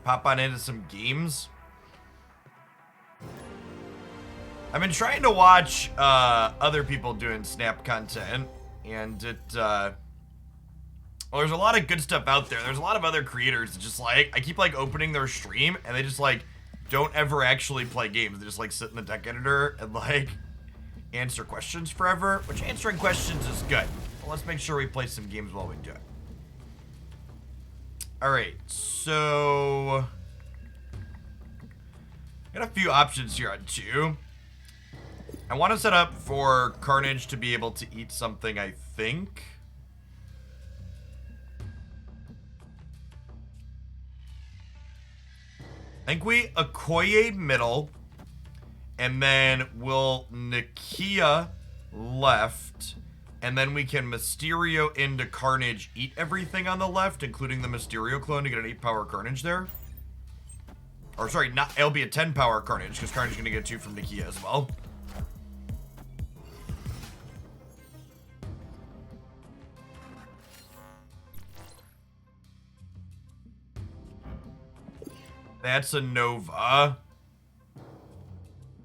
pop on into some games. I've been trying to watch other people doing Snap content, and well, there's a lot of good stuff out there. There's a lot of other creators that just like, I keep like opening their stream, and they just like don't ever actually play games. They just like sit in the deck editor and like answer questions forever, which answering questions is good. But let's make sure we play some games while we do it. All right, so got a few options here on 2. I want to set up for Carnage to be able to eat something, I think. I think we Okoye middle, and then we'll Nakia left, and then we can Mysterio into Carnage, eat everything on the left, including the Mysterio clone to get an 8-power Carnage there. Or sorry, not, it'll be a 10-power Carnage, because Carnage is going to get 2 from Nakia as well. That's a Nova. Am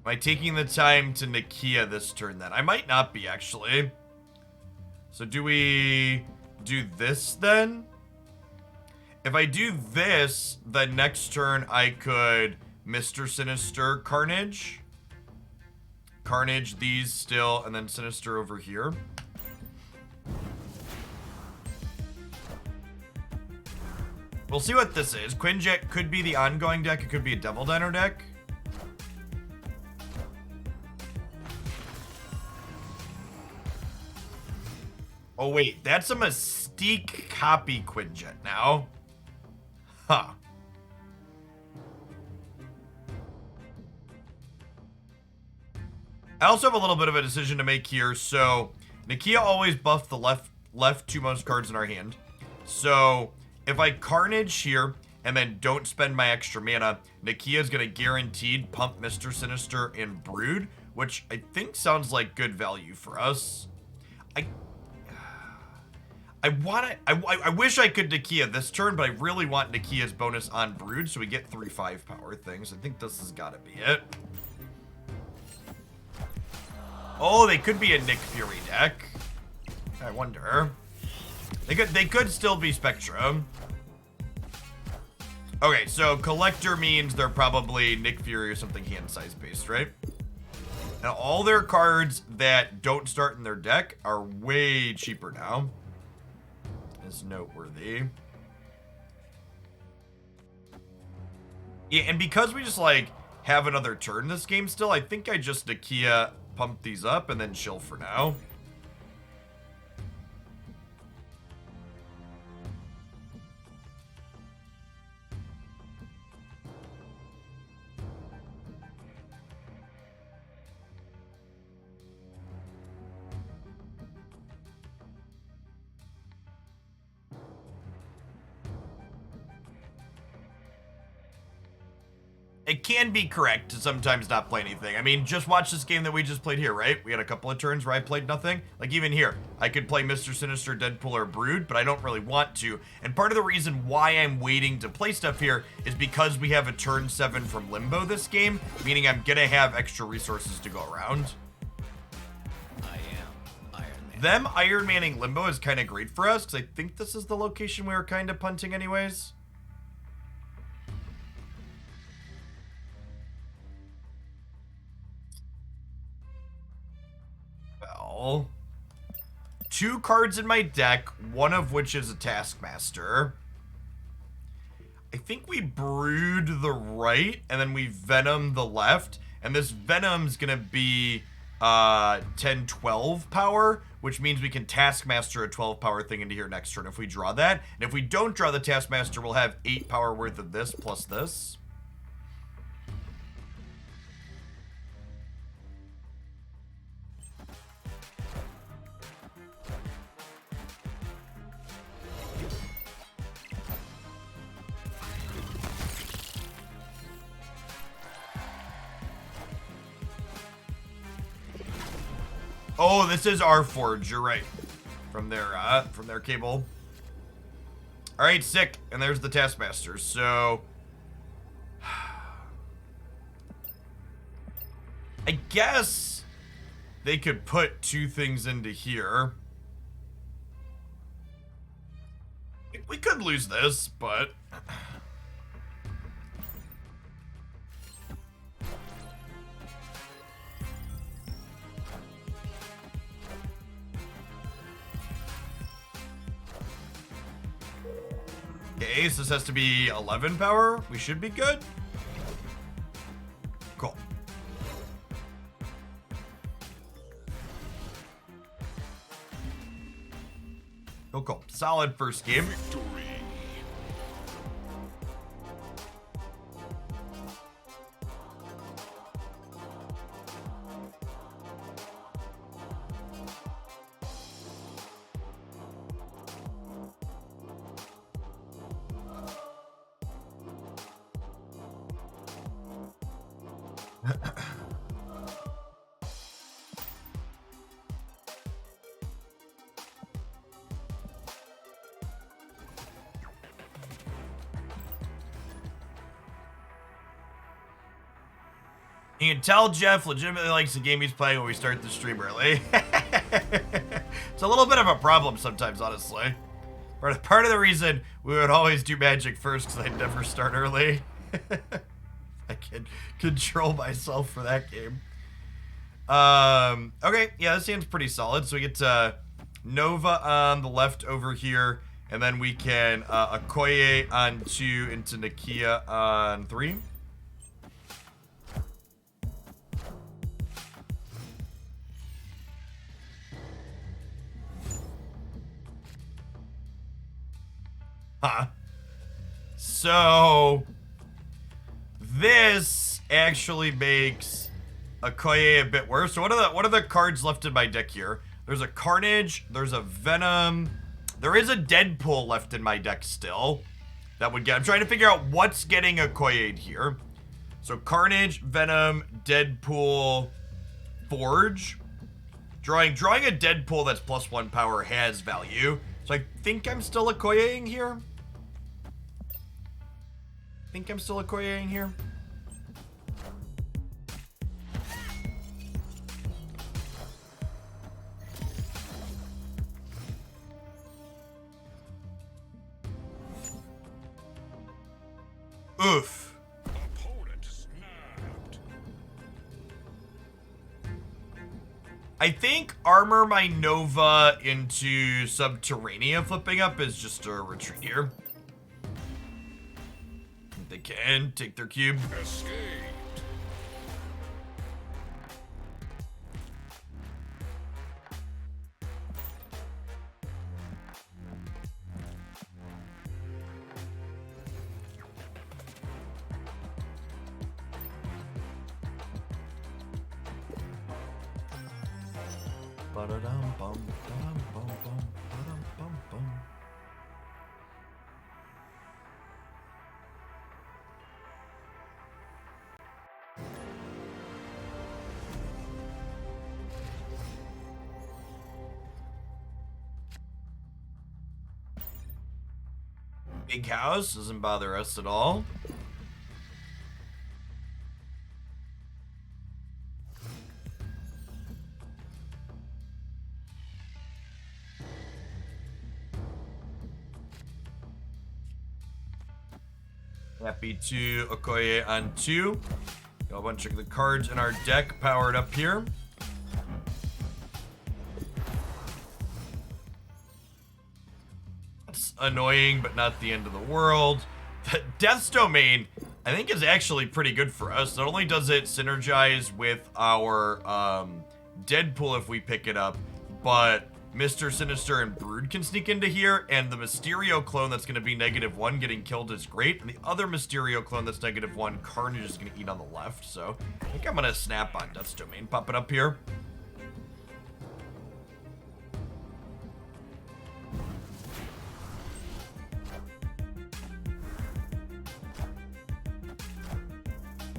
I taking the time to Nakia this turn then? I might not be, actually. So do we do this then? If I do this, the next turn I could Mr. Sinister Carnage. Carnage these still, and then Sinister over here. We'll see what this is. Quinjet could be the ongoing deck. It could be a Devil Dino deck. Oh, wait. That's a Mystique copy Quinjet now. Huh. I also have a little bit of a decision to make here. So, Nakia always buffed the left 2 most cards in our hand. So, if I Carnage here and then don't spend my extra mana, Nakia is going to guaranteed pump Mr. Sinister and Brood, which I think sounds like good value for us. I wish I could Nakia this turn, but I really want Nakia's bonus on Brood, so we get 3 5-power things. I think this has got to be it. Oh, they could be a Nick Fury deck. I wonder. They could still be Spectrum. Okay, so Collector means they're probably Nick Fury or something hand size based, right? Now, all their cards that don't start in their deck are way cheaper now. Is noteworthy. Yeah, and because we just, like, have another turn this game still, I think I just Nakia pump these up and then chill for now. It can be correct to sometimes not play anything. I mean, just watch this game that we just played here, right? We had a couple of turns where I played nothing. Like, even here, I could play Mr. Sinister, Deadpool, or Brood, but I don't really want to. And part of the reason why I'm waiting to play stuff here is because we have a turn 7 from Limbo this game, meaning I'm gonna have extra resources to go around. I am Iron Man. Them Iron Manning Limbo is kind of great for us, because I think this is the location we were kind of punting anyways. Well, 2 cards in my deck, one of which is a Taskmaster. I think we Brood the right, and then we Venom the left. And this Venom's gonna be 10-12 power, which means we can Taskmaster a 12 power thing into here next turn if we draw that. And if we don't draw the Taskmaster, we'll have 8 power worth of this plus this. Oh, this is our Forge, you're right. From their cable. Alright, sick. And there's the Taskmaster. So I guess they could put 2 things into here. We could lose this, but... Okay, so this has to be 11 power. We should be good. Cool. Cool. Solid first game. Victory. You can tell Jeff legitimately likes the game he's playing when we start the stream early. It's a little bit of a problem sometimes, honestly. Part of the reason we would always do Magic first because I'd never start early. I can control myself for that game. Okay, yeah, this seems pretty solid. So we get Nova on the left over here, and then we can Okoye on 2 into Nakia on 3. Huh. So this actually makes Okoye a bit worse. So what are the cards left in my deck here? There's a Carnage, there's a Venom, there is a Deadpool left in my deck still. That would get, I'm trying to figure out what's getting Okoye here. So Carnage, Venom, Deadpool, Forge. Drawing a Deadpool that's +1 power has value. So I think I'm still Okoye-ing here. Oof. Opponent snapped. I think armor my Nova into Subterranea flipping up is just a retreat here. They can take their cube. Escaped. Big house doesn't bother us at all. Happy to Okoye on 2. Got a bunch of the cards in our deck powered up here. That's annoying, but not the end of the world. The Death's Domain, I think, is actually pretty good for us. Not only does it synergize with our Deadpool if we pick it up, but Mr. Sinister and Brood can sneak into here, and the Mysterio clone that's going to be -1 getting killed is great, and the other Mysterio clone that's -1, Carnage, is going to eat on the left, so I think I'm going to snap on Death's Domain, pop it up here.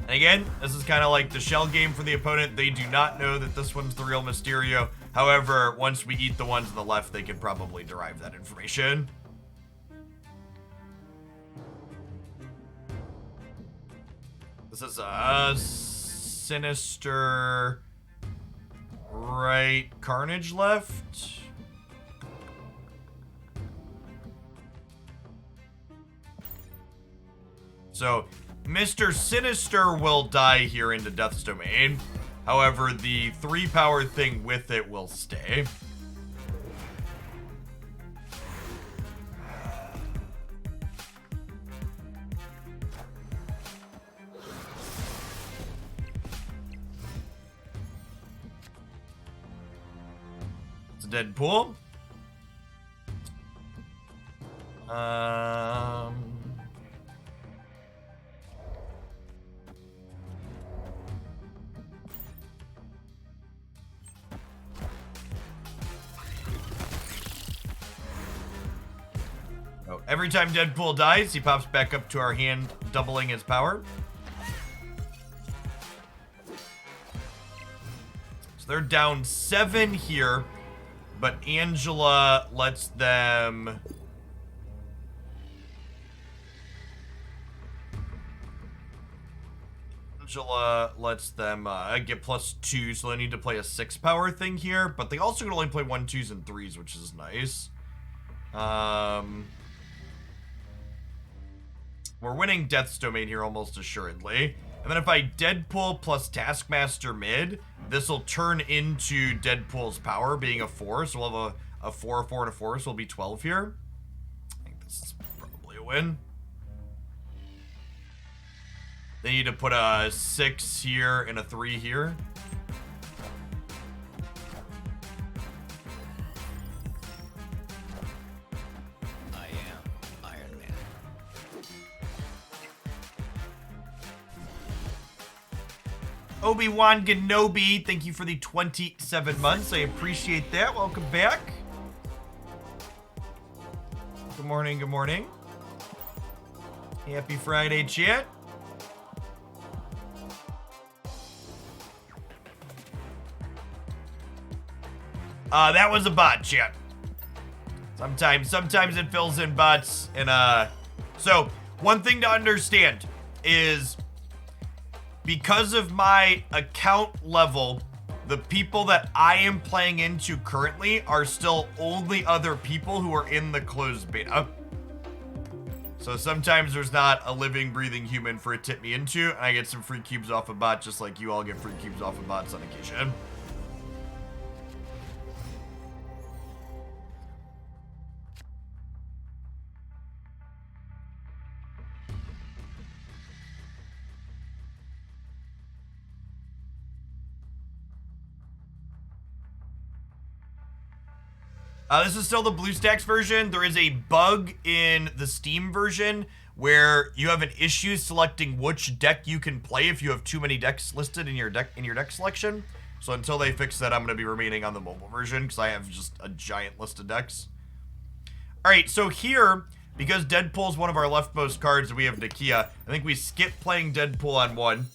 And again, this is kind of like the shell game for the opponent. They do not know that this one's the real Mysterio. However, once we eat the ones on the left, they can probably derive that information. This is a Sinister, right, Carnage left. So, Mr. Sinister will die here into Death's Domain. However, the 3-power thing with it will stay. It's a Deadpool. Oh, every time Deadpool dies, he pops back up to our hand, doubling his power. So they're down 7 here, but Angela lets them... Angela lets them get +2, so they need to play a 6-power thing here, but they also can only play 1, 2s, and 3s, which is nice. We're winning Death's Domain here almost assuredly. And then if I Deadpool plus Taskmaster mid, this will turn into Deadpool's power being a 4, so we'll have a 4, a 4, and a 4, so we'll be 12 here. I think this is probably a win. They need to put a 6 here and a 3 here. I am Iron Man. Obi-Wan Kenobi, thank you for the 27 months. I appreciate that. Welcome back. Good morning, good morning. Happy Friday, chat. That was a bot, chat. Sometimes it fills in bots, and so one thing to understand is because of my account level, the people that I am playing into currently are still only other people who are in the closed beta. So sometimes there's not a living, breathing human for it to tip me into, and I get some free cubes off a bot just like you all get free cubes off of bots on occasion. This is still the BlueStacks version. There is a bug in the Steam version where you have an issue selecting which deck you can play if you have too many decks listed in your deck selection. So until they fix that, I'm going to be remaining on the mobile version because I have just a giant list of decks. All right, so here, because Deadpool's one of our leftmost cards and we have Nakia, I think we skip playing Deadpool on 1.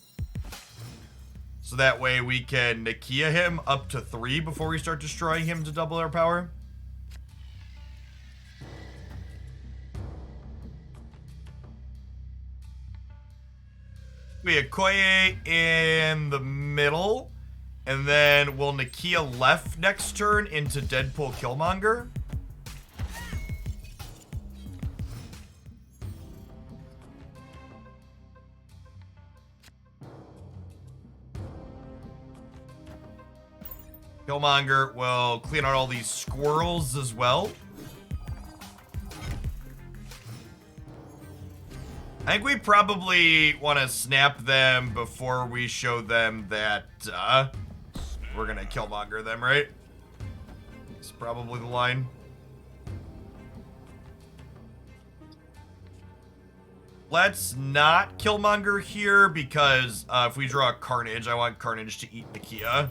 So that way we can Nakia him up to 3 before we start destroying him to double our power. We have Okoye in the middle, and then we'll Nakia left next turn into Deadpool Killmonger. Killmonger will clean out all these squirrels as well. I think we probably want to snap them before we show them that we're going to Killmonger them, right? It's probably the line. Let's not Killmonger here because if we draw Carnage, I want Carnage to eat Nakia.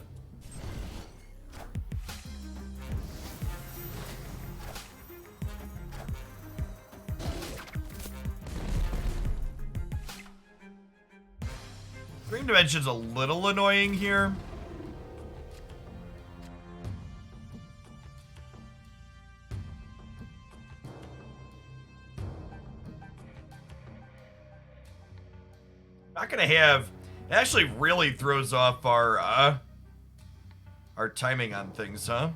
Dream Dimension's a little annoying here. Not gonna have It actually really throws off our timing on things, huh?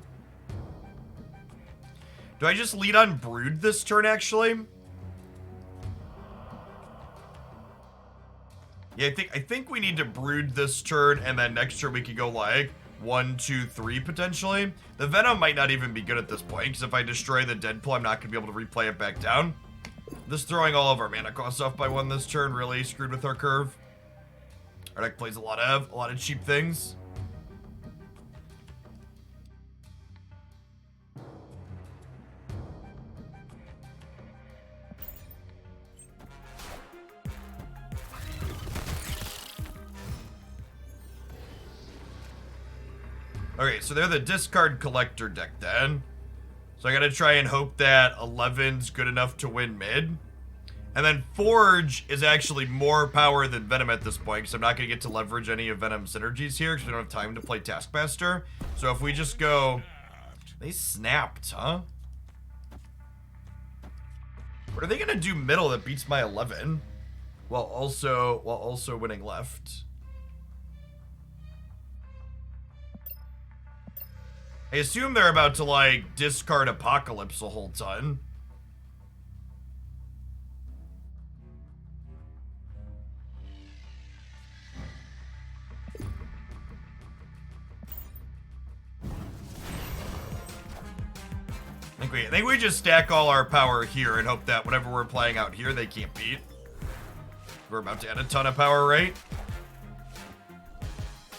Do I just lead on Brood this turn, actually? Yeah, I think we need to Brood this turn, and then next turn we could go like 1, 2, 3 potentially. The Venom might not even be good at this point, because if I destroy the Deadpool, I'm not going to be able to replay it back down. This throwing all of our mana costs off by 1 this turn really screwed with our curve. Our deck plays a lot of cheap things. Okay, so they're the discard collector deck then. So I gotta try and hope that 11's good enough to win mid. And then Forge is actually more power than Venom at this point, because I'm not gonna get to leverage any of Venom's synergies here, because we don't have time to play Taskmaster. So if we just go... They snapped, huh? What are they gonna do middle that beats my 11? While also winning left? I assume they're about to, like, discard Apocalypse a whole ton. I think we just stack all our power here and hope that whatever we're playing out here, they can't beat. We're about to add a ton of power, right?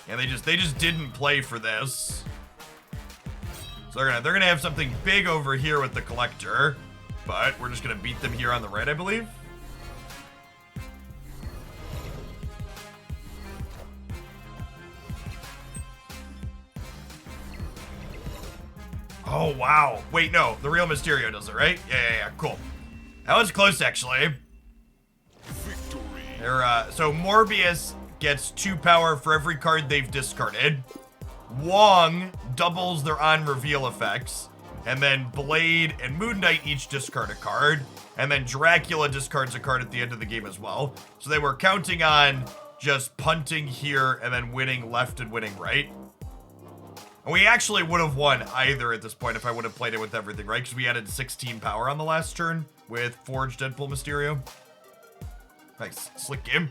Yeah, they just didn't play for this. So they're gonna have something big over here with the collector, but we're just gonna beat them here on the right, I believe. Oh wow! Wait, no, the real Mysterio does it, right? Yeah, cool. That was close, actually. Victory. So Morbius gets 2 power for every card they've discarded. Wong doubles their on-reveal effects, and then Blade and Moon Knight each discard a card, and then Dracula discards a card at the end of the game as well. So they were counting on just punting here and then winning left and winning right. And we actually would have won either at this point if I would have played it with everything, right? Because we added 16 power on the last turn with Forge, Deadpool, Mysterio. Nice. Slick game.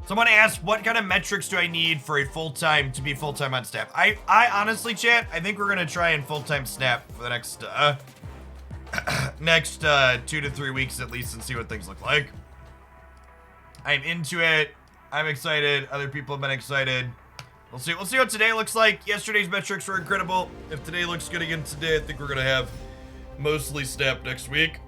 Someone asked, what kind of metrics do I need for a full-time to be full-time on Snap? I honestly, chat, I think we're going to try and full-time Snap for the next, next 2 to 3 weeks at least and see what things look like. I'm into it. I'm excited. Other people have been excited. We'll see what today looks like. Yesterday's metrics were incredible. If today looks good again today, I think we're going to have mostly Snap next week.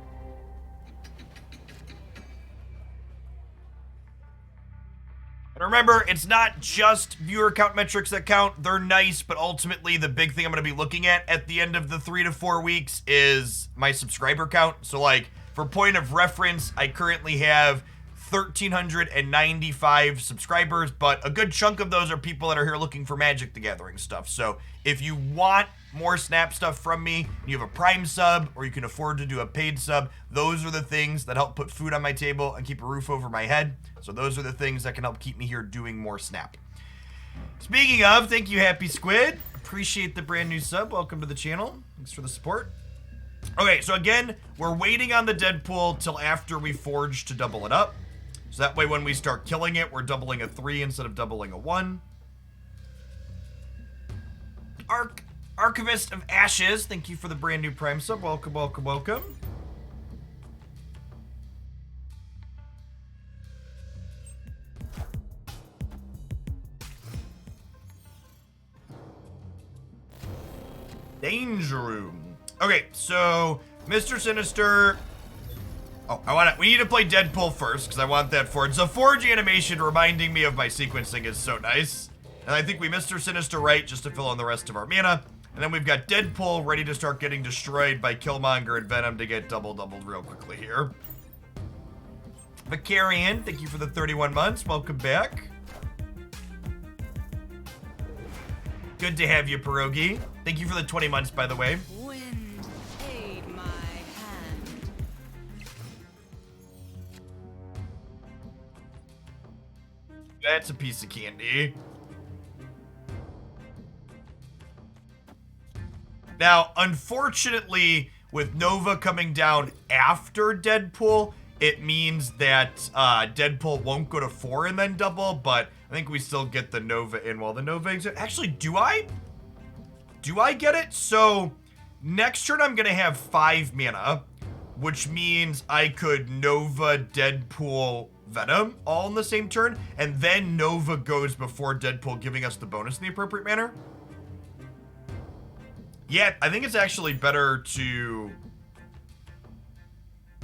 Remember, it's not just viewer count metrics that count. They're nice, but ultimately the big thing I'm going to be looking at the end of the 3 to 4 weeks is my subscriber count. So, like, for point of reference, I currently have 1,395 subscribers, but a good chunk of those are people that are here looking for Magic the Gathering stuff. So if you want more Snap stuff from me, you have a Prime sub, or you can afford to do a paid sub, those are the things that help put food on my table and keep a roof over my head. So those are the things that can help keep me here doing more Snap. Speaking of, thank you, Happy Squid. Appreciate the brand new sub. Welcome to the channel. Thanks for the support. Okay, so again, we're waiting on the Deadpool till after we forge to double it up. So that way when we start killing it, we're doubling a 3 instead of doubling a 1. Archivist of Ashes, thank you for the brand new Prime sub. Welcome, welcome, welcome. Danger Room. Okay, so Mr. Sinister. Oh, we need to play Deadpool first, because I want that Forge. The Forge animation reminding me of my sequencing is so nice. And I think we Mr. Sinister right just to fill in the rest of our mana. And then we've got Deadpool ready to start getting destroyed by Killmonger and Venom to get doubled real quickly here. Vicarian, thank you for the 31 months. Welcome back. Good to have you, Pierogi. Thank you for the 20 months, by the way. Wind, aid my hand. That's a piece of candy. Now, unfortunately, with Nova coming down after Deadpool, it means that Deadpool won't go to 4 and then double, but I think we still get the Nova in while the Nova exists. Actually, do I? Do I get it? So, next turn I'm going to have 5 mana, which means I could Nova, Deadpool, Venom all in the same turn, and then Nova goes before Deadpool, giving us the bonus in the appropriate manner. Yeah, I think it's actually better to...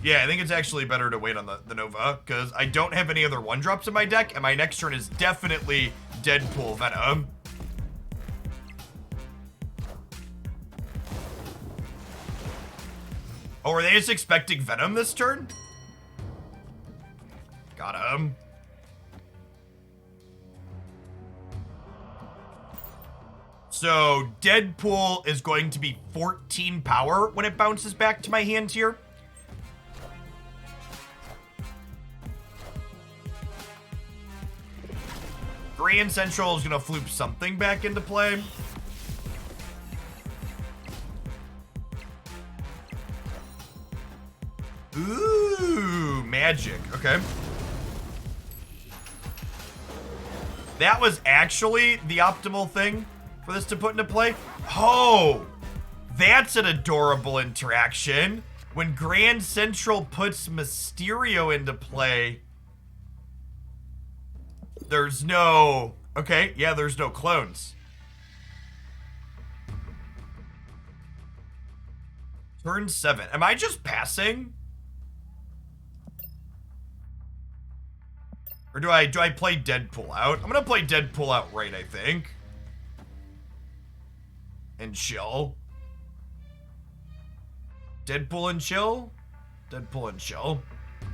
Yeah, I think it's actually better to wait on the Nova, because I don't have any other 1-drops in my deck, and my next turn is definitely Deadpool Venom. Oh, are they just expecting Venom this turn? Got him. So, Deadpool is going to be 14 power when it bounces back to my hand here. Grand Central is going to floop something back into play. Ooh, magic. Okay. That was actually the optimal thing for this to put into play. Oh, that's an adorable interaction. When Grand Central puts Mysterio into play, there's no... Okay, yeah, there's no clones. Turn 7. Am I just passing? Or do I play Deadpool out? I'm gonna play Deadpool out right, I think. And chill. Deadpool and chill? Deadpool and chill.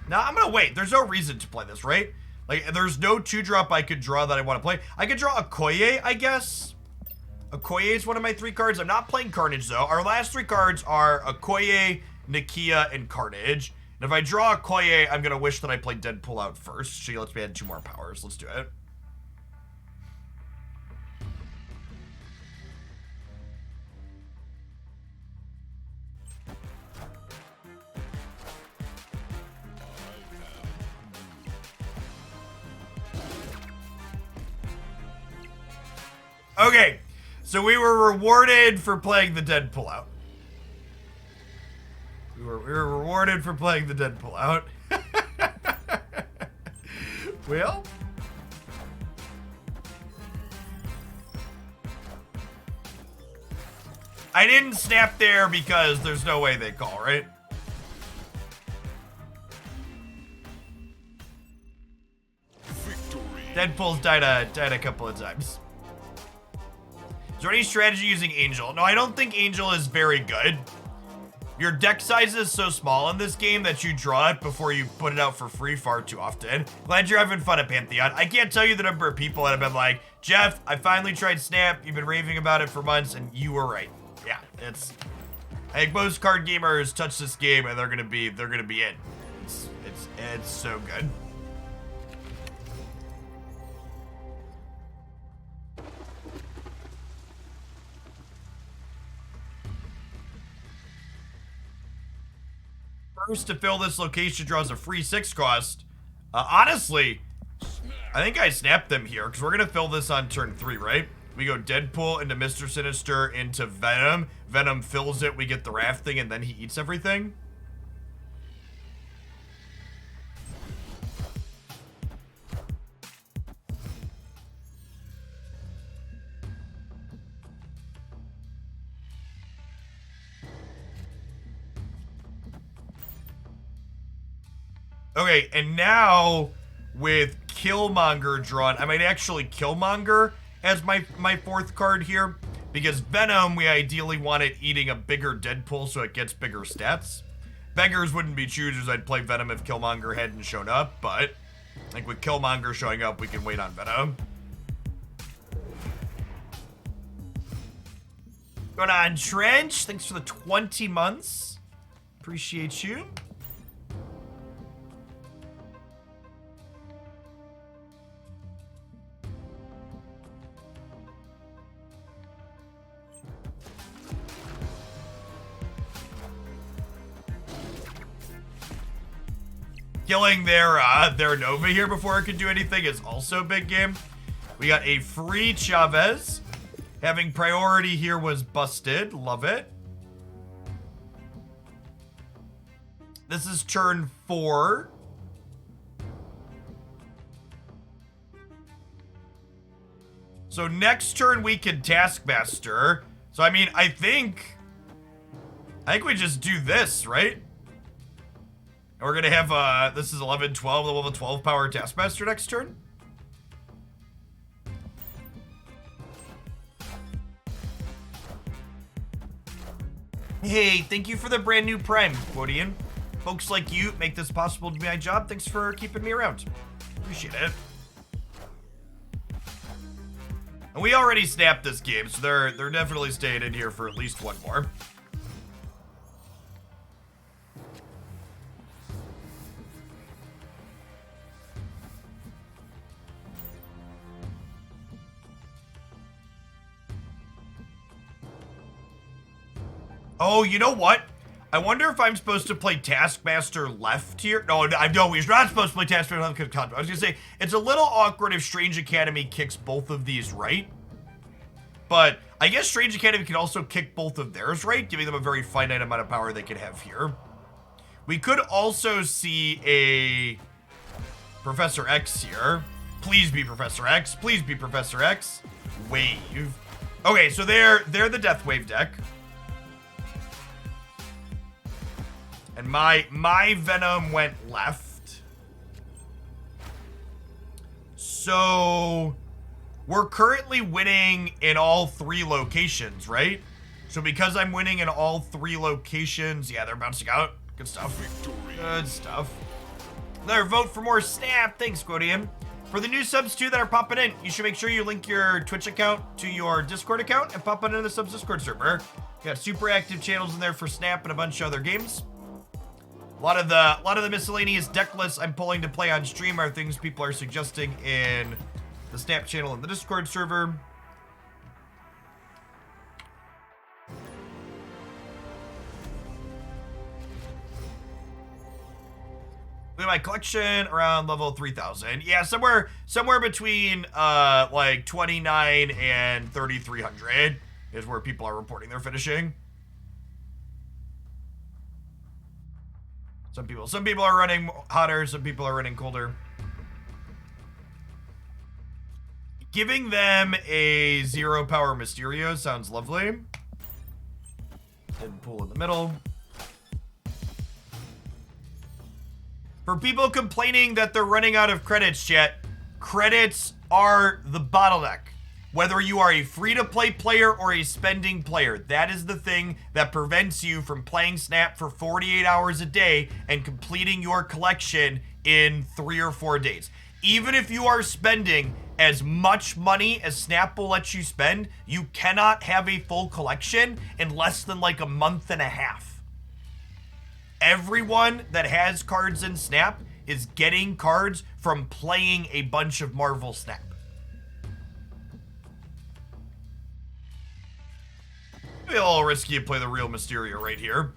Now, I'm gonna wait. There's no reason to play this, right? Like, there's no 2-drop I could draw that I want to play. I could draw Okoye, I guess. Okoye is one of my 3 cards. I'm not playing Carnage, though. Our last 3 cards are Okoye, Nakia, and Carnage. And if I draw Okoye, I'm gonna wish that I played Deadpool out first. She lets me add 2 more powers. Let's do it. Okay, so we were rewarded for playing the Deadpool out. We were rewarded for playing the Deadpool out. Well, I didn't snap there because there's no way they call, right? Victory. Deadpool's died a couple of times. Is there any strategy using Angel? No, I don't think Angel is very good. Your deck size is so small in this game that you draw it before you put it out for free far too often. Glad you're having fun at Pantheon. I can't tell you the number of people that have been like, Jeff, I finally tried Snap. You've been raving about it for months, and you were right. Yeah, it's... I think most card gamers touch this game, and they're gonna be in. It's so good. First to fill this location draws a free 6 cost. Honestly, I think I snapped them here because we're going to fill this on turn 3, right? We go Deadpool into Mr. Sinister into Venom. Venom fills it, we get the raft thing, and then he eats everything. Okay, and now with Killmonger drawn, I might actually Killmonger as my 4th card here, because Venom, we ideally want it eating a bigger Deadpool so it gets bigger stats. Beggars wouldn't be choosers. I'd play Venom if Killmonger hadn't shown up, but like with Killmonger showing up, we can wait on Venom. Going on, Trench. Thanks for the 20 months. Appreciate you. killing their Nova here before it can do anything is also big game. We got a free Chavez. Having priority here was busted. Love it. This is turn 4. So next turn we can Taskmaster. So I mean, I think we just do this, right? And we're gonna have this is 11, 12, the level 12 power Taskmaster next turn. Hey, thank you for the brand new Prime, Quodian. Folks like you make this possible to be my job. Thanks for keeping me around. Appreciate it. And we already snapped this game, so they're definitely staying in here for at least one more. Oh, you know what? I wonder if I'm supposed to play Taskmaster left here. No, we're not supposed to play Taskmaster left. I was gonna say, it's a little awkward if Strange Academy kicks both of these right. But I guess Strange Academy can also kick both of theirs right, giving them a very finite amount of power they can have here. We could also see a Professor X here. Please be Professor X. Please be Professor X. Wave. Okay, so they're the Death Wave deck. And my Venom went left. So we're currently winning in all 3 locations, right? So because I'm winning in all 3 locations, yeah, they're bouncing out. Good stuff. Good stuff. Another vote for more Snap. Thanks, Quodium. For the new subs too that are popping in, you should make sure you link your Twitch account to your Discord account and pop it into the subs Discord server. Got super active channels in there for Snap and a bunch of other games. A lot of the miscellaneous deck lists I'm pulling to play on stream are things people are suggesting in the Snap channel and the Discord server. Look at my collection around level 3000. Yeah, somewhere between like 29 and 3300 is where people are reporting they're finishing. Some people are running hotter, some people are running colder. Giving them a 0 power Mysterio sounds lovely. Deadpool in the middle. For people complaining that they're running out of credits, chat, credits are the bottleneck. Whether you are a free-to-play player or a spending player, that is the thing that prevents you from playing Snap for 48 hours a day and completing your collection in 3 or 4 days. Even if you are spending as much money as Snap will let you spend, you cannot have a full collection in less than like a month and a half. Everyone that has cards in Snap is getting cards from playing a bunch of Marvel Snap. Maybe a little risky to play the real Mysterio right here.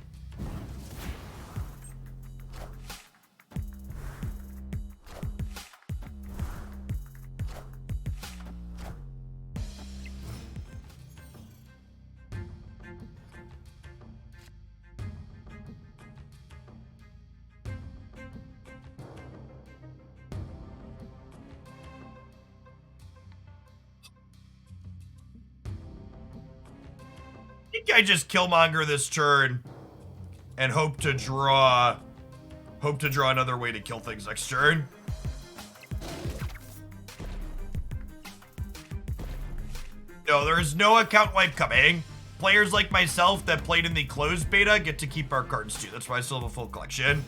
I just Killmonger this turn and hope to draw another way to kill things next turn. No, there's no account wipe coming. Players like myself that played in the closed beta get to keep our cards too. That's why I still have a full collection.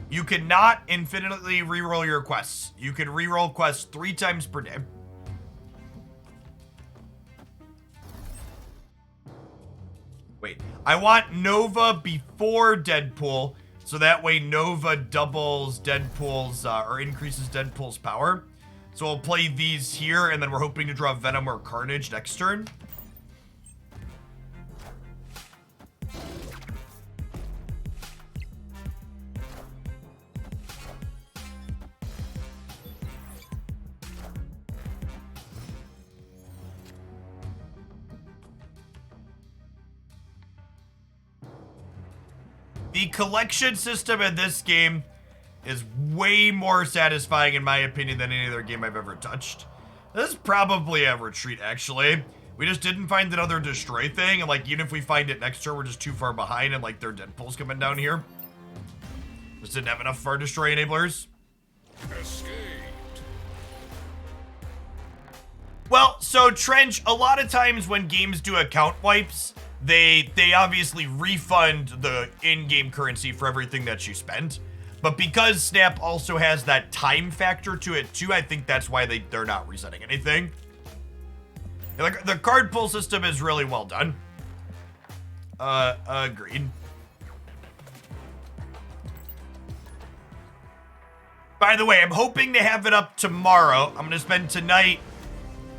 You cannot infinitely reroll your quests. You can reroll quests 3 times per day. Wait, I want Nova before Deadpool, so that way Nova doubles Deadpool's, or increases Deadpool's power. So we'll play these here, and then we're hoping to draw Venom or Carnage next turn. The collection system in this game is way more satisfying, in my opinion, than any other game I've ever touched. This is probably a retreat, actually. We just didn't find another destroy thing, and like, even if we find it next turn, we're just too far behind, and like, their Deadpool's coming down here. Just didn't have enough for our destroy enablers. Escaped. Well, so Trench, a lot of times when games do account wipes, they obviously refund the in-game currency for everything that you spent. But because Snap also has that time factor to it too, I think that's why they're not resetting anything. Like, the card pull system is really well done. Agreed. By the way, I'm hoping to have it up tomorrow. I'm gonna spend tonight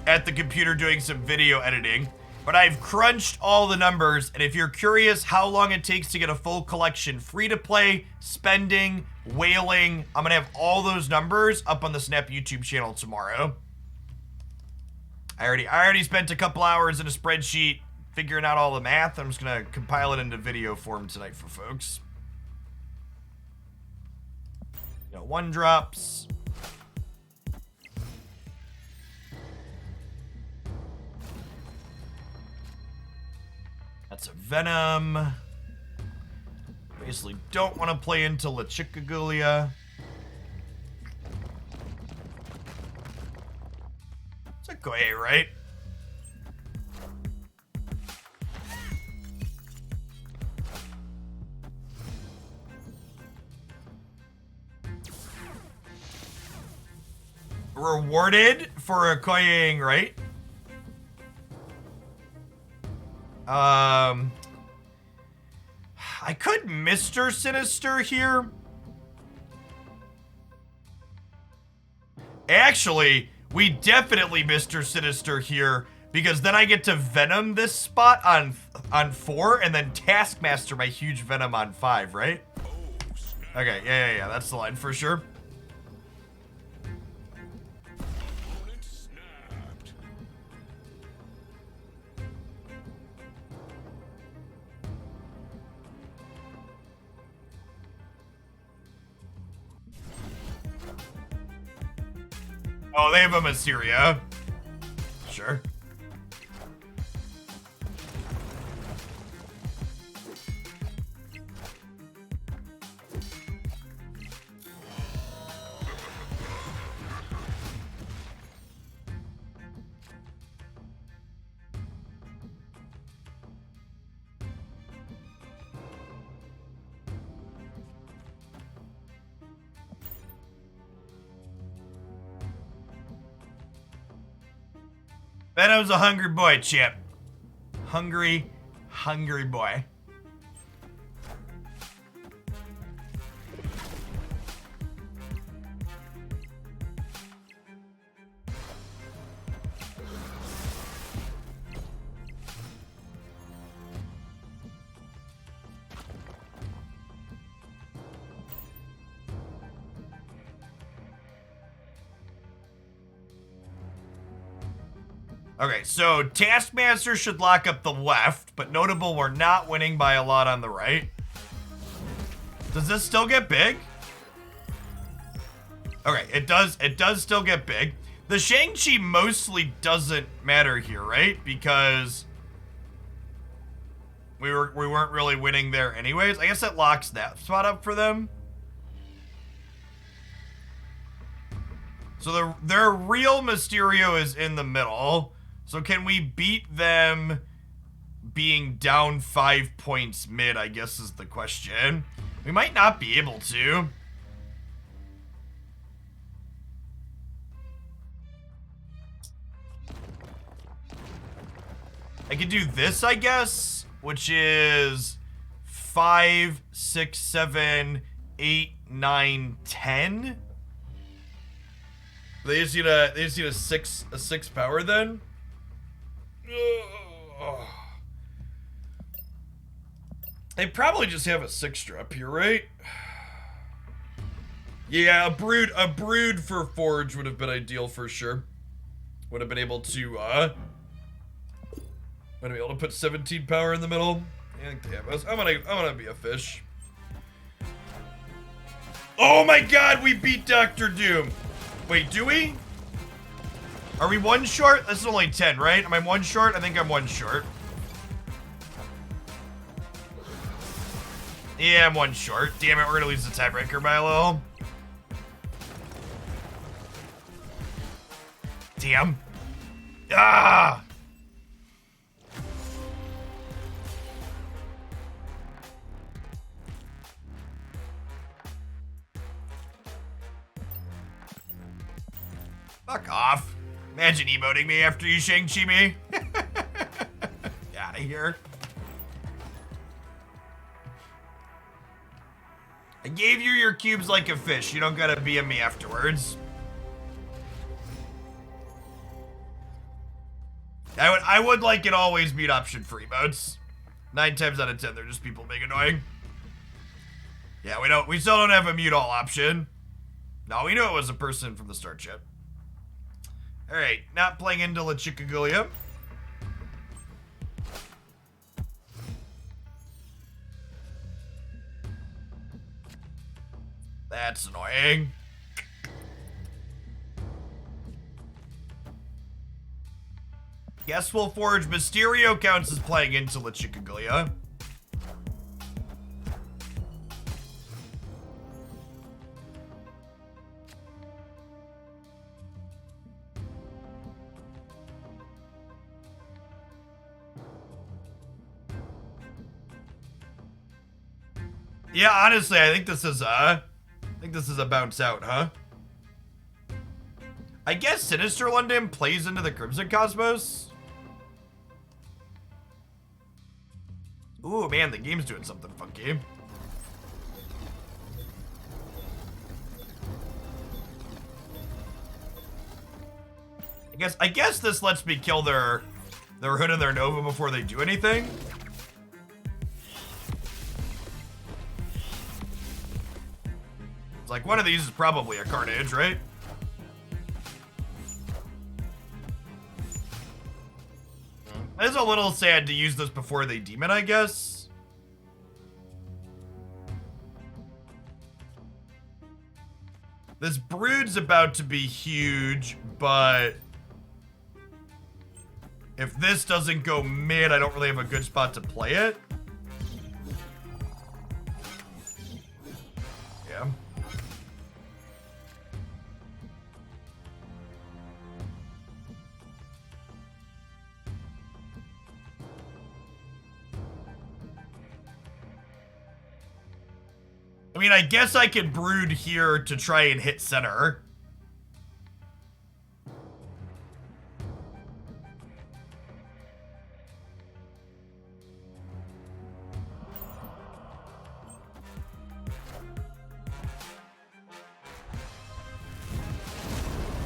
at the computer doing some video editing. But I've crunched all the numbers, and if you're curious how long it takes to get a full collection, free to play, spending, whaling, I'm gonna have all those numbers up on the Snap YouTube channel tomorrow. I already spent a couple hours in a spreadsheet figuring out all the math. I'm just gonna compile it into video form tonight for folks. You know, 1-drops. That's a Venom. Basically don't want to play into La Chicagulia. It's a Koei, right? Rewarded for a Koei, right? I could Mr. Sinister here. Actually, we definitely Mr. Sinister here, because then I get to Venom this spot on 4, and then Taskmaster my huge Venom on 5, right? Okay, yeah, that's the line for sure. Opponent snapped. Oh, they have a Mysteria. Sure. Venom's a hungry boy, Chip. Hungry boy. Okay, so Taskmaster should lock up the left, but notable we're not winning by a lot on the right. Does this still get big? Okay, it does still get big. The Shang-Chi mostly doesn't matter here, right? Because we weren't really winning there anyways. I guess that locks that spot up for them. So their real Mysterio is in the middle. So can we beat them being down 5 points mid, I guess is the question. We might not be able to. I could do this, I guess, which is 5, 6, 7, 8, 9, 10. They just need a 6 power then. Ugh. They probably just have a 6-drop here, right? Yeah, a brood for Forge would have been ideal for sure. Would have been able to put 17 power in the middle. I think they have us. I'm gonna be a fish. Oh my god, we beat Dr. Doom. Wait, do we? Are we one short? This is only 10, right? Am I one short? I think I'm one short. Yeah, I'm one short. Damn it, we're gonna lose the tiebreaker by a little. Damn. Ah! Fuck off. Imagine emoting me after you Shang-Chi me. Get out of here. I gave you your cubes like a fish. You don't gotta BM me afterwards. I would like it always be an option for emotes. 9 times out of 10, they're just people being annoying. Yeah, we still don't have a mute all option. No, we knew it was a person from the start, chat. Alright, not playing into La Chicaglia. That's annoying. Guess we'll forge. Mysterio counts as playing into La Chicaglia. Yeah, honestly, I think this is a bounce out, huh? I guess Sinister London plays into the Crimson Cosmos. Ooh, man, the game's doing something funky. I guess this lets me kill their Hood and their Nova before they do anything. It's like one of these is probably a Carnage, right? It's a little sad to use this before they demon, I guess. This Brood's about to be huge, but if this doesn't go mid, I don't really have a good spot to play it. Yeah. I mean, I guess I could Brood here to try and hit center.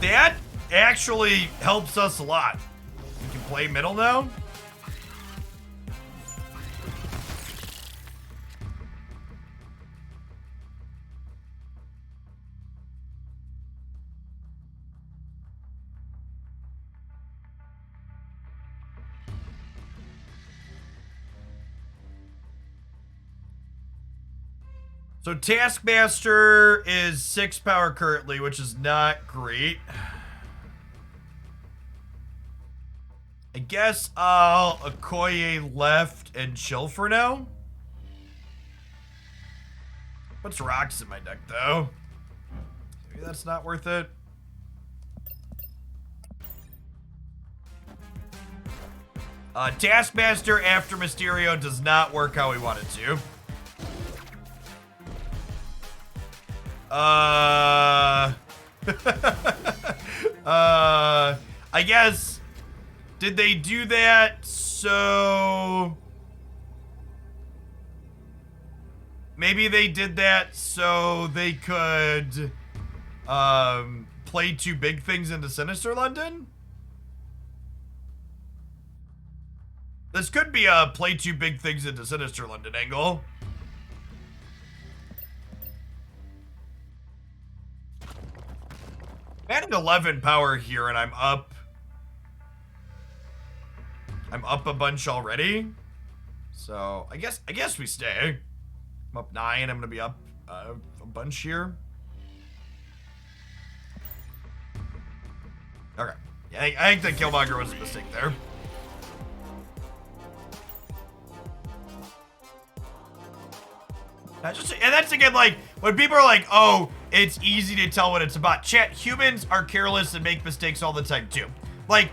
That actually helps us a lot. We can play middle now. So Taskmaster is 6 power currently, which is not great. I guess I'll Okoye left and chill for now. What's rocks in my deck, though? Maybe that's not worth it. Taskmaster after Mysterio does not work how we want it to. I guess, did they do that so maybe they did that so they could play 2 big things into Sinister London? This could be a play 2 big things into Sinister London angle. I'm at 11 power here, and I'm up a bunch already. So I guess we stay. I'm up 9. I'm gonna be up a bunch here. Okay. Yeah, I think the Killmonger was a mistake there. And that's again, like, when people are like, oh, it's easy to tell what it's about. Chat, humans are careless and make mistakes all the time, too. Like,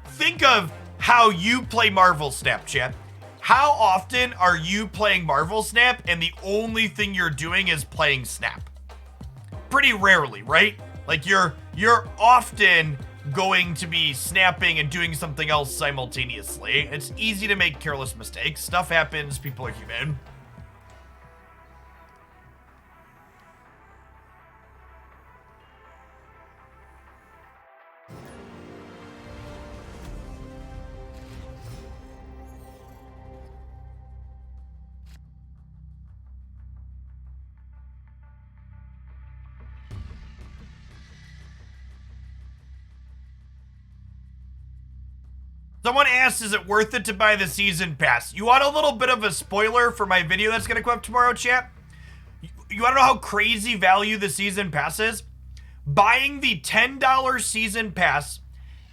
think of how you play Marvel Snap, chat. How often are you playing Marvel Snap and the only thing you're doing is playing Snap? Pretty rarely, right? Like, you're often going to be snapping and doing something else simultaneously. It's easy to make careless mistakes. Stuff happens. People are human. Someone asked, is it worth it to buy the season pass? You want a little bit of a spoiler for my video that's going to go up tomorrow, chat? You want to know how crazy value the season pass is? Buying the $10 season pass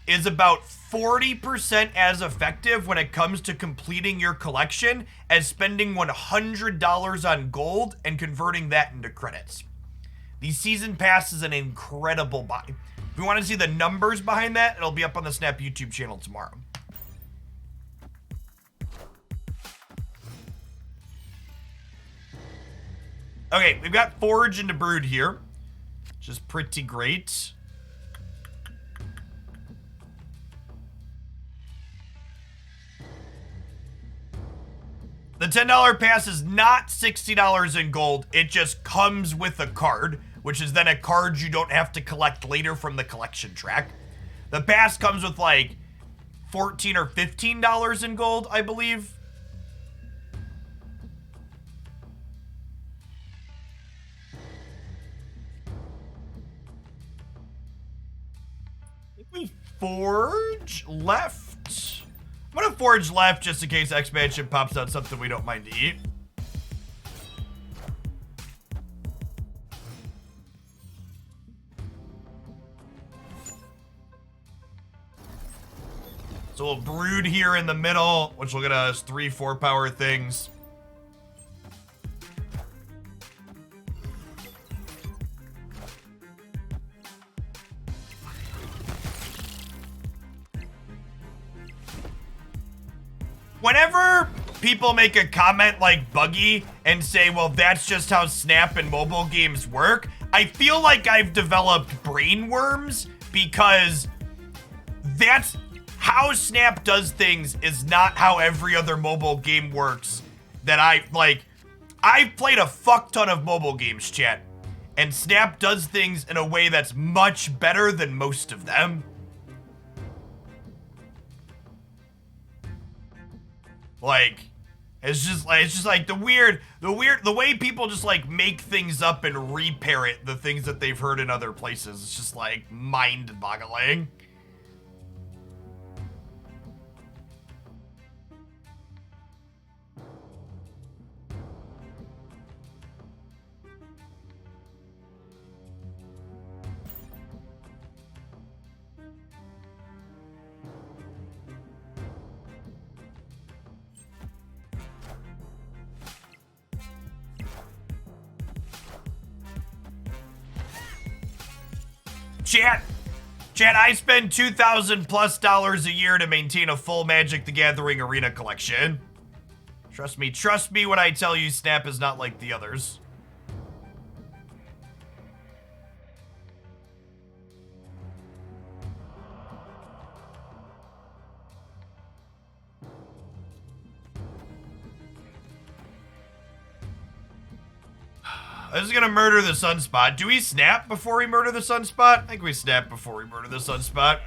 is about 40% as effective when it comes to completing your collection as spending $100 on gold and converting that into credits. The season pass is an incredible buy. If you want to see the numbers behind that, it'll be up on the Snap YouTube channel tomorrow. Okay, we've got Forge into Brood here, which is pretty great. The $10 pass is not $60 in gold. It just comes with a card, which is then a card you don't have to collect later from the collection track. The pass comes with like $14 or $15 in gold, I believe. We forge left. I'm gonna forge left just in case expansion pops out something we don't mind to eat. So we'll brood here in the middle, which will get us 3-4 power things. Whenever people make a comment like Buggy and say, well, that's just how Snap and mobile games work, I feel like I've developed brain worms because that's how Snap does things is not how every other mobile game works that I've played a fuck ton of mobile games, chat, and Snap does things in a way that's much better than most of them. Like, it's just like the way people just like make things up and reparrot the things that they've heard in other places. It's just like mind-boggling. Chat, I spend $2,000+ a year to maintain a full Magic the Gathering arena collection. Trust me when I tell you Snap is not like the others. This is gonna murder the Sunspot. Do we snap before we murder the Sunspot? I think we snap before we murder the Sunspot.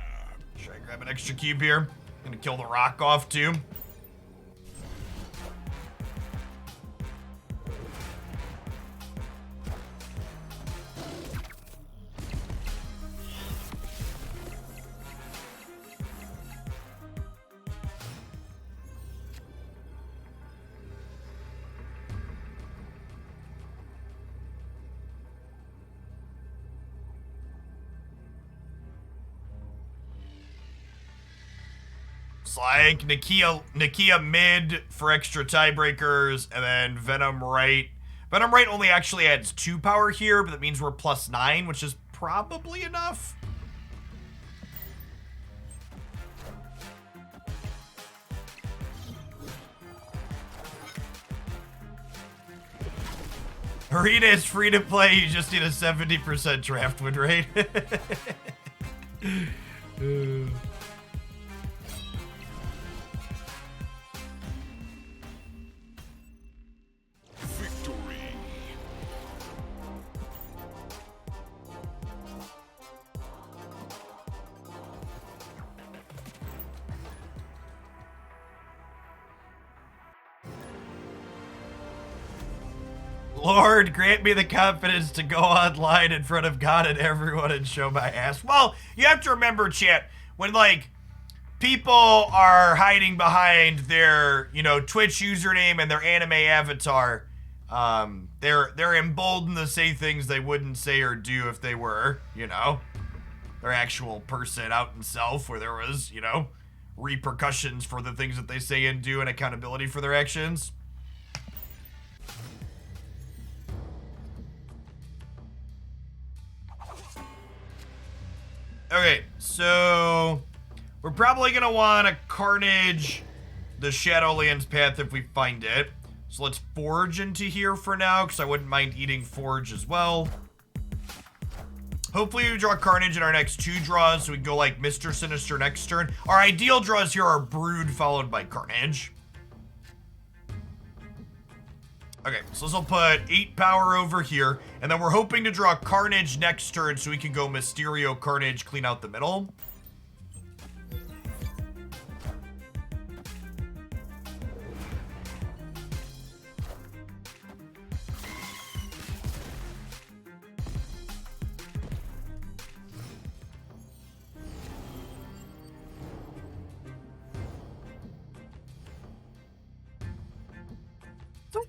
Try and grab an extra cube here. Gonna kill the rock off too. looks like. Nakia mid for extra tiebreakers, and then Venom right. Venom right only actually adds 2 power here, but that means we're +9, which is probably enough. Arena is free to play, you just need a 70% draft win rate. Victory. Lord, grant me the confidence to go online in front of God and everyone and show my ass. Well, you have to remember, chat, when, like, people are hiding behind their, you know, Twitch username and their anime avatar, they're emboldened to say things they wouldn't say or do if they were, you know, their actual person out in self, where there was, you know, repercussions for the things that they say and do and accountability for their actions. Okay, so we're probably gonna want to carnage the Shadowlands path if we find it. So let's forge into here for now, because I wouldn't mind eating forge as well. Hopefully we draw carnage in our next 2 draws, so we go like Mr. Sinister next turn. Our ideal draws here are brood followed by carnage. Okay, so this will put 8 power over here, and then we're hoping to draw carnage next turn so we can go Mysterio Carnage, clean out the middle.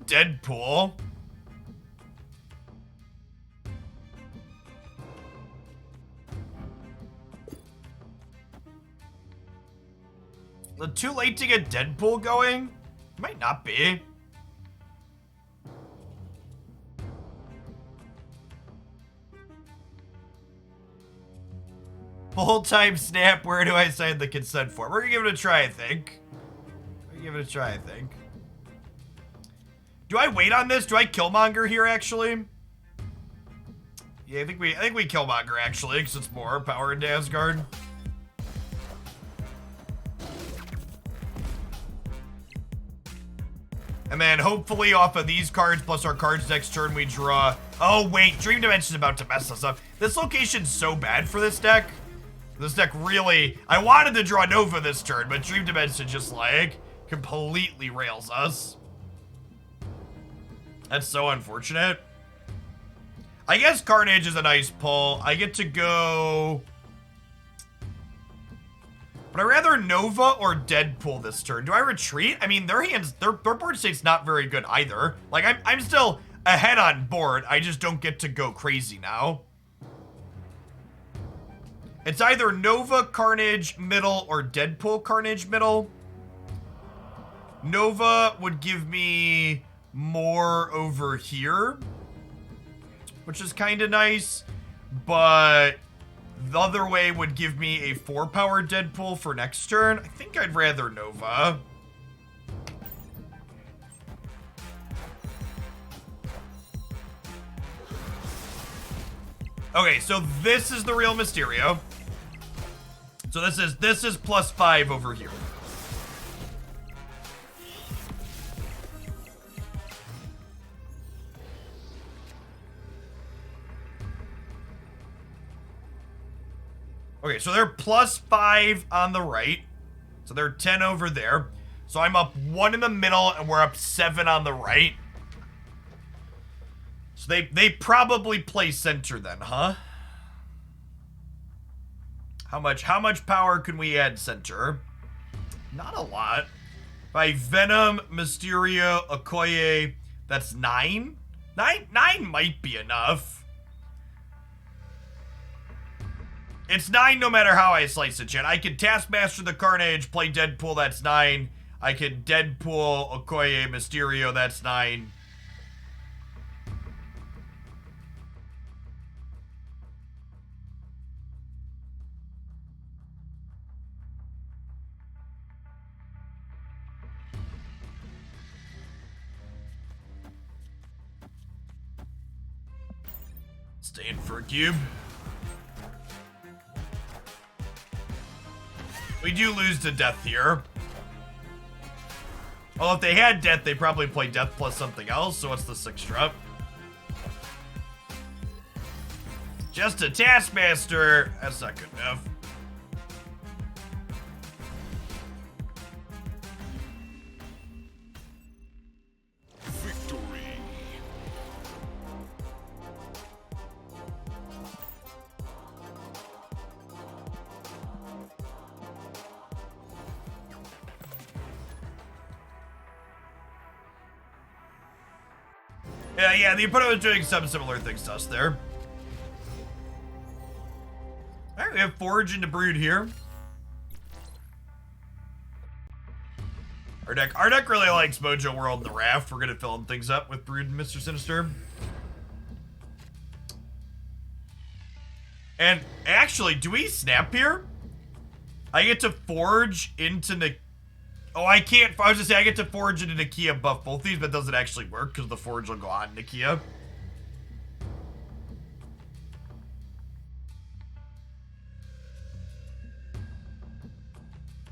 Deadpool. Is it too late to get Deadpool going? Might not be. Full-time snap, where do I sign the consent form? We're gonna give it a try, I think. Do I wait on this? Do I Killmonger here, actually? Yeah, I think we Killmonger, actually, because it's more power into Asgard. And then, hopefully, off of these cards, plus our cards next turn, we draw... Oh, wait, Dream Dimension's about to mess us up. This location's so bad for this deck. This deck really... I wanted to draw Nova this turn, but Dream Dimension just, like, completely rails us. That's so unfortunate. I guess Carnage is a nice pull. I get to go... But I'd rather Nova or Deadpool this turn. Do I retreat? I mean, their board state's not very good either. Like, I'm still ahead on board. I just don't get to go crazy now. It's either Nova Carnage middle or Deadpool Carnage middle. Nova would give me more over here, which is kind of nice, but the other way would give me a 4-power Deadpool for next turn. I think I'd rather Nova. Okay, so this is the real Mysterio. So this is +5 over here. Okay, so they're +5 on the right. So they're 10 over there. So I'm up 1 in the middle, and we're up 7 on the right. So they probably play center then, huh? How much power can we add center? Not a lot. By Venom, Mysterio, Okoye, that's 9? 9 might be enough. It's 9 no matter how I slice it, chat. I can Taskmaster the Carnage, play Deadpool, that's 9. I can Deadpool Okoye Mysterio, that's 9. Staying for a cube. We do lose to death here. Well, if they had death, they probably play death plus something else, so what's the 6 drop? Just a Taskmaster. That's not good enough. Victory. Yeah, the opponent was doing some similar things to us there. Alright, we have Forge into Brood here. Our deck really likes Mojo World and the Raft. We're gonna fill in things up with Brood and Mr. Sinister. And actually, do we snap here? I get to Forge into Oh, I can't. I was just saying I get to Forge into Nakia buff both these, but it doesn't actually work because the Forge will go on Nakia.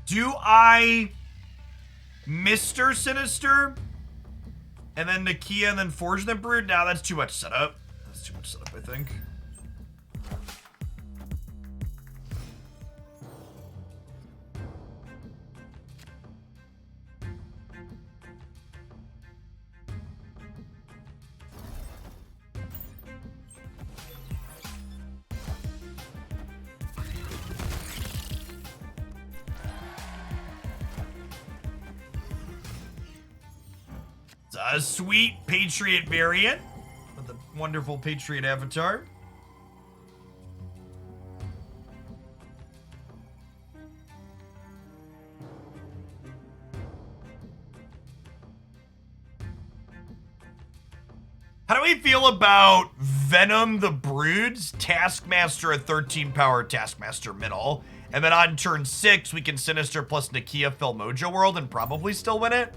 Do I Mr. Sinister and then Nakia and then Forge and then Brood? Now that's too much setup. That's too much setup, I think. A sweet Patriot variant with a wonderful Patriot avatar. How do we feel about Venom the Brood's Taskmaster a 13 power Taskmaster middle? And then on turn 6, we can Sinister plus Nakia fill Mojo World and probably still win it?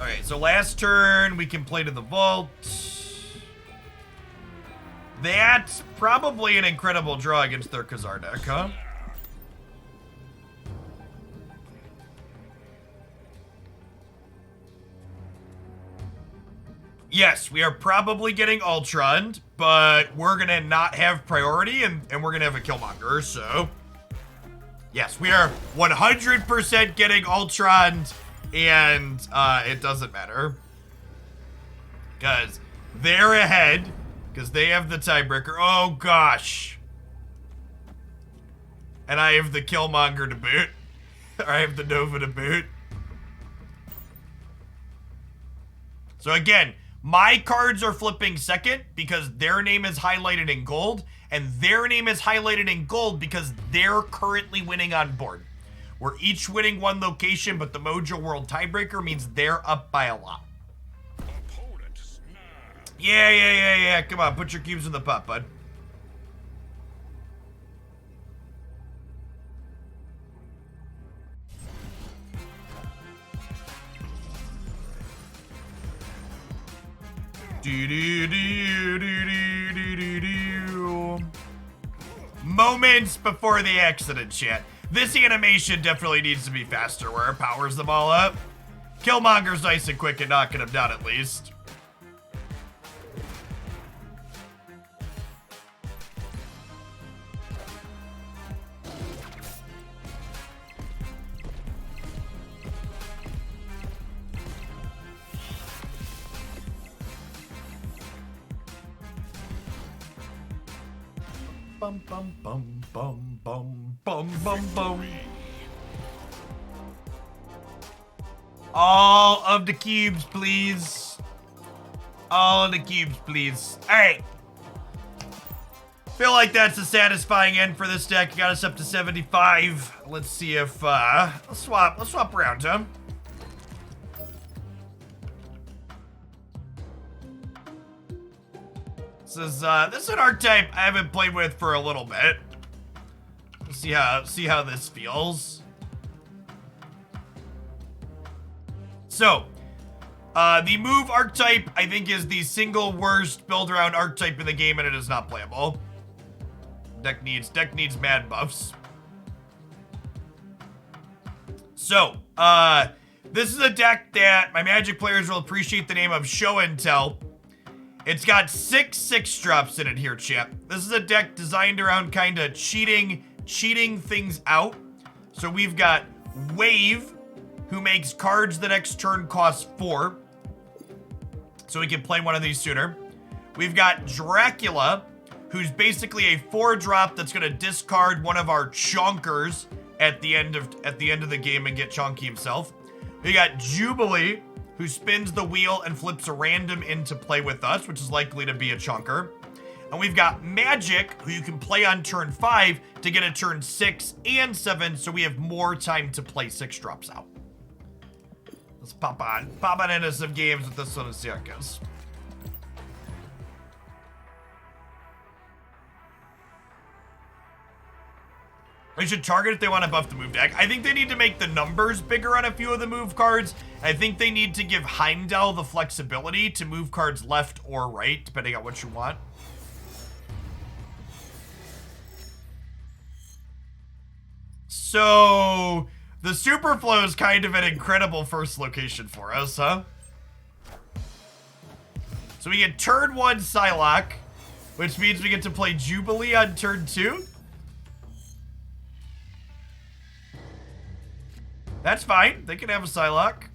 Alright, so last turn, we can play to the vault. That's probably an incredible draw against their Khazar deck, huh? Yes, we are probably getting Ultroned, but we're gonna not have priority and we're gonna have a Killmonger, so... Yes, we are 100% getting Ultroned, and it doesn't matter. Because they're ahead, because they have the tiebreaker. Oh, gosh. And I have the Killmonger to boot. Or I have the Nova to boot. So again, my cards are flipping second because their name is highlighted in gold, and their name is highlighted in gold because they're currently winning on board. We're each winning one location, but the Mojo World tiebreaker means they're up by a lot. Opponent snapped. Yeah. Come on, put your cubes in the pot, bud. Moments before the accident, chat. This animation definitely needs to be faster where it powers them all up. Killmonger's nice and quick at knocking him down at least. bum bum bum bum bum bum bum bum. All of the cubes, please. All of the cubes, please. All right. Feel like that's a satisfying end for this deck. Got us up to 75. Let's see if let's swap around, huh? This is an archetype I haven't played with for a little bit. Let's see how this feels. So, the move archetype I think is the single worst build around archetype in the game, and it is not playable. Deck needs mad buffs. So, this is a deck that my Magic players will appreciate the name of Show and Tell. It's got 6 drops in it here, chat. This is a deck designed around kind of cheating things out. So we've got Wave, who makes cards the next turn cost 4. So we can play one of these sooner. We've got Dracula, who's basically a 4-drop that's gonna discard one of our chonkers at the end of the game and get chonky himself. We got Jubilee, who spins the wheel and flips a random into play with us, which is likely to be a chunker. And we've got Magic, who you can play on turn 5 to get a turn 6 and 7, so we have more time to play 6 drops out. Let's pop on into some games with this one and see how it goes. They should target if they want to buff the move deck. I think they need to make the numbers bigger on a few of the move cards. I think they need to give Heimdall the flexibility to move cards left or right, depending on what you want. So, the Superflow is kind of an incredible first location for us, huh? So we get turn 1 Psylocke, which means we get to play Jubilee on turn 2. That's fine. They can have a Psylocke.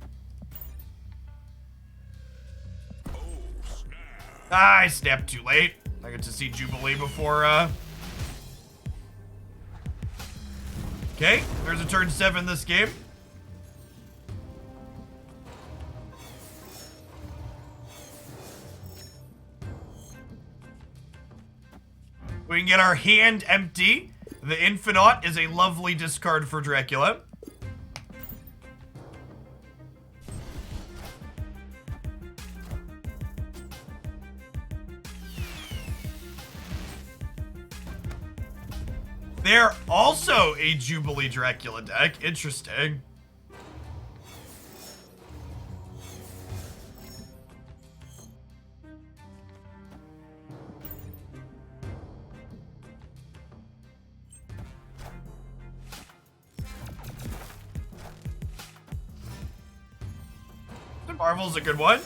Ah, I snapped too late. I get to see Jubilee before, Okay, there's a turn 7 this game. We can get our hand empty. The Infinite is a lovely discard for Dracula. They're also a Jubilee Dracula deck. Interesting. Marvel's a good one.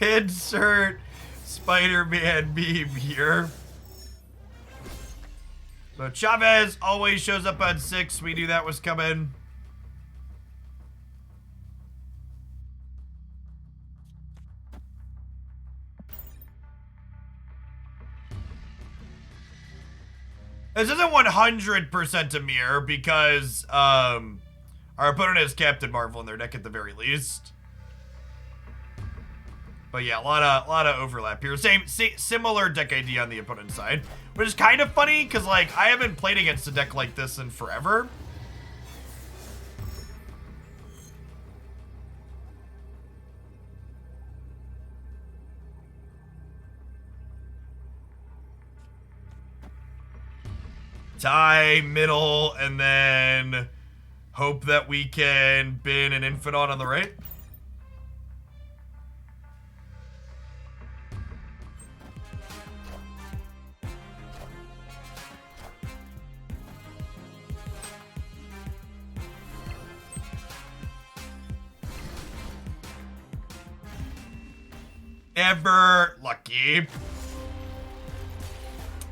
Insert Spider-Man meme here. So Chavez always shows up on 6. We knew that was coming. This isn't 100% a mirror because our opponent has Captain Marvel in their deck at the very least. But yeah, a lot of overlap here. Similar deck idea on the opponent's side, which is kind of funny because like I haven't played against a deck like this in forever. Tie, middle, and then hope that we can bin an Infinite on the right. Never lucky.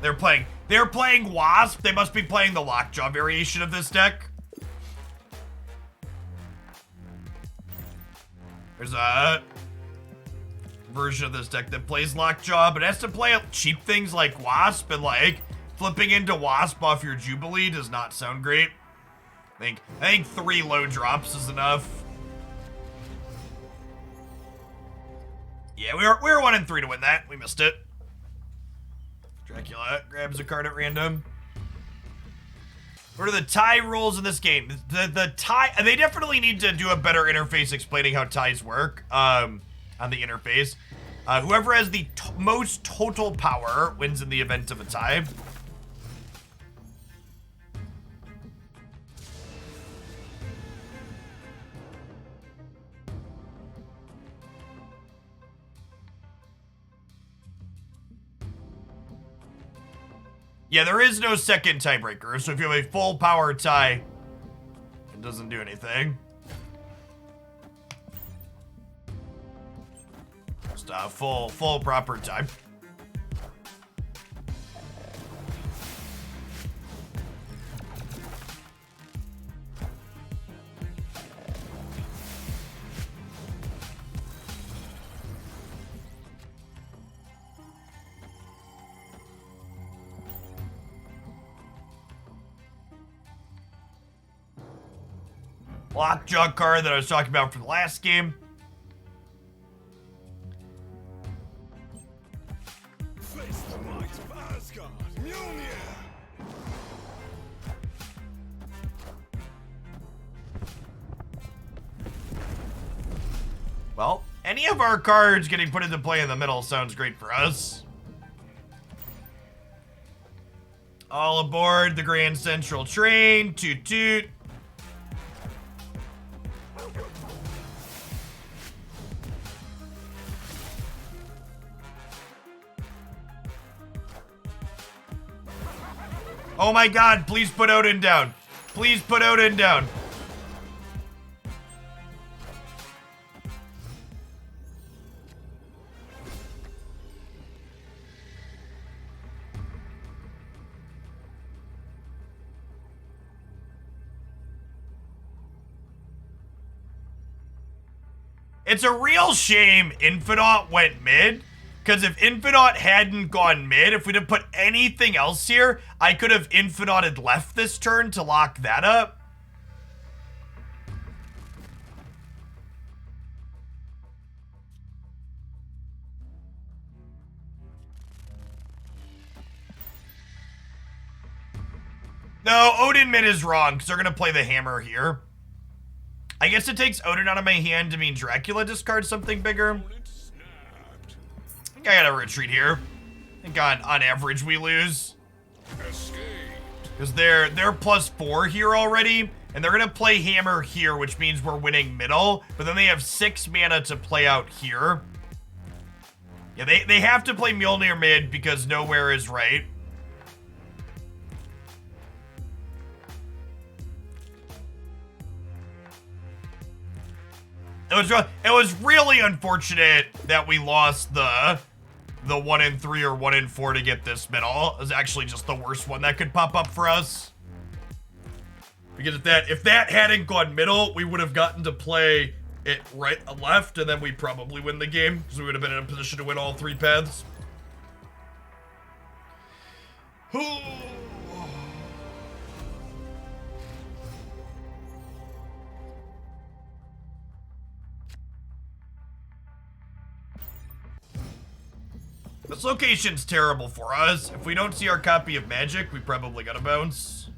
They're playing Wasp. They must be playing the Lockjaw variation of this deck. There's a version of this deck that plays Lockjaw, but it has to play cheap things like Wasp, and like flipping into Wasp off your Jubilee does not sound great. I think 3 low drops is enough. Yeah, we were 1 and 3 to win that. We missed it. Dracula grabs a card at random. What are the tie rules in this game? The tie, they definitely need to do a better interface explaining how ties work on the interface. Whoever has the most total power wins in the event of a tie. Yeah, there is no second tiebreaker, so if you have a full power tie, it doesn't do anything. Just a full proper tie. Lockjaw card that I was talking about for the last game. Face the might of Asgard. Mjolnir. Well, any of our cards getting put into play in the middle sounds great for us. All aboard the Grand Central train. Toot toot. Oh my god, please put Odin down. Please put Odin down. It's a real shame Infinite went mid. Because if Infinite hadn't gone mid, if we'd have put anything else here, I could have Infinite left this turn to lock that up. No, Odin mid is wrong, because they're going to play the hammer here. I guess it takes Odin out of my hand to mean Dracula discards something bigger. I gotta retreat here. I think on average we lose. Because they're +4 here already, and they're gonna play hammer here, which means we're winning middle, but then they have 6 mana to play out here. Yeah, they have to play Mjolnir mid because nowhere is right. It was really unfortunate that we lost the 1 in 3 or 1 in 4 to get this middle. It was actually just the worst one that could pop up for us. Because if that hadn't gone middle, we would have gotten to play it right left, and then we probably win the game, because we would have been in a position to win all 3 paths. This location's terrible for us. If we don't see our copy of Magic, we probably gotta bounce.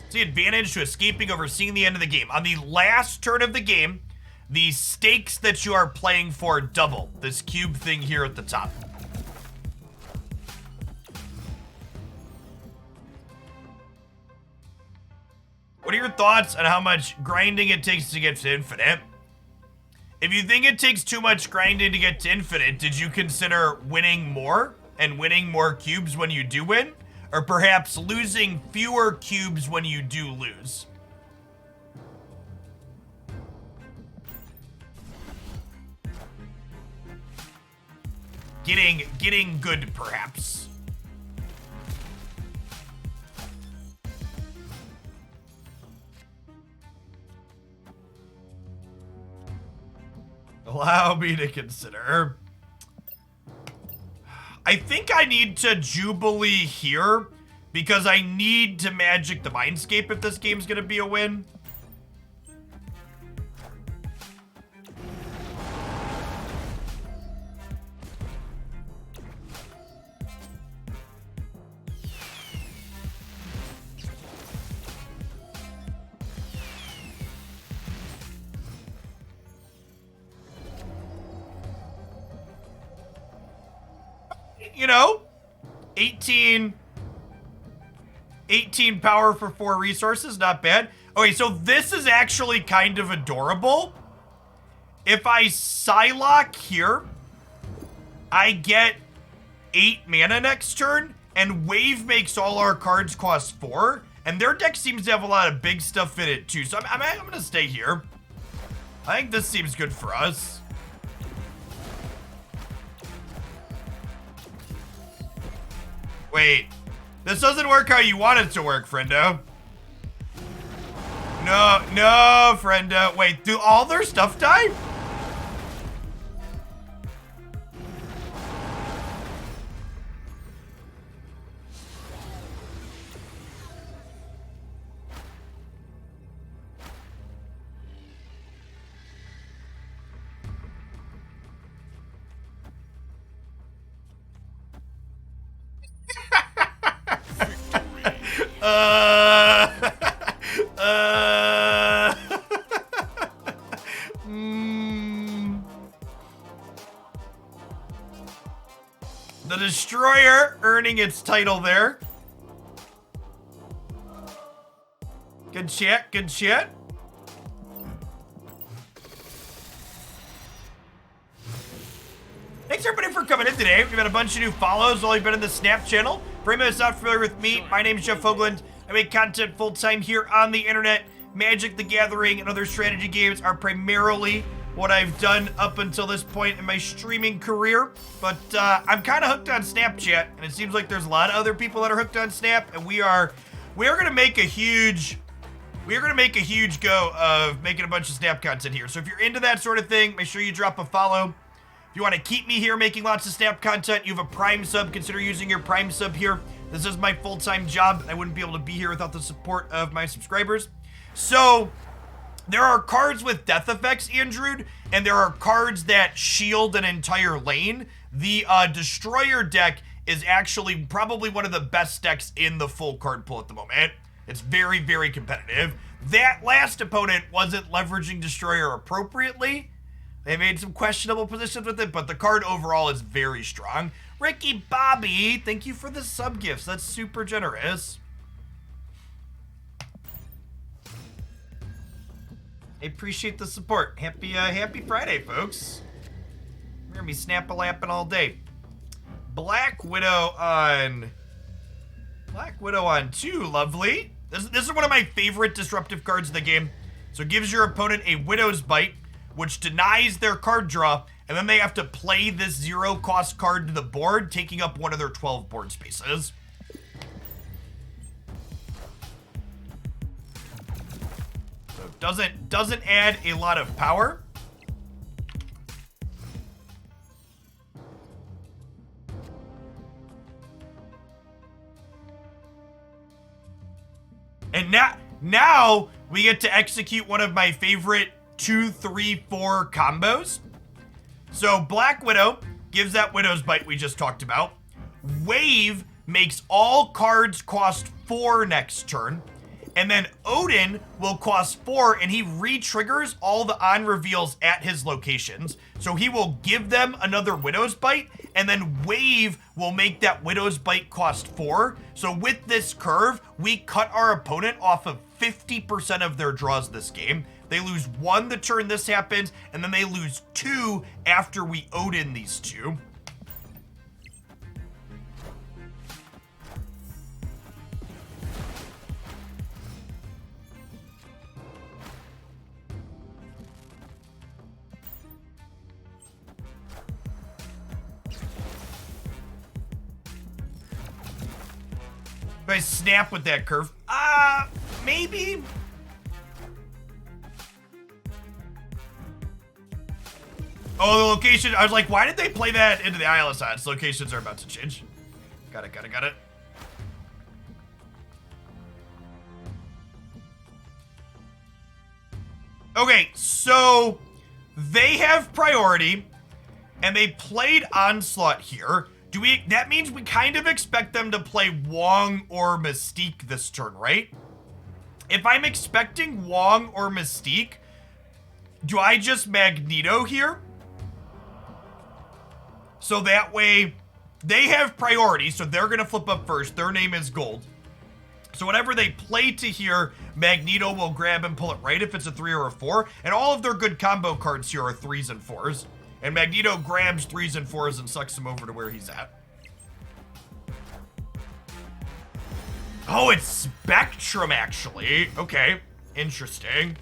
It's the advantage to escaping over seeing the end of the game. On the last turn of the game, the stakes that you are playing for double. This cube thing here at the top. What are your thoughts on how much grinding it takes to get to infinite? If you think it takes too much grinding to get to infinite, did you consider winning more and winning more cubes when you do win? Or perhaps losing fewer cubes when you do lose? getting good, perhaps. Allow me to consider. I think I need to Jubilee here because I need to Magic the Mindscape if this game's gonna be a win. You know, 18 power for 4 resources, not bad. Okay, so this is actually kind of adorable. If I Psylocke here, I get 8 mana next turn, and Wave makes all our cards cost 4, and their deck seems to have a lot of big stuff in it too, so I'm gonna stay here. I think this seems good for us. Wait, this doesn't work how you want it to work, friendo. No, friendo. Wait, do all their stuff die? The Destroyer earning its title there. Good chat, good chat. Thanks everybody for coming in today. We've had a bunch of new follows while you've been in the Snap channel. For anybody that's not familiar with me, my name is Jeff Hoagland. I make content full-time here on the internet. Magic the Gathering and other strategy games are primarily what I've done up until this point in my streaming career. But I'm kind of hooked on Snapchat, and it seems like there's a lot of other people that are hooked on Snap, and we are gonna make a huge go of making a bunch of Snap content here. So if you're into that sort of thing, make sure you drop a follow. If you want to keep me here making lots of Snap content, you have a Prime sub, consider using your Prime sub here. This is my full-time job. I wouldn't be able to be here without the support of my subscribers. So there are cards with death effects, Andrew, and there are cards that shield an entire lane. The Destroyer deck is actually probably one of the best decks in the full card pool at the moment. It's very, very competitive. That last opponent wasn't leveraging Destroyer appropriately. They made some questionable positions with it, but the card overall is very strong. Ricky Bobby, thank you for the sub gifts. That's super generous. I appreciate the support. Happy Friday, folks. We're gonna be snap-a-lapping all day. Black Widow on 2, lovely. This is one of my favorite disruptive cards in the game. So it gives your opponent a Widow's Bite, which denies their card draw, and then they have to play this 0-cost card to the board, taking up one of their 12 board spaces. So doesn't add a lot of power. And now we get to execute one of my favorite 2, 3, 4 combos. So Black Widow gives that Widow's Bite we just talked about. Wave makes all cards cost 4 next turn. And then Odin will cost 4, and he re-triggers all the on-reveals at his locations. So he will give them another Widow's Bite, and then Wave will make that Widow's Bite cost 4. So with this curve, we cut our opponent off of 50% of their draws this game. They lose 1 the turn this happens, and then they lose 2 after we Odin these 2. If I snap with that curve, maybe. Oh, the location. I was like, why did they play that into the Isle of Silence? Locations are about to change. Got it. Okay, so they have priority, and they played Onslaught here. That means we kind of expect them to play Wong or Mystique this turn, right? If I'm expecting Wong or Mystique, do I just Magneto here? So that way, they have priority, so they're gonna flip up first. Their name is Gold. So whenever they play to here, Magneto will grab and pull it right if it's a 3 or a 4. And all of their good combo cards here are 3s and 4s. And Magneto grabs 3s and 4s and sucks them over to where he's at. Oh, it's Spectrum, actually. Okay, interesting.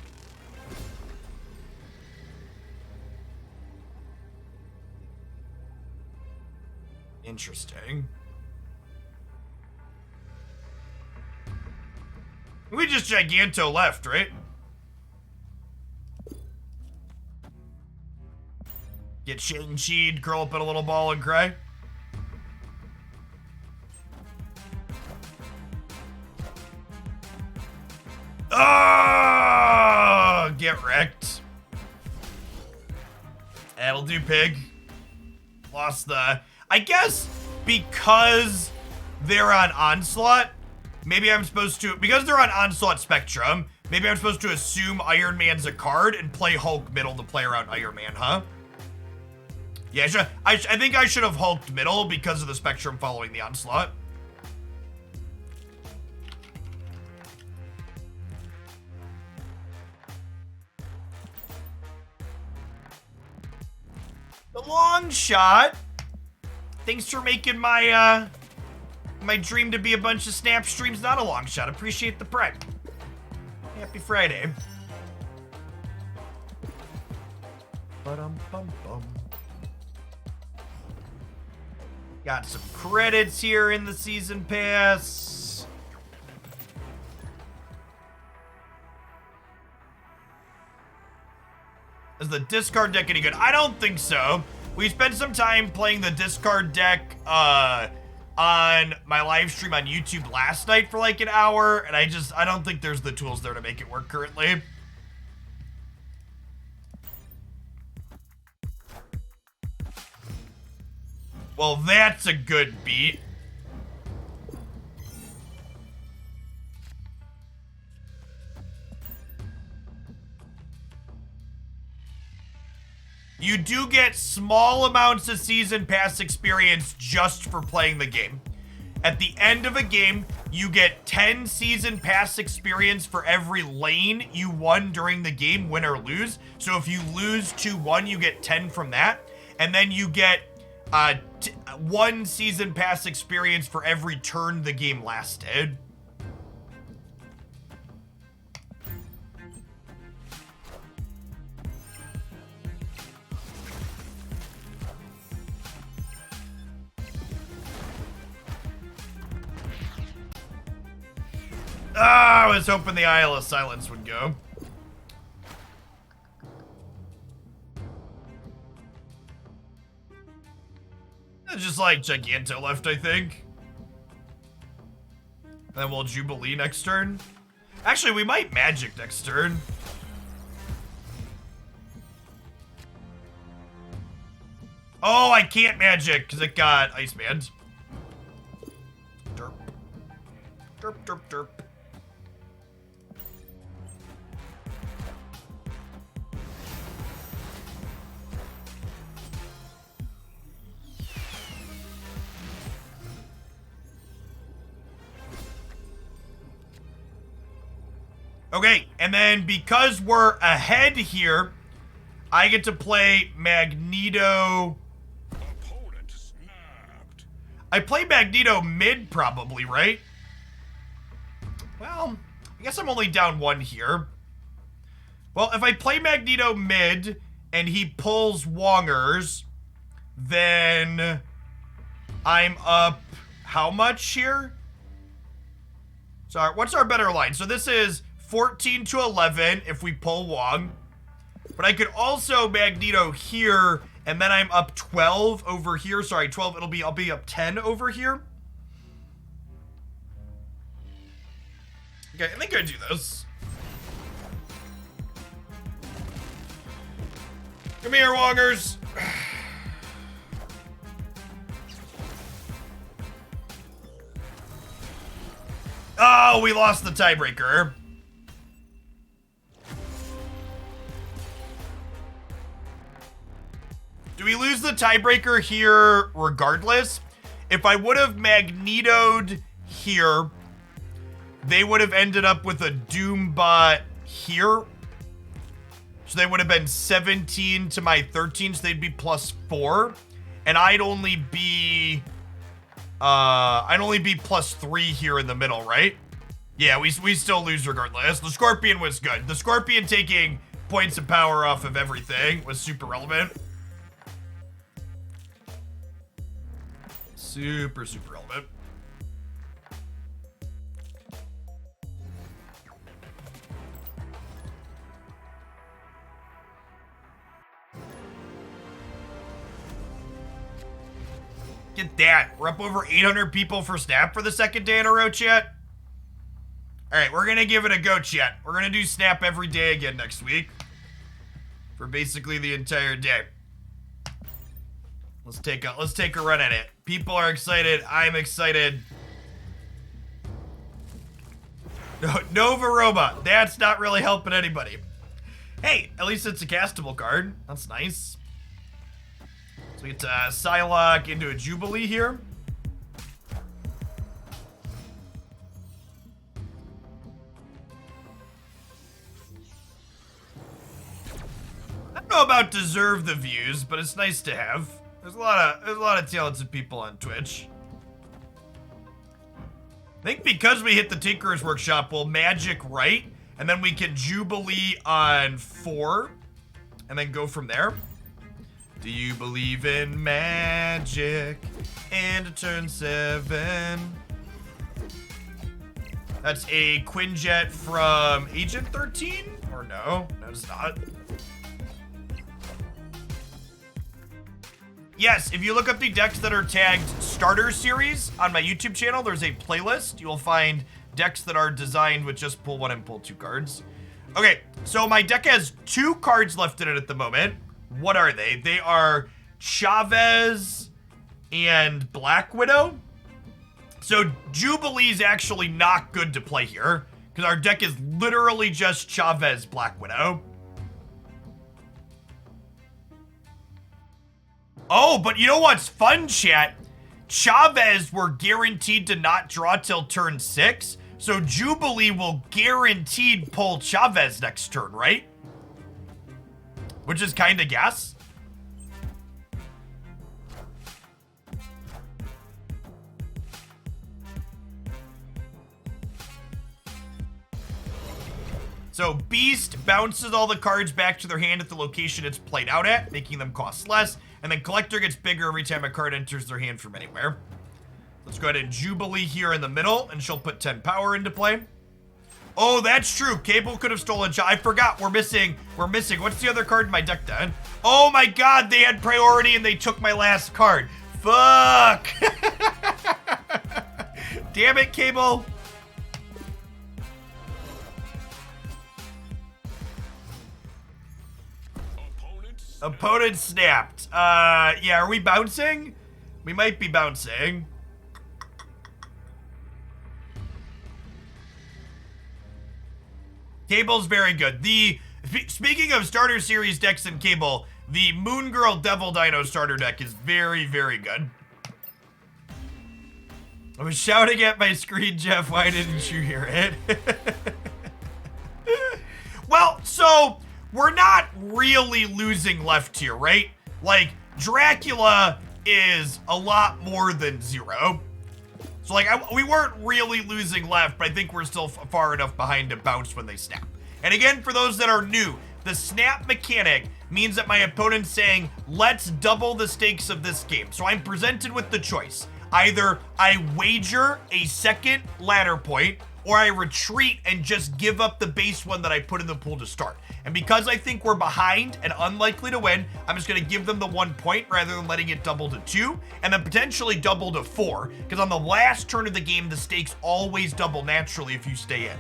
Interesting. We just Giganto left, right? Get Shang-Chi'd, curl up in a little ball and cry. Oh, get wrecked. That'll do, pig. Lost the... I guess because they're on Onslaught, maybe I'm supposed to... Because they're on Onslaught Spectrum, maybe I'm supposed to assume Iron Man's a card and play Hulk middle to play around Iron Man, huh? Yeah, I think I should have Hulked middle because of the Spectrum following the Onslaught. The long shot. Thanks for making my my dream to be a bunch of snap streams not a long shot. Appreciate the prime. Happy Friday. Ba-dum-bum-bum. Got some credits here in the season pass. Is the discard deck any good? I don't think so. We spent some time playing the discard deck on my live stream on YouTube last night for like an hour, and I don't think there's the tools there to make it work currently. Well, that's a good beat. You do get small amounts of season pass experience just for playing the game. At the end of a game, you get 10 season pass experience for every lane you won during the game, win or lose. So if you lose 2-1, you get 10 from that. And then you get 1 season pass experience for every turn the game lasted. I was hoping the Isle of Silence would go. Just like Giganto left, I think. Then we'll Jubilee next turn. Actually, we might Magic next turn. Oh, I can't Magic because it got Ice Band. Derp. Derp, derp, derp. Okay, and then because we're ahead here, I get to play Magneto. Opponent snapped. I play Magneto mid probably, right? Well, I guess I'm only down 1 here. Well, if I play Magneto mid and he pulls Wongers, then I'm up how much here? So what's our better line? So this is 14 to 11 if we pull Wong. But I could also Magneto here, and then I'm up 12 over here. Sorry, 12, I'll be up 10 over here. Okay, I think I do this. Come here, Wongers. Oh, we lost the tiebreaker. Do we lose the tiebreaker here regardless? If I would have Magnetoed here, they would have ended up with a Doombot here. So they would have been 17 to my 13, so they'd be +4. And I'd only be +3 here in the middle, right? Yeah, we still lose regardless. The Scorpion was good. The Scorpion taking points of power off of everything was super relevant. Super relevant. Get that. We're up over 800 people for Snap for the second day in a row, chat. All right, we're gonna give it a go, chat. We're gonna do Snap every day again next week for basically the entire day. Let's take a run at it. People are excited. I'm excited. Nova Robot. That's not really helping anybody. Hey, at least it's a castable card. That's nice. So we get Psylocke into a Jubilee here. I don't know about deserve the views, but it's nice to have. There's a lot of talented people on Twitch. I think because we hit the Tinkerer's Workshop, we'll magic right, and then we can Jubilee on 4, and then go from there. Do you believe in magic? And turn 7. That's a Quinjet from Agent 13? Or no? No, it's not. Yes, if you look up the decks that are tagged Starter Series on my YouTube channel, there's a playlist. You will find decks that are designed with just pull 1 and pull 2 cards. Okay, so my deck has 2 cards left in it at the moment. What are they? They are Chavez and Black Widow. So Jubilee's actually not good to play here, because our deck is literally just Chavez, Black Widow. Oh, but you know what's fun, chat? Chavez were guaranteed to not draw till turn 6, so Jubilee will guaranteed pull Chavez next turn, right? Which is kind of gas. So Beast bounces all the cards back to their hand at the location it's played out at, making them cost less. And then Collector gets bigger every time a card enters their hand from anywhere. Let's go ahead and Jubilee here in the middle, and she'll put 10 power into play. Oh, that's true. Cable could have stolen. I forgot. We're missing. What's the other card in my deck then? Oh my god, they had priority and they took my last card. Fuck. Damn it, Cable. Opponent snapped. Yeah, are we bouncing? We might be bouncing. Cable's very good. Speaking of starter series decks in Cable, the Moon Girl Devil Dino starter deck is very, very good. I was shouting at my screen, Jeff. Why didn't you hear it? Well, so we're not really losing left here, right? Like, Dracula is a lot more than 0. So, like, we weren't really losing left, but I think we're still far enough behind to bounce when they snap. And again, for those that are new, the snap mechanic means that my opponent's saying, let's double the stakes of this game. So I'm presented with the choice. Either I wager a second ladder point, or I retreat and just give up the base one that I put in the pool to start. And because I think we're behind and unlikely to win, I'm just gonna give them the 1 point rather than letting it double to 2, and then potentially double to 4, because on the last turn of the game, the stakes always double naturally if you stay in.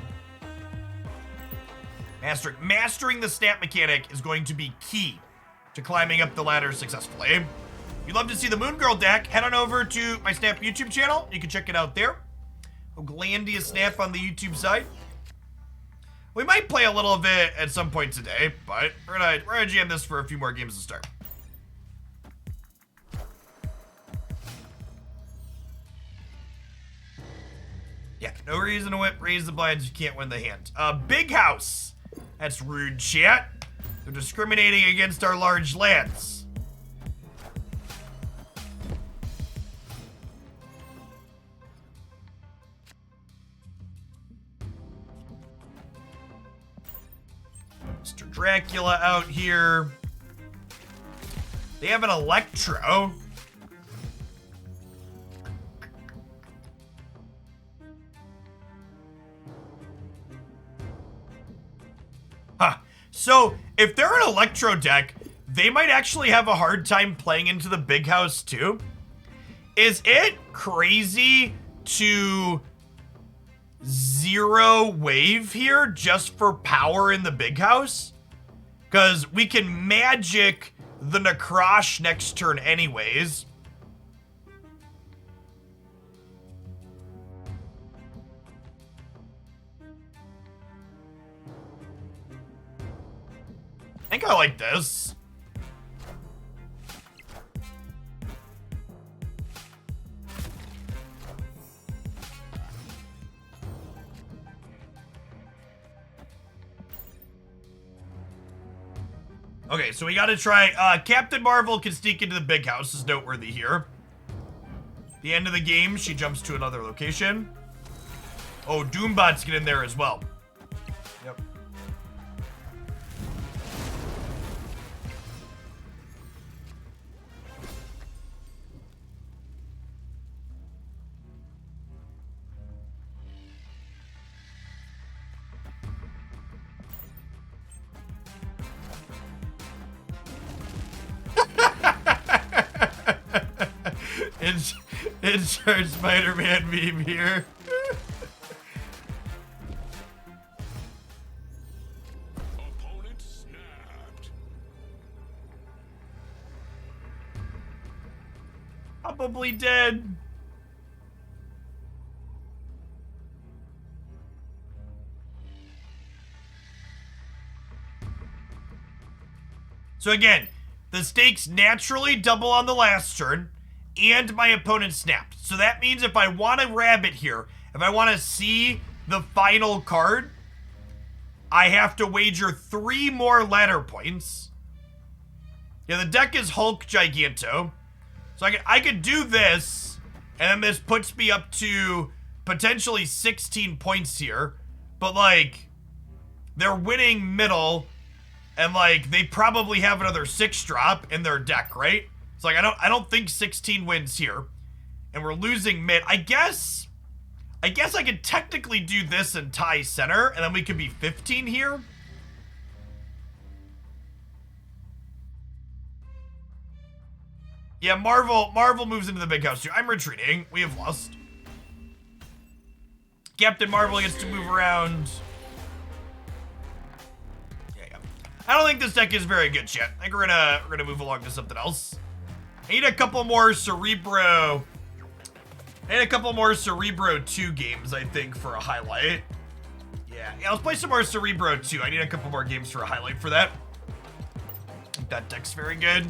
Mastering the snap mechanic is going to be key to climbing up the ladder successfully. If you'd love to see the Moon Girl deck, head on over to my Snap YouTube channel. You can check it out there. Glandia Snap on the YouTube side. We might play a little bit at some point today, but we're gonna jam this for a few more games to start. Yeah, no reason to raise the blinds. You can't win the hand. Big house. That's rude, chat. They're discriminating against our large lands. Mr. Dracula out here. They have an Electro. Huh. So, if they're an Electro deck, they might actually have a hard time playing into the big house too. Is it crazy to zero wave here just for power in the big house? Because we can magic the Necrosh next turn anyways. I think I like this. Okay, so we gotta try, Captain Marvel can sneak into the big house, is noteworthy here. The end of the game, she jumps to another location. Oh, Doombots get in there as well. Yep. Insert Spider-Man meme here. Opponent snapped. Probably dead. So again, the stakes naturally double on the last turn, and my opponent snapped. So that means if I want a rabbit here, if I want to see the final card, I have to wager 3 more ladder points. Yeah, the deck is Hulk Giganto. So I could do this, and then this puts me up to potentially 16 points here. But, like, they're winning middle, and, like, they probably have another 6-drop in their deck, right? It's like, I don't think 16 wins here. And we're losing mid. I guess I could technically do this and tie center, and then we could be 15 here. Yeah, Marvel moves into the big house too. I'm retreating. We have lost. Captain Marvel gets to move around. Yeah. I don't think this deck is very good yet. I think we're gonna move along to something else. I need a couple more Cerebro. I need a couple more Cerebro 2 games, I think, for a highlight. Yeah, let's play some more Cerebro 2. I need a couple more games for a highlight for that. I think that deck's very good.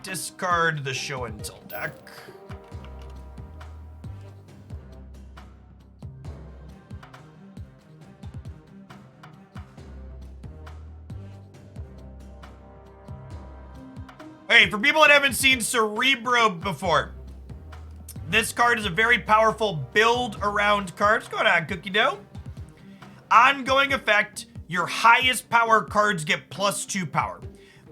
Discard the Show and Tell deck. Okay, for people that haven't seen Cerebro before, this card is a very powerful build-around card. What's going on, Cookie Dough? Ongoing effect, your highest power cards get +2 power.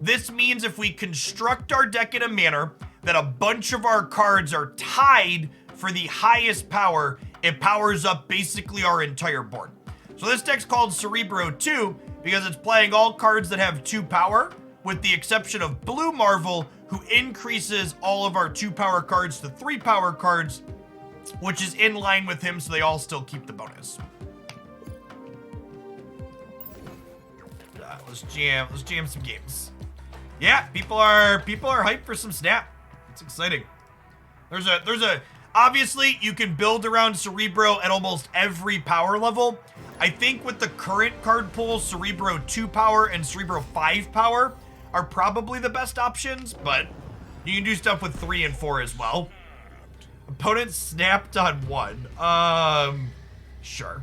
This means if we construct our deck in a manner that a bunch of our cards are tied for the highest power, it powers up basically our entire board. So this deck's called Cerebro 2 because it's playing all cards that have 2 power, with the exception of Blue Marvel, who increases all of our 2 power cards to 3 power cards, which is in line with him, so they all still keep the bonus. Let's jam some games. Yeah, people are hyped for some Snap. It's exciting. There's a obviously you can build around Cerebro at almost every power level. I think with the current card pool, Cerebro 2 power and Cerebro 5 power are probably the best options, but you can do stuff with 3 and 4 as well. Opponent snapped on 1. Sure.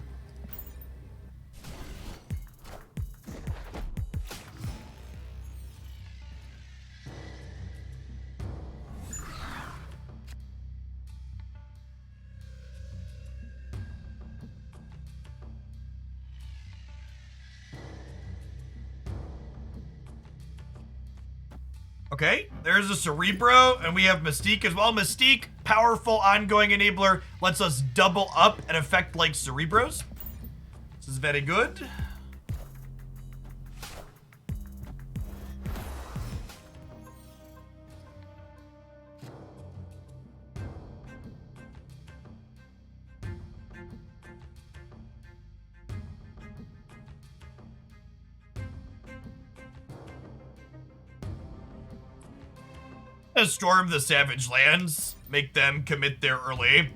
Okay, there's a Cerebro, and we have Mystique as well. Mystique, powerful ongoing enabler, lets us double up an effect like Cerebros. This is very good. Storm the Savage Lands, make them commit there early.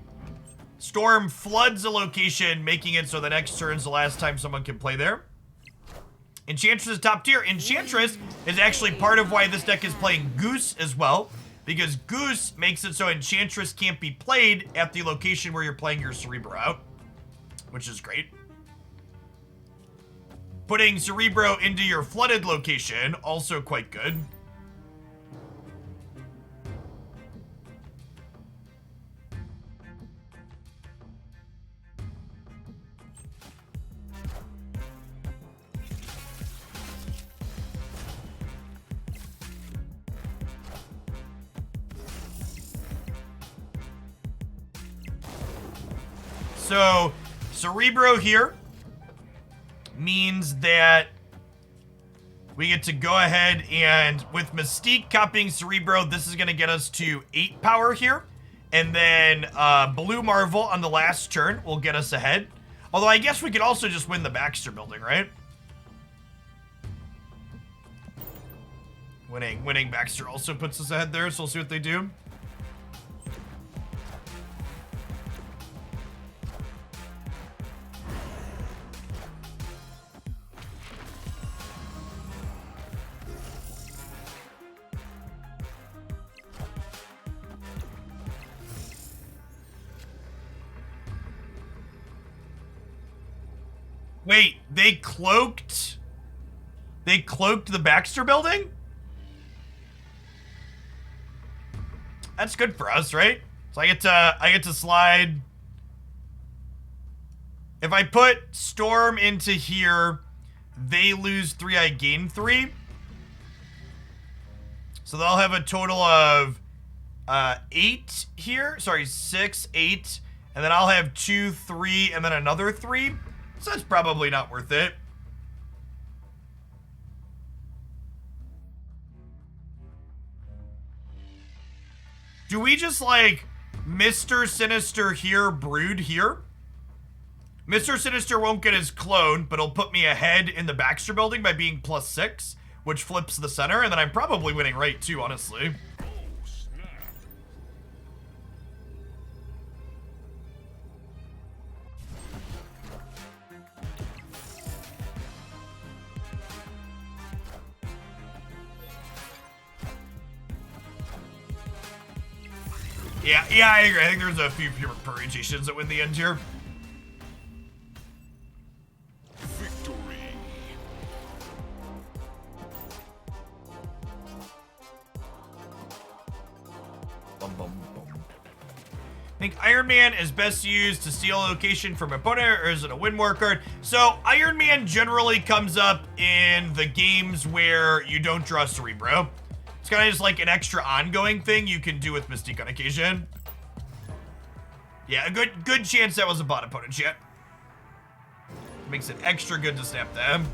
Storm floods a location, making it so the next turn's the last time someone can play there. Enchantress is top tier. Enchantress is actually part of why this deck is playing Goose as well, because Goose makes it so Enchantress can't be played at the location where you're playing your Cerebro out, which is great. Putting Cerebro into your flooded location, also quite good. So, Cerebro here means that we get to go ahead and, with Mystique copying Cerebro, this is going to get us to 8 power here. And then Blue Marvel on the last turn will get us ahead. Although I guess we could also just win the Baxter building, right? Winning Baxter also puts us ahead there, so we'll see what they do. Wait, they cloaked the Baxter building? That's good for us, right? So I get to slide. If I put Storm into here, they lose 3, I gain 3. So they'll have a total of 8 here. Sorry, 6, 8. And then I'll have 2, 3, and then another 3. So that's probably not worth it. Do we just like Mr. Sinister here, Brood here? Mr. Sinister won't get his clone, but it'll put me ahead in the Baxter building by being +6, which flips the center, and then I'm probably winning right too, honestly. Yeah, I agree. I think there's a few permutations that win the end here. Victory. Bum, bum, bum. think Iron Man is best used to steal a location from an opponent, or is it a win more card? So Iron Man generally comes up in the games where you don't draw Cerebro. It's kind of just like an extra ongoing thing you can do with Mystique on occasion. Yeah, a good chance that was a bot opponent shit. Makes it extra good to snap them.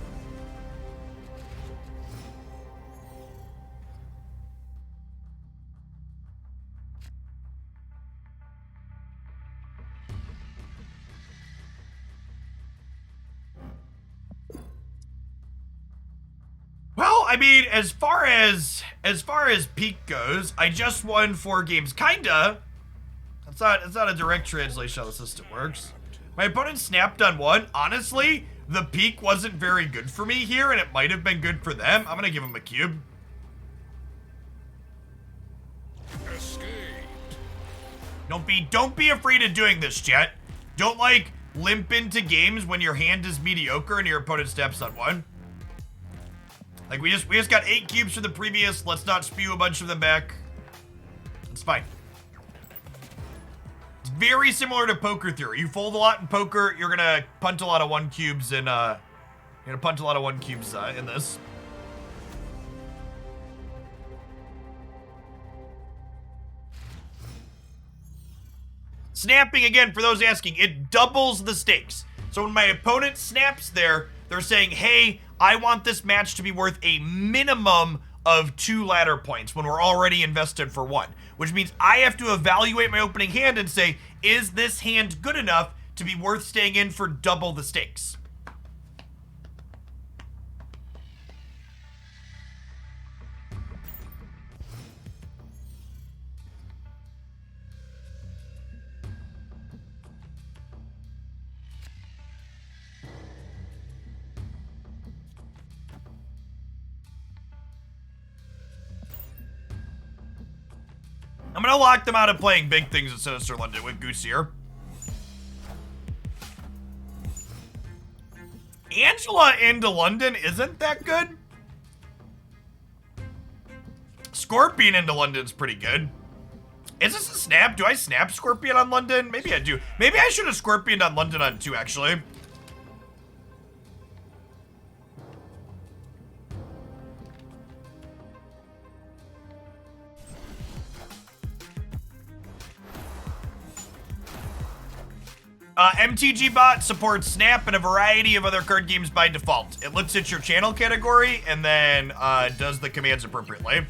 Well, I mean, as far as peak goes, I just won 4 games. Kinda. It's not a direct translation how the system works. My opponent snapped on 1. Honestly, the peak wasn't very good for me here, and it might have been good for them. I'm gonna give him a cube. Escape. Don't be afraid of doing this, chat. Don't like limp into games when your hand is mediocre and your opponent snaps on 1. Like we just got 8 cubes for the previous. Let's not spew a bunch of them back. It's fine. It's very similar to poker theory. You fold a lot in poker, you're gonna punt a lot of 1 cubes and you're gonna punt a lot of 1 cubes in this. Snapping, again, for those asking, it doubles the stakes. So when my opponent snaps there, they're saying, hey, I want this match to be worth a minimum of 2 ladder points when we're already invested for 1. Which means I have to evaluate my opening hand and say, is this hand good enough to be worth staying in for double the stakes? I'm gonna lock them out of playing big things in Sinister London with Goose here. Angela into London isn't that good. Scorpion into London's pretty good. Is this a snap? Do I snap Scorpion on London? Maybe I do. Maybe I should have Scorpioned on London on 2, actually. MTG Bot supports Snap and a variety of other card games by default. It looks at your channel category and then does the commands appropriately.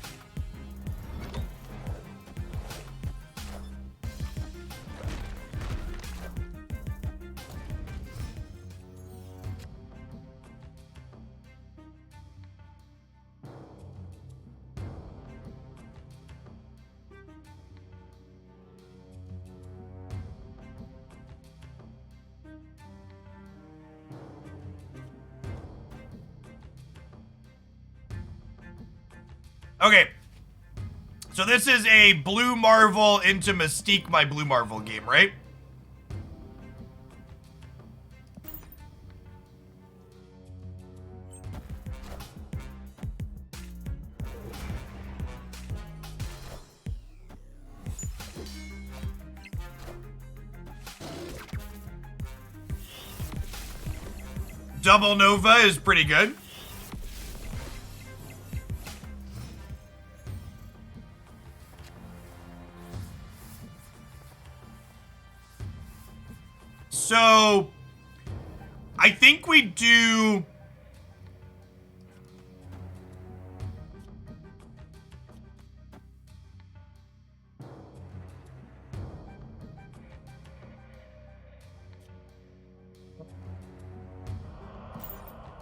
Okay, so this is a Blue Marvel into Mystique my Blue Marvel game, right? Double Nova is pretty good. So, I think we do...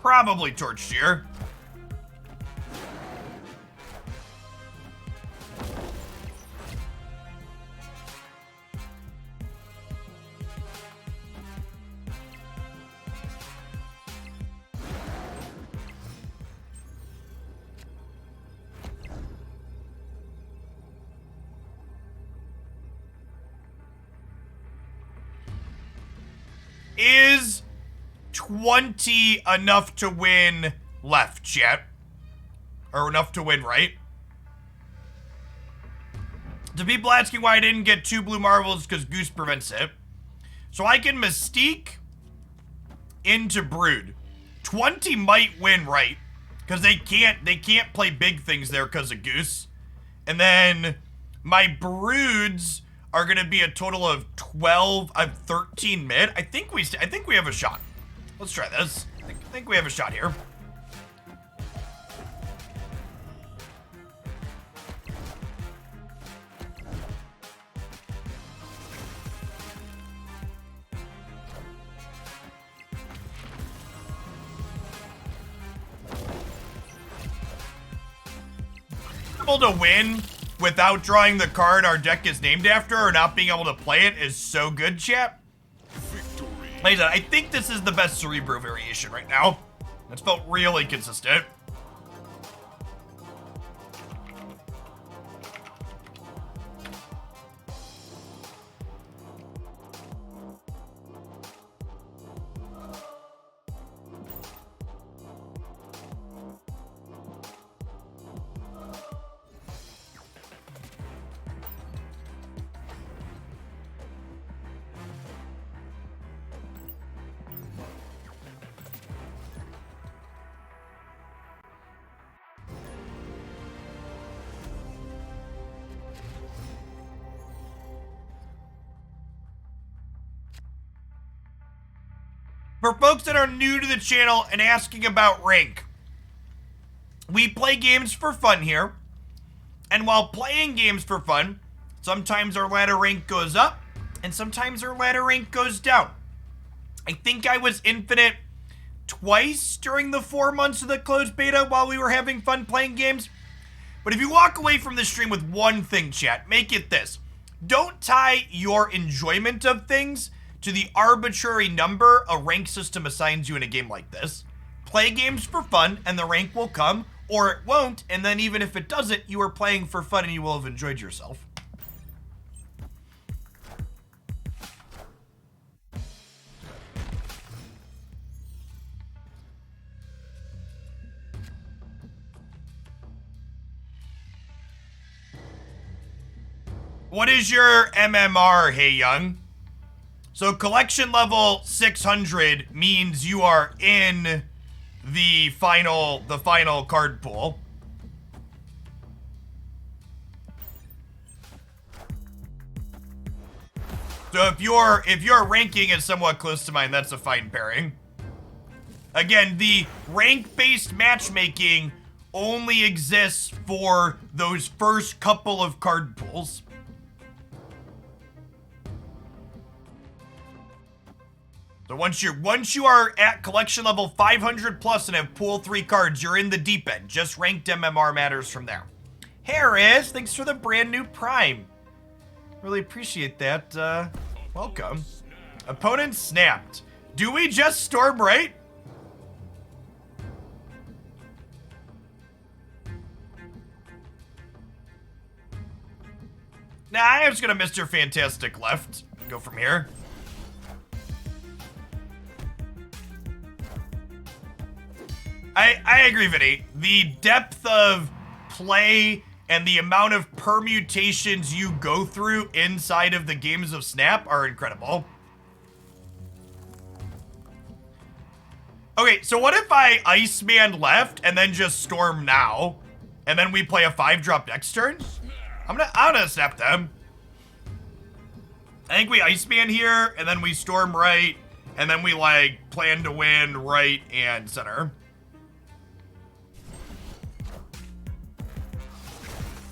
Probably Torch Cheer. Is 20 enough to win left, chat? Or enough to win right? To people asking why I didn't get 2 blue marbles, because Goose prevents it. So I can Mystique into Brood. 20 might win, right? Because they can't play big things there because of Goose. And then my Broods are gonna be a total of 12. I'm 13 mid. I think we have a shot. Let's try this. I think we have a shot here. Able to win without drawing the card our deck is named after or not being able to play it is so good, chat. Like I said, I think this is the best Cerebro variation right now. That's felt really consistent. For folks that are new to the channel and asking about rank, we play games for fun here. And while playing games for fun, sometimes our ladder rank goes up and sometimes our ladder rank goes down. I think I was infinite twice during the 4 months of the closed beta while we were having fun playing games. But if you walk away from this stream with one thing, chat, make it this. Don't tie your enjoyment of things to the arbitrary number a rank system assigns you in a game like this. Play games for fun and the rank will come, or it won't, and then even if it doesn't, you are playing for fun and you will have enjoyed yourself. What is your MMR, Hey Young? So collection level 600 means you are in the final card pool. So if your ranking is somewhat close to mine, that's a fine pairing. Again, the rank-based matchmaking only exists for those first couple of card pools. So once you are at collection level 500 plus and have pool 3 cards, you're in the deep end. Just ranked MMR matters from there. Harris, thanks for the brand new Prime. Really appreciate that. Welcome. Opponent snapped. Do we just storm right? Nah, I'm just gonna Mr. Fantastic left. Go from here. I agree, Vinny. The depth of play and the amount of permutations you go through inside of the games of Snap are incredible. Okay, so what if I Iceman left and then just Storm now, and then we play a 5-drop next turn? I'm gonna snap them. I think we Iceman here, and then we Storm right, and then we like plan to win right and center.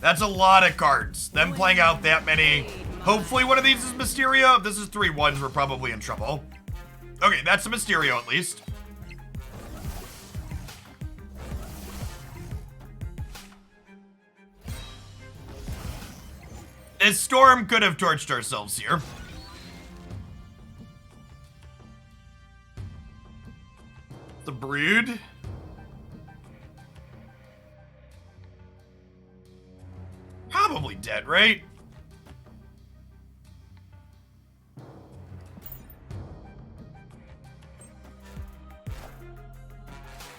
That's a lot of cards. Them playing out that many. Hopefully one of these is Mysterio. If this is 3 1s, we're probably in trouble. Okay, that's a Mysterio at least. This Storm could have torched ourselves here. The Brood. Probably dead, right?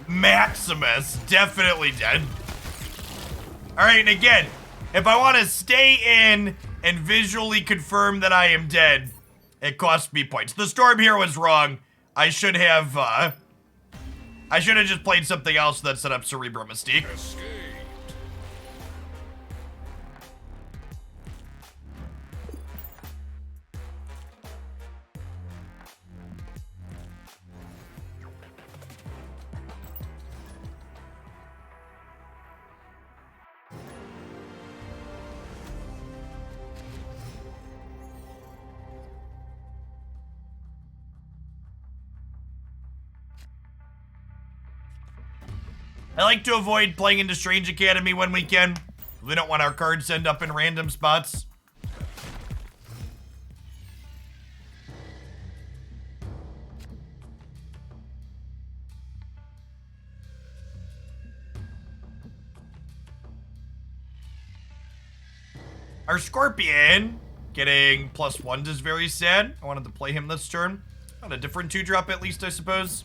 Maximus, definitely dead. All right, and again, If I want to stay in and visually confirm that I am dead, it costs me points. The storm here was wrong. I should have just played something else that set up Cerebro Mystique. Escape. I like to avoid playing into Strange Academy when we can. We don't want our cards to end up in random spots. Our Scorpion getting +1 is very sad. I wanted to play him this turn. On a different 2-drop at least, I suppose.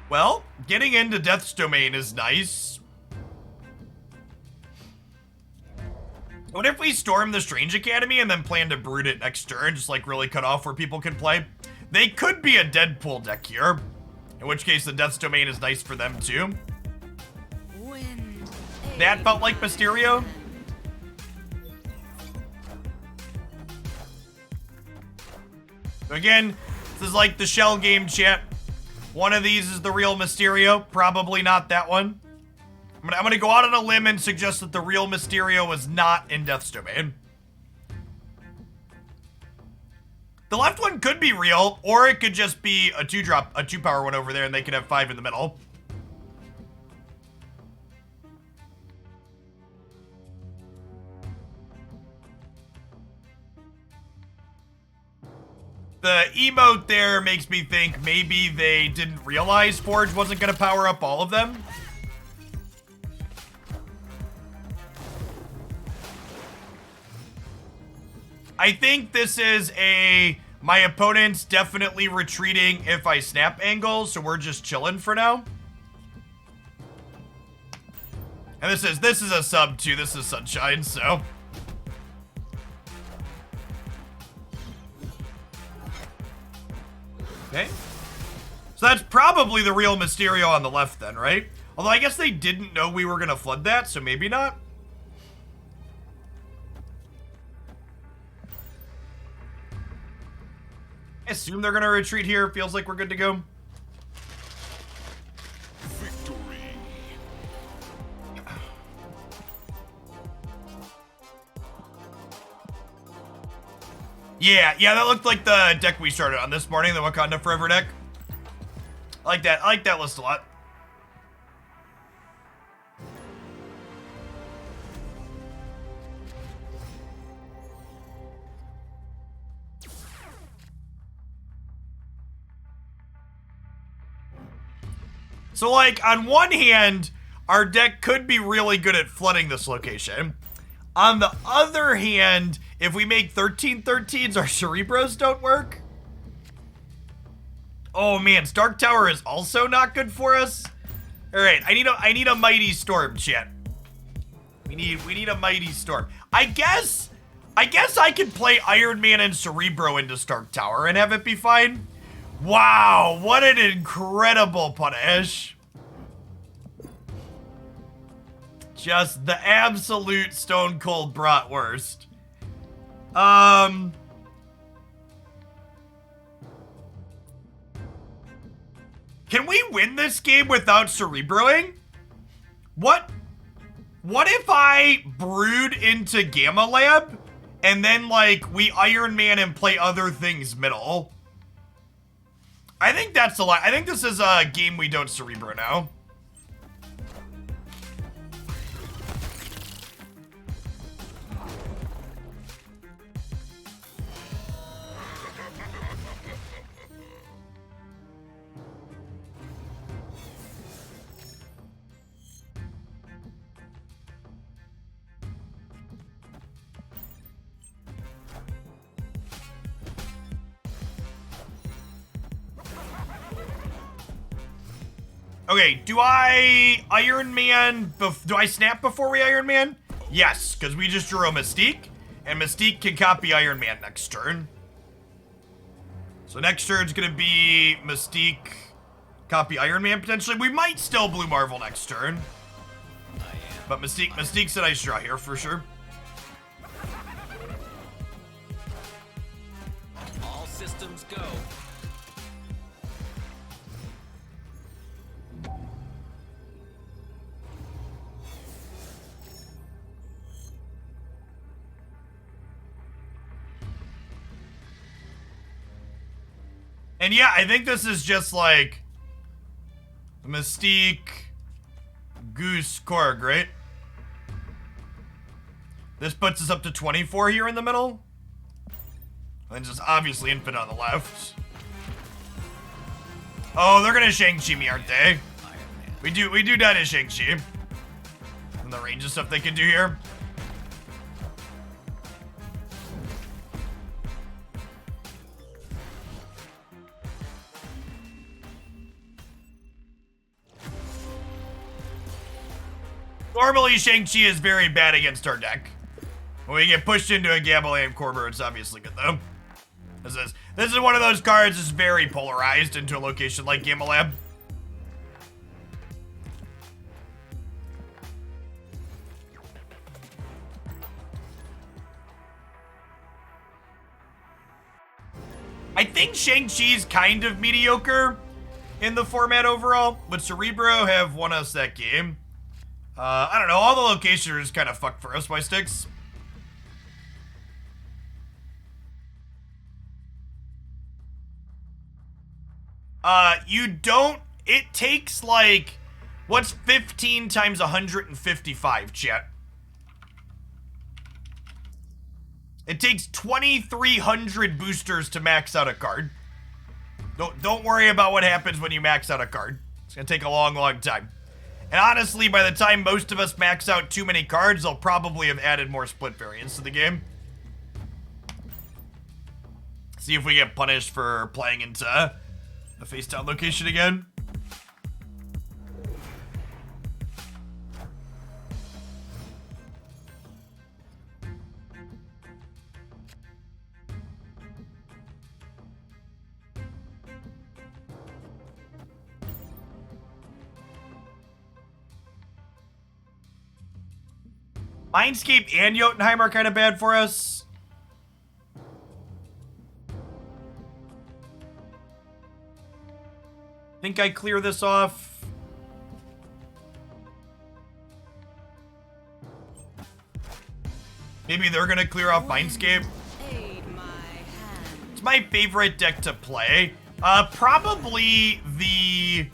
Well, getting into Death's Domain is nice. What if we storm the Strange Academy and then plan to brood it next turn, just like really cut off where people can play? They could be a Deadpool deck here, in which case the Death's Domain is nice for them too. That felt like Mysterio. Again, this is like the shell game, chat. One of these is the real Mysterio. Probably not that one. I'm gonna go out on a limb and suggest that the real Mysterio was not in Death's Domain. The left one could be real, or it could just be a 2-drop, a 2-power one over there, and they could have 5 in the middle. The emote there makes me think maybe they didn't realize Forge wasn't going to power up all of them. I think this is my opponent's definitely retreating if I snap angle, so we're just chilling for now. And this is a sub too, this is Sunshine, so. Okay. So that's probably the real Mysterio on the left then, right? Although I guess they didn't know we were gonna flood that, so maybe not. I assume they're gonna retreat here. Feels like we're good to go. Victory. Yeah, that looked like the deck we started on this morning, the Wakanda Forever deck. I like that list a lot. So, like, on one hand, our deck could be really good at flooding this location. On the other hand, if we make 13/13s, our Cerebros don't work. Oh man, Stark Tower is also not good for us. All right, I need a Mighty Storm, chat. We need a Mighty Storm. I guess I could play Iron Man and Cerebro into Stark Tower and have it be fine. Wow, what an incredible punish. Just the absolute stone cold bratwurst. Can we win this game without Cerebroing? What if I brood into Gamma Lab and then like we Iron Man and play other things middle? I think that's a lot. I think this is a game we don't Cerebro now. Okay, do I Iron Man? Do I snap before we Iron Man? Yes, because we just drew a Mystique, and Mystique can copy Iron Man next turn. So next turn's gonna be Mystique, copy Iron Man potentially. We might still Blue Marvel next turn, but Mystique's a nice draw here for sure. All systems go. And yeah, I think this is just like Mystique, Goose, Korg, right? This puts us up to 24 here in the middle. And just obviously infinite on the left. Oh, they're gonna Shang-Chi me, aren't they? We do that in Shang-Chi. And the range of stuff they can do here. Normally, Shang-Chi is very bad against our deck. When we get pushed into a Gamelan Corber, it's obviously good, though. This is one of those cards that's very polarized into a location like Gamelab. I think Shang-Chi's kind of mediocre in the format overall, but Cerebro have won us that game. I don't know, all the locations are just kind of fucked for us, my sticks. You don't, it takes like, what's 15 times 155, chat? It takes 2,300 boosters to max out a card. Don't worry about what happens when you max out a card. It's gonna take a long, long time. And honestly, by the time most of us max out too many cards, they'll probably have added more split variants to the game. See if we get punished for playing into a face-down location again. Mindscape and Jotunheim are kind of bad for us. Think I clear this off. Maybe they're gonna clear off Mindscape. It's my favorite deck to play. Probably the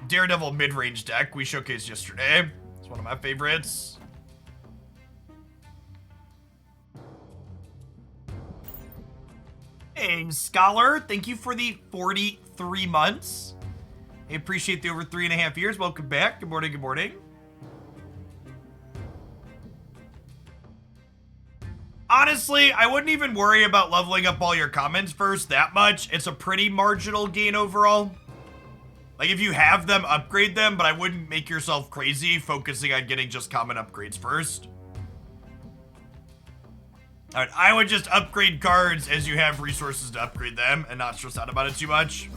Daredevil mid-range deck we showcased yesterday. It's one of my favorites. Hey, Scholar, thank you for the 43 months. I appreciate the over 3.5 years. Welcome back. Good morning, good morning. Honestly, I wouldn't even worry about leveling up all your comments first that much. It's a pretty marginal gain overall. Like, if you have them, upgrade them, but I wouldn't make yourself crazy focusing on getting just common upgrades first. Alright, I would just upgrade cards as you have resources to upgrade them and not stress out about it too much.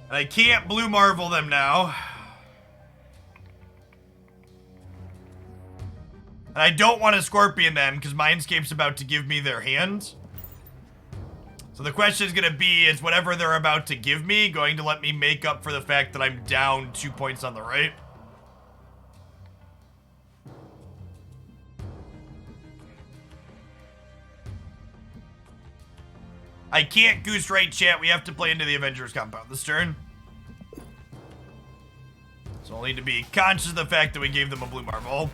And I can't Blue Marvel them now. And I don't want to Scorpion them because Mindscape's about to give me their hand. So the question is going to be, is whatever they're about to give me going to let me make up for the fact that I'm down 2 points on the right? I can't Goose right, chat. We have to play into the Avengers compound this turn. So I'll need to be conscious of the fact that we gave them a Blue Marvel.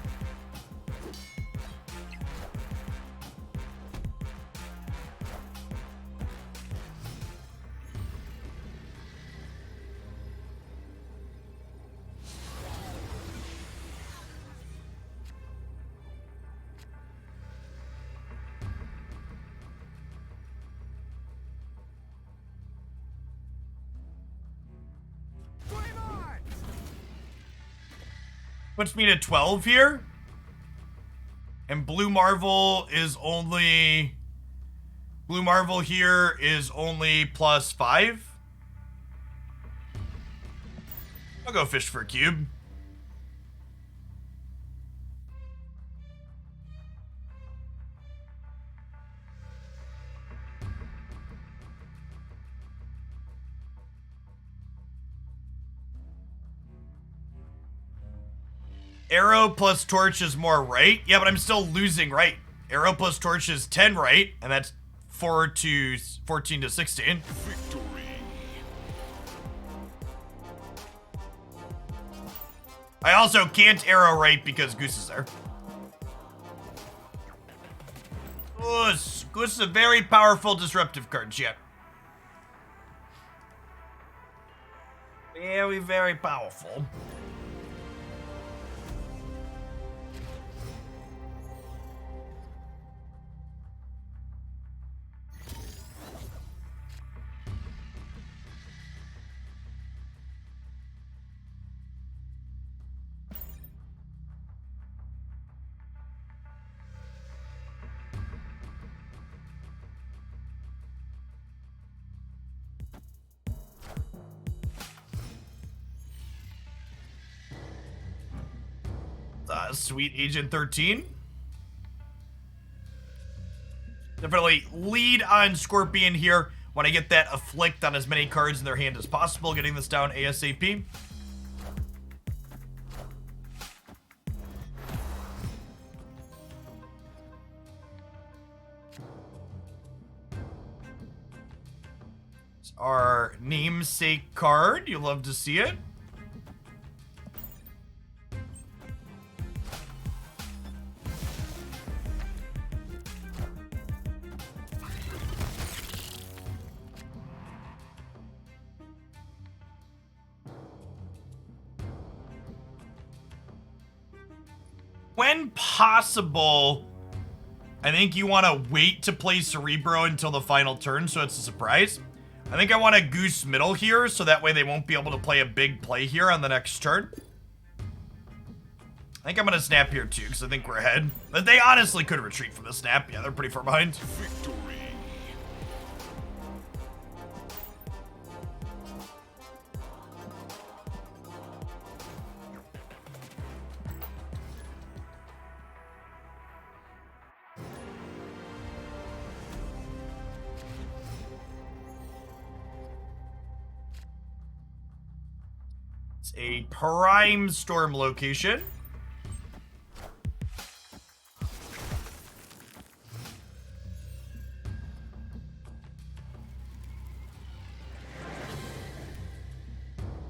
Puts me to 12 here. And Blue Marvel is only... Blue Marvel here is only +5. I'll go fish for a cube. Arrow plus torch is more right. Yeah, but I'm still losing right. Arrow plus torch is 10 right, and that's 14 to 16. Victory. I also can't arrow right because Goose is there. Goose. Goose is a very powerful disruptive card, chat. Very, very powerful. Sweet Agent 13. Definitely lead on Scorpion here. Want to get that afflict on as many cards in their hand as possible. Getting this down ASAP. It's our namesake card. You love to see it. When possible, I think you want to wait to play Cerebro until the final turn so it's a surprise. I think I want a Goose middle here so that way they won't be able to play a big play here on the next turn. I think I'm going to snap here too because I think we're ahead. But they honestly could retreat from the snap. Yeah, they're pretty far behind. Victory. It's a prime storm location.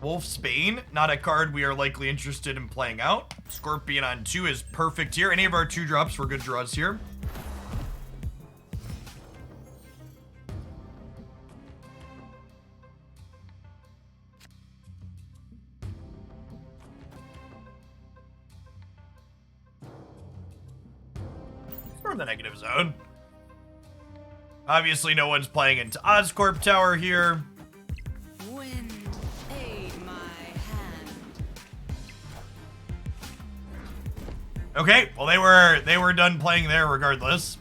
Wolfsbane, not a card we are likely interested in playing out. Scorpion on 2 is perfect here. Any of our 2-drops were good draws here. From the negative zone. Obviously, no one's playing into Oscorp Tower here. Wind aid my hand. Okay, well they were done playing there regardless.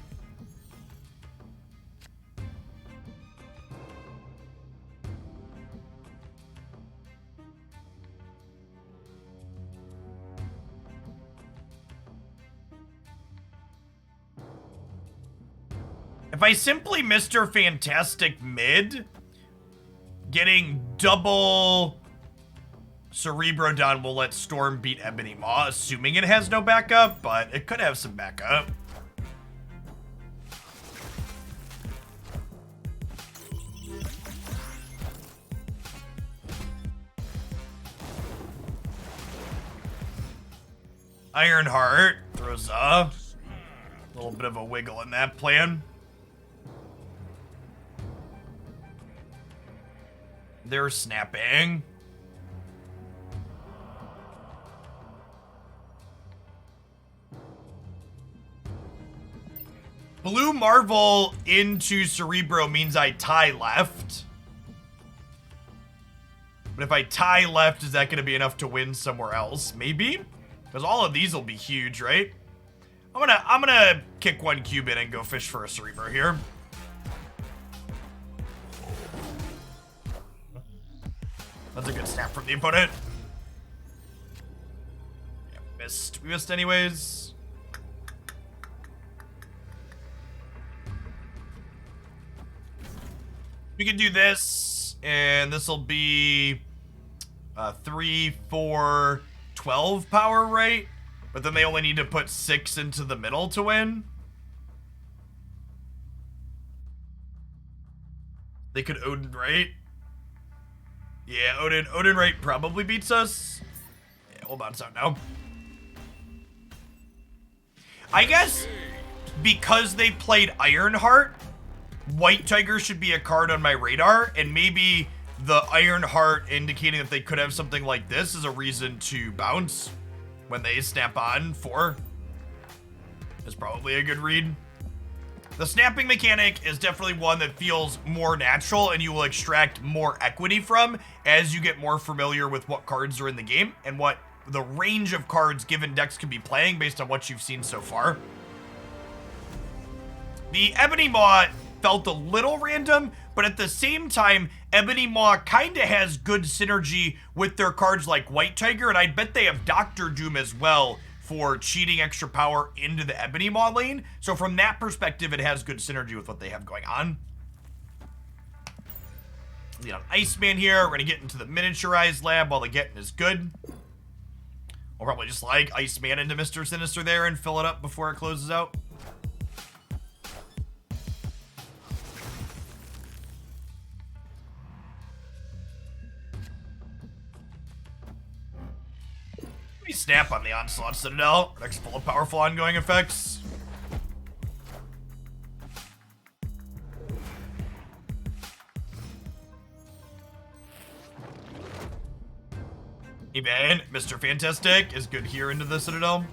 If I simply Mr. Fantastic mid, getting double Cerebro done will let Storm beat Ebony Maw, assuming it has no backup, but it could have some backup. Ironheart throws a little bit of a wiggle in that plan. They're snapping. Blue Marvel into Cerebro means I tie left. But if I tie left, is that going to be enough to win somewhere else? Maybe? Because all of these will be huge, right? I'm gonna kick one cube in and go fish for a Cerebro here. That's a good snap from the opponent. Yeah, missed. We missed anyways. We can do this, and this will be 3, 4, 12 power, right? But then they only need to put 6 into the middle to win. They could Odin right. Yeah, Odin right probably beats us. Yeah, we'll bounce out now. I guess because they played Ironheart, White Tiger should be a card on my radar, and maybe the Ironheart indicating that they could have something like this is a reason to bounce when they snap on 4. Is probably a good read. The snapping mechanic is definitely one that feels more natural and you will extract more equity from as you get more familiar with what cards are in the game and what the range of cards given decks can be playing based on what you've seen so far. The Ebony Maw felt a little random, but at the same time, Ebony Maw kind of has good synergy with their cards like White Tiger, and I bet they have Dr. Doom as well for cheating extra power into the Ebony Maw lane. So from that perspective, it has good synergy with what they have going on. Lead on Iceman here. We're going to get into the miniaturized lab while the getting is good. We'll probably just like Iceman into Mr. Sinister there and fill it up before it closes out. We snap on the Onslaught Citadel. Next full of powerful ongoing effects. Even Mr. Fantastic is good here into the Citadel.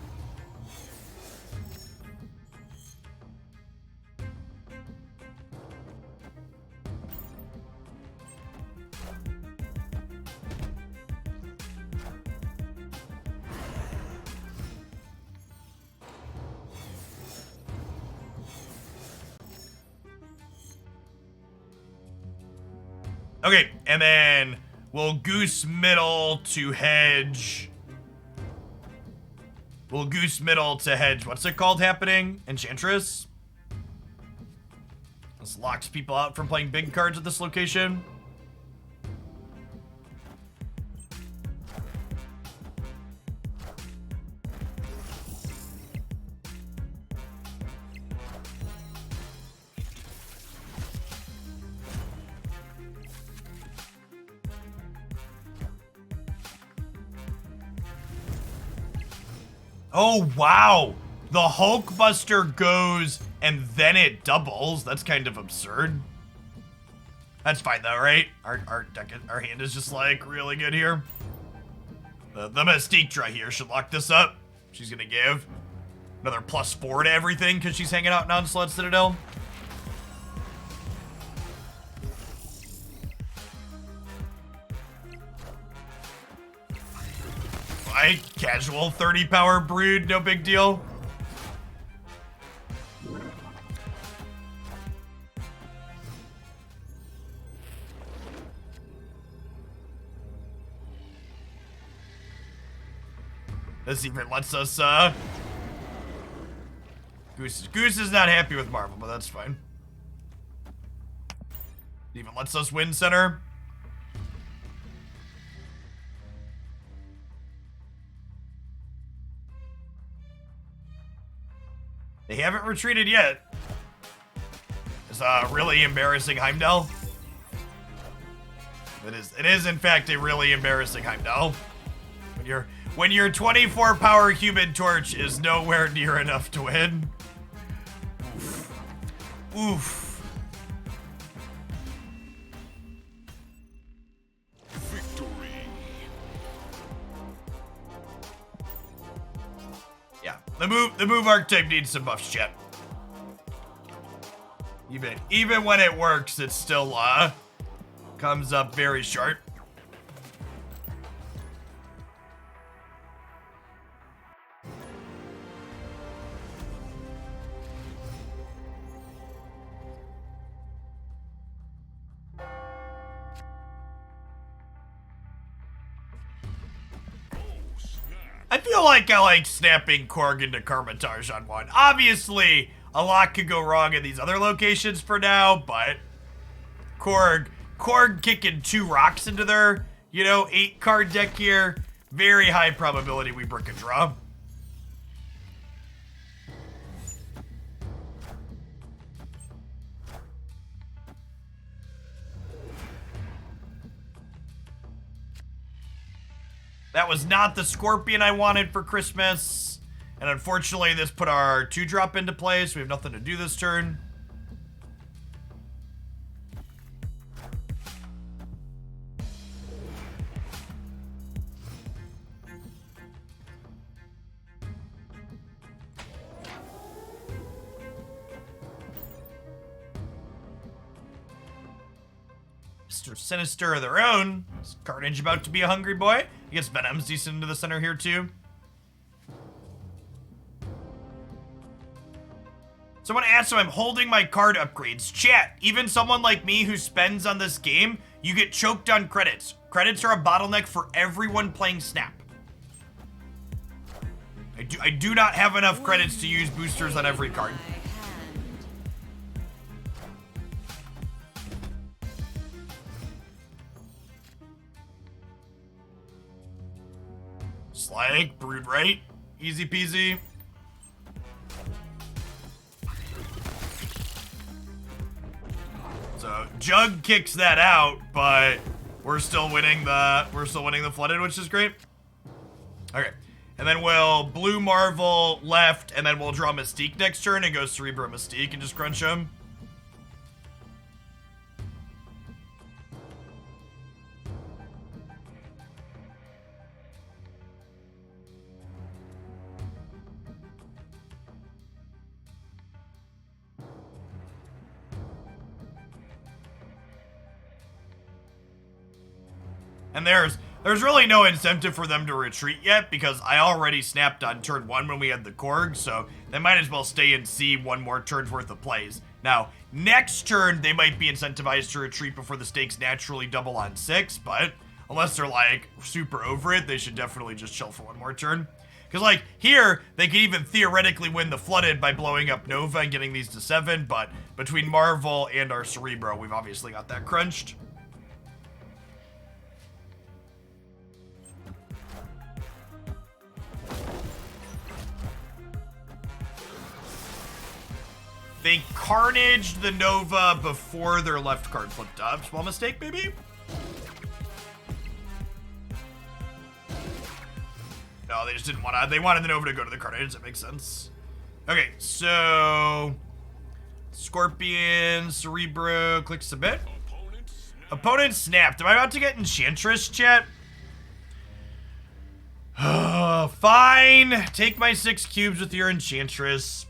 Okay, and then we'll Goose Middle to hedge. We'll Goose Middle to hedge. What's it called happening? Enchantress? This locks people out from playing big cards at this location. Oh, wow. The Hulkbuster goes and then it doubles. That's kind of absurd. That's fine though, right? Our hand is just like really good here. The Mystique Dra here should lock this up. She's gonna give another +4 to everything because she's hanging out in Onslaught Citadel. Casual 30 power brood, no big deal. This even lets us, Goose is not happy with Marvel, but that's fine. It even lets us win center. They haven't retreated yet. It's a really embarrassing Heimdall. It is in fact a really embarrassing Heimdall. When your 24 power Human Torch is nowhere near enough to win. Oof. Oof. Victory. Yeah, the move archetype needs some buffs, chat. Even when it works, it still comes up very short. I feel like I like snapping Korg into Carmitage on one. Obviously, a lot could go wrong in these other locations for now, but Korg kicking 2 rocks into their, 8 card deck here. Very high probability we brick a draw. That was not the Scorpion I wanted for Christmas. And unfortunately, this put our 2-drop into play, so we have nothing to do this turn. Mr. Sinister of their own. Is Carnage about to be a hungry boy? I guess Venom's decent into the center here too. Someone asked if I'm holding my card upgrades. Chat, even someone like me who spends on this game, you get choked on credits. Credits are a bottleneck for everyone playing Snap. I do not have enough credits to use boosters on every card. Slag, Brood Right, easy peasy. So Jug kicks that out, but we're still winning the flooded, which is great. Okay, and then we'll blue Marvel left, and then we'll draw Mystique next turn and go Cerebro Mystique and just crunch him. And there's really no incentive for them to retreat yet because I already snapped on turn 1 when we had the Korg, so they might as well stay and see one more turn's worth of plays. Now, next turn, they might be incentivized to retreat before the stakes naturally double on 6, but unless they're, like, super over it, they should definitely just chill for one more turn. Because, like, here, they could even theoretically win the Flooded by blowing up Nova and getting these to 7, but between Marvel and our Cerebro, we've obviously got that crunched. They carnaged the Nova before their left card flipped up. Small mistake, maybe? No, they just didn't want to. They wanted the Nova to go to the carnage. That makes sense. Okay, so Scorpion, Cerebro, click submit. Opponent snapped. Am I about to get Enchantress, chat? Fine. Take my 6 cubes with your Enchantress.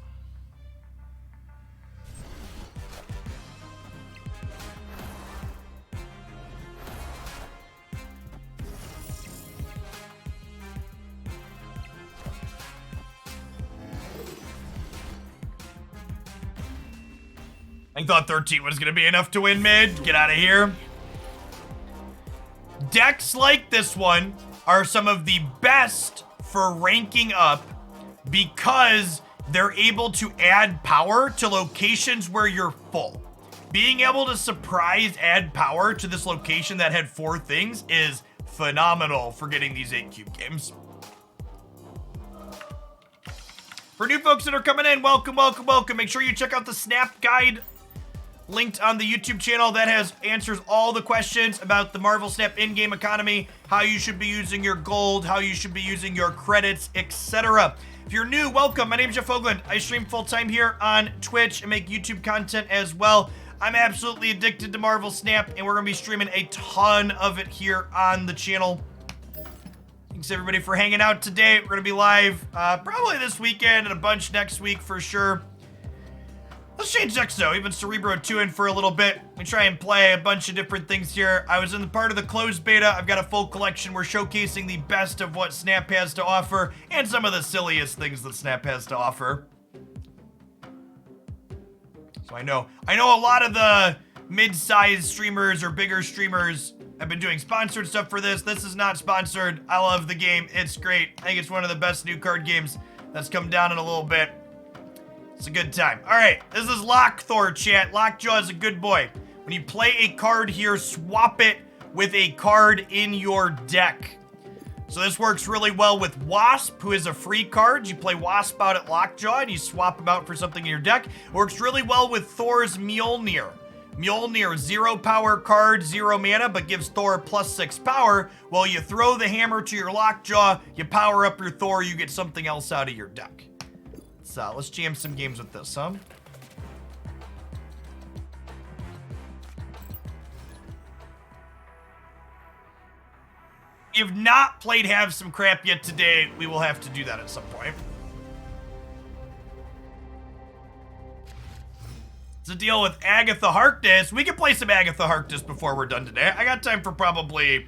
I thought 13 was gonna be enough to win mid. Get out of here. Decks like this one are some of the best for ranking up because they're able to add power to locations where you're full. Being able to surprise add power to this location that had 4 things is phenomenal for getting these 8 cube games. For new folks that are coming in, welcome, welcome, welcome. Make sure you check out the Snap Guide linked on the YouTube channel that answers all the questions about the Marvel Snap in-game economy, how you should be using your gold, how you should be using your credits, etc. If you're new, welcome. My name's Jeff Hoagland. I stream full-time here on Twitch and make YouTube content as well. I'm absolutely addicted to Marvel Snap, and we're going to be streaming a ton of it here on the channel. Thanks, everybody, for hanging out today. We're going to be live probably this weekend and a bunch next week for sure. Let's change decks though. Even Cerebro 2 in for a little bit. We try and play a bunch of different things here. I was in the part of the closed beta. I've got a full collection. We're showcasing the best of what Snap has to offer and some of the silliest things that Snap has to offer. So I know a lot of the mid-sized streamers or bigger streamers I've been doing sponsored stuff for this. This is not sponsored. I love the game. It's great. I think it's one of the best new card games that's come down in a little bit. It's a good time. All right, this is Lockthor, chat. Lockjaw is a good boy. When you play a card here, swap it with a card in your deck. So this works really well with Wasp, who is a free card. You play Wasp out at Lockjaw and you swap him out for something in your deck. It works really well with Thor's Mjolnir. Mjolnir, 0 power card, 0 mana, but gives Thor +6 power. Well, you throw the hammer to your Lockjaw, you power up your Thor, you get something else out of your deck. So let's jam some games with this, huh? If you've not played Have Some Crap yet today, we will have to do that at some point. To deal with Agatha Harkness. We can play some Agatha Harkness before we're done today. I got time for probably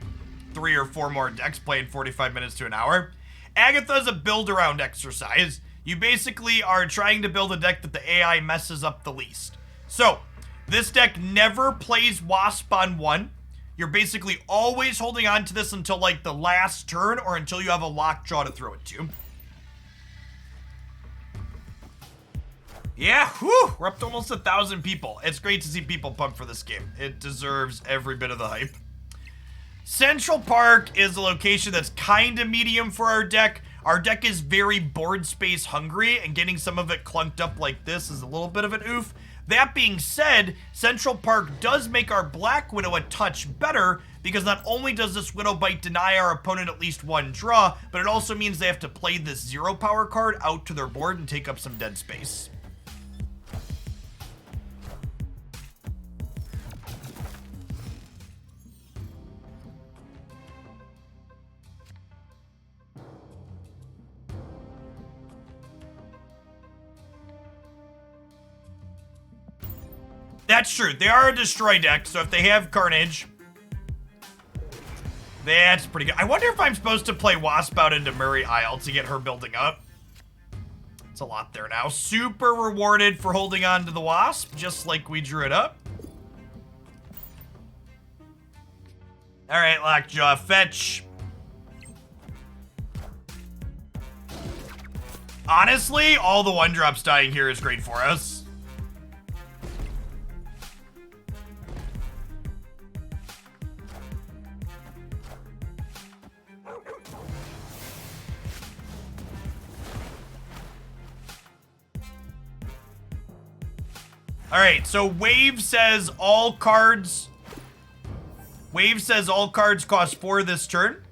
3 or 4 more decks playing 45 minutes to an hour. Agatha's a build-around exercise. You basically are trying to build a deck that the AI messes up the least. So, this deck never plays Wasp on 1. You're basically always holding on to this until like the last turn or until you have a Lockjaw to throw it to. Yeah, whew, we're up to almost 1,000 people. It's great to see people pumped for this game. It deserves every bit of the hype. Central Park is a location that's kind of medium for our deck. Our deck is very board space hungry, and getting some of it clunked up like this is a little bit of an oof. That being said, Central Park does make our Black Widow a touch better, because not only does this Widow Bite deny our opponent at least 1 draw, but it also means they have to play this 0 power card out to their board and take up some dead space. That's true. They are a destroy deck, so if they have Carnage, that's pretty good. I wonder if I'm supposed to play Wasp out into Murray Isle to get her building up. It's a lot there now. Super rewarded for holding on to the Wasp, just like we drew it up. All right, Lockjaw, fetch. Honestly, all the 1-drops dying here is great for us. All right, so Wave says all cards cost 4 this turn.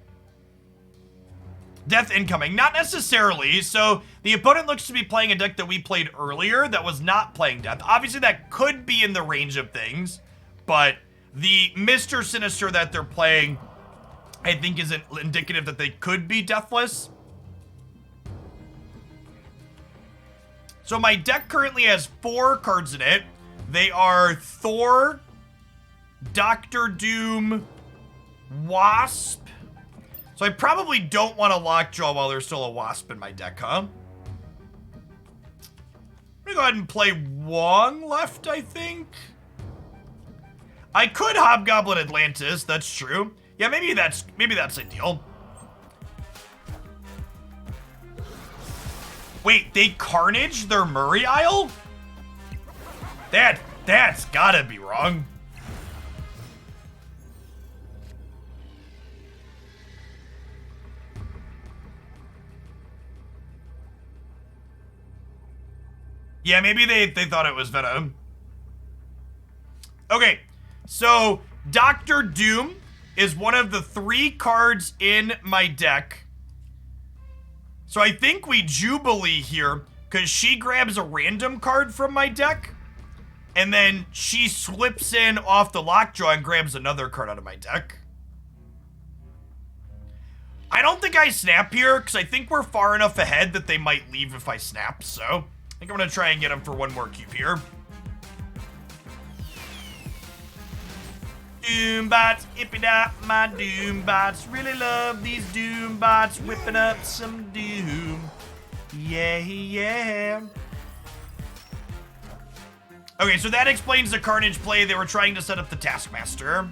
Death incoming, not necessarily. So the opponent looks to be playing a deck that we played earlier that was not playing Death. Obviously that could be in the range of things, but the Mr. Sinister that they're playing, I think is indicative that they could be Deathless. So my deck currently has 4 cards in it. They are Thor, Dr. Doom, Wasp. So I probably don't want to Lockjaw while there's still a Wasp in my deck, huh? I'm gonna go ahead and play Wong left, I think. I could Hobgoblin Atlantis, that's true. Yeah, maybe that's ideal. Wait, they Carnage their Murray Isle? That's gotta be wrong. Yeah, maybe they thought it was Venom. Okay, so Dr. Doom is one of the 3 cards in my deck. So I think we Jubilee here, because she grabs a random card from my deck, and then she slips in off the Lockjaw and grabs another card out of my deck. I don't think I snap here, because I think we're far enough ahead that they might leave if I snap, so I think I'm going to try and get them for 1 more cube here. Doombots, ippy-dot, my Doombots. Really love these Doombots, whipping up some Doom. Yeah, yeah. Okay, so that explains the Carnage play. They were trying to set up the Taskmaster.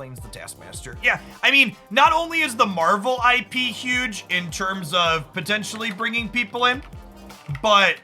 explains the Taskmaster. Yeah, I mean, not only is the Marvel IP huge in terms of potentially bringing people in, but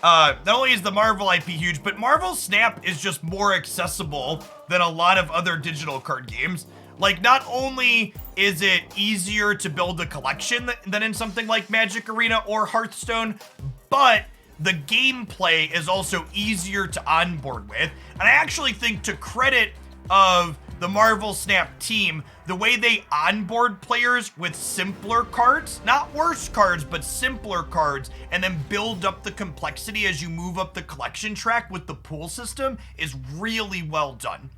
not only is the Marvel IP huge, but Marvel Snap is just more accessible than a lot of other digital card games. Like, not only is it easier to build a collection than in something like Magic Arena or Hearthstone, but the gameplay is also easier to onboard with. And I actually think, to credit of the Marvel Snap team, the way they onboard players with simpler cards, not worse cards, but simpler cards, and then build up the complexity as you move up the collection track with the pool system is really well done.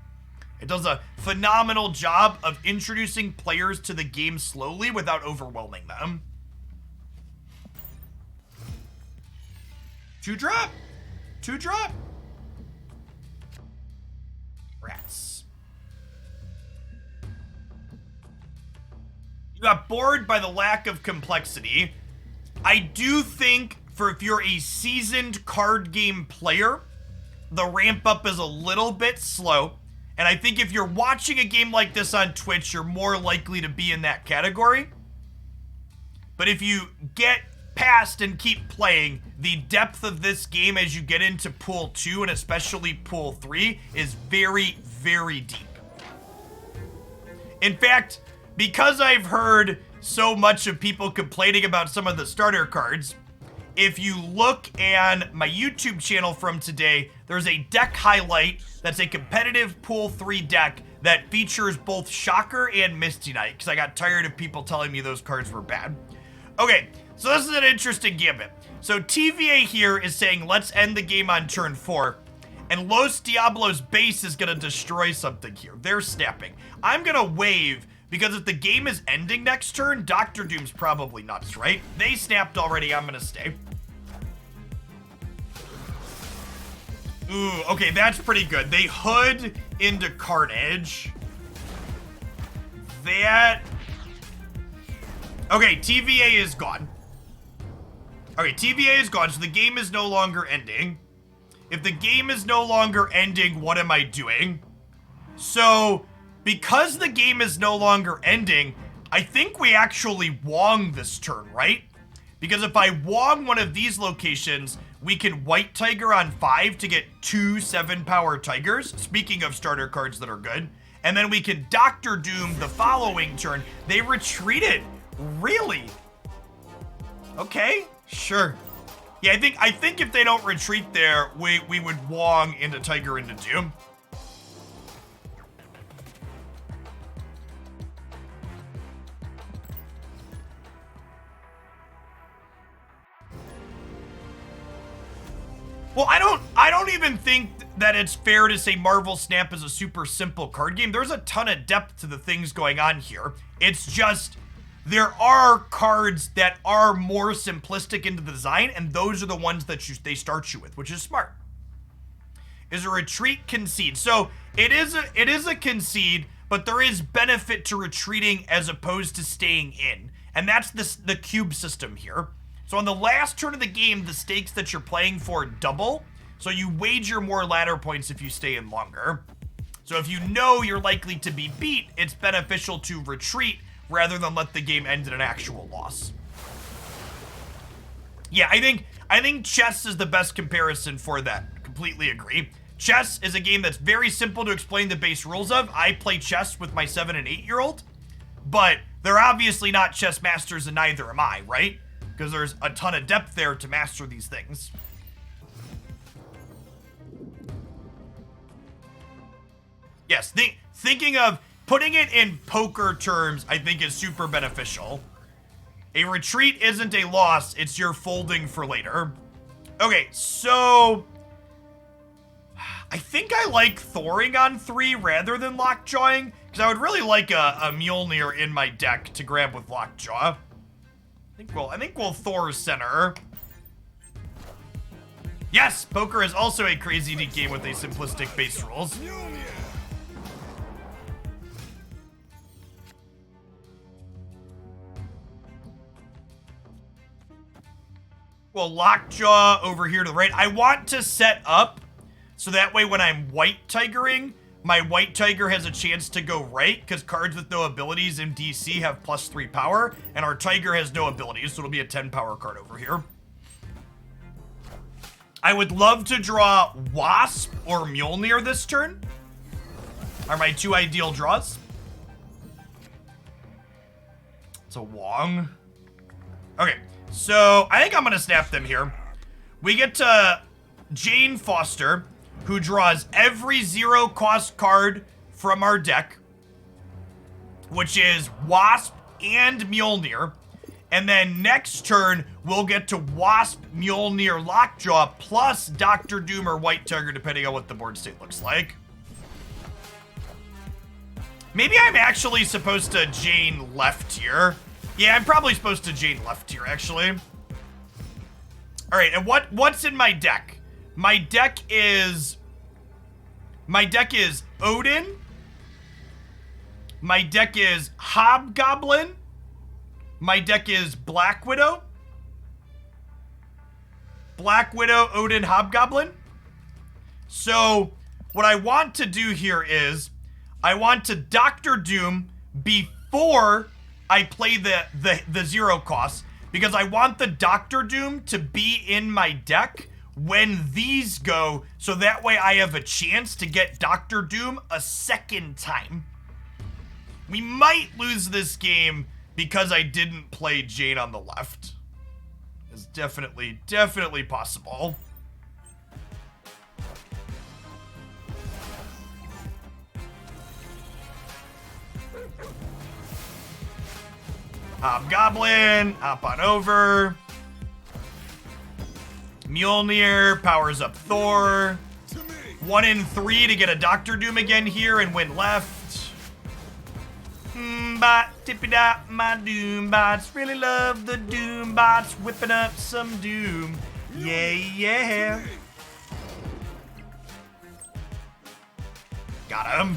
It does a phenomenal job of introducing players to the game slowly without overwhelming them. 2-drop. 2-drop. Rats. You got bored by the lack of complexity. I do think if you're a seasoned card game player, the ramp up is a little bit slow. And I think if you're watching a game like this on Twitch, you're more likely to be in that category. But if you get past and keep playing, the depth of this game as you get into Pool 2 and especially Pool 3 is very, very deep. In fact, because I've heard so much of people complaining about some of the starter cards, if you look at my YouTube channel from today, there's a deck highlight that's a competitive Pool 3 deck that features both Shocker and Misty Knight, because I got tired of people telling me those cards were bad. Okay, so this is an interesting gambit. So TVA here is saying, let's end the game on turn 4, and Los Diablos base is going to destroy something here. They're snapping. I'm going to wave, because if the game is ending next turn, Dr. Doom's probably nuts, right? They snapped already, I'm going to stay. Ooh, okay, that's pretty good. They hood into Carnage. That... Okay, TVA is gone. Okay, TVA is gone, so the game is no longer ending. If the game is no longer ending, what am I doing? So, because the game is no longer ending, I think we actually Wong this turn, right? Because if I Wong one of these locations, we can White Tiger on 5 to get 2 7-power Tigers, speaking of starter cards that are good. And then we can Dr. Doom the following turn. They retreated. Really? Okay, sure. Yeah, I think if they don't retreat there, we would Wong into Tiger into Doom. Well, I don't even think that it's fair to say Marvel Snap is a super simple card game. There's a ton of depth to the things going on here. It's just, there are cards that are more simplistic in the design, and those are the ones that they start you with, which is smart. Is a retreat concede? So it is a concede, but there is benefit to retreating as opposed to staying in, and that's the cube system here. So on the last turn of the game, the stakes that you're playing for double, so you wager more ladder points if you stay in longer. So if you know you're likely to be beat, it's beneficial to retreat rather than let the game end in an actual loss. Yeah, I think chess is the best comparison for that. Completely agree. Chess is a game that's very simple to explain the base rules of. I play chess with my 7 and 8-year-old, but they're obviously not chess masters, and neither am I, right? Because there's a ton of depth there to master these things. Yes, thinking of putting it in poker terms, I think is super beneficial. A retreat isn't a loss, it's your folding for later. Okay, so I think I like Thoring on 3 rather than Lockjawing, because I would really like a Mjolnir in my deck to grab with Lockjaw. I think we'll Thor center. Yes, poker is also a crazy neat game with a simplistic base rules. Well, Lockjaw over here to the right. I want to set up so that way when I'm White Tigering, my white tiger has a chance to go right because cards with no abilities in DC have +3 power, and our tiger has no abilities, so it'll be a 10 power card over here. I would love to draw Wasp or Mjolnir this turn. Are my two ideal draws. It's a Wong. Okay, so I think I'm gonna snap them here. We get to Jane Foster, who draws every 0 cost card from our deck, which is Wasp and Mjolnir. And then next turn, we'll get to Wasp, Mjolnir, Lockjaw, plus Dr. Doom or White Tiger, depending on what the board state looks like. Maybe I'm actually supposed to Jane left here. Yeah, I'm probably supposed to Jane left here, actually. All right, and what's in my deck? My deck is Odin. My deck is Hobgoblin. My deck is Black Widow. Black Widow, Odin, Hobgoblin. So what I want to do here is I want to Dr. Doom before I play the 0 cost, because I want the Dr. Doom to be in my deck when these go, so that way I have a chance to get Dr. Doom a second time. We might lose this game because I didn't play Jane on the left. It's definitely possible. Hobgoblin, hop on over. Mjolnir powers up Thor. 1 in 3 to get a Dr. Doom again here and win left. Bot, tippy dot, my Doom bots. Really love the Doom bots. Whipping up some Doom. Yeah, yeah. Got him.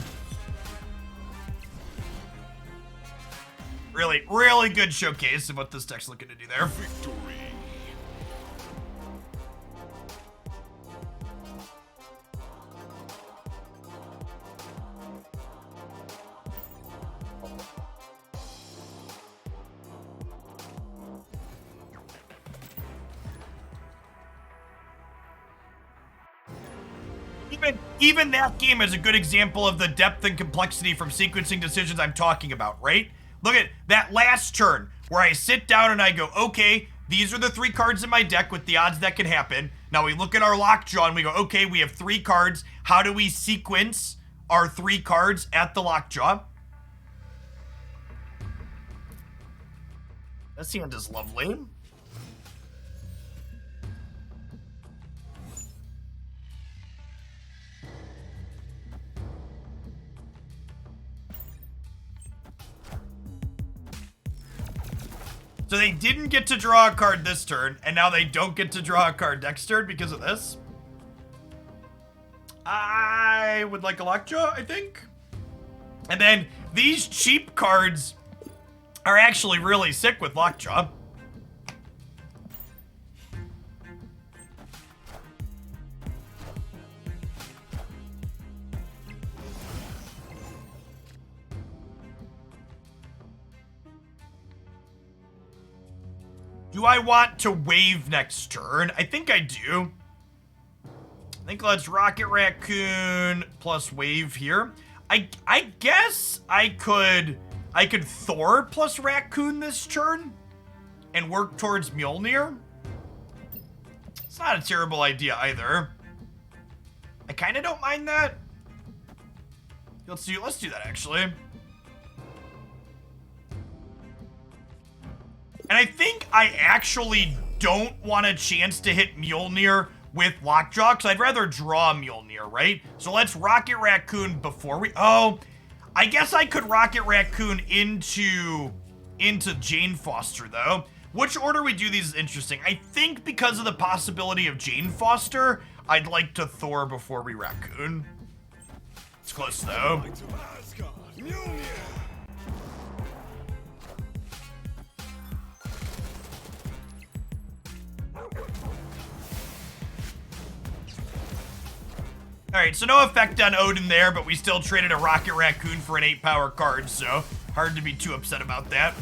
Really good showcase of what this deck's looking to do there. Victory. Even that game is a good example of the depth and complexity from sequencing decisions I'm talking about, right? Look at that last turn where I sit down and I go, okay, these are the 3 cards in my deck with the odds that can happen. Now we look at our Lockjaw and we go, okay, we have 3 cards. How do we sequence our 3 cards at the Lockjaw? This hand is lovely. So they didn't get to draw a card this turn, and now they don't get to draw a card next turn because of this. I would like a Lockjaw, I think. And then these cheap cards are actually really sick with Lockjaw. Do I want to wave next turn? I think I do. I think let's Rocket Raccoon plus wave here. I guess I could Thor plus Raccoon this turn and work towards Mjolnir. It's not a terrible idea either. I kind of don't mind that. Let's do that actually. And I think I actually don't want a chance to hit Mjolnir with Lockjaw, because I'd rather draw Mjolnir, right? So let's Rocket Raccoon before we... Oh, I guess I could Rocket Raccoon into Jane Foster, though. Which order we do these is interesting. I think because of the possibility of Jane Foster, I'd like to Thor before we Raccoon. It's close, though. Knights of Asgard, Mjolnir. Alright, so no effect on Odin there, but we still traded a Rocket Raccoon for an 8-power card, so hard to be too upset about that.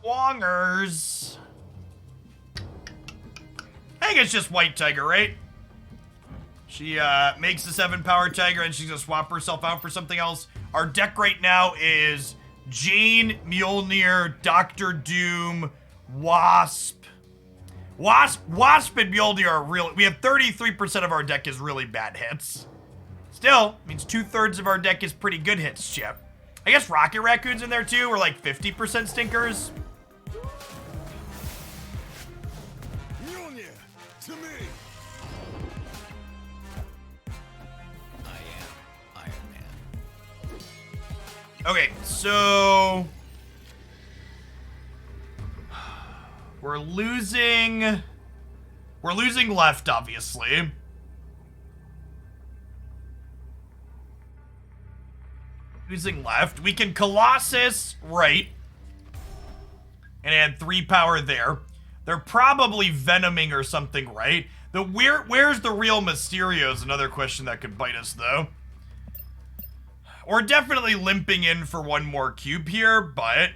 Wongers. I think it's just White Tiger, right? She makes the 7-power Tiger and she's gonna swap herself out for something else. Our deck right now is Jane, Mjolnir, Dr. Doom, Wasp. Wasp and Mjolnir are real. We have 33% of our deck is really bad hits. Still, means 2/3 of our deck is pretty good hits, Chip. I guess Rocket Raccoon's in there too. We're like 50% stinkers. Mjolnir, to me. I am Iron Man. Okay, so we're losing left, obviously. Losing left. We can Colossus right and add 3 power there. They're probably venoming or something, right? Where's the real Mysterio is another question that could bite us, though. We're definitely limping in for one more cube here, but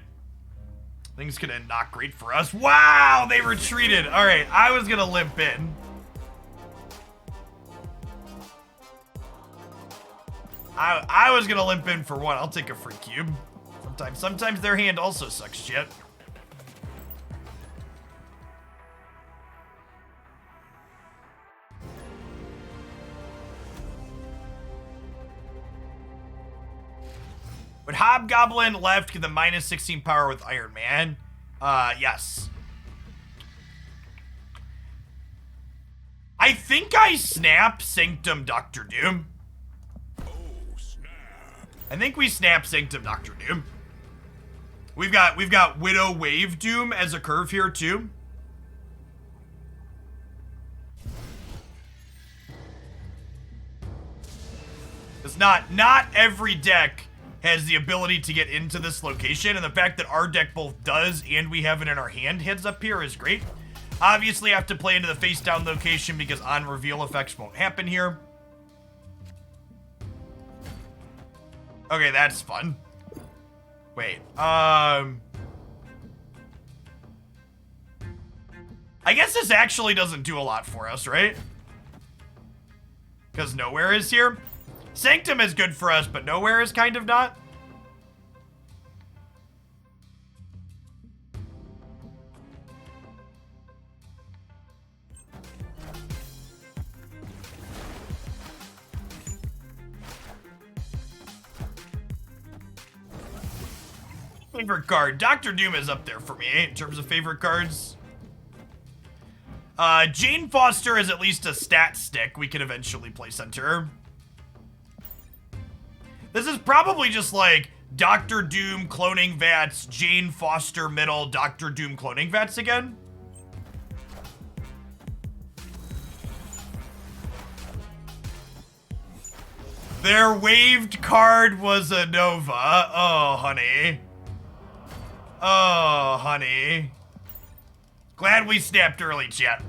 things gonna not great for us. Wow, they retreated. All right, I was gonna limp in. I was gonna limp in for one. I'll take a free cube. Sometimes their hand also sucks shit. But Hobgoblin left get the -16 power with Iron Man. Yes. I think I snap Sanctum Dr. Doom. I think we snap Sanctum Dr. Doom. We've got Widow Wave Doom as a curve here too. It's not every deck has the ability to get into this location, and the fact that our deck both does and we have it in our hand heads up here is great. Obviously, I have to play into the face down location because on reveal effects won't happen here. Okay, that's fun. Wait, I guess this actually doesn't do a lot for us, right? Because Nowhere is here. Sanctum is good for us, but Nowhere is kind of not. Favorite card. Dr. Doom is up there for me in terms of favorite cards. Jane Foster is at least a stat stick we can eventually play center. This is probably just like Dr. Doom cloning Vats, Jane Foster middle, Dr. Doom cloning Vats again. Their waived card was a Nova. Oh, honey. Oh, honey. Glad we snapped early, chat.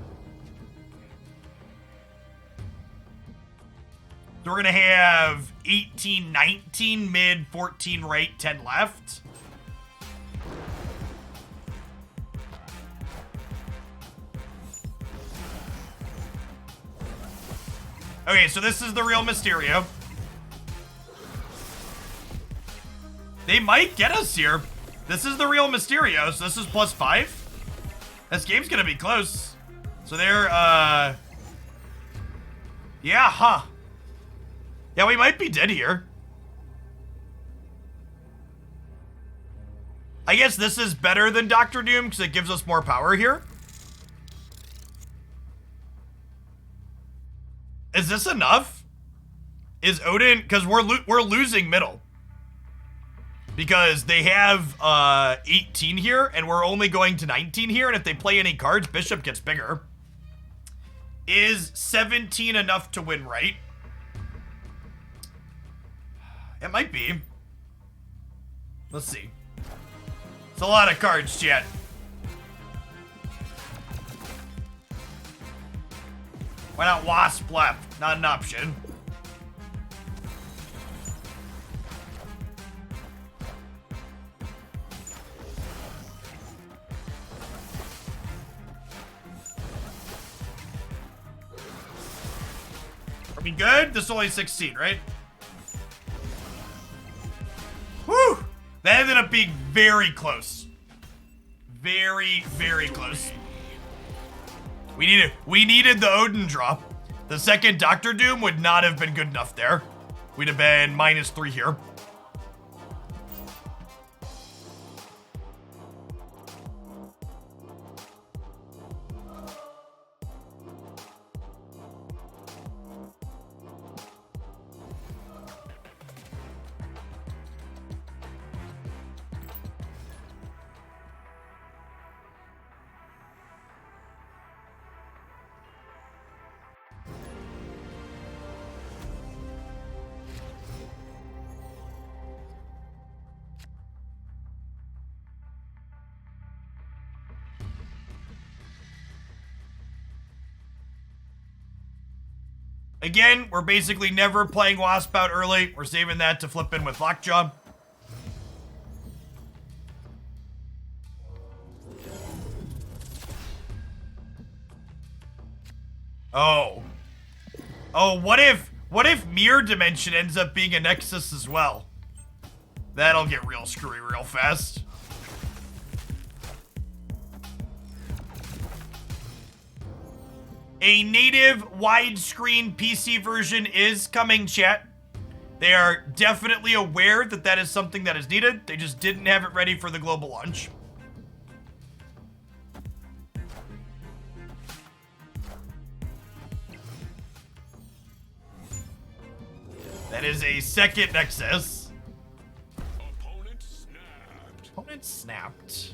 So we're gonna have 18, 19 mid, 14 right, 10 left. Okay, so this is the real Mysterio. They might get us here. This is the real Mysterio, so this is +5. This game's gonna be close. So they're, yeah, huh. Yeah, we might be dead here. I guess this is better than Dr. Doom because it gives us more power here. Is this enough? Is Odin, because we're losing middle. Because they have 18 here, and we're only going to 19 here, and if they play any cards, Bishop gets bigger. Is 17 enough to win, right? It might be. Let's see. It's a lot of cards, chat. Why not wasp left? Not an option. Are we good? This is only 16, right? Whew! That ended up being very close. Very, very close. We needed the Odin drop. The second Doctor Doom would not have been good enough there. We'd have been -3 here. Again, we're basically never playing Wasp out early. We're saving that to flip in with Lockjaw. Oh. Oh, what if Mirror Dimension ends up being a Nexus as well? That'll get real screwy real fast. A native widescreen PC version is coming, chat. They are definitely aware that that is something that is needed. They just didn't have it ready for the global launch. That is a second Nexus. Opponent snapped. Opponent snapped.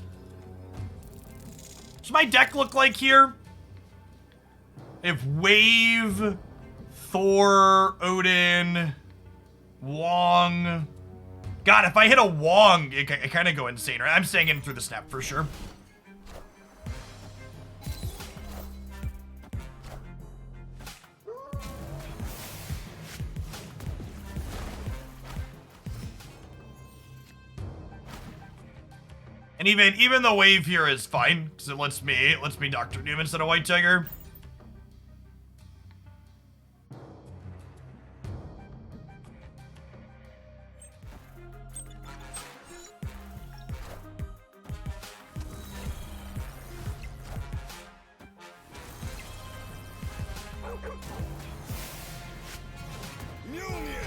Does my deck look like here? If Wave, Thor, Odin, Wong. God, if I hit a Wong, it kind of go insane, right? I'm staying in through the snap for sure. And even the wave here is fine, because it lets me Dr. Doom instead of White Tiger. Mjolnir.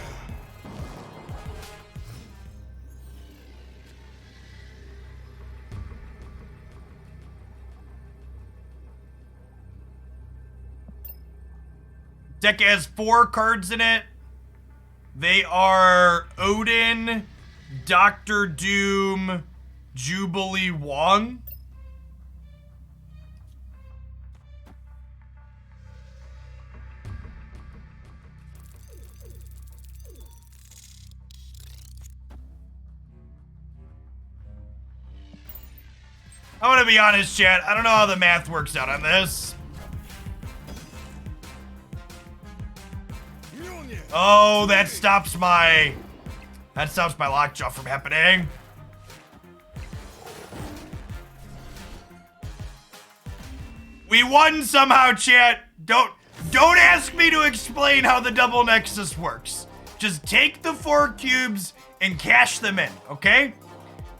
Deck has 4 cards in it. They are Odin, Dr. Doom, Jubilee, Wong. I want to be honest, chat. I don't know how the math works out on this. Mjolnir. Oh, that stops my Lockjaw from happening. We won somehow, chat. Don't ask me to explain how the double Nexus works. Just take the 4 cubes and cash them in, okay?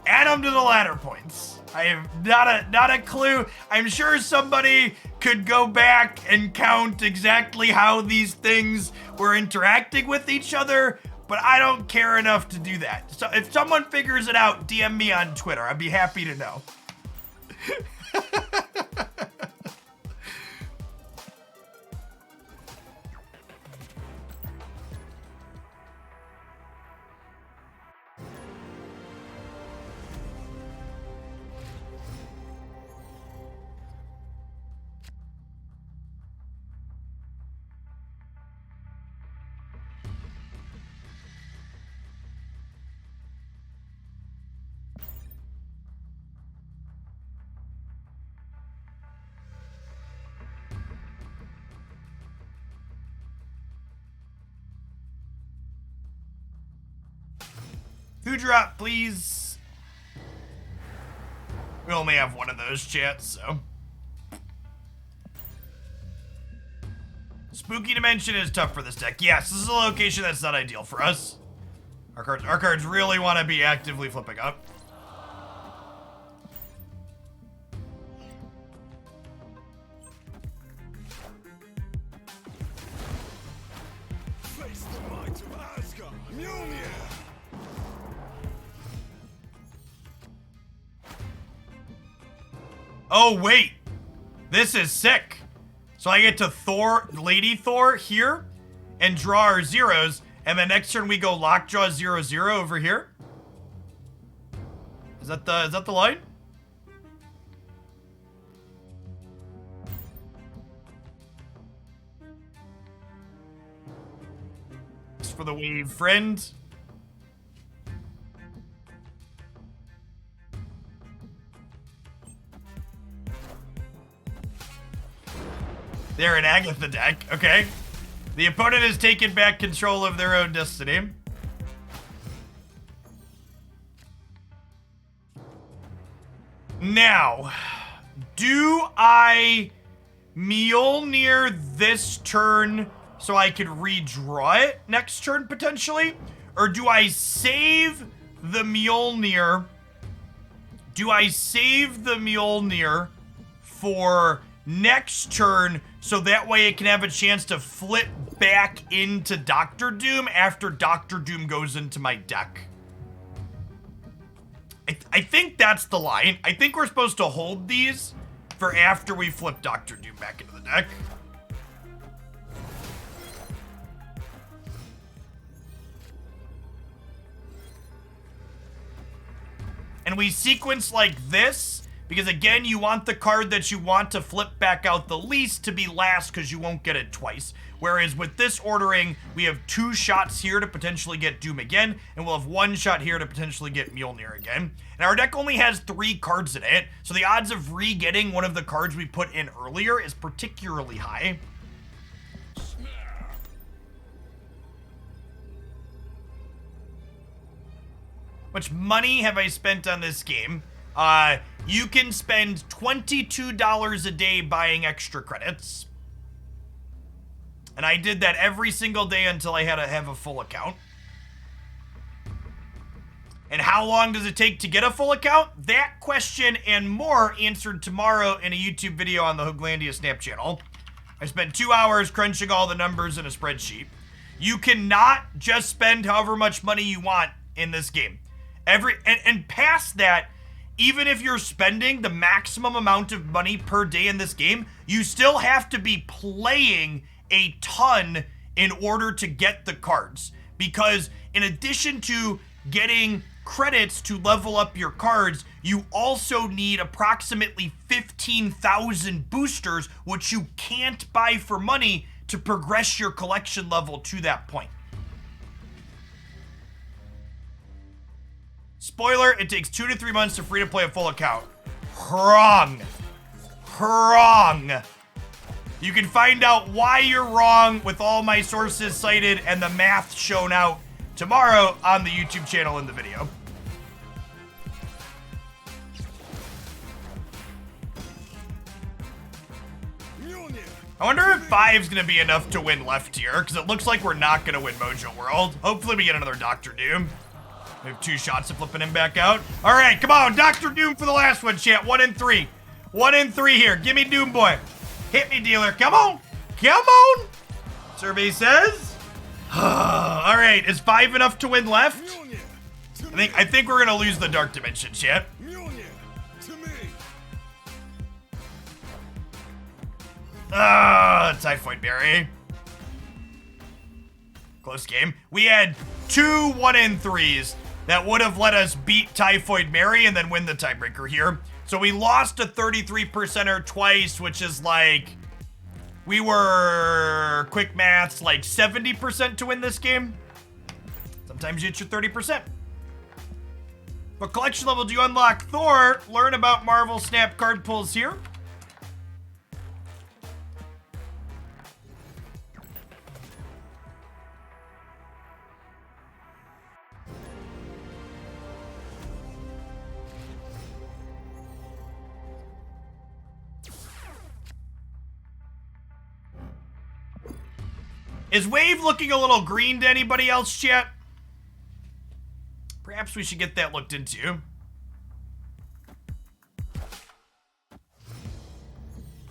Add them to the ladder points. I have not a clue. I'm sure somebody could go back and count exactly how these things were interacting with each other, but I don't care enough to do that. So if someone figures it out, DM me on Twitter. I'd be happy to know. 2-drop, please. We only have one of those, chat, so. Spooky Dimension is tough for this deck. Yes, this is a location that's not ideal for us. Our cards really want to be actively flipping up. Face the might of Asgard. Mjolnir. Oh, wait. This is sick. So I get to Lady Thor here and draw our zeros, and the next turn we go Lockjaw 0/0 over here. Is that the line? Just for the wave, friend. They're an Agatha deck, okay. The opponent has taken back control of their own destiny. Now, do I Mjolnir this turn so I could redraw it next turn potentially? Or do I save the Mjolnir? Do I save the Mjolnir for next turn so that way it can have a chance to flip back into Doctor Doom after Doctor Doom goes into my deck? I think that's the line. I think we're supposed to hold these for after we flip Doctor Doom back into the deck. And we sequence like this because, again, you want the card that you want to flip back out the least to be last because you won't get it twice. Whereas with this ordering, we have 2 shots here to potentially get Doom again, and we'll have 1 shot here to potentially get Mjolnir again. And our deck only has 3 cards in it, so the odds of re-getting one of the cards we put in earlier is particularly high. How much money have I spent on this game? You can spend $22 a day buying extra credits. And I did that every single day until I had to have a full account. And how long does it take to get a full account? That question and more answered tomorrow in a YouTube video on the Hooglandia Snap channel. I spent 2 hours crunching all the numbers in a spreadsheet. You cannot just spend however much money you want in this game. And past that, even if you're spending the maximum amount of money per day in this game, you still have to be playing a ton in order to get the cards. Because in addition to getting credits to level up your cards, you also need approximately 15,000 boosters, which you can't buy for money to progress your collection level to that point. Spoiler, it takes 2 to 3 months to free to play a full account. Wrong. Wrong. You can find out why you're wrong with all my sources cited and the math shown out tomorrow on the YouTube channel in the video. I wonder if 5's gonna be enough to win left here, because it looks like we're not gonna win Mojo World. Hopefully we get another Doctor Doom. We have 2 shots of flipping him back out. All right, come on, Doctor Doom for the last one, chat. 1 and 3. 1 and 3 here. Give me Doom Boy. Hit me, dealer. Come on. Come on. Survey says. All right, is 5 enough to win left? I think we're gonna lose the Dark Dimension, chat. Typhoid Berry. Close game. We had 2 1 and 3s that would have let us beat Typhoid Mary and then win the tiebreaker here. So we lost a 33%er twice, which is like, we were, quick maths, like 70% to win this game. Sometimes you hit your 30%. What collection level do you unlock? Thor, learn about Marvel Snap card pulls here. Is Wave looking a little green to anybody else, chat? Perhaps we should get that looked into.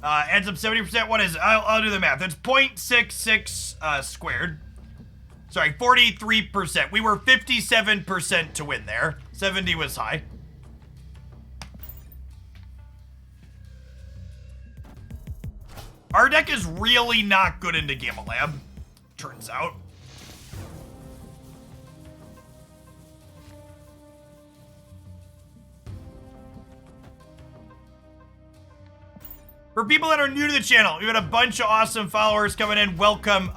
Adds up 70%. What is it? I'll do the math. It's 0.66 squared. Sorry, 43%. We were 57% to win there. 70 was high. Our deck is really not good into Gamma Lab, turns out. For people that are new to the channel, we got a bunch of awesome followers coming in. Welcome.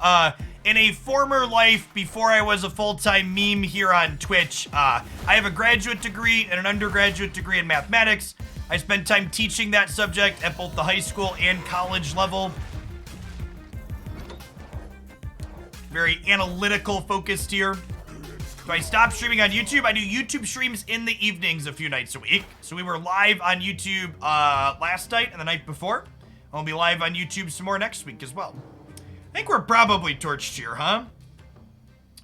In a former life, before I was a full-time meme here on Twitch, I have a graduate degree and an undergraduate degree in mathematics. I spent time teaching that subject at both the high school and college level. Very analytical focused here. So I stopped streaming on YouTube. I do YouTube streams in the evenings a few nights a week. So we were live on YouTube last night and the night before. I'll be live on YouTube some more next week as well. I think we're probably torched here, huh?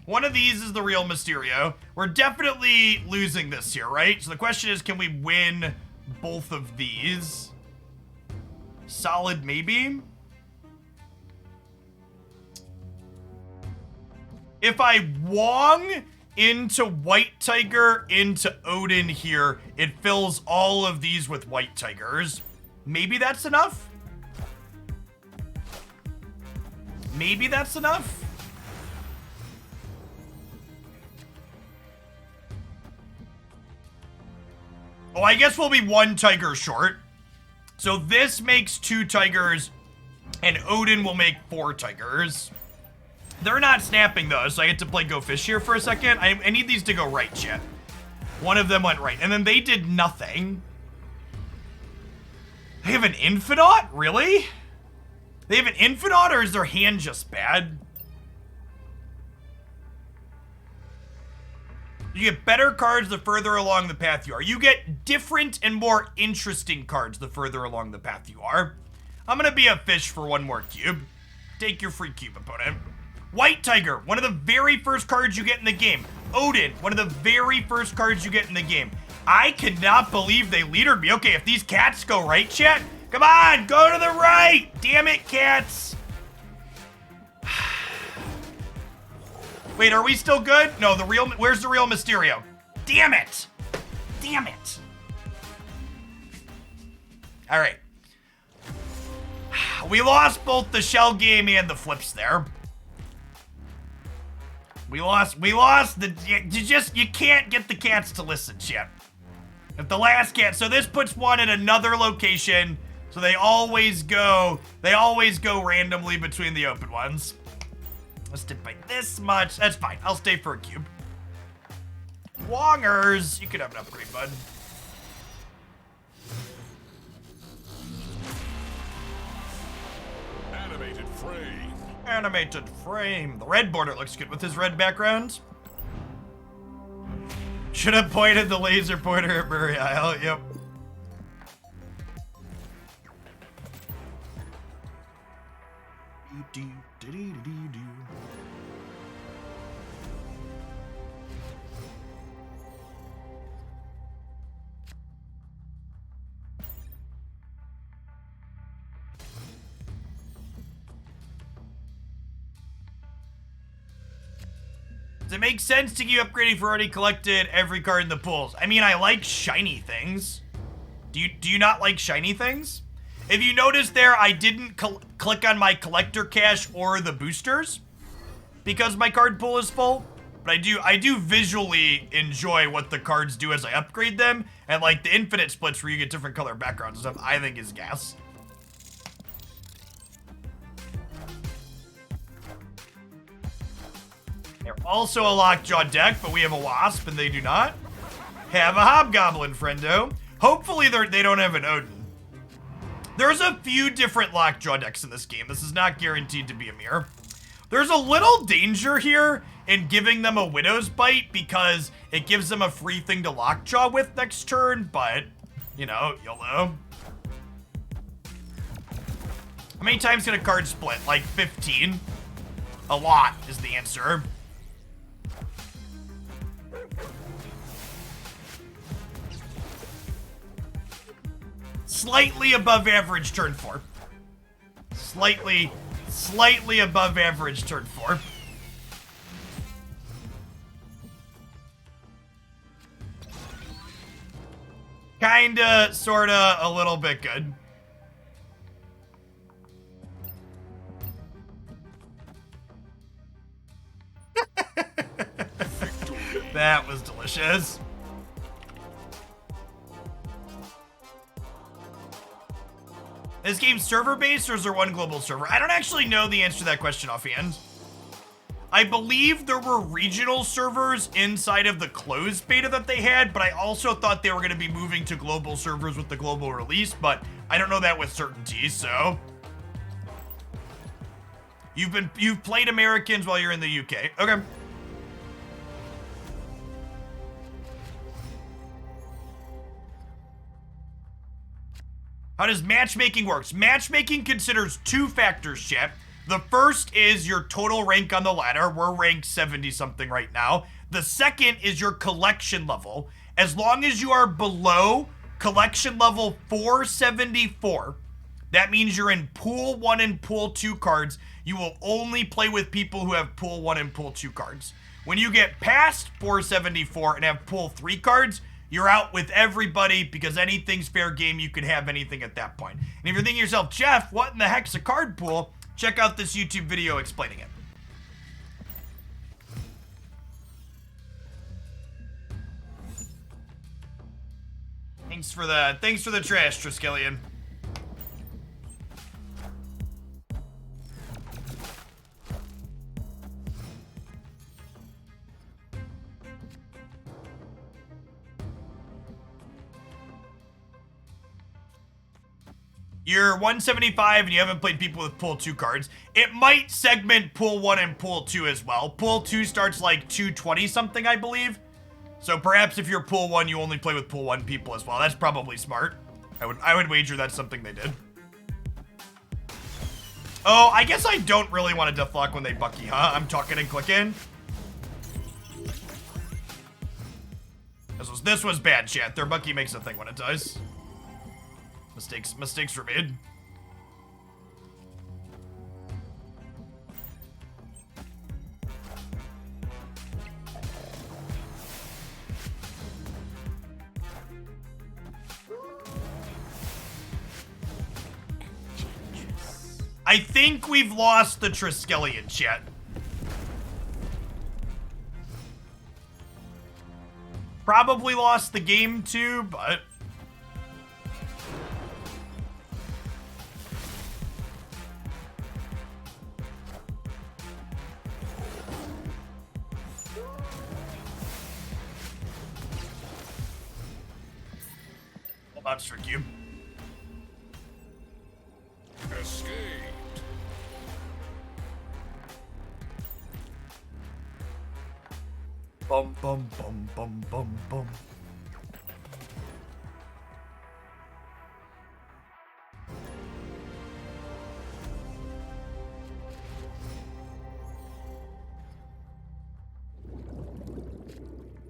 One of these is the real Mysterio. We're definitely losing this here, right? So the question is, can we win both of these? Solid maybe? If I Wong into White Tiger into Odin here, it fills all of these with White Tigers. Maybe that's enough? Maybe that's enough? Oh, I guess we'll be 1 tiger short. So this makes 2 tigers, and Odin will make 4 tigers. They're not snapping though, so I get to play Go Fish here for a second. I need these to go right, chat. One of them went right, and then they did nothing. They have an Infinaut? Really? They have an Infinaut, or is their hand just bad? You get better cards the further along the path you are. You get different and more interesting cards the further along the path you are. I'm gonna be a fish for 1 more cube. Take your free cube, opponent. White Tiger, one of the very first cards you get in the game. Odin, one of the very first cards you get in the game. I cannot believe they leadered me. Okay, if these cats go right, chat, come on, go to the right. Damn it, cats. Wait, are we still good? No, where's the real Mysterio? Damn it. Damn it. All right. We lost both the shell game and the flips there. We lost you can't get the cats to listen, chat. If the last cat, so this puts one at another location, so they always go randomly between the open ones. Let's dip by this much. That's fine. I'll stay for a cube. Wongers, you could have an upgrade, bud. Animated frame. Animated frame. The red border looks good with his red background. Should have pointed the laser pointer at Murray Isle. Yep. Does it make sense to keep upgrading for already collected every card in the pools? I mean, I like shiny things. Do you not like shiny things? If you notice there, I didn't click on my collector cache or the boosters because my card pool is full. But I do visually enjoy what the cards do as I upgrade them, and like the infinite splits where you get different color backgrounds and stuff, I think is gas. They're also a Lockjaw deck, but we have a Wasp and they do not. Have a Hobgoblin, friendo. Hopefully they don't have an Odin. There's a few different Lockjaw decks in this game. This is not guaranteed to be a mirror. There's a little danger here in giving them a Widow's Bite because it gives them a free thing to Lockjaw with next turn, but, you know, YOLO. How many times can a card split? Like 15? A lot is the answer. Slightly above average turn 4. Slightly above average turn 4. Kinda, sorta, a little bit good. That was delicious. Is this game server-based or is there one global server? I don't actually know the answer to that question offhand. I believe there were regional servers inside of the closed beta that they had, but I also thought they were going to be moving to global servers with the global release, but I don't know that with certainty, so. You've played Americans while you're in the UK. Okay. How does matchmaking work? Matchmaking considers 2 factors, chat. The first is your total rank on the ladder. We're ranked 70-something right now. The second is your collection level. As long as you are below collection level 474, that means you're in pool 1 and pool 2 cards. You will only play with people who have pool 1 and pool 2 cards. When you get past 474 and have pool 3 cards, you're out with everybody because anything's fair game. You can have anything at that point. And if you're thinking to yourself, Jeff, what in the heck's a card pool? Check out this YouTube video explaining it. Thanks for the trash, Triskelion. You're 175 and you haven't played people with pool 2 cards. It might segment pool 1 and pool 2 as well. Pool 2 starts like 220 something, I believe. So perhaps if you're pool 1, you only play with pool 1 people as well. That's probably smart. I would wager that's something they did. Oh, I guess I don't really want to deathlock when they bucky, huh? I'm talking and clicking. This was bad, chat. Their bucky makes a thing when it does. Mistakes were made. I think we've lost the Triskelion, chat. Probably lost the game too, but... Monster Cube. Escaped. Bum bum bum bum bum bum.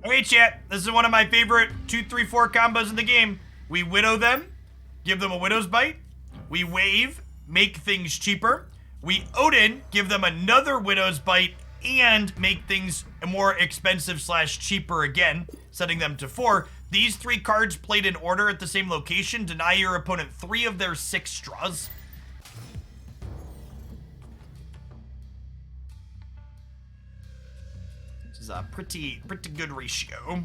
Okay, chat. This is one of my favorite 2, 3, 4 combos in the game. We widow them, give them a widow's bite. We wave, make things cheaper. We Odin, give them another widow's bite and make things more expensive / cheaper again, setting them to 4. These 3 cards played in order at the same location deny your opponent 3 of their 6 straws. This is a pretty good ratio.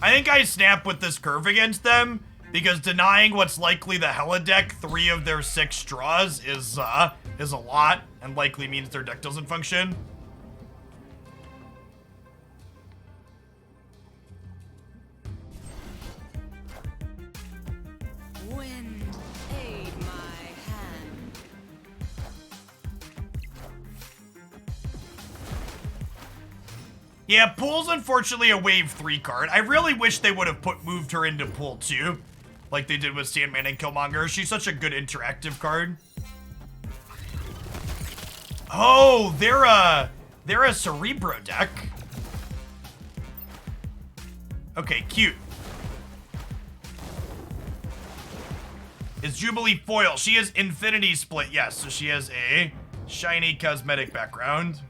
I think I snap with this curve against them because denying what's likely the Hella deck 3 of their 6 straws is a lot and likely means their deck doesn't function. Wind, aid my hand. Yeah, Pool's unfortunately a wave 3 card. I really wish they would have moved her into Pool 2, like they did with Sandman and Killmonger. She's such a good interactive card. Oh, they're a Cerebro deck. Okay, cute. Is Jubilee foil? She has Infinity Split, yes. So she has a shiny cosmetic background.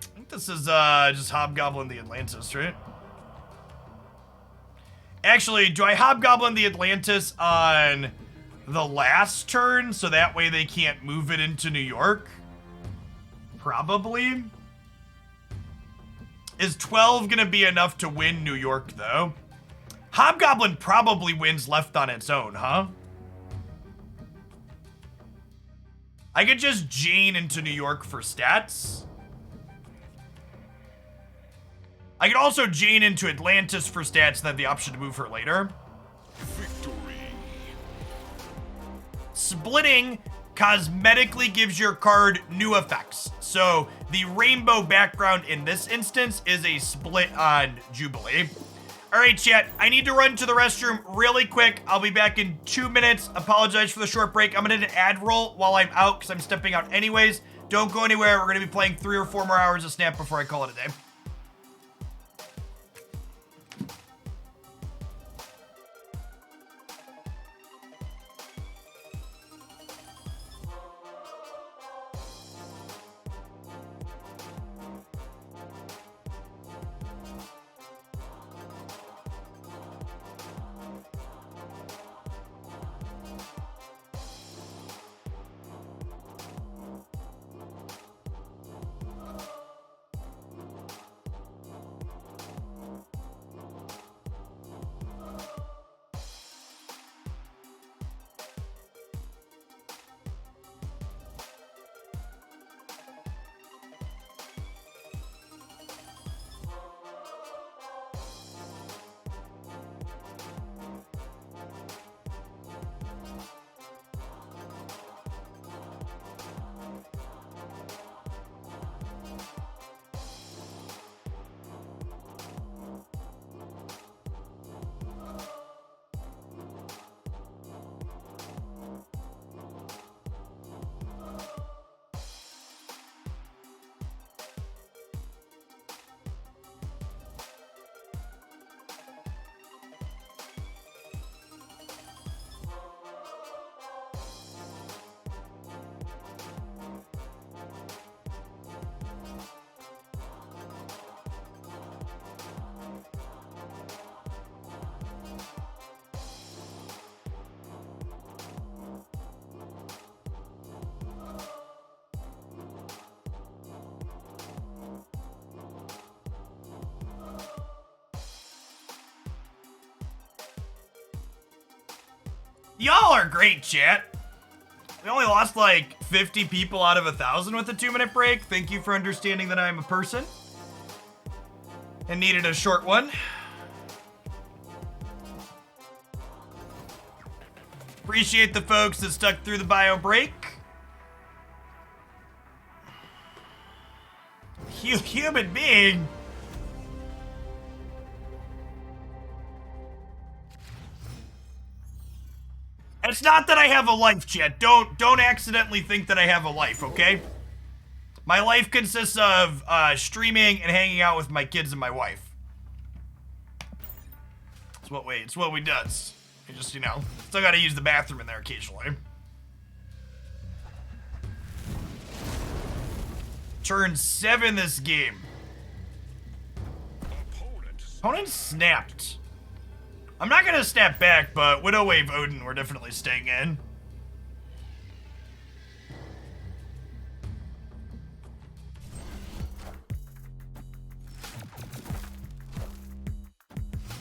I think this is just Hobgoblin the Atlantis, right? Actually, do I Hobgoblin the Atlantis on the last turn so that way they can't move it into New York? Probably. Is 12 gonna be enough to win New York, though? Hobgoblin probably wins left on its own, huh? I could just Jane into New York for stats. I could also Jane into Atlantis for stats and have the option to move her later. Victory. Splitting cosmetically gives your card new effects. So the rainbow background in this instance is a split on Jubilee. All right, chat, I need to run to the restroom really quick. I'll be back in 2 minutes. Apologize for the short break. I'm gonna do an ad roll while I'm out because I'm stepping out anyways. Don't go anywhere. We're gonna be playing 3 or 4 more hours of Snap before I call it a day. Y'all are great, chat. We only lost like 50 people out of 1,000 with a 2-minute break. Thank you for understanding that I'm a person and needed a short one. Appreciate the folks that stuck through the bio break. Human being. It's not that I have a life, chat. Don't accidentally think that I have a life, okay? My life consists of streaming and hanging out with my kids and my wife. It's what we does. You just, you know, still gotta use the bathroom in there occasionally. Turn 7 this game. Opponent snapped. I'm not gonna snap back, but Widow Wave Odin, we're definitely staying in.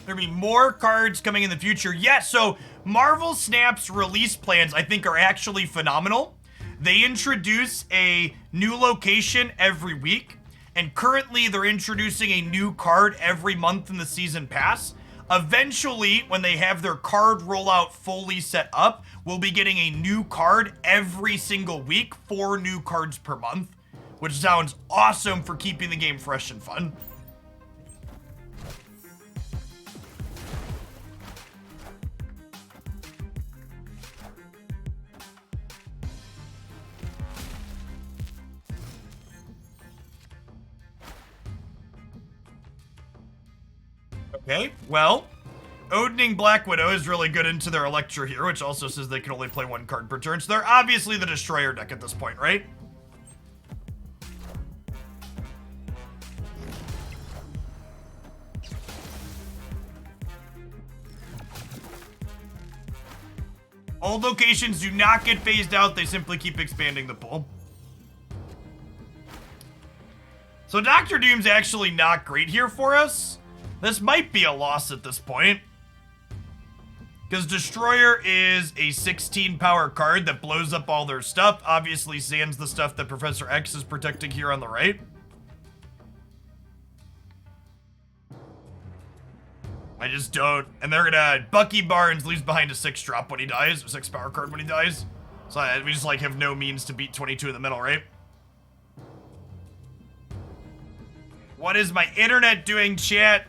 There'll be more cards coming in the future. Yes, so Marvel Snap's release plans, I think, are actually phenomenal. They introduce a new location every week, and currently they're introducing a new card every month in the season pass. Eventually, when they have their card rollout fully set up, we'll be getting a new card every single week, 4 new cards per month, which sounds awesome for keeping the game fresh and fun. Okay, well, Odining Black Widow is really good into their Electra here, which also says they can only play 1 card per turn. So they're obviously the Destroyer deck at this point, right? Old locations do not get phased out, they simply keep expanding the pool. So Dr. Doom's actually not great here for us. This might be a loss at this point. Because Destroyer is a 16 power card that blows up all their stuff. Obviously sans the stuff that Professor X is protecting here on the right. I just don't. And they're gonna... Bucky Barnes leaves behind a 6-drop when he dies. A 6 power card when he dies. So we just like have no means to beat 22 in the middle, right? What is my internet doing, chat?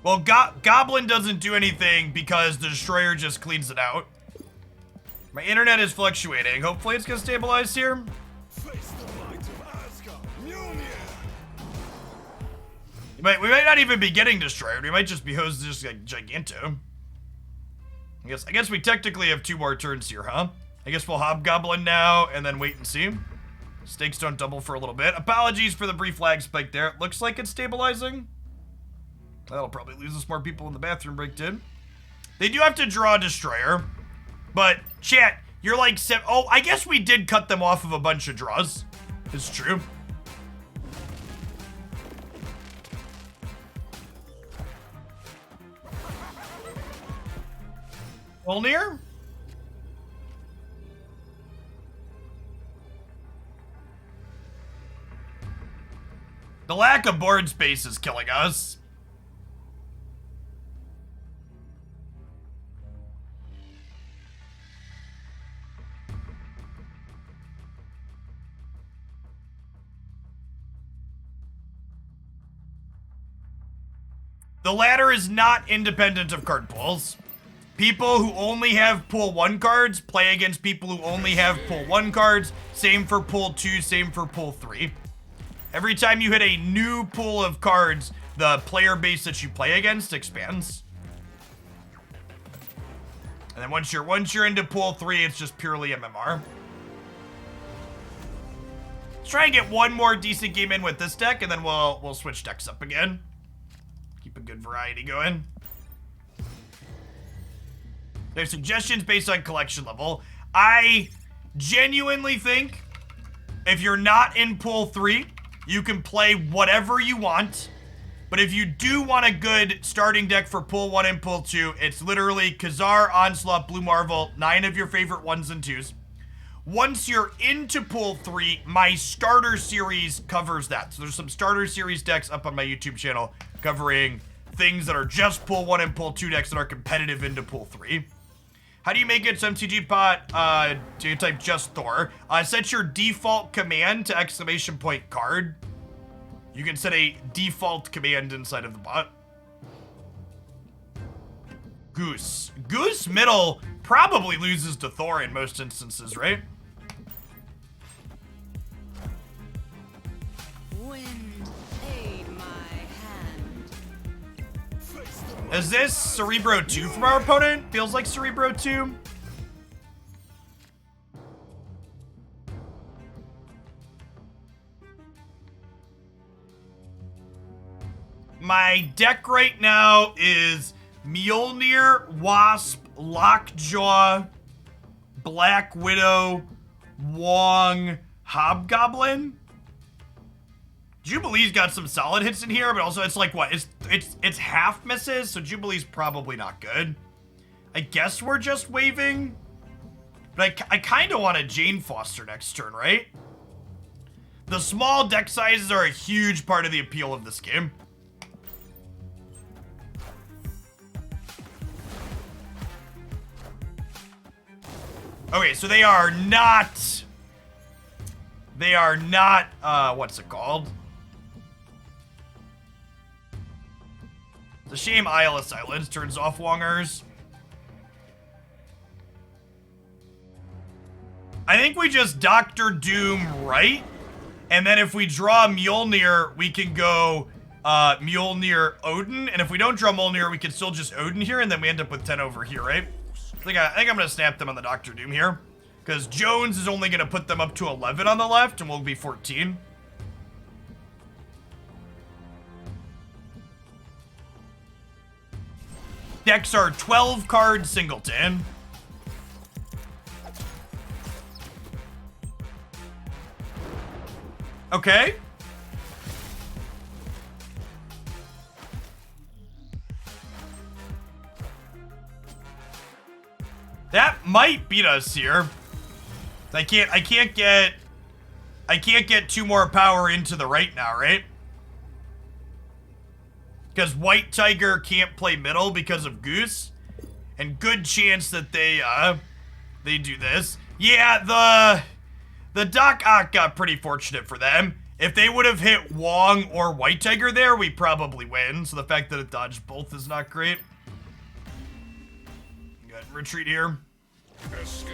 Well, Goblin doesn't do anything because the Destroyer just cleans it out. My internet is fluctuating. Hopefully it's gonna stabilize here. Face the might of Asgard. Mjolnir. We might not even be getting Destroyer. We might just be hosed just like Giganto. I guess we technically have 2 more turns here, huh? I guess we'll Hobgoblin now and then wait and see. Stakes don't double for a little bit. Apologies for the brief lag spike there. It looks like it's stabilizing. That'll probably lose us more people in the bathroom break, dude. They do have to draw a Destroyer. But, chat, you're like... Oh, I guess we did cut them off of a bunch of draws. It's true. Mjolnir? The lack of board space is killing us. The ladder is not independent of card pools. People who only have pool 1 cards play against people who only have pool 1 cards. Same for pool 2, same for pool 3. Every time you hit a new pool of cards, the player base that you play against expands. And then once you're into pool 3, it's just purely MMR. Let's try and get one more decent game in with this deck, and then we'll switch decks up again. Keep a good variety going. There's suggestions based on collection level. I genuinely think if you're not in pool 3, you can play whatever you want. But if you do want a good starting deck for pool 1 and pool 2, it's literally Khazar, Onslaught, Blue Marvel, 9 of your favorite 1s and 2s. Once you're into pool 3, my starter series covers that. So there's some starter series decks up on my YouTube channel covering things that are just pool 1 and pool 2 decks that are competitive into pool 3. How do you make it so MTG pot? Do you type just Thor? Set your default command to exclamation point card. You can set a default command inside of the bot. Goose. Goose middle probably loses to Thor in most instances, right? Wind, aid my hand. Is this Cerebro 2 from our opponent? Feels like Cerebro 2. My deck right now is Mjolnir, Wasp, Lockjaw, Black Widow, Wong, Hobgoblin. Jubilee's got some solid hits in here, but also it's like what? It's half misses, so Jubilee's probably not good. I guess we're just waving. But I kind of want a Jane Foster next turn, right? The small deck sizes are a huge part of the appeal of this game. Okay, so they are not, what's it called? It's a shame Isle of Silence turns off Wongers. I think we just Dr. Doom right, And then if we draw Mjolnir, we can go Mjolnir Odin. And if we don't draw Mjolnir, we can still just Odin here, and then we end up with 10 over here, right? I think I'm gonna snap them on the Doctor Doom here. Because Jones is only gonna put them up to 11 on the left, and we'll be 14. Decks are 12 card singleton. Okay. That might beat us here. I can't get 2 more power into the right now, right? Because White Tiger can't play middle because of Goose. And good chance that they do this. Yeah, the Doc Ock got pretty fortunate for them. If they would have hit Wong or White Tiger there, we probably win. So the fact that it dodged both is not great. Good, retreat here. Escaped.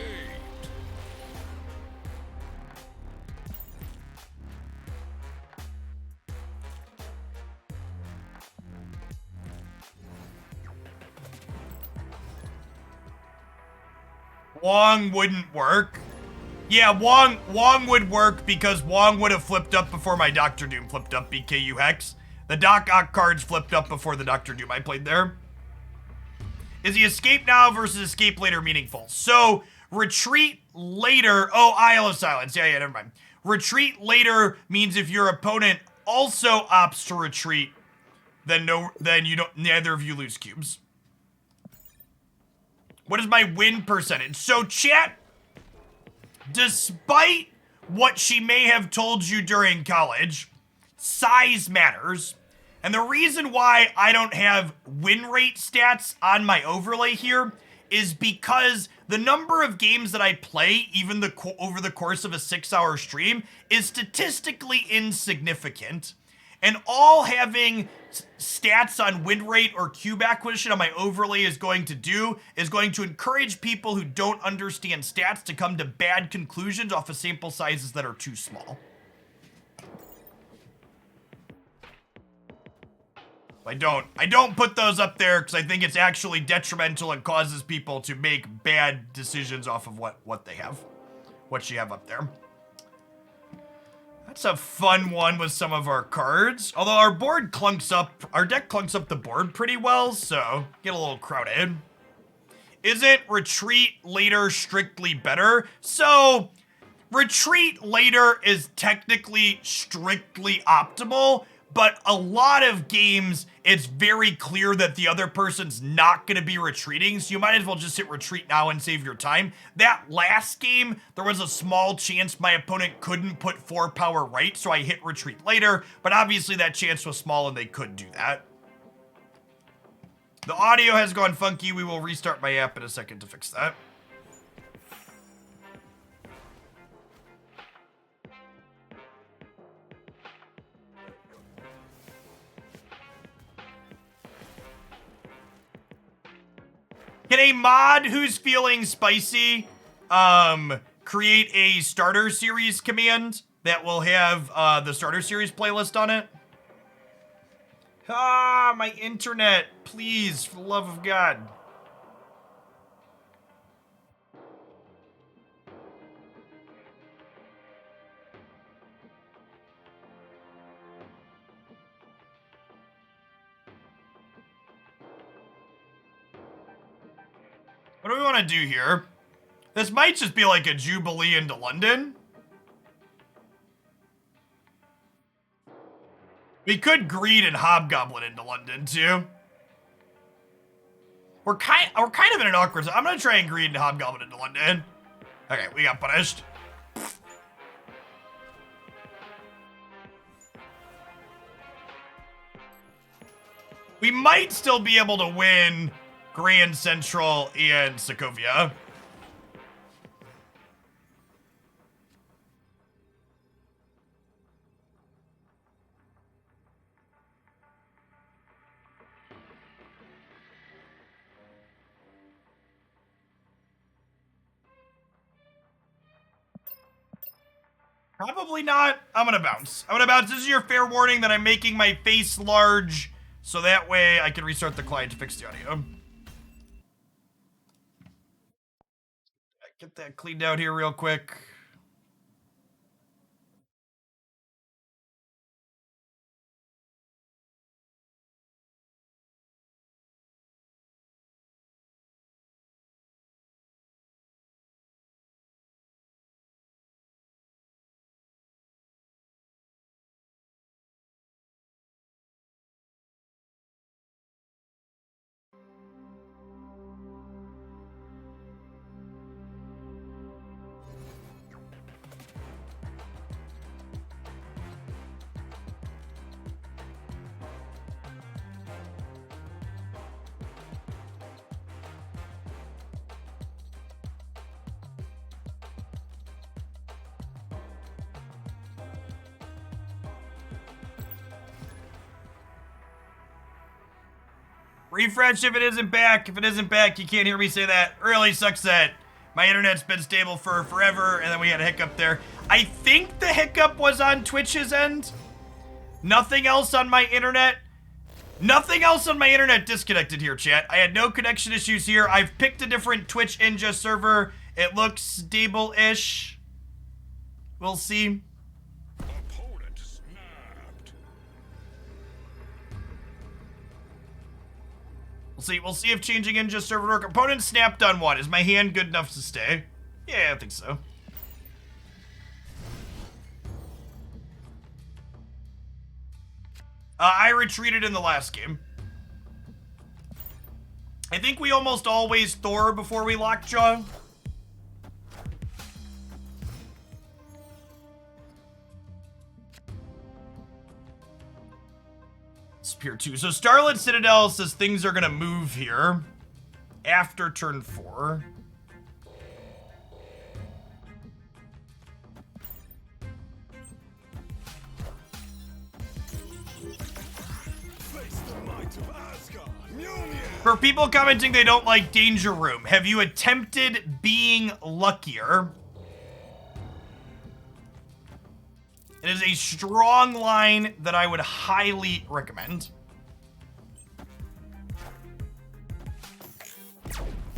Wong wouldn't work. Yeah, Wong would work because Wong would have flipped up before my Doctor Doom flipped up, BKU Hex. The Doc Ock cards flipped up before the Doctor Doom I played there. Is the escape now versus escape later meaningful? So, retreat later. Oh, Isle of Silence. Yeah, never mind. Retreat later means if your opponent also opts to retreat, then neither of you lose cubes. What is my win percentage? So, chat, despite what she may have told you during college, size matters. And the reason why I don't have win rate stats on my overlay here is because the number of games that I play, even over the course of a 6-hour stream, is statistically insignificant. And all having stats on win rate or cube acquisition on my overlay is going to encourage people who don't understand stats to come to bad conclusions off of sample sizes that are too small. I don't put those up there because I think it's actually detrimental and causes people to make bad decisions off of what they have, what you have up there. That's a fun one with some of our cards. Although our deck clunks up the board pretty well, so get a little crowded. Isn't retreat later strictly better? So, retreat later is technically strictly optimal, but a lot of games, it's very clear that the other person's not going to be retreating, so you might as well just hit retreat now and save your time. That last game, there was a small chance my opponent couldn't put 4 power right, so I hit retreat later, but obviously that chance was small and they could do that. The audio has gone funky. We will restart my app in a second to fix that. Can a mod who's feeling spicy create a starter series command that will have the starter series playlist on it? Ah, my internet, please, for the love of God. What do we want to do here? This might just be like a Jubilee into London. We could Greed and Hobgoblin into London, too. We're kind of in an awkward zone. I'm going to try and Greed and Hobgoblin into London. Okay, we got punished. We might still be able to win Grand Central and Sokovia. Probably not. I'm gonna bounce. I'm gonna bounce. This is your fair warning that I'm making my face large, so that way I can restart the client to fix the audio. Get that cleaned out here real quick. Refresh if it isn't back. If it isn't back, you can't hear me say that. Really sucks that my internet's been stable for forever, and then we had a hiccup there. I think the hiccup was on Twitch's end. Nothing else on my internet. Nothing else on my internet disconnected here, chat. I had no connection issues here. I've picked a different Twitch Ninja server. It looks stable-ish. We'll see. Opponent snapped. We'll see if changing Ninja server work. Opponent snapped on what? Is my hand good enough to stay? Yeah, I think so. I retreated in the last game. I think we almost always Thor before we Lockjaw. Spear 2. So Starlit Citadel says things are gonna move here after turn 4. Face the might of Asgard. Mjolnir. For people commenting they don't like Danger Room, have you attempted being luckier? It is a strong line that I would highly recommend.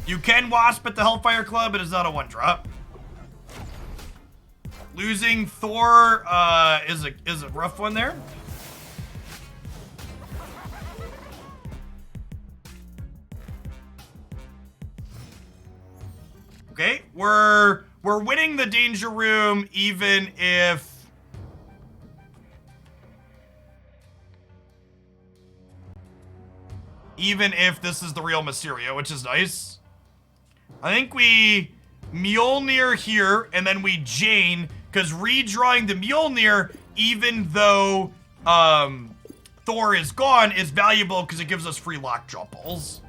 You can Wasp at the Hellfire Club, it is not a 1-drop. Losing Thor is a rough one there. Okay, we're winning the Danger Room even if this is the real Mysterio, which is nice. I think we Mjolnir here, and then we Jane, because redrawing the Mjolnir, even though Thor is gone, is valuable because it gives us free Lockjaw pulls.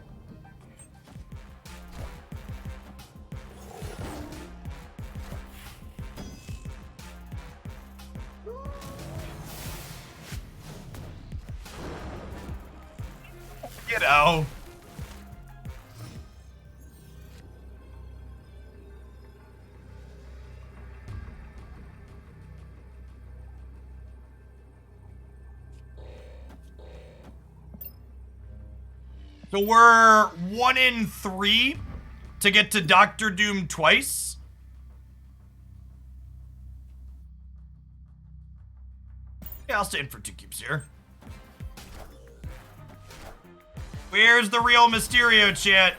You know. So we're 1 in 3 to get to Doctor Doom twice. Yeah, I'll stay in for 2 cubes here. Where's the real Mysterio, chat?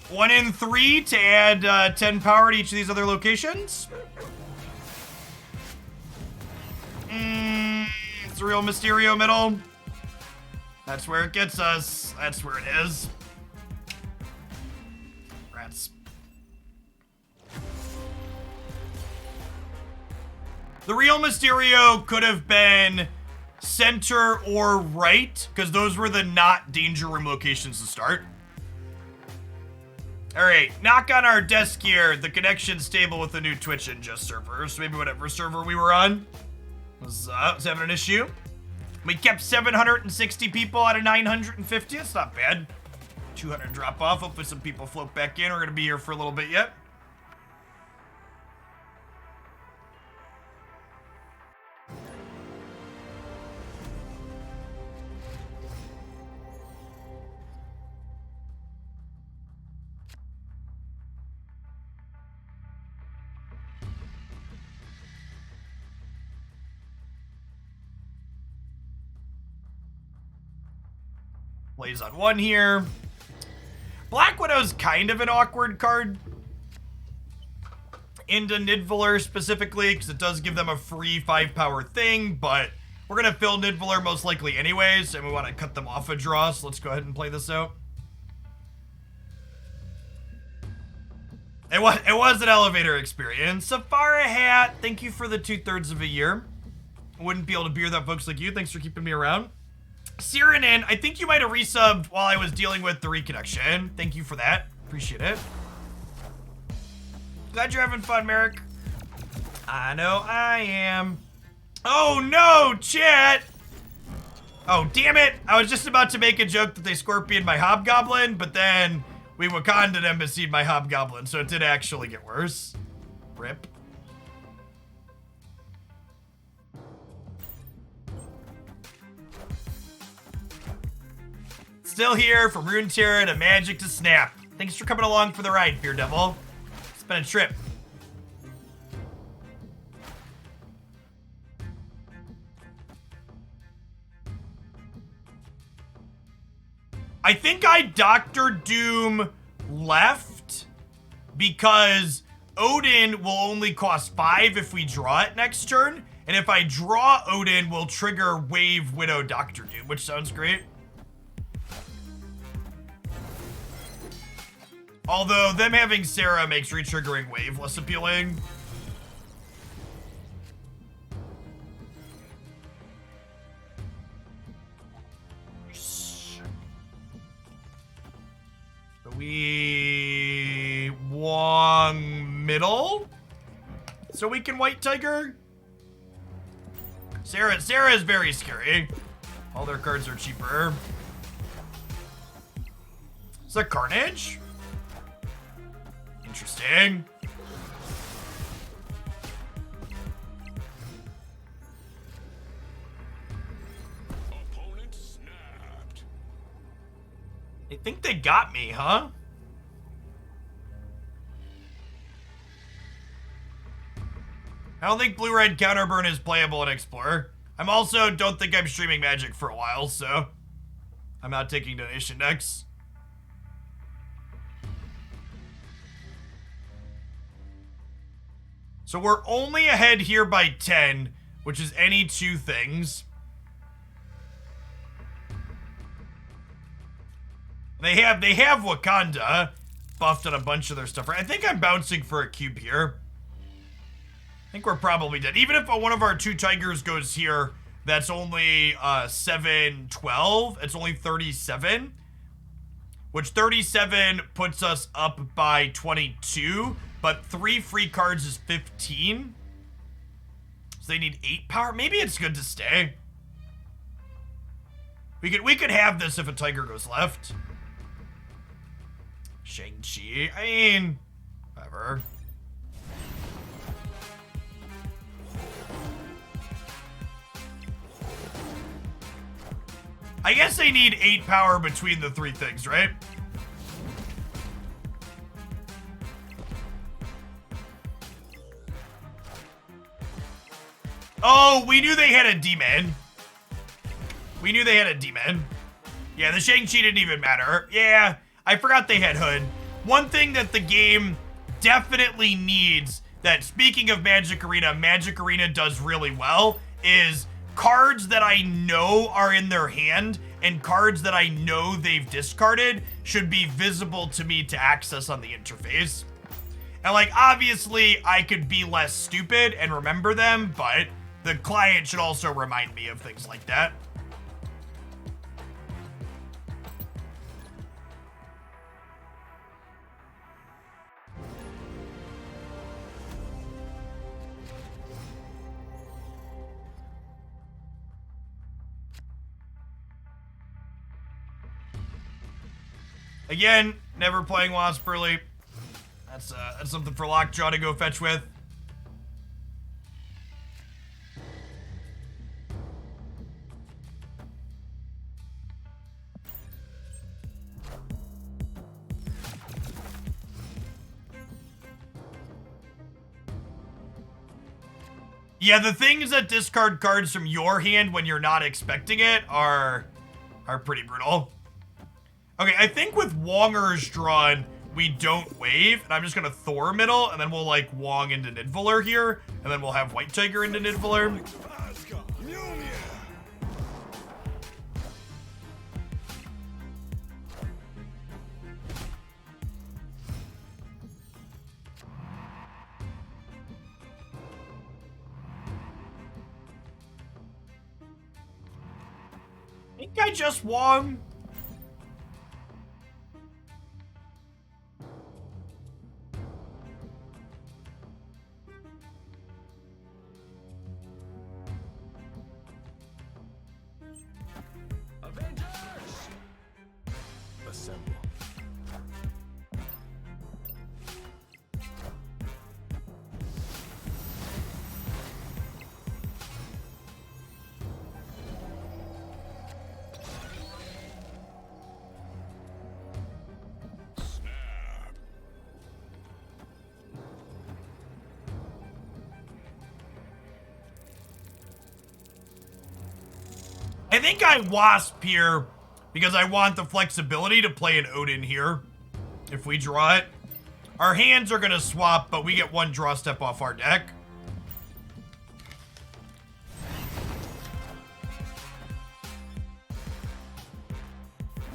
One in 3 to add 10 power to each of these other locations. It's the real Mysterio middle. That's where it gets us. That's where it is. Rats. The real Mysterio could have been center or right, because those were the not Danger Room locations to start. Alright, knock on our desk here. The connection's stable with the new Twitch Ninja server, so maybe whatever server we were on was having an issue. We kept 760 people out of 950. That's not bad. 200 drop off. Hopefully some people float back in. We're going to be here for a little bit yet. Plays on one here. Black Widow's kind of an awkward card into Nidvaler specifically, because it does give them a free 5-power thing, but we're going to fill Nidvaler most likely anyways, and we want to cut them off a draw, so let's go ahead and play this out. It was an elevator experience. Safara Hat, thank you for the 2/3 of a year. Wouldn't be able to be without folks like you. Thanks for keeping me around. Siranin, I think you might have resubbed while I was dealing with the reconnection. Thank you for that. Appreciate it. Glad you're having fun, Merrick. I know I am. Oh no, chat! Oh, damn it. I was just about to make a joke that they scorpioned my hobgoblin, but then we Wakandan embassied my hobgoblin, so it did actually get worse. Rip. Still here from Runeterra to Magic to Snap. Thanks for coming along for the ride, Fear Devil. It's been a trip. I think I Dr. Doom left because Odin will only cost 5 if we draw it next turn. And if I draw Odin, we'll trigger Wave Widow Dr. Doom, which sounds great. Although them having Sarah makes retriggering Wave less appealing. So we Wong middle, so we can White Tiger. Sarah is very scary. All their cards are cheaper. Is that Carnage? Interesting. Opponent snapped. They think they got me, huh? I don't think blue-red counterburn is playable in Explorer. I'm also don't think I'm streaming Magic for a while, so I'm not taking donation decks. So we're only ahead here by 10, which is any two things. They have Wakanda buffed on a bunch of their stuff. I think I'm bouncing for a cube here. I think we're probably dead. Even if one of our 2 tigers goes here, that's only 7, 12. It's only 37. Which 37 puts us up by 22. But 3 free cards is 15. So they need 8 power. Maybe it's good to stay. We could have this if a tiger goes left. Shang-Chi. I mean, whatever. I guess they need 8 power between the 3 things, right? Oh, we knew they had a demon. We knew they had a demon. Yeah, the Shang-Chi didn't even matter. Yeah, I forgot they had Hood. One thing that the game definitely needs, that speaking of Magic Arena does really well, is cards that I know are in their hand and cards that I know they've discarded should be visible to me to access on the interface. And like, obviously I could be less stupid and remember them, but the client should also remind me of things like that. Again, never playing Wasp early. That's something for Lockjaw to go fetch with. Yeah, the things that discard cards from your hand when you're not expecting it are pretty brutal. Okay, I think with Wongers drawn, we don't wave, and I'm just gonna Thor middle, and then we'll like Wong into Nidvaler here, and then we'll have White Tiger into Nidvaler. I think I just Wong. Assemble. I think I Wasp here because I want the flexibility to play an Odin here if we draw it. Our hands are going to swap, but we get one draw step off our deck.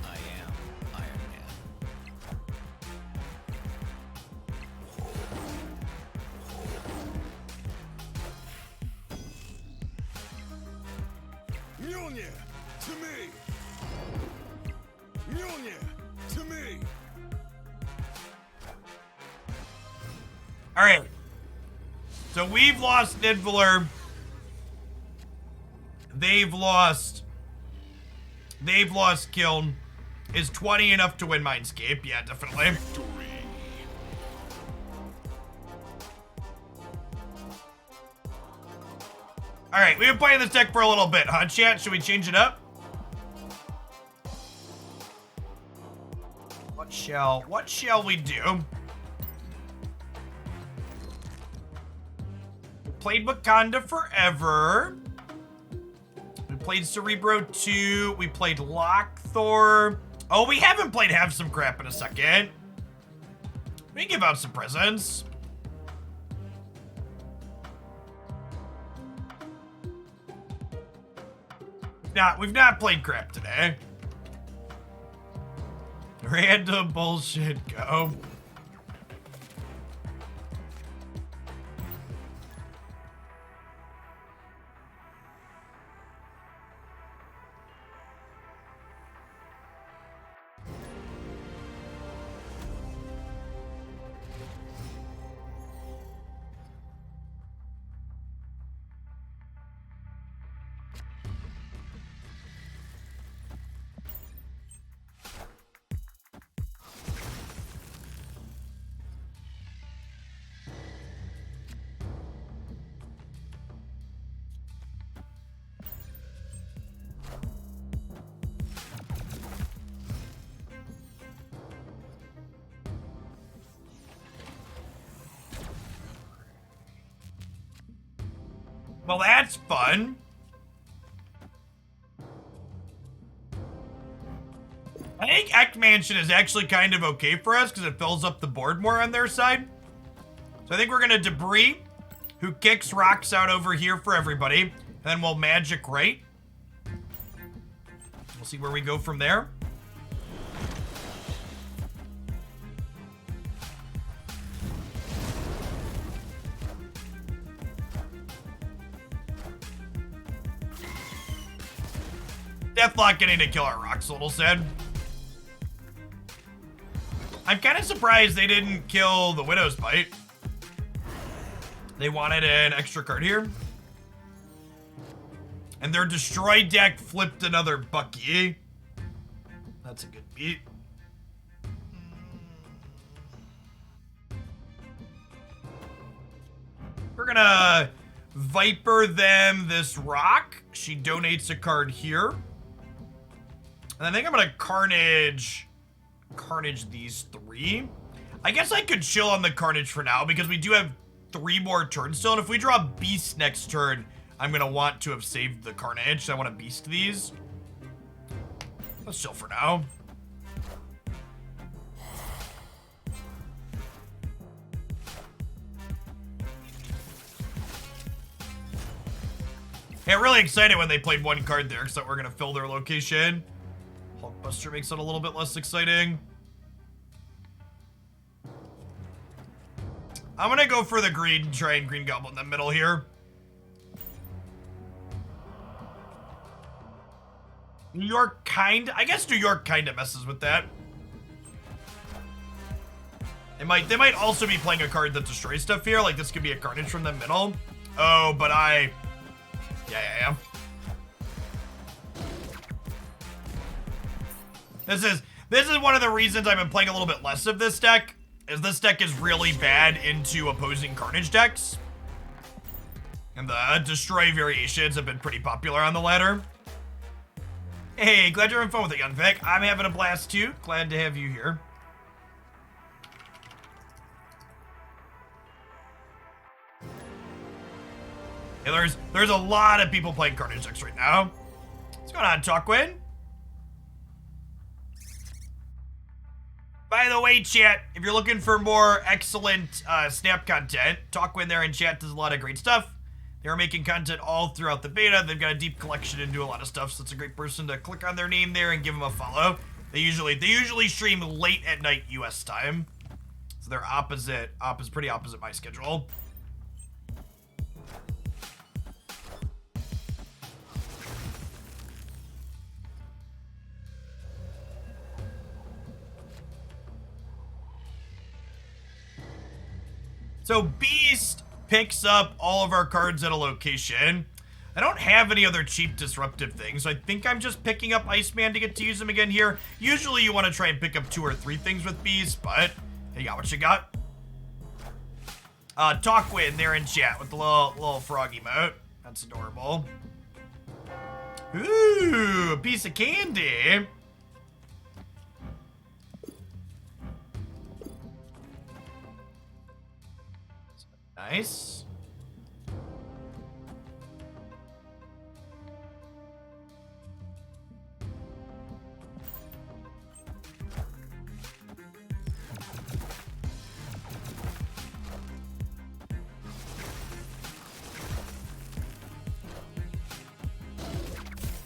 I am Iron Man. Mjolnir, to me! Mjolnir, to me! All right. So we've lost Nidvaler. They've lost Kiln. Is 20 enough to win Mindscape? Yeah, definitely. All right, we've been playing this deck for a little bit, huh, chat? Should we change it up? What shall we do? We played Wakanda forever. We played Cerebro 2. We played Lockthor. Oh, we haven't played Have Some Crap in a second. We can give out some presents. We've not played crap today. Random bullshit, go. Well, that's fun. I think Ek Mansion is actually kind of okay for us because it fills up the board more on their side. So I think we're going to Debris, who kicks rocks out over here for everybody. And then we'll Magic right. We'll see where we go from there. Deathlock getting to kill our rocks, a little sad. I'm kind of surprised they didn't kill the Widow's Bite. They wanted an extra card here. And their Destroy deck flipped another Bucky. That's a good beat. We're gonna Viper them this rock. She donates a card here. And I think I'm gonna Carnage these 3. I guess I could chill on the Carnage for now because we do have 3 more turns still. And if we draw Beast next turn, I'm gonna want to have saved the Carnage. So I want to Beast these. Let's chill for now. Yeah, really excited when they played 1 card there, because we're gonna fill their location. Hulkbuster makes it a little bit less exciting. I'm gonna go for the green, try and Green Goblin in the middle here. New York I guess New York kinda messes with that. They might also be playing a card that destroys stuff here, like this could be a Carnage from the middle. Oh, but yeah. This is one of the reasons I've been playing a little bit less of this deck, is this deck is really bad into opposing Carnage decks. And the Destroy variations have been pretty popular on the ladder. Hey, glad you're having fun with it, Young Vic. I'm having a blast too. Glad to have you here. Yeah, there's a lot of people playing Carnage decks right now. What's going on, Talkwin? By the way, chat, if you're looking for more excellent Snap content, Talkwin there in chat does a lot of great stuff. They're making content all throughout the beta. They've got a deep collection and do a lot of stuff, so it's a great person to click on their name there and give them a follow. They usually stream late at night US time, so they're pretty opposite my schedule. So Beast picks up all of our cards at a location. I don't have any other cheap disruptive things, so I think I'm just picking up Iceman to get to use them again here. Usually you want to try and pick up 2 or 3 things with Beast, but you got what you got. Talkwin there in chat with the little frog emote. That's adorable. Ooh, a piece of candy. Nice.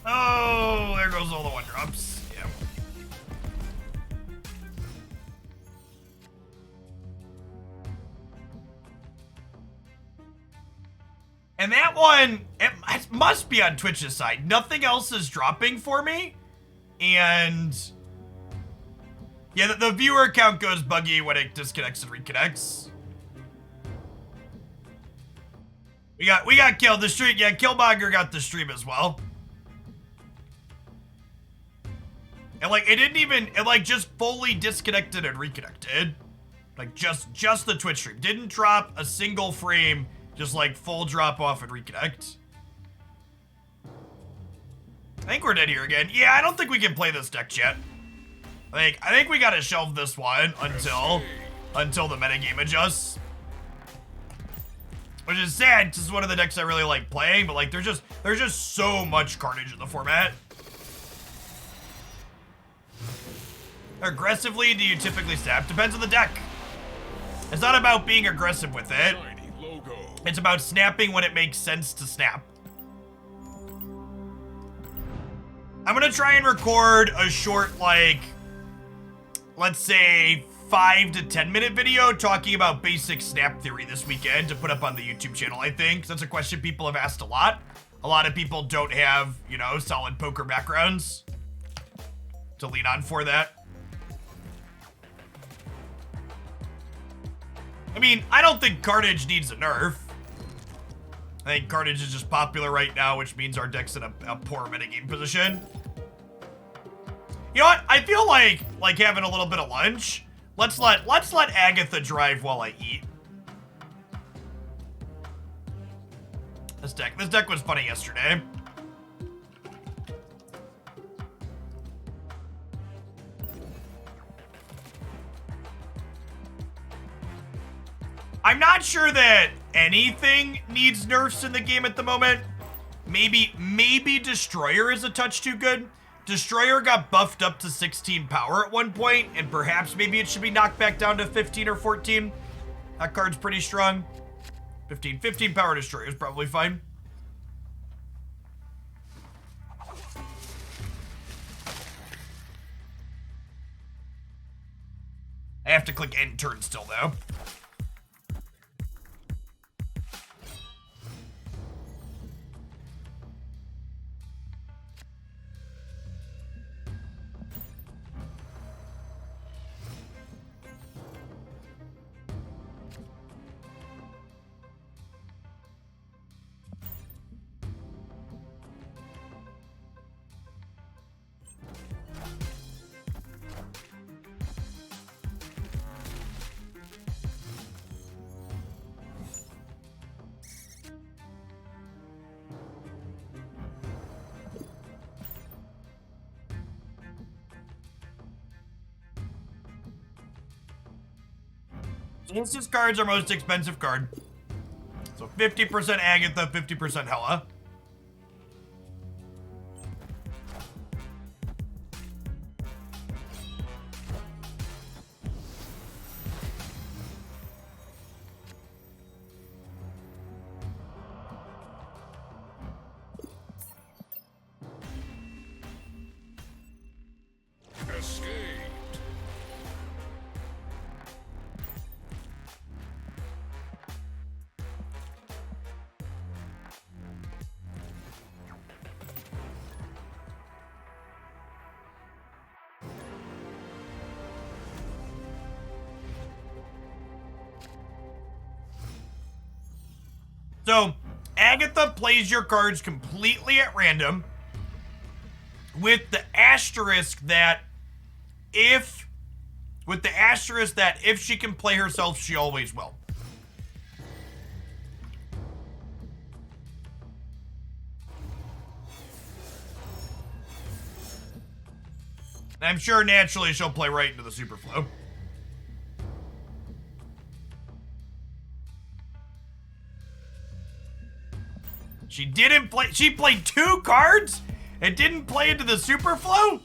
Oh, there goes all the 1-drops. Yeah. And that one, it must be on Twitch's side. Nothing else is dropping for me. And yeah, the viewer count goes buggy when it disconnects and reconnects. We got killed. The stream, yeah, Killmonger got the stream as well. And like it just fully disconnected and reconnected. Like just the Twitch stream. Didn't drop a single frame. Just like full drop off and reconnect. I think we're dead here again. Yeah, I don't think we can play this deck yet. I think we gotta shelve this one until the metagame adjusts. Which is sad, because it's one of the decks I really like playing, but like there's just so much carnage in the format. Aggressively, do you typically snap? Depends on the deck. It's not about being aggressive with it. It's about snapping when it makes sense to snap. I'm gonna try and record a short, like, let's say 5 to 10 minute video talking about basic snap theory this weekend to put up on the YouTube channel, I think. That's a question people have asked a lot. A lot of people don't have, you know, solid poker backgrounds to lean on for that. I mean, I don't think Carnage needs a nerf. I think Carnage is just popular right now, which means our deck's in a poor metagame position. You know what? I feel like having a little bit of lunch. Let's let Agatha drive while I eat. This deck was funny yesterday. I'm not sure that anything needs nerfs in the game at the moment. Maybe Destroyer is a touch too good. Destroyer got buffed up to 16 power at one point, and perhaps maybe it should be knocked back down to 15 or 14. That card's pretty strong. 15 power Destroyer is probably fine. I have to click end turn still, though. Instance cards are most expensive card. So 50% Agatha, 50% Hella. Escaped. So, Agatha plays your cards completely at random with the asterisk that if she can play herself, she always will. And I'm sure naturally she'll play right into the Superflow. She played 2 cards and didn't play into the Superflow?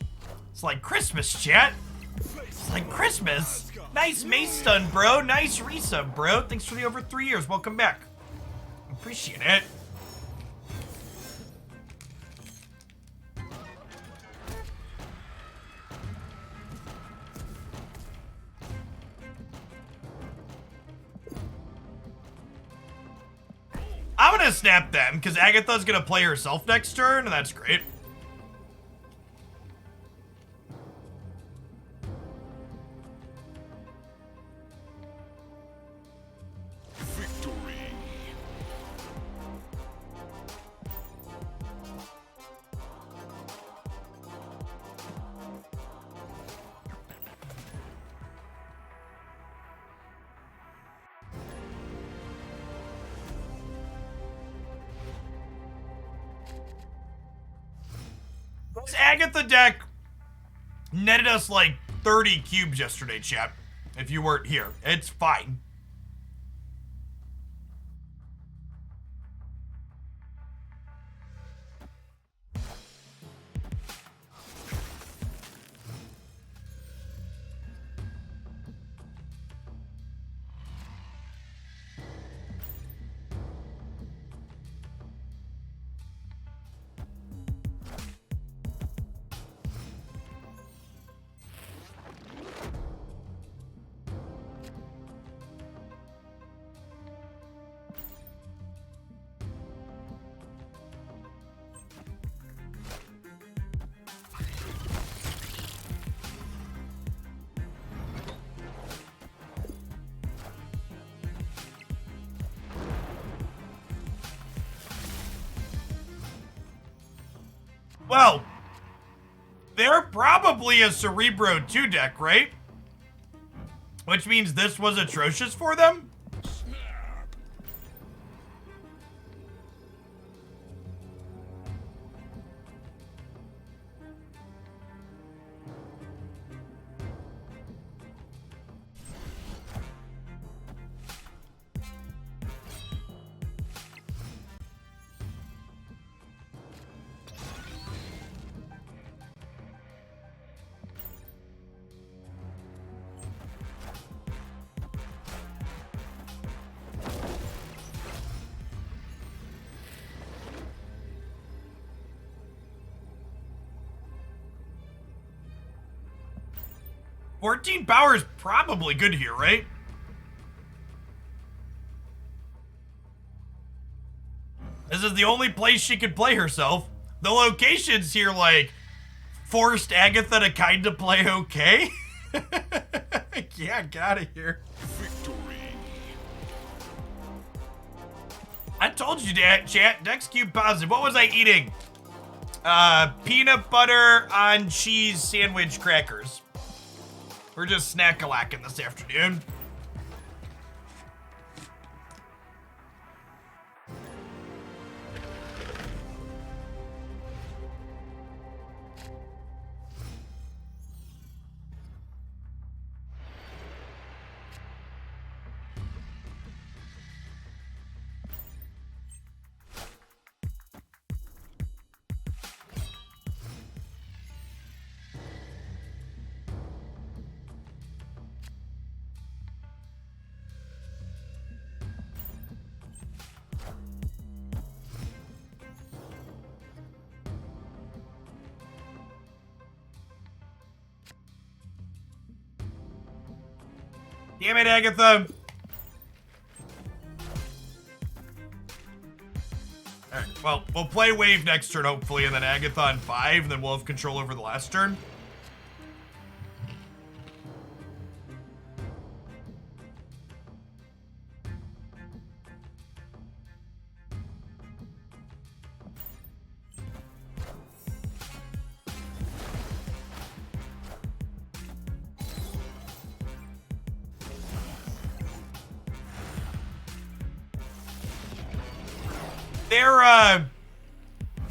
It's like Christmas, chat. It's like Christmas. Nice Mace Stun, bro. Nice resub, bro. Thanks for the over 3 years. Welcome back. Appreciate it. I'm gonna snap them, because Agatha's gonna play herself next turn, and that's great. Victory. This Agatha deck netted us like 30 cubes yesterday, chat. If you weren't here, it's fine. Well, they're probably a Cerebro 2 deck, right? Which means this was atrocious for them? Snap. 14 power is probably good here, right? This is the only place she could play herself. The locations here, like, forced Agatha to kind of play okay. Yeah, get out of here. Victory. I told you, chat. Dex Cube positive. What was I eating? Peanut butter on cheese sandwich crackers. We're just snack-a-lacking this afternoon. Damn it, Agatha. Alright, well, we'll play Wave next turn, hopefully, and then Agatha on 5, and then we'll have control over the last turn.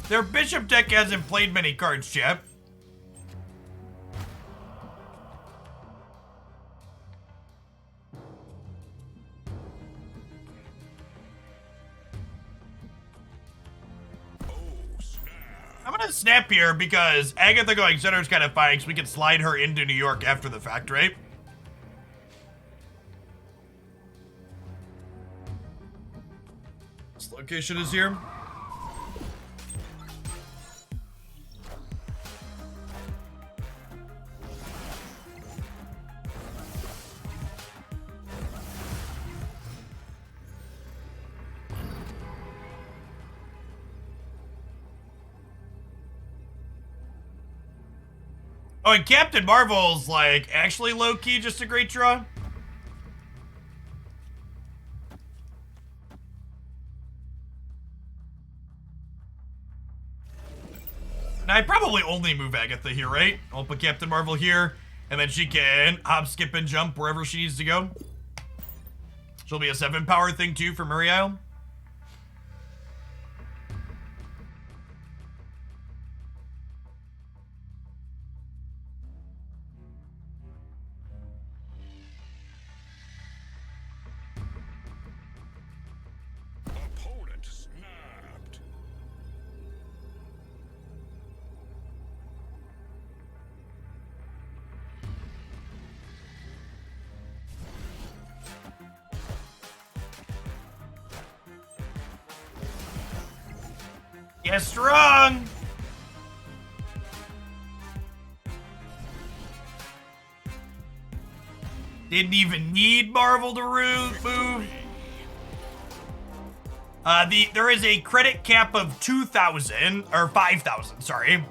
Their bishop deck hasn't played many cards, chat. I'm gonna snap here because Agatha going center is kind of fine because we can slide her into New York after the fact, right? This location is here. Oh, and Captain Marvel's, like, actually low-key just a great draw. Now, I probably only move Agatha here, right? I'll put Captain Marvel here, and then she can hop, skip, and jump wherever she needs to go. She'll be a 7-power thing, too, for Muriel. Opponent snapped. Yes, strong! Didn't even need Marvel to move. There is a credit cap of 2,000, or 5,000, sorry.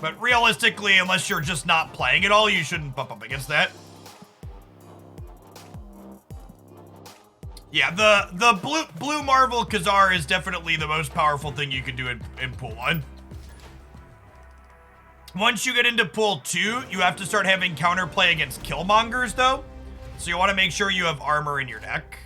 But realistically, unless you're just not playing at all, you shouldn't bump up against that. Yeah, the blue Marvel Khazar is definitely the most powerful thing you can do in pool 1. Once you get into pool 2, you have to start having counterplay against Killmongers, though. So you want to make sure you have armor in your deck.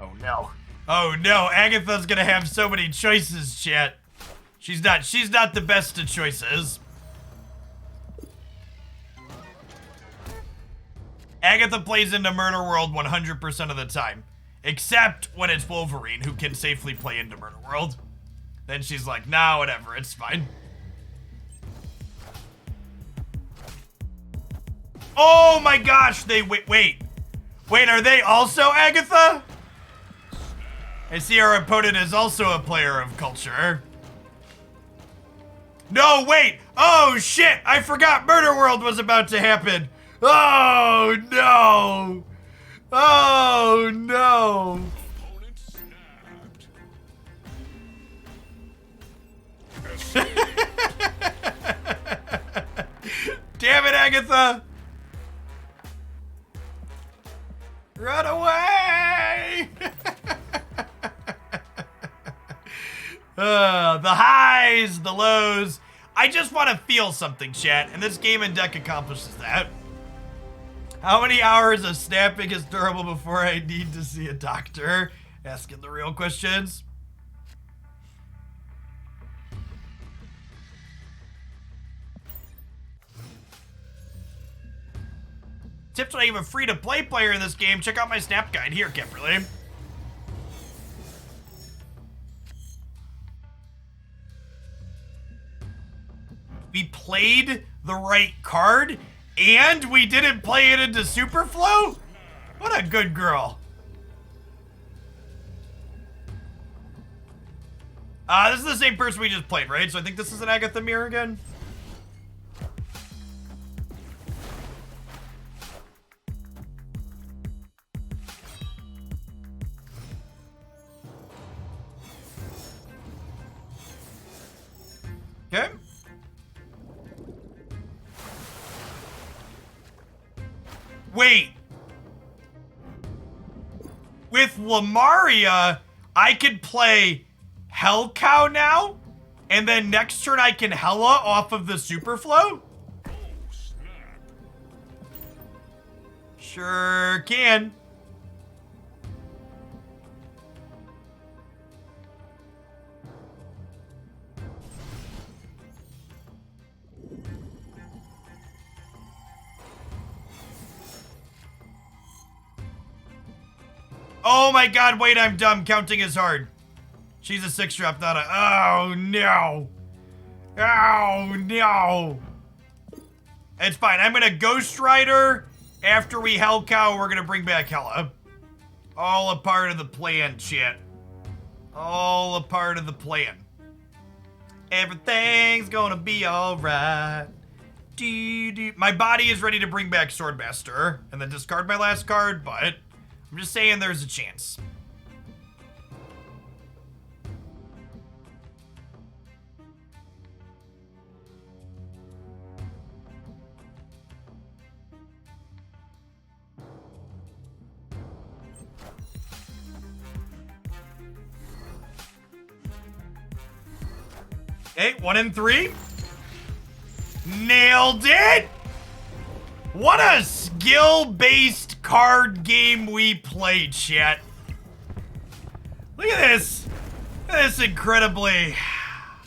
Oh no. Oh no, Agatha's gonna have so many choices, chat. She's not the best of choices. Agatha plays into Murder World 100% of the time. Except when it's Wolverine, who can safely play into Murder World. Then she's like, nah, whatever, it's fine. Oh my gosh, wait, are they also Agatha? I see our opponent is also a player of culture. No, wait. Oh, shit. I forgot Murder World was about to happen. Oh, no. Oh, no. Opponent snapped. Damn it, Agatha. Run away. The highs, the lows. I just want to feel something, chat, and this game and deck accomplishes that. How many hours of snapping is durable before I need to see a doctor? Asking the real questions. Tips when I have a free-to-play player in this game. Check out my snap guide here, Kimberly. We played the right card, and we didn't play it into Superflow? What a good girl. This is the same person we just played, right? So I think this is an Agatha mirror again. Okay. Wait. With Lamaria, I could play Hell Cow now? And then next turn I can Hella off of the Superflow? Oh, snap. Sure can. Oh my god, wait, I'm dumb. Counting is hard. She's a 6-drop, not a... Oh, no. Oh, no. It's fine. I'm gonna Ghost Rider. After we Hell Cow, we're gonna bring back Hella. All a part of the plan, chat. All a part of the plan. Everything's gonna be alright. My body is ready to bring back Swordmaster and then discard my last card, but I'm just saying there's a chance. Okay, 1 and 3. Nailed it! What a skill-based card game we played, chat. Look at this. Look at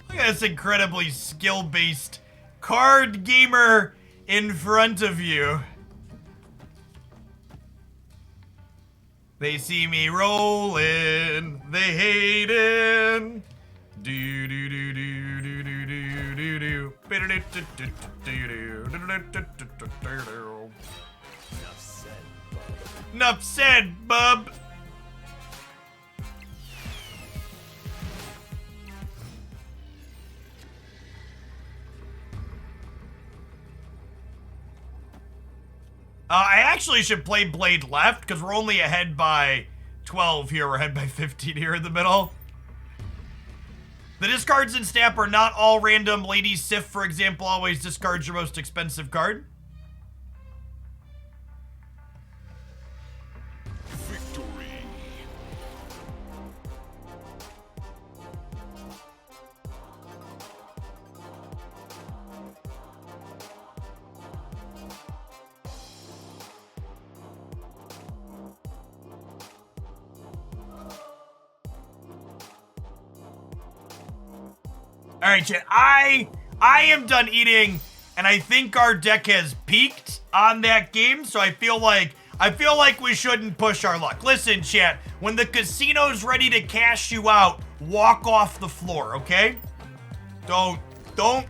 this incredibly skill-based card gamer in front of you. They see me rolling, they hating. Do do do do do do do do do. Enough said, bub. I actually should play Blade left because we're only ahead by 12 here. We're ahead by 15 here in the middle. The discards in Snap are not all random. Lady Sif, for example, always discards your most expensive card. Victory. All right, chat. I am done eating, and I think our deck has peaked on that game. So I feel like we shouldn't push our luck. Listen, chat. When the casino's ready to cash you out, walk off the floor, okay? Don't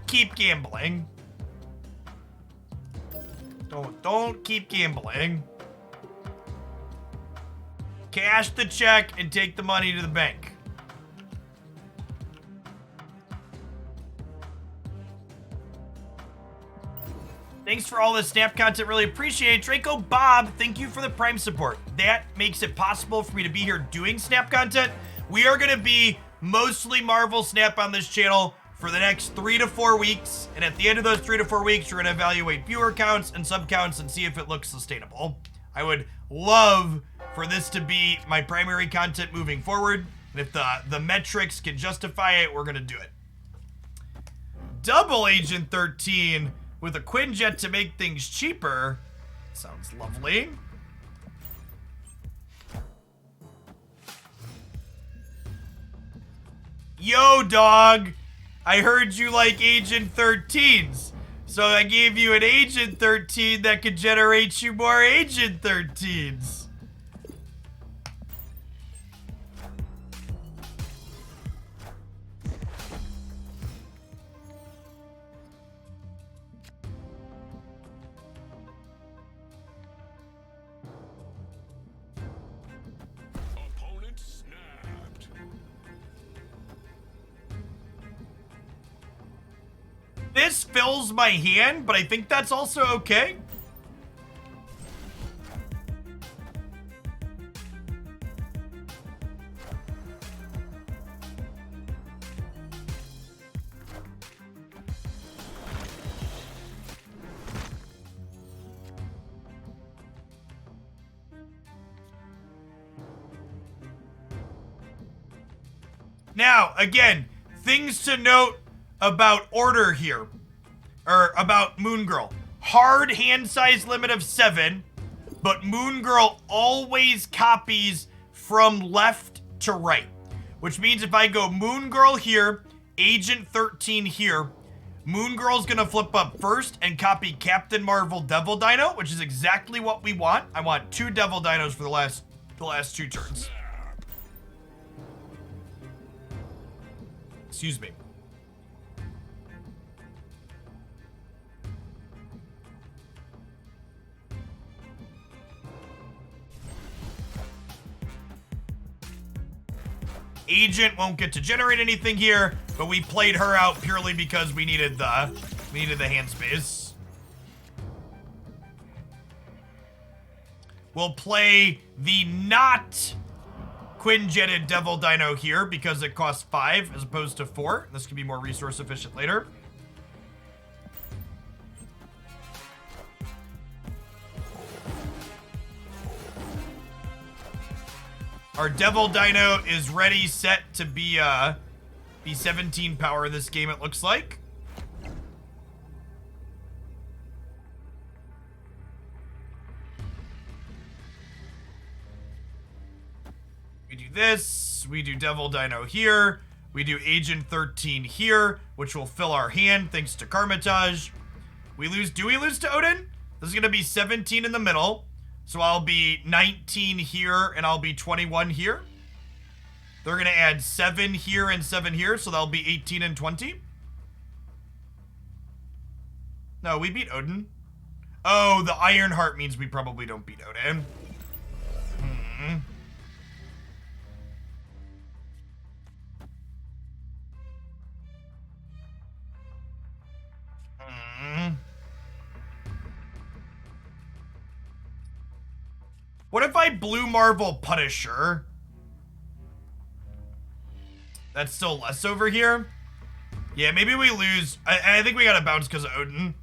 keep gambling. Don't keep gambling. Cash the check and take the money to the bank. Thanks for all the Snap content. Really appreciate it. Draco Bob, thank you for the Prime support. That makes it possible for me to be here doing Snap content. We are going to be mostly Marvel Snap on this channel for the next 3 to 4 weeks. And at the end of those 3 to 4 weeks, we're going to evaluate viewer counts and sub counts and see if it looks sustainable. I would love for this to be my primary content moving forward. And if the metrics can justify it, we're going to do it. Double Agent 13 with a Quinjet to make things cheaper. Sounds lovely. Yo, dog. I heard you like Agent 13s. So I gave you an Agent 13 that could generate you more Agent 13s. Opponent snapped. This fills my hand, but I think that's also okay. Now, again, things to note about order here, or about Moon Girl. Hard hand size limit of 7, but Moon Girl always copies from left to right, which means if I go Moon Girl here, Agent 13 here, Moon Girl's gonna flip up first and copy Captain Marvel Devil Dino, which is exactly what we want. I want 2 Devil Dinos for the last 2 turns. Excuse me. Agent won't get to generate anything here, but we played her out purely because we needed the hand space. We'll play the not Quinjetted Devil Dino here because it costs 5 as opposed to 4. This can be more resource efficient later. Our Devil Dino is ready, set to be 17 power this game, it looks like. We do this, we do Devil Dino here, we do Agent 13 here, which will fill our hand thanks to Carmitage. Do we lose to Odin? This is gonna be 17 in the middle. So I'll be 19 here, and I'll be 21 here. They're going to add 7 here and 7 here, so that'll be 18 and 20. No, we beat Odin. Oh, the Iron Heart means we probably don't beat Odin. What if I Blue Marvel Punisher? That's still less over here. Yeah, maybe we lose. I think we gotta bounce because of Odin.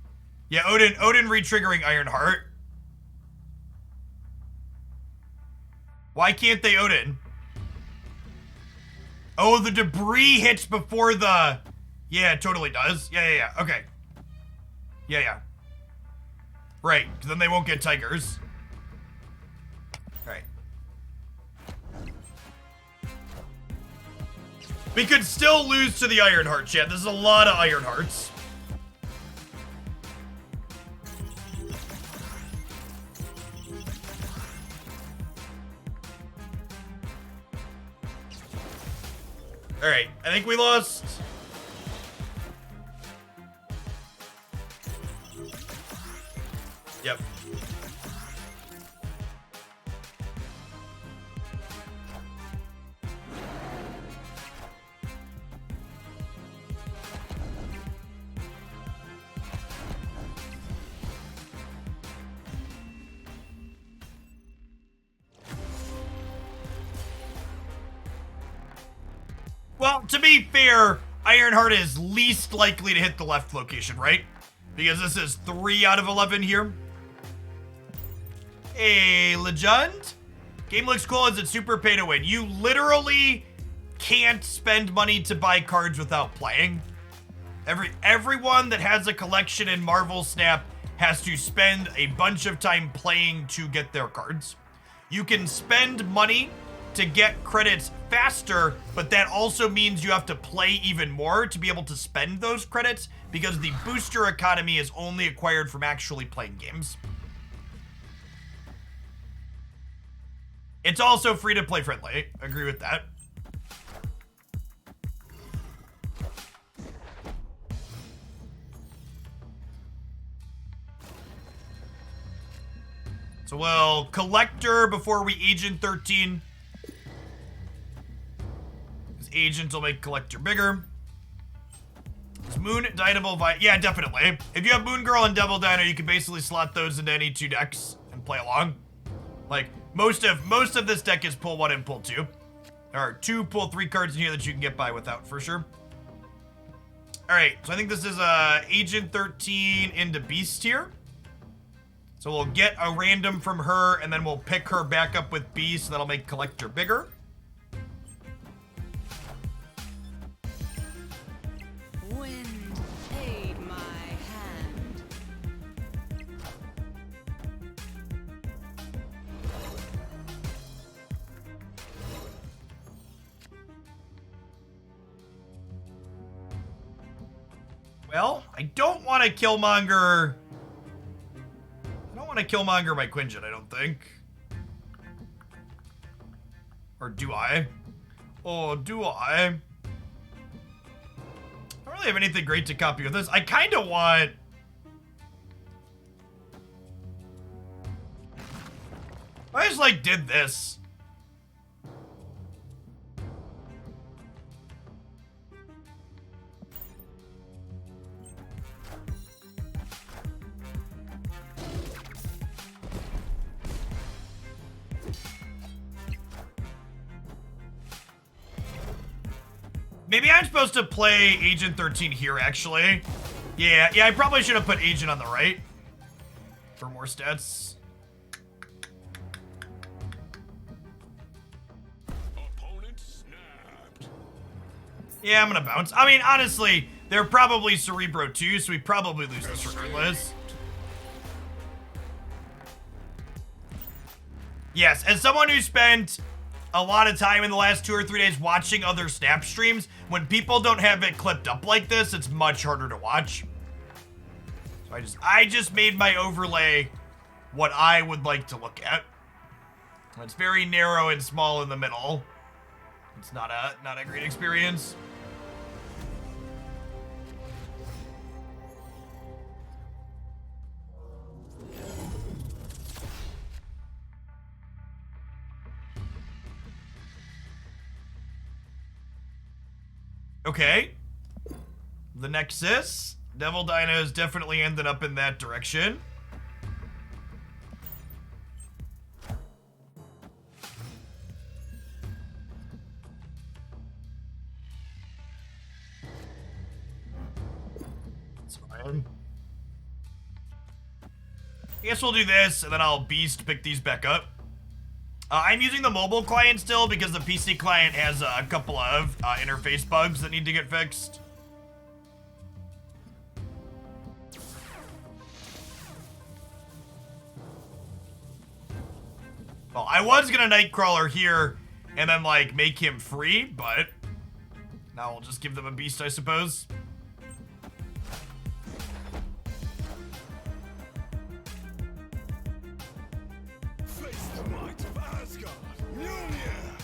Yeah, Odin re-triggering Iron Heart. Why can't they Odin? Oh, the debris hits before the... Yeah, it totally does. Yeah. Okay. Yeah. Right, because then they won't get Tigers. Right. We could still lose to the Iron Heart, chat. This is a lot of Iron Hearts. Alright, I think we lost. Yep. Well, to be fair, Ironheart is least likely to hit the left location, right? Because this is 3 out of 11 here. Hey, Legend. Game looks cool. Is it super pay to win? You literally can't spend money to buy cards without playing. Everyone that has a collection in Marvel Snap has to spend a bunch of time playing to get their cards. You can spend money to get credits faster, but that also means you have to play even more to be able to spend those credits because the booster economy is only acquired from actually playing games. It's also free to play friendly. Agree with that. So we'll Collector before we Agent 13. Because Agent will make Collector bigger. Is Moon Dynamo yeah, definitely. If you have Moon Girl and Devil Dino, you can basically slot those into any 2 decks and play along. Like, most of this deck is pull 1 and pull 2. There are 2 pull 3 cards in here that you can get by without for sure. Alright, so I think this is Agent 13 into Beast here. So we'll get a random from her, and then we'll pick her back up with Beast, and that'll make Collector bigger. Wind, aid my hand. Well, I don't want to Killmonger... I don't want to Killmonger my Quinjet, I don't think. Or do I? Oh, do I? I don't really have anything great to copy with this. I kind of want... I just, like, did this. Maybe I'm supposed to play Agent 13 here, actually. Yeah, I probably should have put Agent on the right. For more stats. Opponent snapped. Yeah, I'm gonna bounce. I mean, honestly, they're probably Cerebro too, so we probably lose this regardless. Yes, as someone who spent a lot of time in the last 2 or 3 days watching other Snap streams, when people don't have it clipped up like this, it's much harder to watch. So I just made my overlay what I would like to look at. It's very narrow and small in the middle. It's not a great experience. Okay. The Nexus. Devil Dino's definitely ended up in that direction. That's fine. I guess we'll do this, and then I'll Beast pick these back up. I'm using the mobile client still because the PC client has a couple of interface bugs that need to get fixed. Well, I was gonna Nightcrawler here and then, like, make him free, but now we'll just give them a Beast, I suppose. Face the might of Asgard. Mjolnir.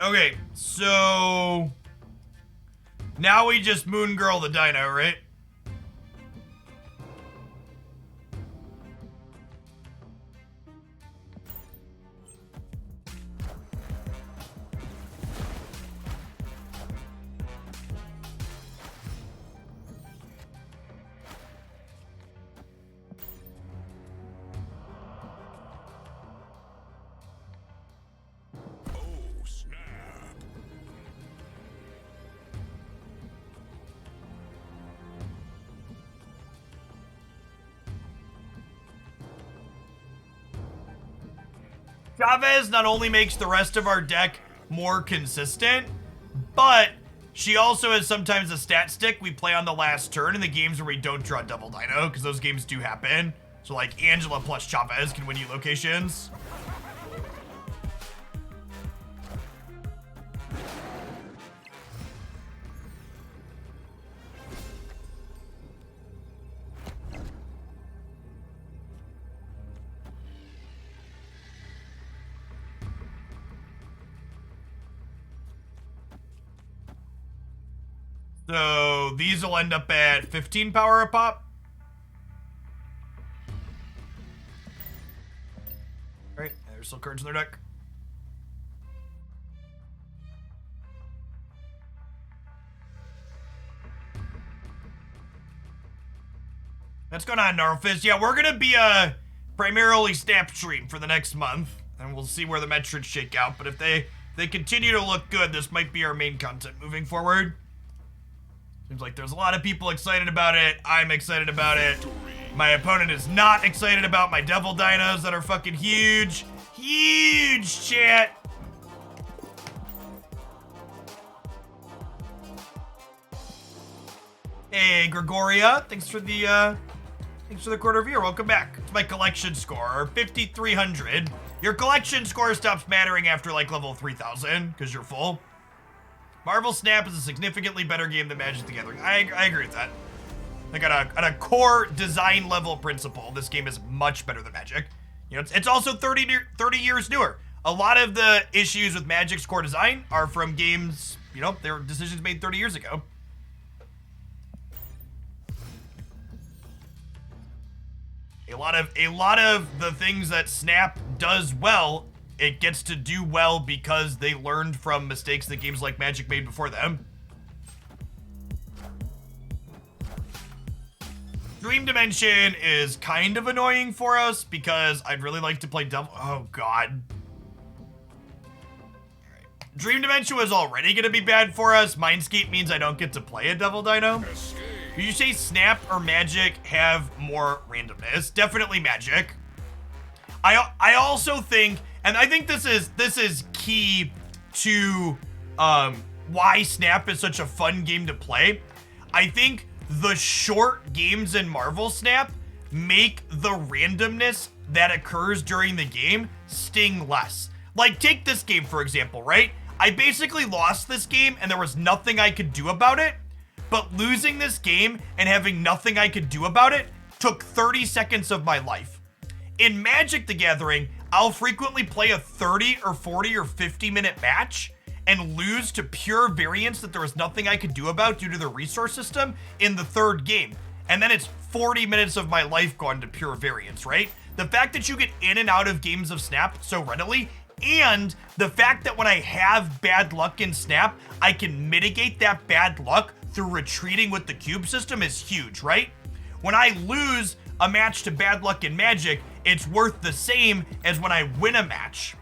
Okay, so now we just Moon Girl the Dino, right? Chavez not only makes the rest of our deck more consistent, but she also is sometimes a stat stick we play on the last turn in the games where we don't draw double dino, because those games do happen. So like Angela plus Chavez can win you locations. So these will end up at 15 power a pop. All right, there's still cards in their deck. What's going on, Narfist? Yeah, we're gonna be a primarily Snap stream for the next month, and we'll see where the metrics shake out. But if they continue to look good, this might be our main content moving forward. Seems like there's a lot of people excited about it. I'm excited about it. My opponent is not excited about my devil dinos that are fucking huge. Huge, chat. Hey, Gregoria. Thanks for the quarter of year. Welcome back to my collection score, 5,300. Your collection score stops mattering after like level 3,000 because you're full. Marvel Snap is a significantly better game than Magic the Gathering. I agree with that. Like on a core design level principle, this game is much better than Magic. You know, it's also 30 years newer. A lot of the issues with Magic's core design are from games, you know, they were decisions made 30 years ago. A lot of the things that Snap does well, it gets to do well because they learned from mistakes that games like Magic made before them. Dream Dimension is kind of annoying for us because I'd really like to play Devil. Oh, God. Right. Dream Dimension was already going to be bad for us. Mindscape means I don't get to play a Devil Dino. Did you say Snap or Magic have more randomness? Definitely Magic. I also think, and I think this is key to why Snap is such a fun game to play. I think the short games in Marvel Snap make the randomness that occurs during the game sting less. Like, take this game, for example, right? I basically lost this game and there was nothing I could do about it, but losing this game and having nothing I could do about it took 30 seconds of my life. In Magic the Gathering, I'll frequently play a 30 or 40 or 50 minute match and lose to pure variance that there was nothing I could do about due to the resource system in the third game. And then it's 40 minutes of my life gone to pure variance, right? The fact that you get in and out of games of Snap so readily, and the fact that when I have bad luck in Snap, I can mitigate that bad luck through retreating with the cube system is huge, right? When I lose a match to bad luck in Magic, it's worth the same as when I win a match.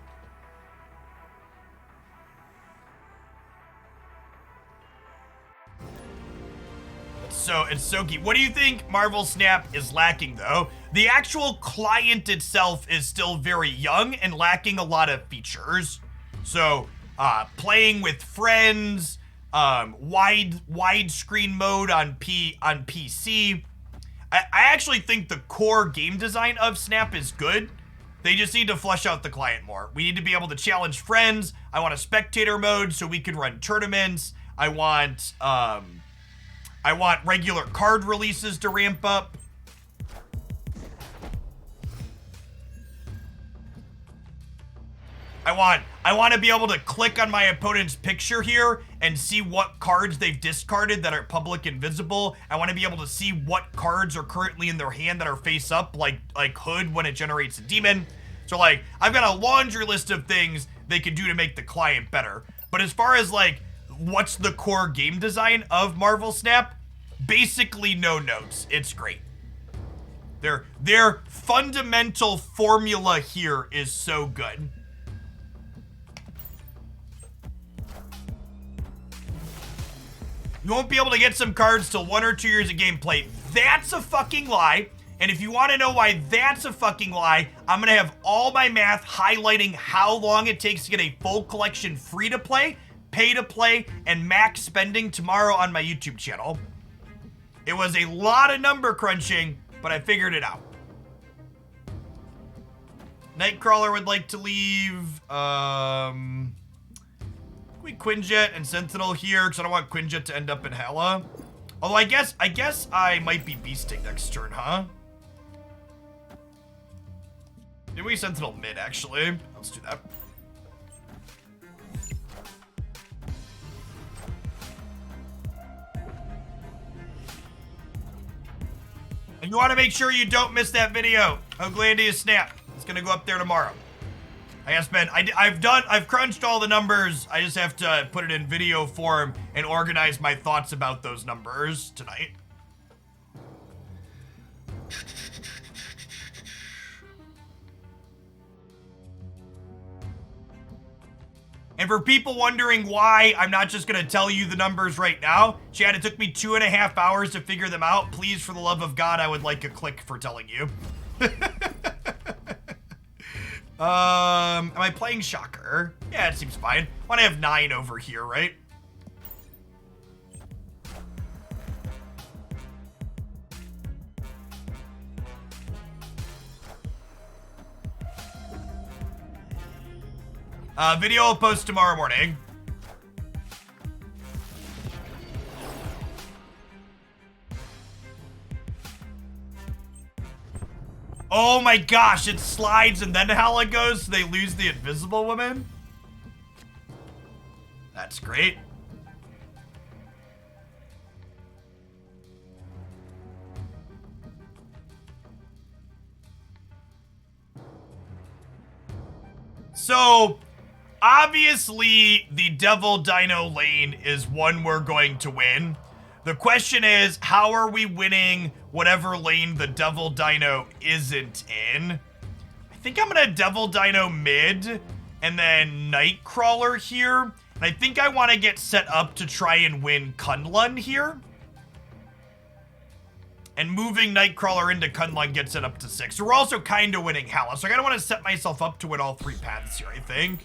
It's so key. What do you think Marvel Snap is lacking, though? The actual client itself is still very young and lacking a lot of features. So, playing with friends, widescreen mode on PC. I actually think the core game design of Snap is good. They just need to flesh out the client more. We need to be able to challenge friends. I want a spectator mode so we can run tournaments. I want regular card releases to ramp up. I want to be able to click on my opponent's picture here and see what cards they've discarded that are public and visible. I want to be able to see what cards are currently in their hand that are face up, like Hood when it generates a demon. So like, I've got a laundry list of things they can do to make the client better. But as far as like, what's the core game design of Marvel Snap? Basically no notes. It's great. Their fundamental formula here is so good. You won't be able to get some cards till 1 or 2 years of gameplay. That's a fucking lie. And if you want to know why that's a fucking lie, I'm going to have all my math highlighting how long it takes to get a full collection free to play, pay to play, and max spending tomorrow on my YouTube channel. It was a lot of number crunching, but I figured it out. Nightcrawler would like to leave, we Quinjet and Sentinel here, because I don't want Quinjet to end up in Hala. Although I guess I might be beasting next turn, huh? Maybe we Sentinel mid, actually. Let's do that. And you want to make sure you don't miss that video. Hoaglandia Snap. It's gonna go up there tomorrow. I've crunched all the numbers. I just have to put it in video form and organize my thoughts about those numbers tonight. And for people wondering why I'm not just gonna tell you the numbers right now, Chad, it took me 2.5 hours to figure them out. Please, for the love of God, I would like a click for telling you. Am I playing Shocker? Yeah, it seems fine. Why do I have 9 over here, right? Video will post tomorrow morning. Oh my gosh, it slides and then how it goes, so they lose the invisible woman? That's great. So, obviously, the Devil Dino lane is one we're going to win. The question is, how are we winning whatever lane the Devil Dino isn't in? I think I'm gonna Devil Dino mid and then Nightcrawler here. And I think I want to get set up to try and win Kunlun here. And moving Nightcrawler into Kunlun gets it up to 6. So we're also kind of winning Hala. So I kind of want to set myself up to win all 3 paths here, I think.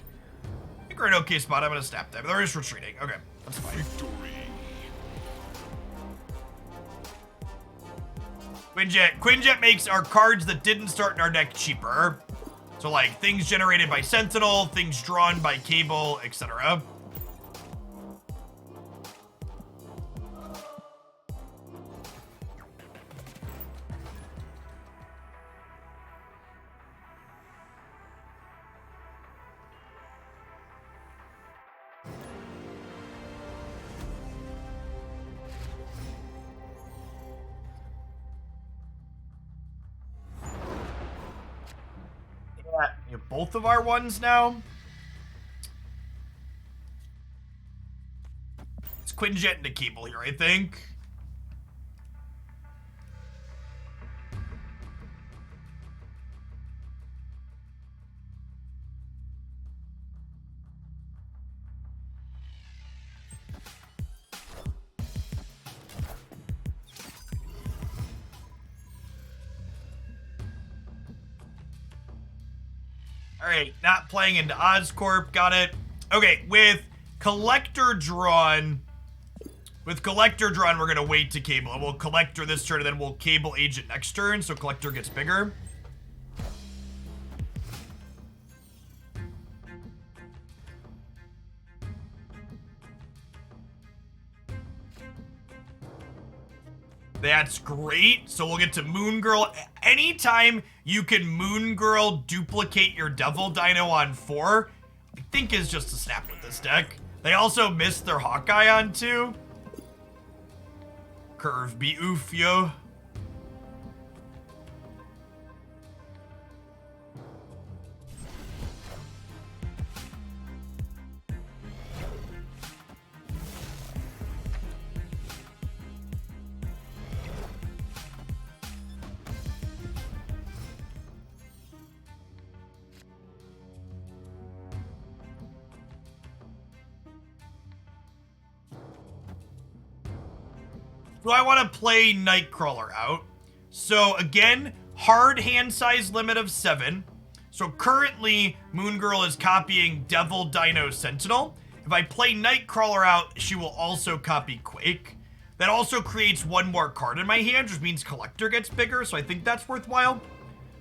I think we're in an okay spot. I'm going to snap them. They're just retreating. Okay, that's fine. Victory. Quinjet. Quinjet makes our cards that didn't start in our deck cheaper. So like things generated by Sentinel, things drawn by Cable, etc. You have both of our ones now. It's Quinjet into Cable here, I think. Alright, not playing into Oscorp, got it. Okay, with Collector drawn, we're gonna wait to Cable. We'll Collector this turn, and then we'll Cable Agent next turn, so Collector gets bigger. That's great. So we'll get to Moon Girl. Anytime you can Moon Girl duplicate your Devil Dino on 4, I think is just a snap with this deck. They also missed their Hawkeye on 2. Curve be oof, yo. Do I want to play Nightcrawler out? So again, hard hand size limit of 7. So currently, Moon Girl is copying Devil Dino Sentinel. If I play Nightcrawler out, she will also copy Quake. That also creates one more card in my hand, which means Collector gets bigger, so I think that's worthwhile.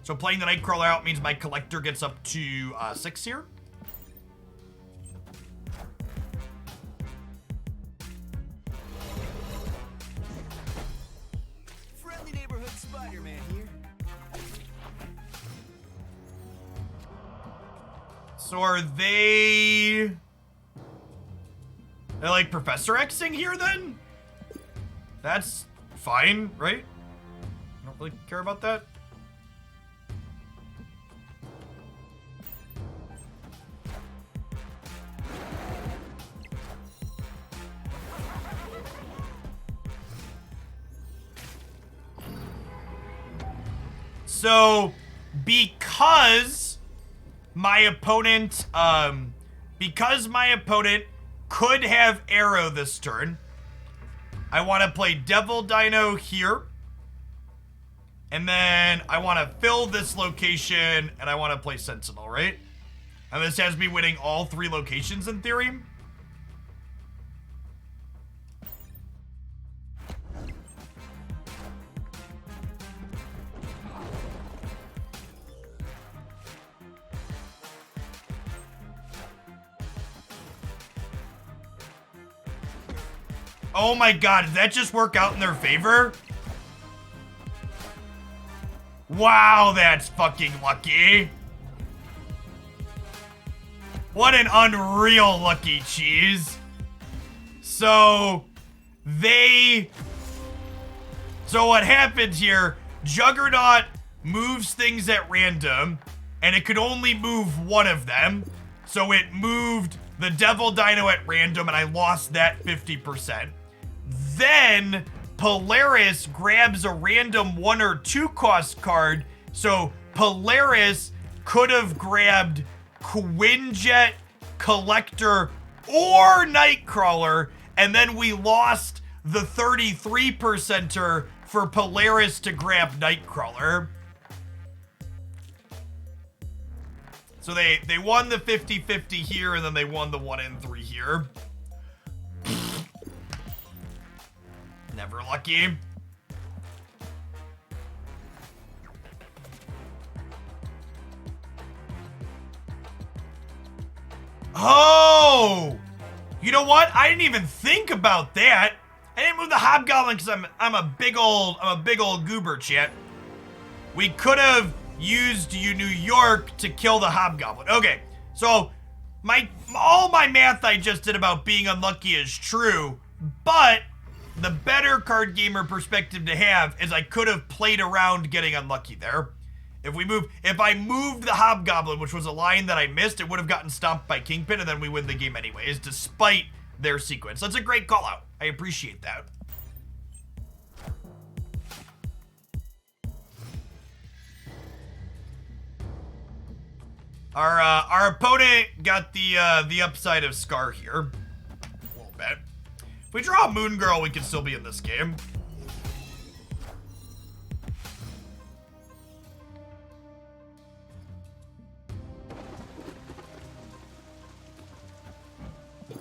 So playing the Nightcrawler out means my Collector gets up to 6 here. Friendly neighborhood Spider-Man here. So are they like Professor Xing here then? That's fine, right? I don't really care about that. So, because my opponent could have Arrow this turn, I want to play Devil Dino here. And then I want to fill this location, and I want to play Sentinel, right? And this has me winning all 3 locations in theory. Oh my god, did that just work out in their favor? Wow, that's fucking lucky. What an unreal lucky cheese. So what happens here, Juggernaut moves things at random, and it could only move one of them. So it moved the Devil Dino at random, and I lost that 50%. Then Polaris grabs a random 1 or 2 cost card, so Polaris could have grabbed Quinjet, Collector, or Nightcrawler, and then we lost the 33%er for Polaris to grab Nightcrawler. So they won the 50-50 here, and then they won the 1 in 3 here. Never lucky. Oh! You know what? I didn't even think about that. I didn't move the Hobgoblin because I'm a big old goober, chat. We could have used New York to kill the Hobgoblin. Okay, so all my math I just did about being unlucky is true, but the better card gamer perspective to have is I could have played around getting unlucky there. If I moved the Hobgoblin, which was a line that I missed, it would have gotten stomped by Kingpin, and then we win the game anyways, despite their sequence. That's a great call out. I appreciate that. Our opponent got the upside of Scar here. A little bit. If we draw a Moon Girl, we can still be in this game.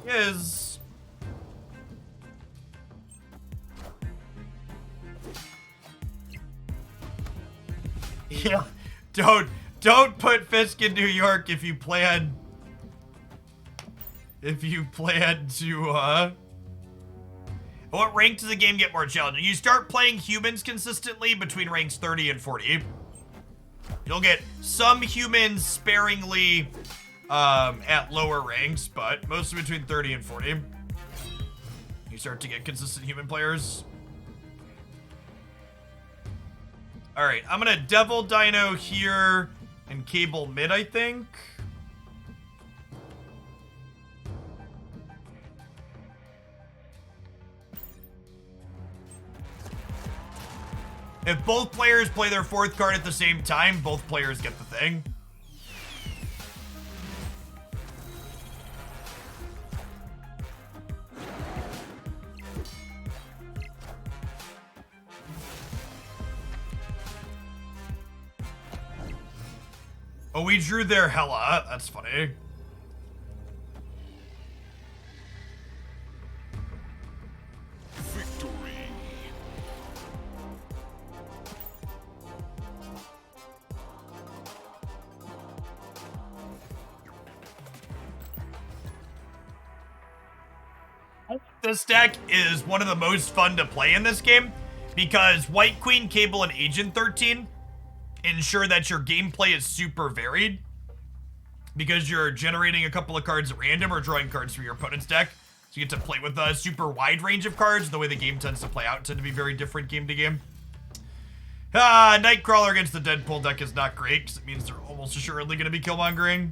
Is yeah, don't put Fisk in New York if you plan to what rank does the game get more challenging? You start playing humans consistently between ranks 30 and 40. You'll get some humans sparingly at lower ranks, but mostly between 30 and 40. You start to get consistent human players. Alright, I'm gonna Devil Dino here and Cable mid, I think. If both players play their 4th card at the same time, both players get the thing. Oh, we drew their Hella. That's funny. Victory. This deck is one of the most fun to play in this game because White Queen, Cable, and Agent 13 ensure that your gameplay is super varied because you're generating a couple of cards at random or drawing cards from your opponent's deck. So you get to play with a super wide range of cards. The way the game tends to play out tend to be very different game to game. Nightcrawler against the Deadpool deck is not great because it means they're almost assuredly going to be killmongering.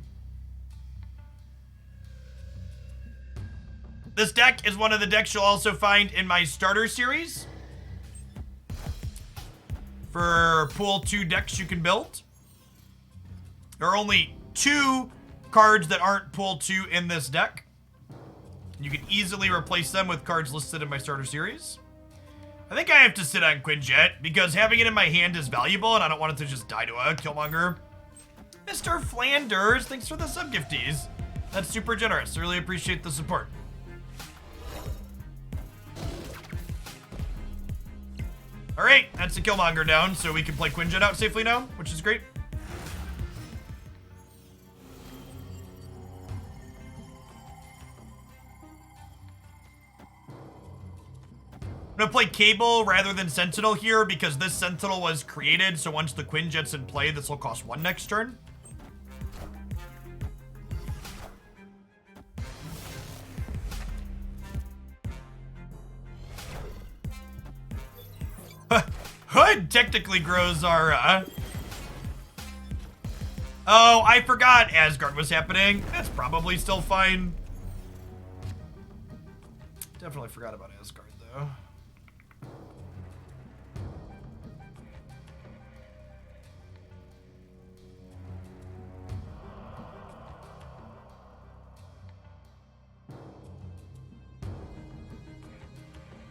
This deck is one of the decks you'll also find in my starter series for pool 2 decks you can build. There are only 2 cards that aren't pool 2 in this deck. You can easily replace them with cards listed in my starter series. I think I have to sit on Quinjet because having it in my hand is valuable and I don't want it to just die to a Killmonger. Mr. Flanders, thanks for the sub-gifties. That's super generous. I really appreciate the support. All right, that's the Killmonger down, so we can play Quinjet out safely now, which is great. I'm gonna play Cable rather than Sentinel here because this Sentinel was created, so once the Quinjet's in play, this will cost 1 next turn. Hood technically grows our, Oh, I forgot Asgard was happening. That's probably still fine. Definitely forgot about Asgard, though.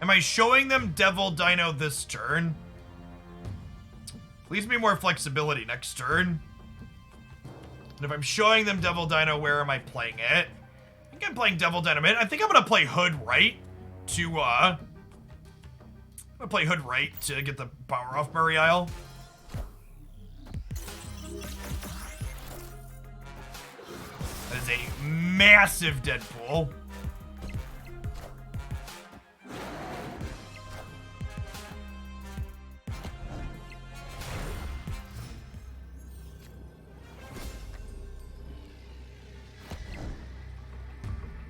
Am I showing them Devil Dino this turn? Leaves me more flexibility next turn. And if I'm showing them Devil Dino, where am I playing it? I think I'm playing Devil Dino mid. I think I'm gonna play Hood right to, I'm gonna play Hood right to get the power off Murray Isle. That is a massive Deadpool.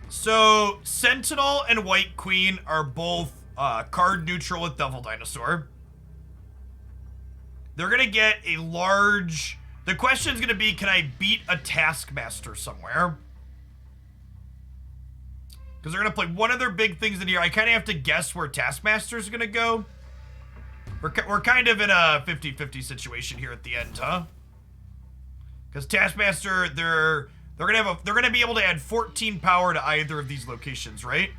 So, Sentinel and White Queen are both card neutral with Devil Dinosaur. They're gonna get a large... The question's gonna be, can I beat a Taskmaster somewhere? Because they're gonna play one of their big things in here. I kind of have to guess where Taskmaster's gonna go. We're kind of in a 50-50 situation here at the end, huh? Because Taskmaster, they're gonna be able to add 14 power to either of these locations, right?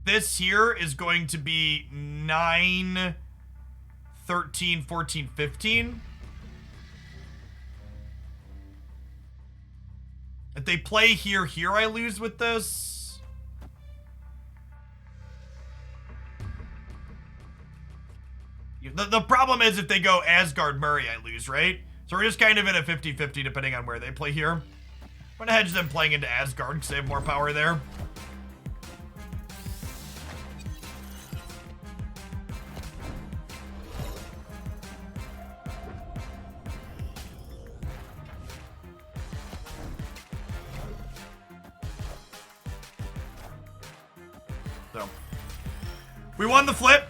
This here is going to be 9, 13, 14, 15. If they play here, I lose with this. The problem is if they go Asgard Murray, I lose, right? So we're just kind of in a 50-50 depending on where they play here. I'm gonna hedge them playing into Asgard because they have more power there. So we won the flip.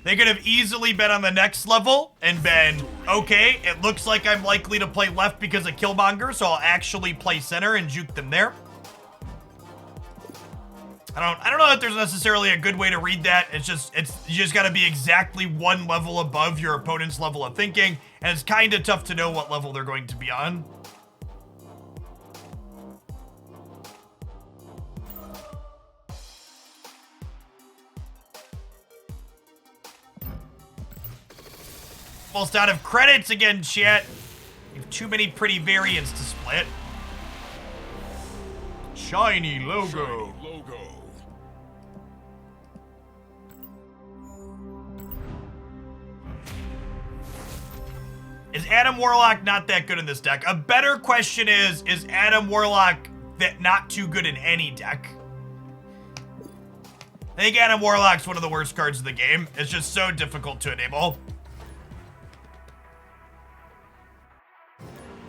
They could have easily been on the next level and been, okay, it looks like I'm likely to play left because of Killmonger, so I'll actually play center and juke them there. I don't know if there's necessarily a good way to read that. You just gotta be exactly one level above your opponent's level of thinking, and it's kind of tough to know what level they're going to be on. Almost out of credits again, chat. We have too many pretty variants to split. Shiny logo. Is Adam Warlock not that good in this deck? A better question is Adam Warlock that not too good in any deck? I think Adam Warlock's one of the worst cards in the game. It's just so difficult to enable.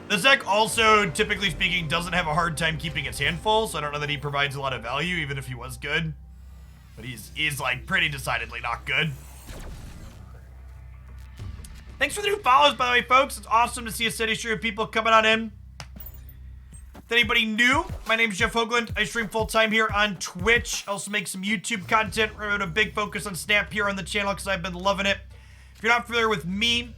This deck also, typically speaking, doesn't have a hard time keeping its hand full, so I don't know that he provides a lot of value, even if he was good. But he's like pretty decidedly not good. Thanks for the new follows, by the way, folks. It's awesome to see a steady stream of people coming on in. If anybody new, my name is Jeff Hoagland. I stream full-time here on Twitch. I also make some YouTube content. We're having a big focus on Snap here on the channel because I've been loving it. If you're not familiar with me,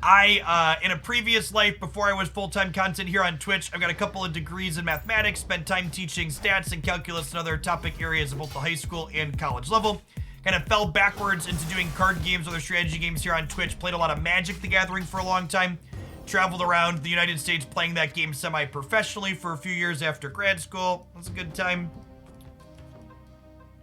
I, in a previous life, before I was full-time content here on Twitch, I've got a couple of degrees in mathematics, spent time teaching stats and calculus and other topic areas of both the high school and college level. Kind of fell backwards into doing card games, other strategy games here on Twitch. Played a lot of Magic the Gathering for a long time. Traveled around the United States playing that game semi-professionally for a few years after grad school. It was a good time.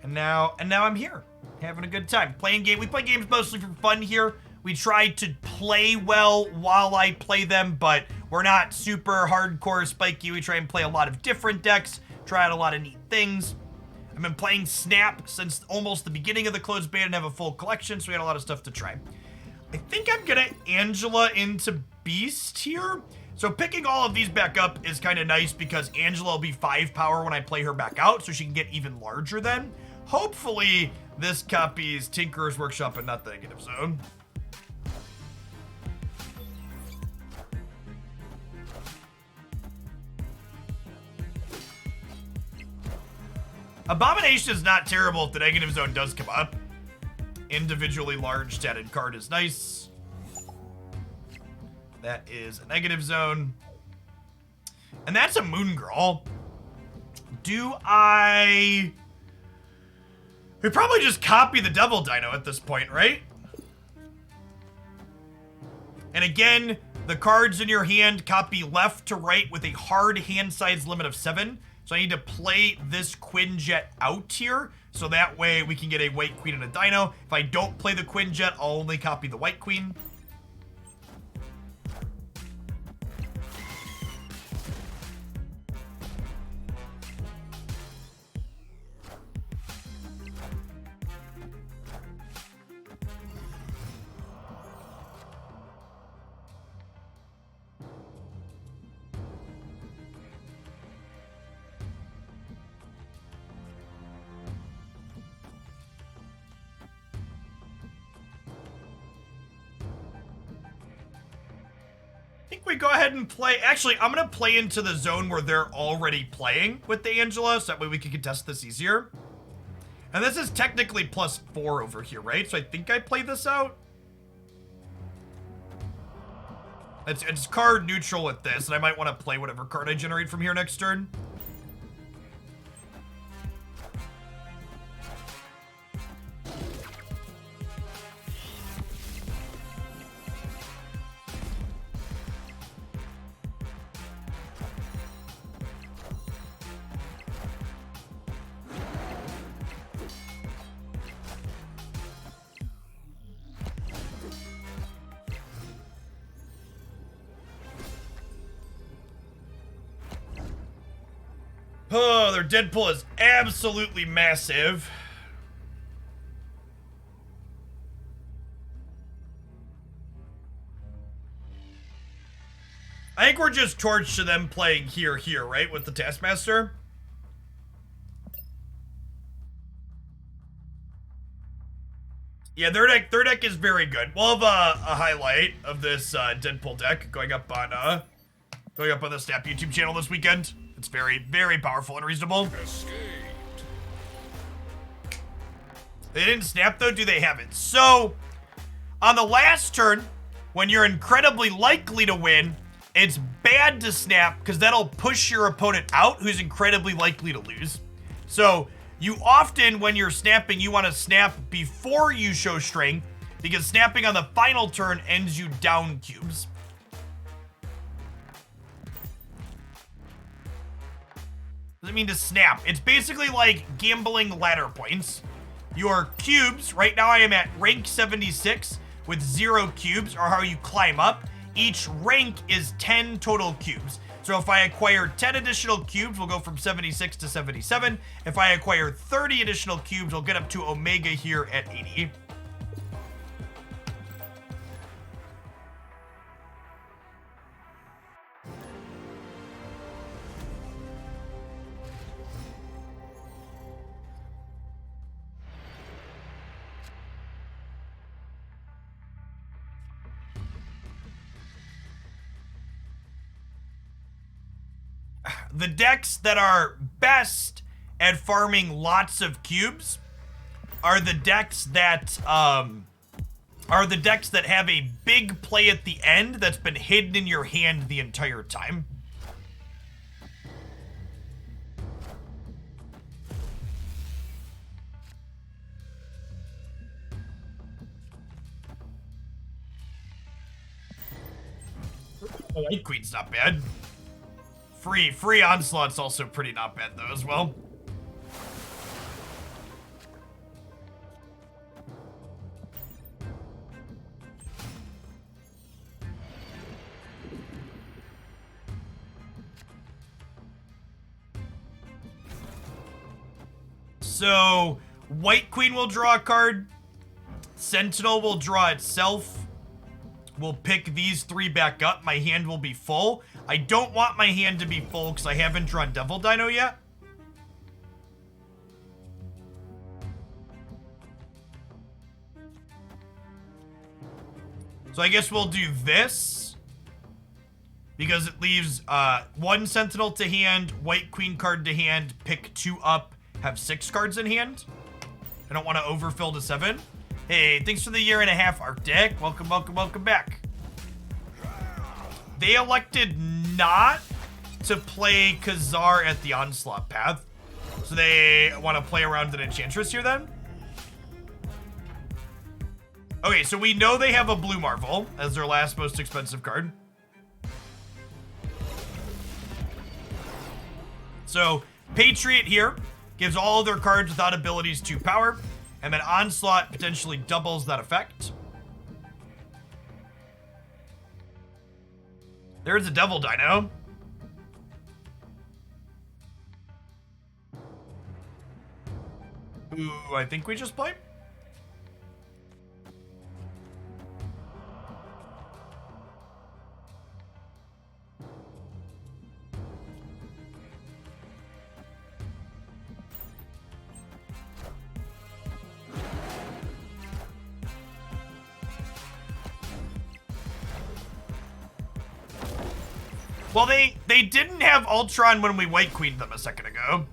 And now I'm here, having a good time. Playing game. We play games mostly for fun here. We try to play well while I play them, but we're not super hardcore spiky. We try and play a lot of different decks, try out a lot of neat things. I've been playing Snap since almost the beginning of the closed beta and have a full collection, so we got a lot of stuff to try. I think I'm gonna Angela into Beast here. So picking all of these back up is kind of nice because Angela will be 5 power when I play her back out, so she can get even larger then. Hopefully this copies Tinker's Workshop and not the Negative Zone. Abomination is not terrible if the Negative Zone does come up. Individually large statted card is nice. That is a Negative Zone. And that's a Moon Girl. Do I... We probably just copy the Devil Dino at this point, right? And again, the cards in your hand copy left to right with a hard hand size limit of 7. So I need to play this Quinjet out here, so that way we can get a White Queen and a Dino. If I don't play the Quinjet, I'll only copy the White Queen. We go ahead and play. Actually, I'm going to play into the zone where they're already playing with the Angela, so that way we can contest this easier. And this is technically +4 over here, right? So I think I play this out. It's card neutral with this, and I might want to play whatever card I generate from here next turn. Oh, their Deadpool is absolutely massive. I think we're just torch to them playing here, right? With the Taskmaster. Yeah, their deck is very good. We'll have a highlight of this Deadpool deck going up on the Snap YouTube channel this weekend. It's very, very powerful and reasonable. Escaped. They didn't snap though, do they have it? So, on the last turn, when you're incredibly likely to win, it's bad to snap because that'll push your opponent out who's incredibly likely to lose. So, you often, when you're snapping, you want to snap before you show strength because snapping on the final turn ends you down cubes. What does it mean to snap? It's basically like gambling ladder points. Your cubes, right now I am at rank 76 with 0 cubes, or how you climb up. Each rank is 10 total cubes. So if I acquire 10 additional cubes, we'll go from 76 to 77. If I acquire 30 additional cubes, we'll get up to Omega here at 80. The decks that are best at farming lots of cubes are the decks that have a big play at the end that's been hidden in your hand the entire time. White Queen's not bad. Free Onslaught's also pretty not bad though as well. So, White Queen will draw a card. Sentinel will draw itself. We'll pick these 3 back up. My hand will be full. I don't want my hand to be full because I haven't drawn Devil Dino yet. So I guess we'll do this. Because it leaves 1 Sentinel to hand, White Queen card to hand, pick 2 up, have 6 cards in hand. I don't want to overfill to 7. Hey, thanks for the 1.5 years, Arctic. Welcome, welcome, welcome back. They elected not to play Khazar at the Onslaught path. So they want to play around an Enchantress here then? Okay, so we know they have a Blue Marvel as their last most expensive card. So Patriot here gives all of their cards without abilities 2 power, and then Onslaught potentially doubles that effect. There's a Devil Dino. Who I think we just played. Well, they didn't have Ultron when we White Queened them a second ago.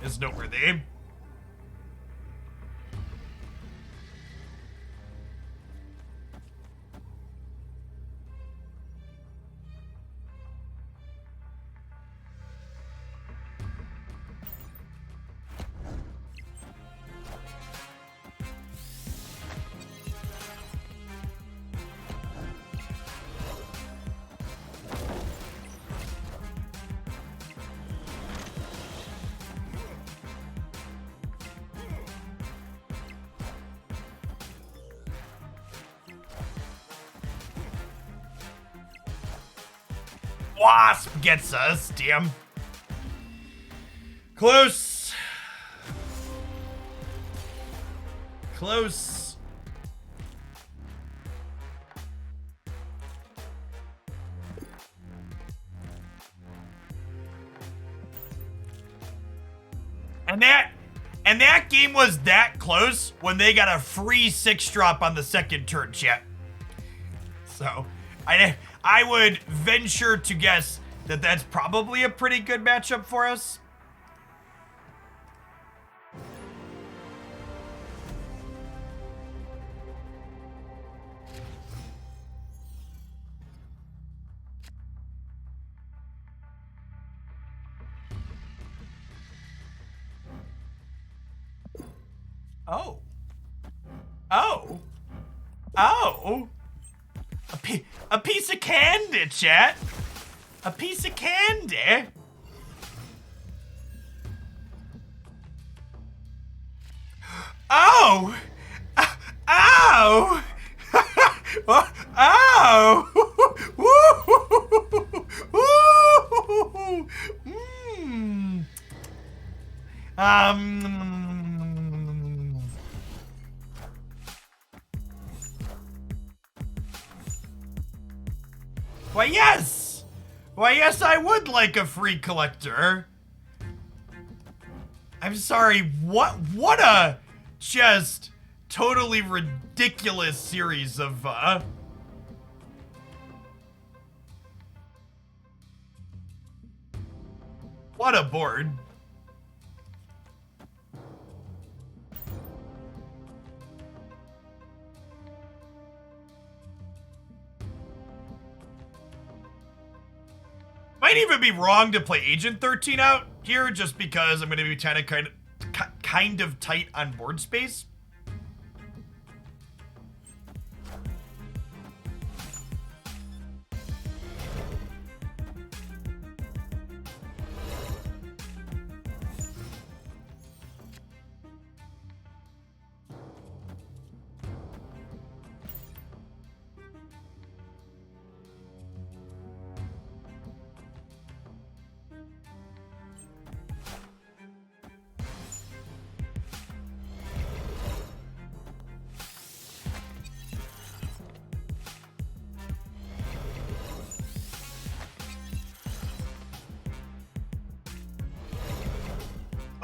Is noteworthy. Wasp gets us, damn. Close. Close. And that game was that close when they got a free 6-drop on the second turn, chat. So, I would venture to guess that that's probably a pretty good matchup for us. Oh. Oh. Oh. A piece of candy, chat. A piece of candy. Oh. Ow. Oh. Mm. Why, yes! Why, yes, I would like a free collector. I'm sorry, what a just totally ridiculous series of, what a board. Might even be wrong to play Agent 13 out here just because I'm going to be kind of tight on board space.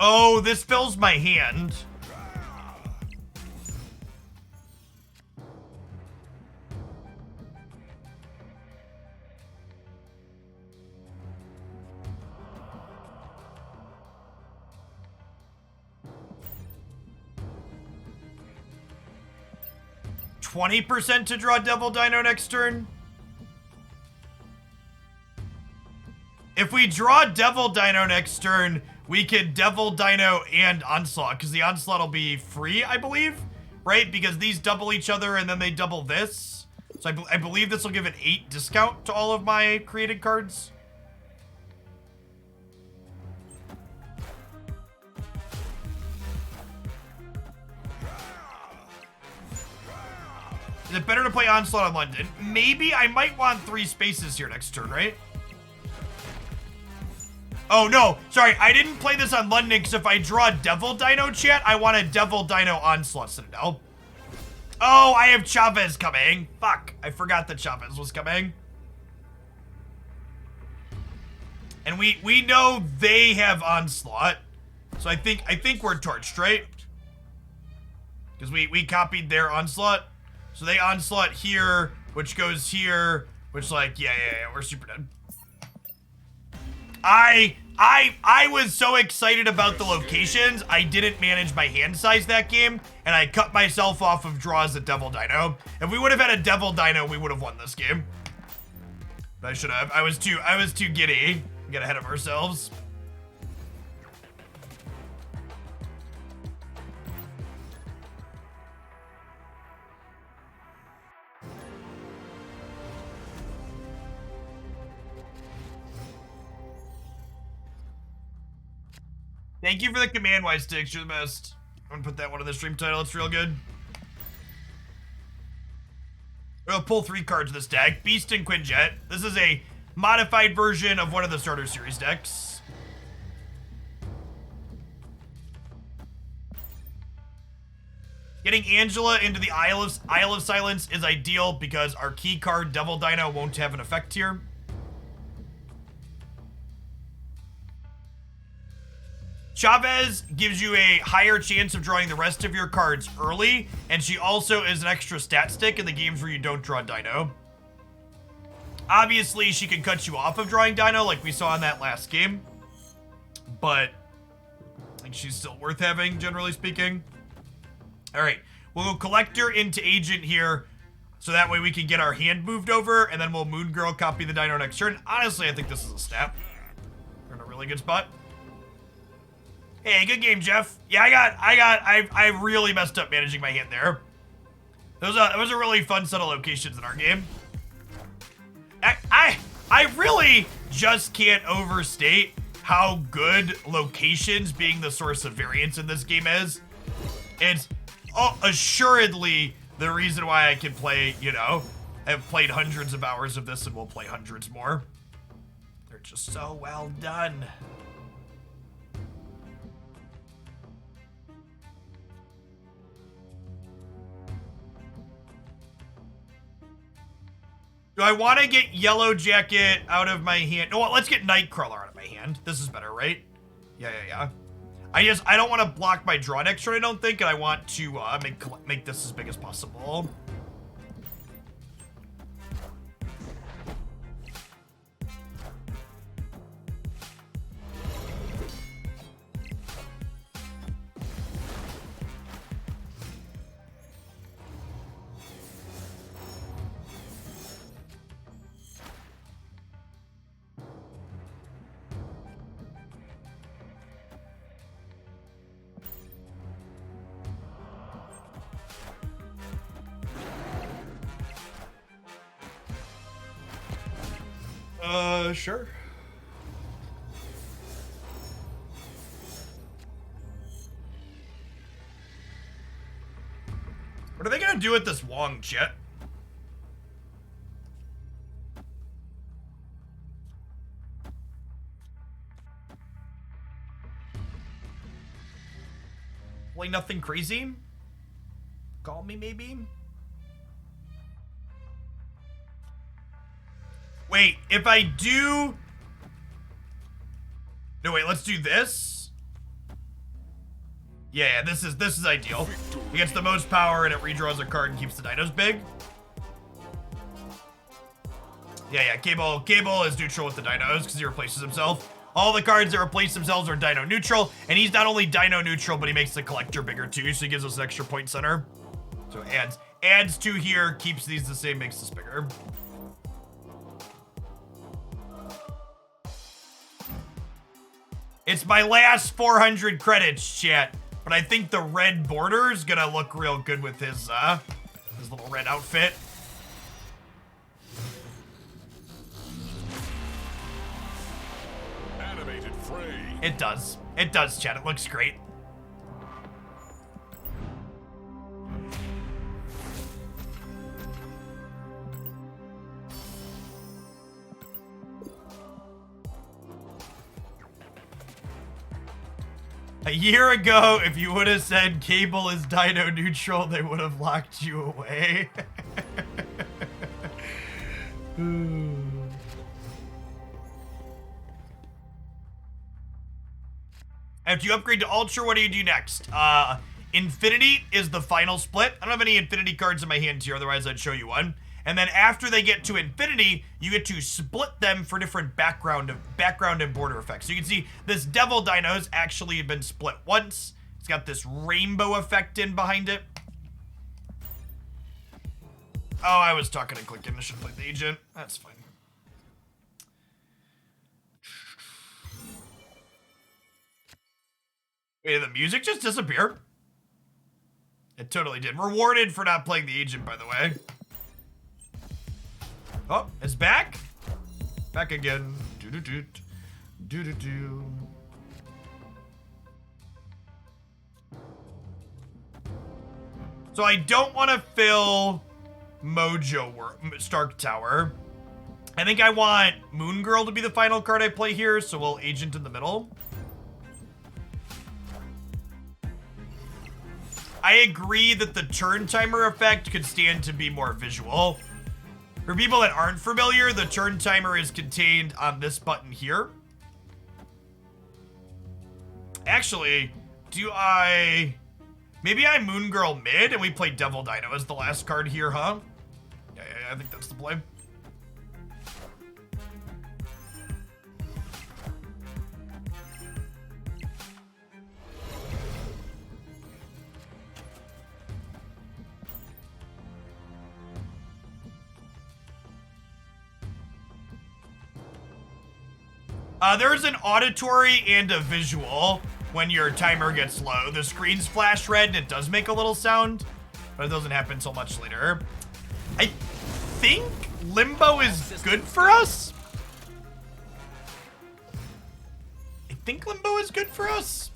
Oh, this fills my hand. %20 to draw Devil Dino next turn. If we draw Devil Dino next turn, we could Devil Dino and Onslaught, because the Onslaught will be free, I believe, right? Because these double each other and then they double this. So I believe this will give an 8 discount to all of my created cards. Is it better to play Onslaught on London? Maybe. I might want 3 spaces here next turn, right? Oh, no. Sorry, I didn't play this on London because if I draw Devil Dino, chat, I want a Devil Dino Onslaught Citadel. Oh, I have Chavez coming. Fuck, I forgot that Chavez was coming. And we know they have Onslaught. So I think we're torched, right? Because we copied their Onslaught. So they Onslaught here, which goes here, which like, yeah, we're super dead. I was so excited about the locations, I didn't manage my hand size that game, and I cut myself off of draws at Devil Dino. If we would have had a Devil Dino, we would have won this game. But I should have. I was too giddy. Get ahead of ourselves. Thank you for the command-wise sticks. You're the best. I'm gonna put that one in the stream title. It's real good. We'll pull 3 cards of this deck. Beast and Quinjet. This is a modified version of one of the starter series decks. Getting Angela into the Isle of Silence is ideal because our key card, Devil Dino, won't have an effect here. Chavez gives you a higher chance of drawing the rest of your cards early, and she also is an extra stat stick in the games where you don't draw Dino. Obviously, she can cut you off of drawing Dino like we saw in that last game, but I think she's still worth having, generally speaking. All right, we'll go Collector into Agent here, so that way we can get our hand moved over, and then we'll Moon Girl copy the Dino next turn. Honestly, I think this is a snap. We're in a really good spot. Hey, good game, Jeff. Yeah, I really messed up managing my hand there. It was a really fun set of locations in our game. I really just can't overstate how good locations being the source of variance in this game is. It's assuredly the reason why I can play, you know, I've played hundreds of hours of this and will play hundreds more. They're just so well done. Do I want to get Yellow Jacket out of my hand? No, let's get Nightcrawler out of my hand. This is better, right? Yeah. I don't want to block my draw next turn, I don't think, and I want to make this as big as possible. Sure. What are they gonna do with this Wong Jet? Play nothing crazy? Call me, maybe? Wait, if I do... No, wait, let's do this. Yeah, this is ideal. He gets the most power and it redraws a card and keeps the dinos big. Yeah, Cable is neutral with the dinos because he replaces himself. All the cards that replace themselves are dino neutral, and he's not only dino neutral, but he makes the collector bigger too, so he gives us an extra point center. So adds 2 here, keeps these the same, makes this bigger. It's my last 400 credits, chat, but I think the red border is gonna look real good with his little red outfit. Animated frame. It does, chat. It looks great. A year ago, if you would have said Cable is dino neutral, they would have locked you away. After you upgrade to Ultra, what do you do next? Infinity is the final split. I don't have any Infinity cards in my hand here, otherwise I'd show you one. And then after they get to Infinity, you get to split them for different background and border effects. So you can see this Devil Dino's actually been split once. It's got this rainbow effect in behind it. Oh, I was talking to Click-In. I should have played the agent. That's fine. Wait, did the music just disappear? It totally did. Rewarded for not playing the agent, by the way. Oh, it's back. Back again. Do-do-do. Do-do-do. So I don't want to fill Stark Tower. I think I want Moon Girl to be the final card I play here, so we'll agent in the middle. I agree that the turn timer effect could stand to be more visual. For people that aren't familiar, the turn timer is contained on this button here. Actually, maybe I Moon Girl mid and we play Devil Dino as the last card here, huh? Yeah, I think that's the play. There's an auditory and a visual when your timer gets low. The screen's flash red and it does make a little sound. but it doesn't happen until much later. I think Limbo is good for us. I think Limbo is good for us.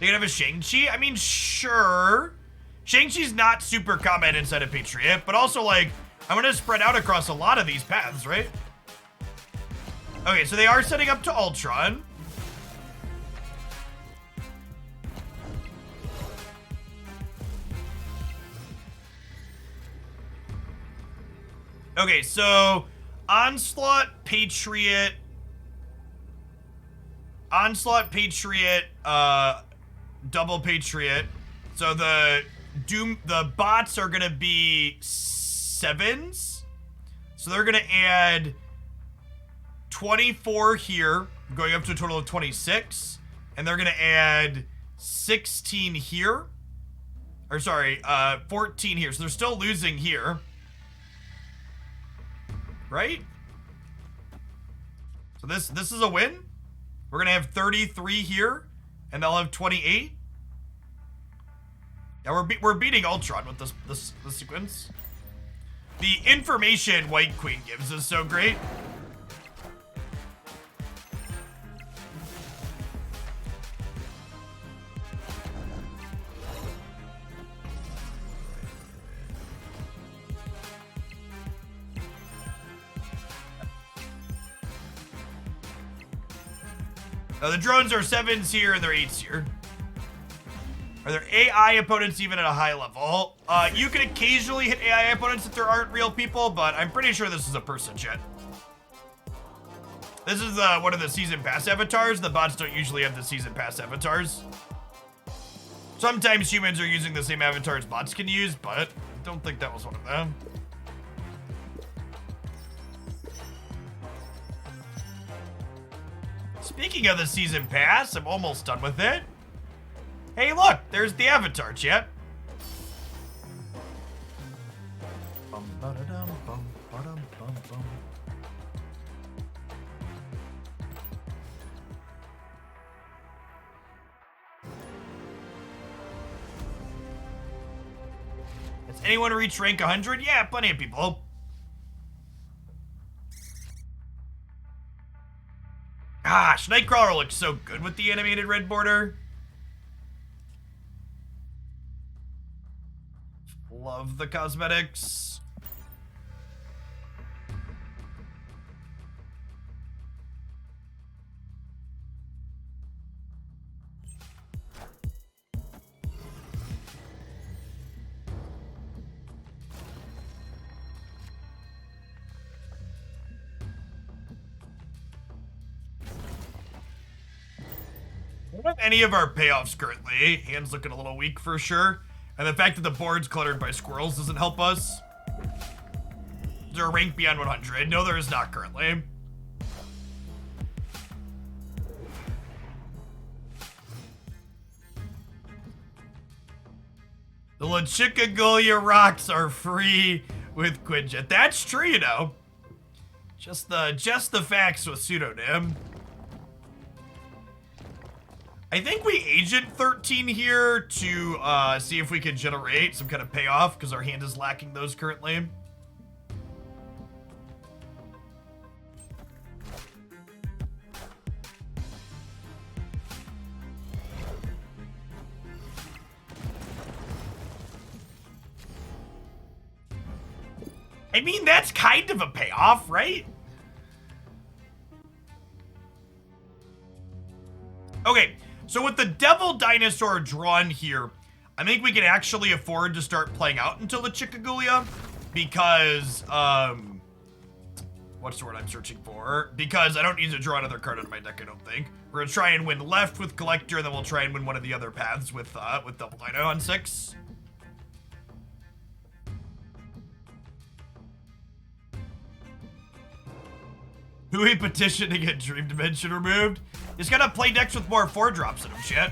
You gonna have a Shang-Chi? I mean, sure. Shang-Chi's not super combat inside of Patriot, but also, like, I'm gonna spread out across a lot of these paths, right? Okay, so they are setting up to Ultron. Okay, so Onslaught, Patriot, double Patriot. So the bots are gonna be 7s. So they're gonna add 24 here, going up to a total of 26. And they're gonna add 16 here. Or sorry, 14 here. So they're still losing here. Right? So this is a win. We're gonna have 33 here, and they'll have 28. Yeah, we're beating Ultron with this sequence. The information White Queen gives is so great. Now the drones are 7s here and they're 8s here. Are there AI opponents even at a high level? You can occasionally hit AI opponents if there aren't real people, but I'm pretty sure this is a person chat. This is one of the season pass avatars. The bots don't usually have the season pass avatars. Sometimes humans are using the same avatars bots can use, but I don't think that was one of them. Speaking of the season pass, I'm almost done with it. Hey, look, there's the avatar, chat. Has anyone reached rank 100? Yeah, plenty of people. Gosh, Nightcrawler looks so good with the animated red border. Love the cosmetics. We don't have any of our payoffs currently. Hand's looking a little weak for sure. And the fact that the board's cluttered by squirrels doesn't help us. Is there a rank beyond 100? No, there is not currently. The Lachicagullia rocks are free with Quinjet. That's true, you know. Just the facts with pseudonym. I think we agent 13 here to see if we can generate some kind of payoff, because our hand is lacking those currently. I mean, that's kind of a payoff, right? Okay. So with the Devil Dinosaur drawn here, I think we can actually afford to start playing out until the Chicagullia, because, what's the word I'm searching for? Because I don't need to draw another card out of my deck, I don't think. We're gonna try and win left with Collector, and then we'll try and win one of the other paths with Double Dino on 6. Who we petition to get Dream Dimension removed? He's gotta play decks with more 4-drops in him, shit.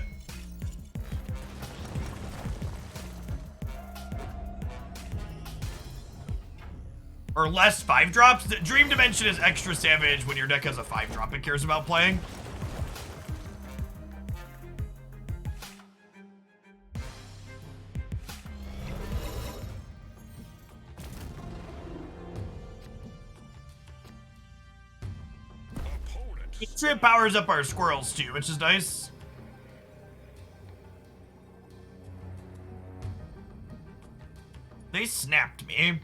Or less 5-drops. Dream Dimension is extra savage when your deck has a 5-drop it cares about playing. Trip powers up our squirrels too, which is nice. They snapped me.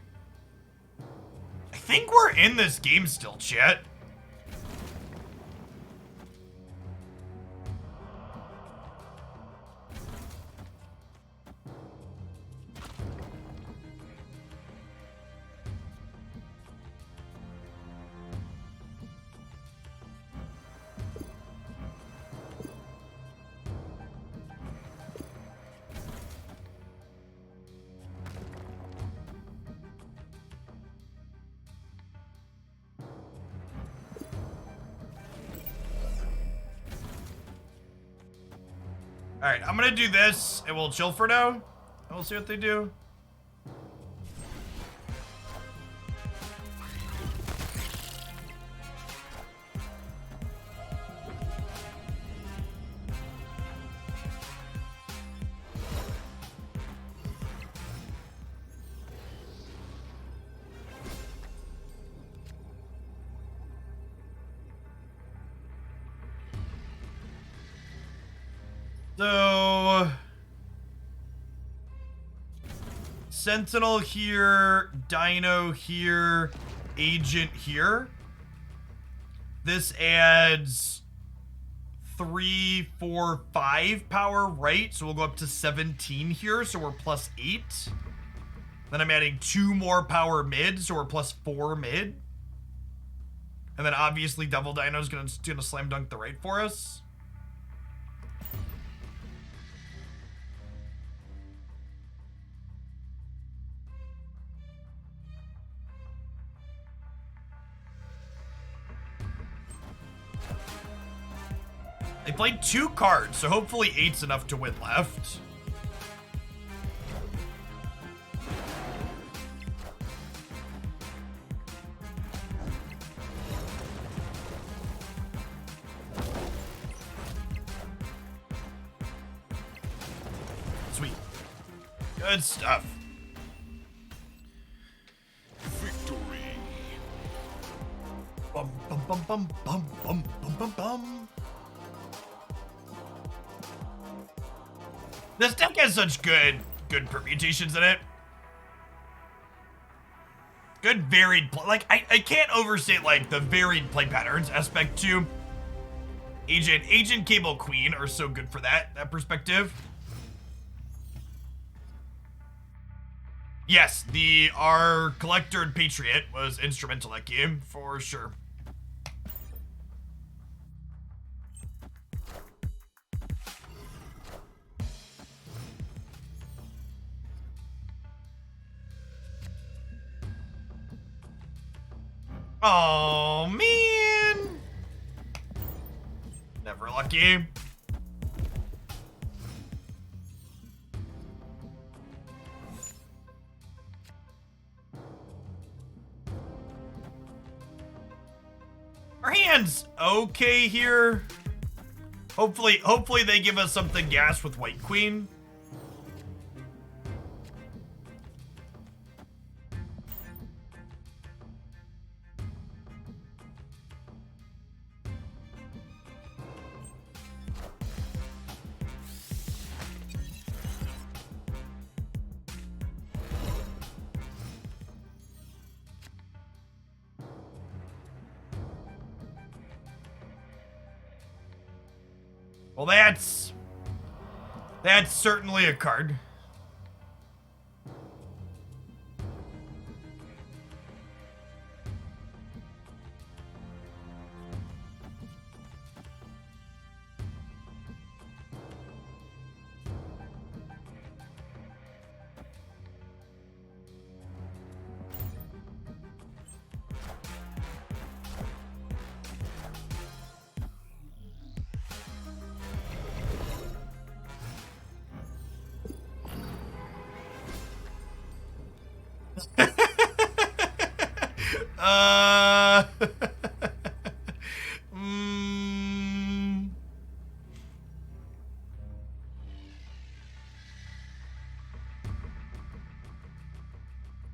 I think we're in this game still, chat. Alright, I'm gonna do this, and we'll chill for now. And we'll see what they do. So, Sentinel here, Dino here, Agent here. This adds 3, 4, 5 power, right? So we'll go up to 17 here, so we're plus 8. Then I'm adding 2 more power mid, so we're plus 4 mid. And then obviously Devil Dino's gonna slam dunk the right for us. They played 2 cards, so hopefully 8's enough to win left. Sweet. Good stuff. Victory. Bum bum bum bum bum bum bum bum bum. This deck has such good permutations in it. Good varied play. Like, I can't overstate, like, the varied play patterns aspect to Agent, Cable, Queen are so good for that perspective. Yes, our Collector and Patriot was instrumental in that game, for sure. Oh man! Never lucky. Our hand's okay here. Hopefully they give us something gas with White Queen. Well, that's certainly a card.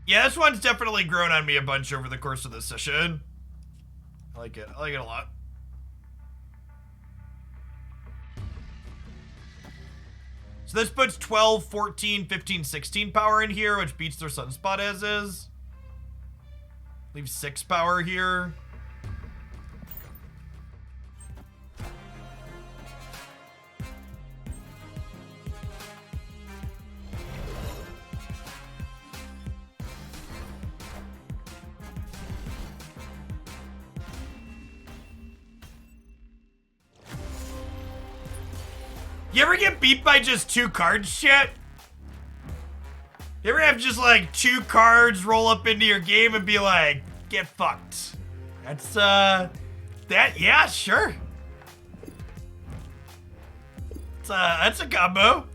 Yeah, this one's definitely grown on me a bunch over the course of this session. I like it. I like it a lot. So this puts 12, 14, 15, 16 power in here, which beats their Sunspot as is. Leaves 6 power here. You ever get beat by just 2 cards, shit? You ever have just like 2 cards roll up into your game and be like, get fucked? That's, yeah, sure. That's a combo.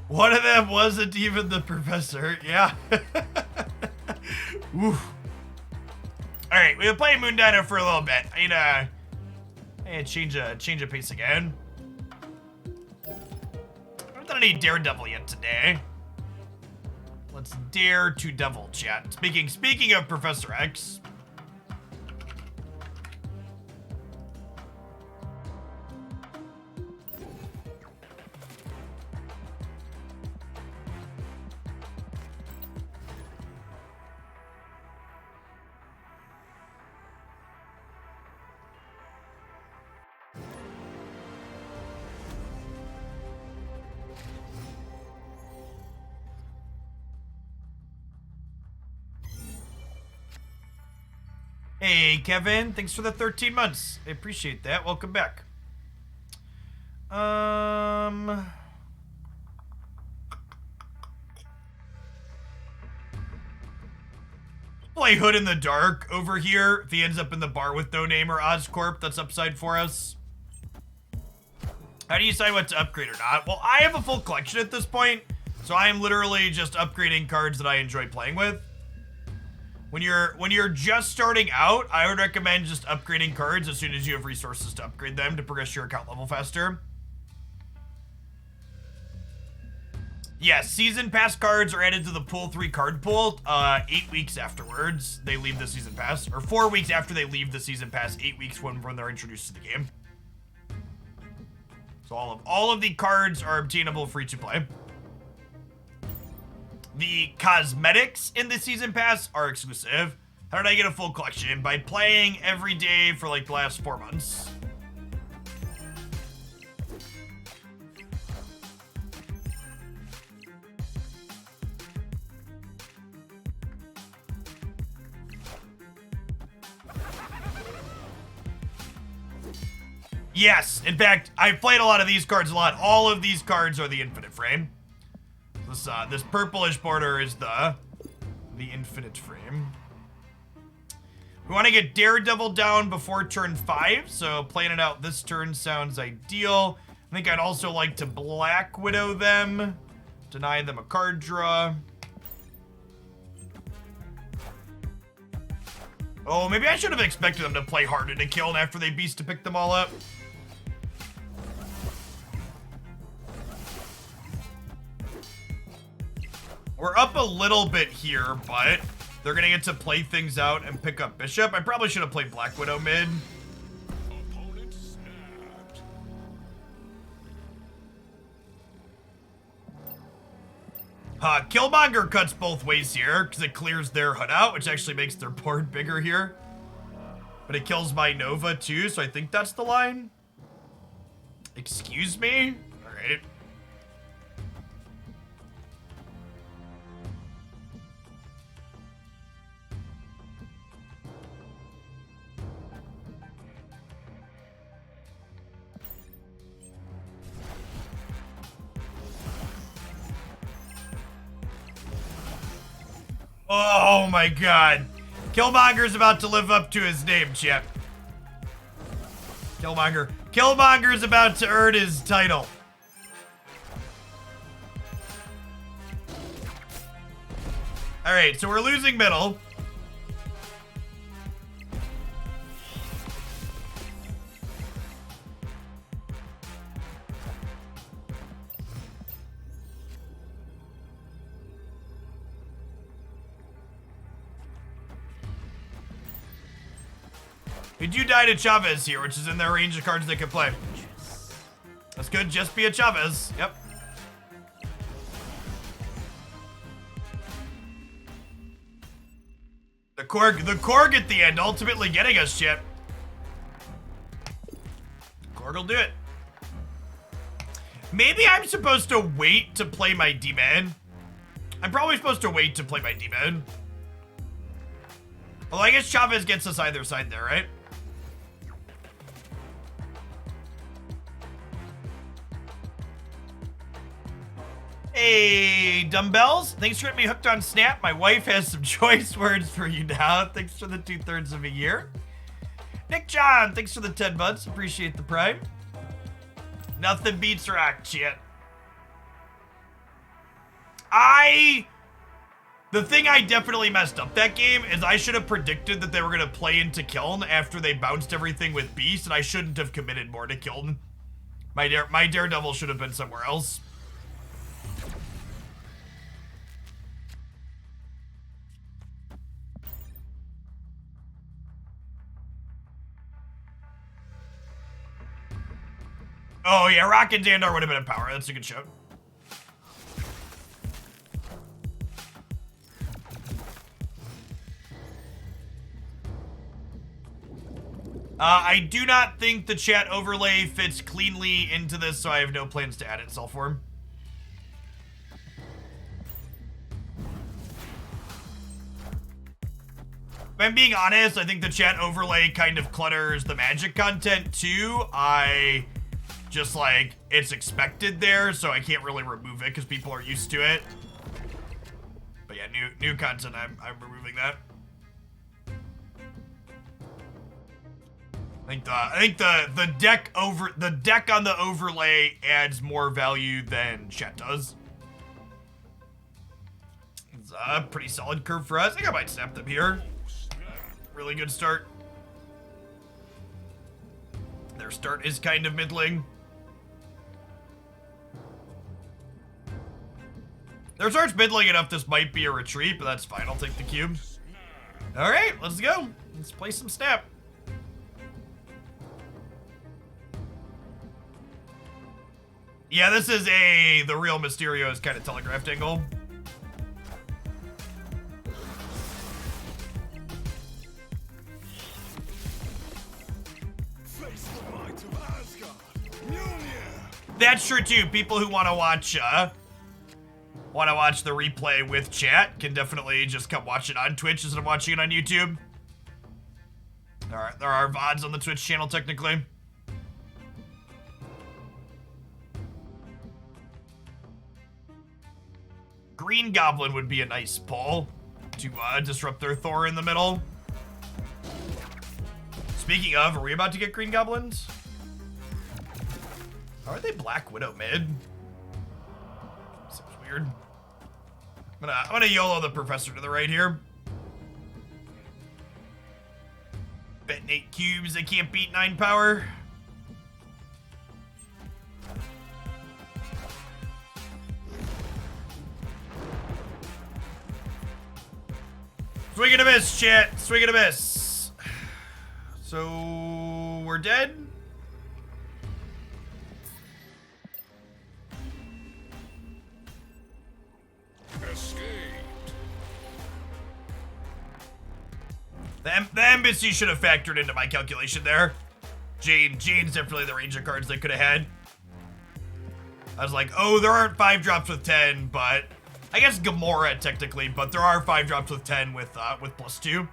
One of them wasn't even the professor, yeah. Oof. All right, we'll play Moon Dino for a little bit. I need to change a pace again. I haven't done any Daredevil yet today. Let's dare to devil, chat. Speaking of Professor X. Hey, Kevin. Thanks for the 13 months. I appreciate that. Welcome back. Play Hood in the Dark over here. If he ends up in the bar with No Name or Oscorp, that's upside for us. How do you decide what to upgrade or not? Well, I have a full collection at this point, so I am literally just upgrading cards that I enjoy playing with. When you're just starting out, I would recommend just upgrading cards as soon as you have resources to upgrade them to progress your account level faster. Yes, season pass cards are added to the pool 3 card pool 8 weeks afterwards they leave the season pass, or 4 weeks after they leave the season pass, 8 weeks when they're introduced to the game. So all of the cards are obtainable free to play. The cosmetics in the season pass are exclusive. How did I get a full collection? By playing every day for like the last 4 months. Yes, in fact, I've played a lot of these cards a lot. All of these cards are the infinite frame. This purplish border is the infinite frame. We want to get Daredevil down before turn 5, so playing it out this turn sounds ideal. I think I'd also like to Black Widow them, deny them a card draw. Oh, maybe I should have expected them to play Harden to kill and after they beast to pick them all up. We're up a little bit here, but they're gonna get to play things out and pick up Bishop. I probably should have played Black Widow mid. Opponent snapped. Killmonger cuts both ways here because it clears their HUD out, which actually makes their board bigger here. But it kills my Nova too, so I think that's the line. Excuse me? All right. Oh my god. Killmonger's about to live up to his name, Chip. Killmonger's about to earn his title. All right, so we're losing middle. We do die to Chavez here, which is in their range of cards they can play. That's good. Just be a Chavez. Yep. The Korg at the end, ultimately getting us shit. Korg will do it. Maybe I'm supposed to wait to play my D-Man. I'm probably supposed to wait to play my D-Man. Although I guess Chavez gets us either side there, right? Hey, Dumbbells. Thanks for getting me hooked on Snap. My wife has some choice words for you now. Thanks for the 2/3 of a year. Nick John, thanks for the 10 bucks. Appreciate the prime. Nothing beats rock, shit. The thing I definitely messed up that game is I should have predicted that they were going to play into Kiln after they bounced everything with Beast, and I shouldn't have committed more to Kiln. My Daredevil should have been somewhere else. Oh yeah, Rock and Xandar would have been in power. That's a good show. I do not think the chat overlay fits cleanly into this, so I have no plans to add it in cell form. If I'm being honest, I think the chat overlay kind of clutters the Magic content too. Just like, it's expected there, so I can't really remove it because people are used to it. But yeah, new content, I'm removing that. I think the deck on the overlay adds more value than chat does. It's a pretty solid curve for us. I think I might snap them here. Really good start. Their start is kind of middling. Their start's middling enough this might be a retreat, but that's fine. I'll take the cube. All right, let's go. Let's play some Snap. Yeah, this is the real Mysterio's kind of telegraphed angle. Face the might of Asgard. Mjolnir. That's true too. People who want to watch the replay with chat can definitely just come watch it on Twitch instead of watching it on YouTube. There are VODs on the Twitch channel technically. Green Goblin would be a nice pull to disrupt their Thor in the middle. Speaking of, are we about to get Green Goblins? Are they Black Widow mid? Seems weird. I'm gonna YOLO the Professor to the right here. Betting 8 cubes, they can't beat 9 power. Swing and a miss, chat. Swing and a miss. So we're dead. Escaped. The embassy should have factored into my calculation there. Jane's definitely the range of cards they could have had. I was like, oh, there aren't 5 drops with 10, but I guess Gamora technically, but there are 5 drops with 10 with +2.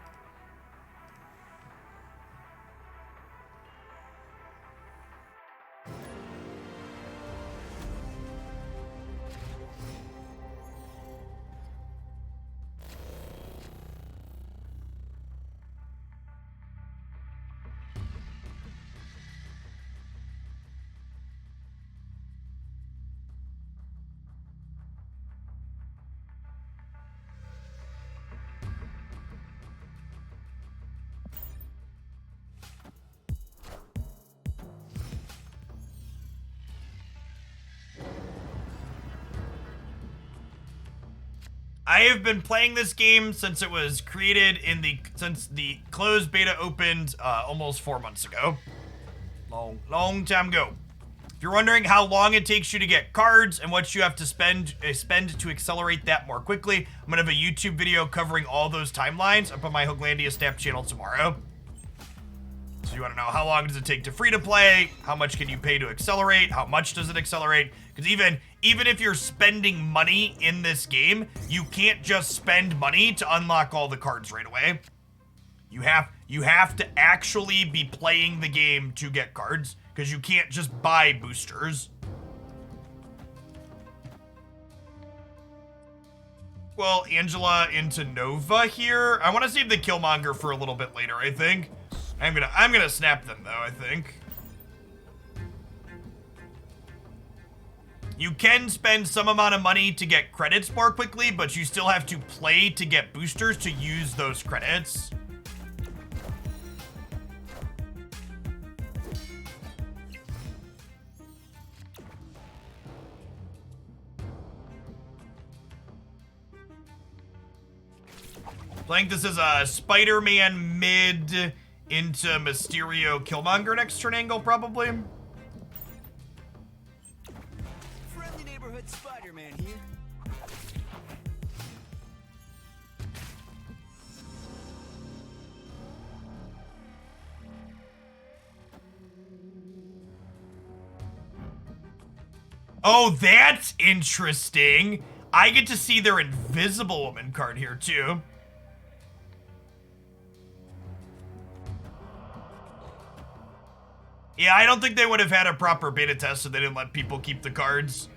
I have been playing this game since it was created since the closed beta opened almost 4 months ago. Long time ago. If you're wondering how long it takes you to get cards and what you have to spend to accelerate that more quickly, I'm gonna have a YouTube video covering all those timelines up on my Hooglandia Snap channel tomorrow. So you want to know how long does it take to free to play? How much can you pay to accelerate? How much does it accelerate? Because even if you're spending money in this game, you can't just spend money to unlock all the cards right away. You have to actually be playing the game to get cards, because you can't just buy boosters. Well, Angela into Nova here. I want to save the Killmonger for a little bit later, I think. I'm gonna snap them though, I think. You can spend some amount of money to get credits more quickly, but you still have to play to get boosters to use those credits. I think this is a Spider-Man mid into Mysterio Killmonger next turn angle, probably. Friendly neighborhood Spider-Man here. Oh, that's interesting. I get to see their Invisible Woman card here, too. Yeah, I don't think they would have had a proper beta test, so they didn't let people keep the cards.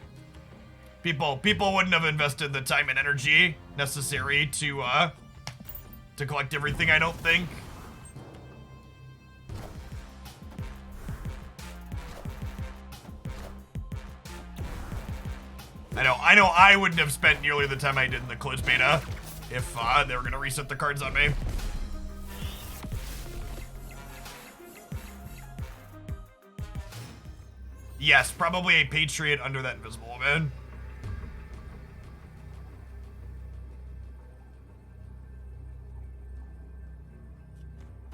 People wouldn't have invested the time and energy necessary to collect everything, I don't think. I know I wouldn't have spent nearly the time I did in the closed beta if they were gonna reset the cards on me. Yes, probably a Patriot under that Invisible Woman.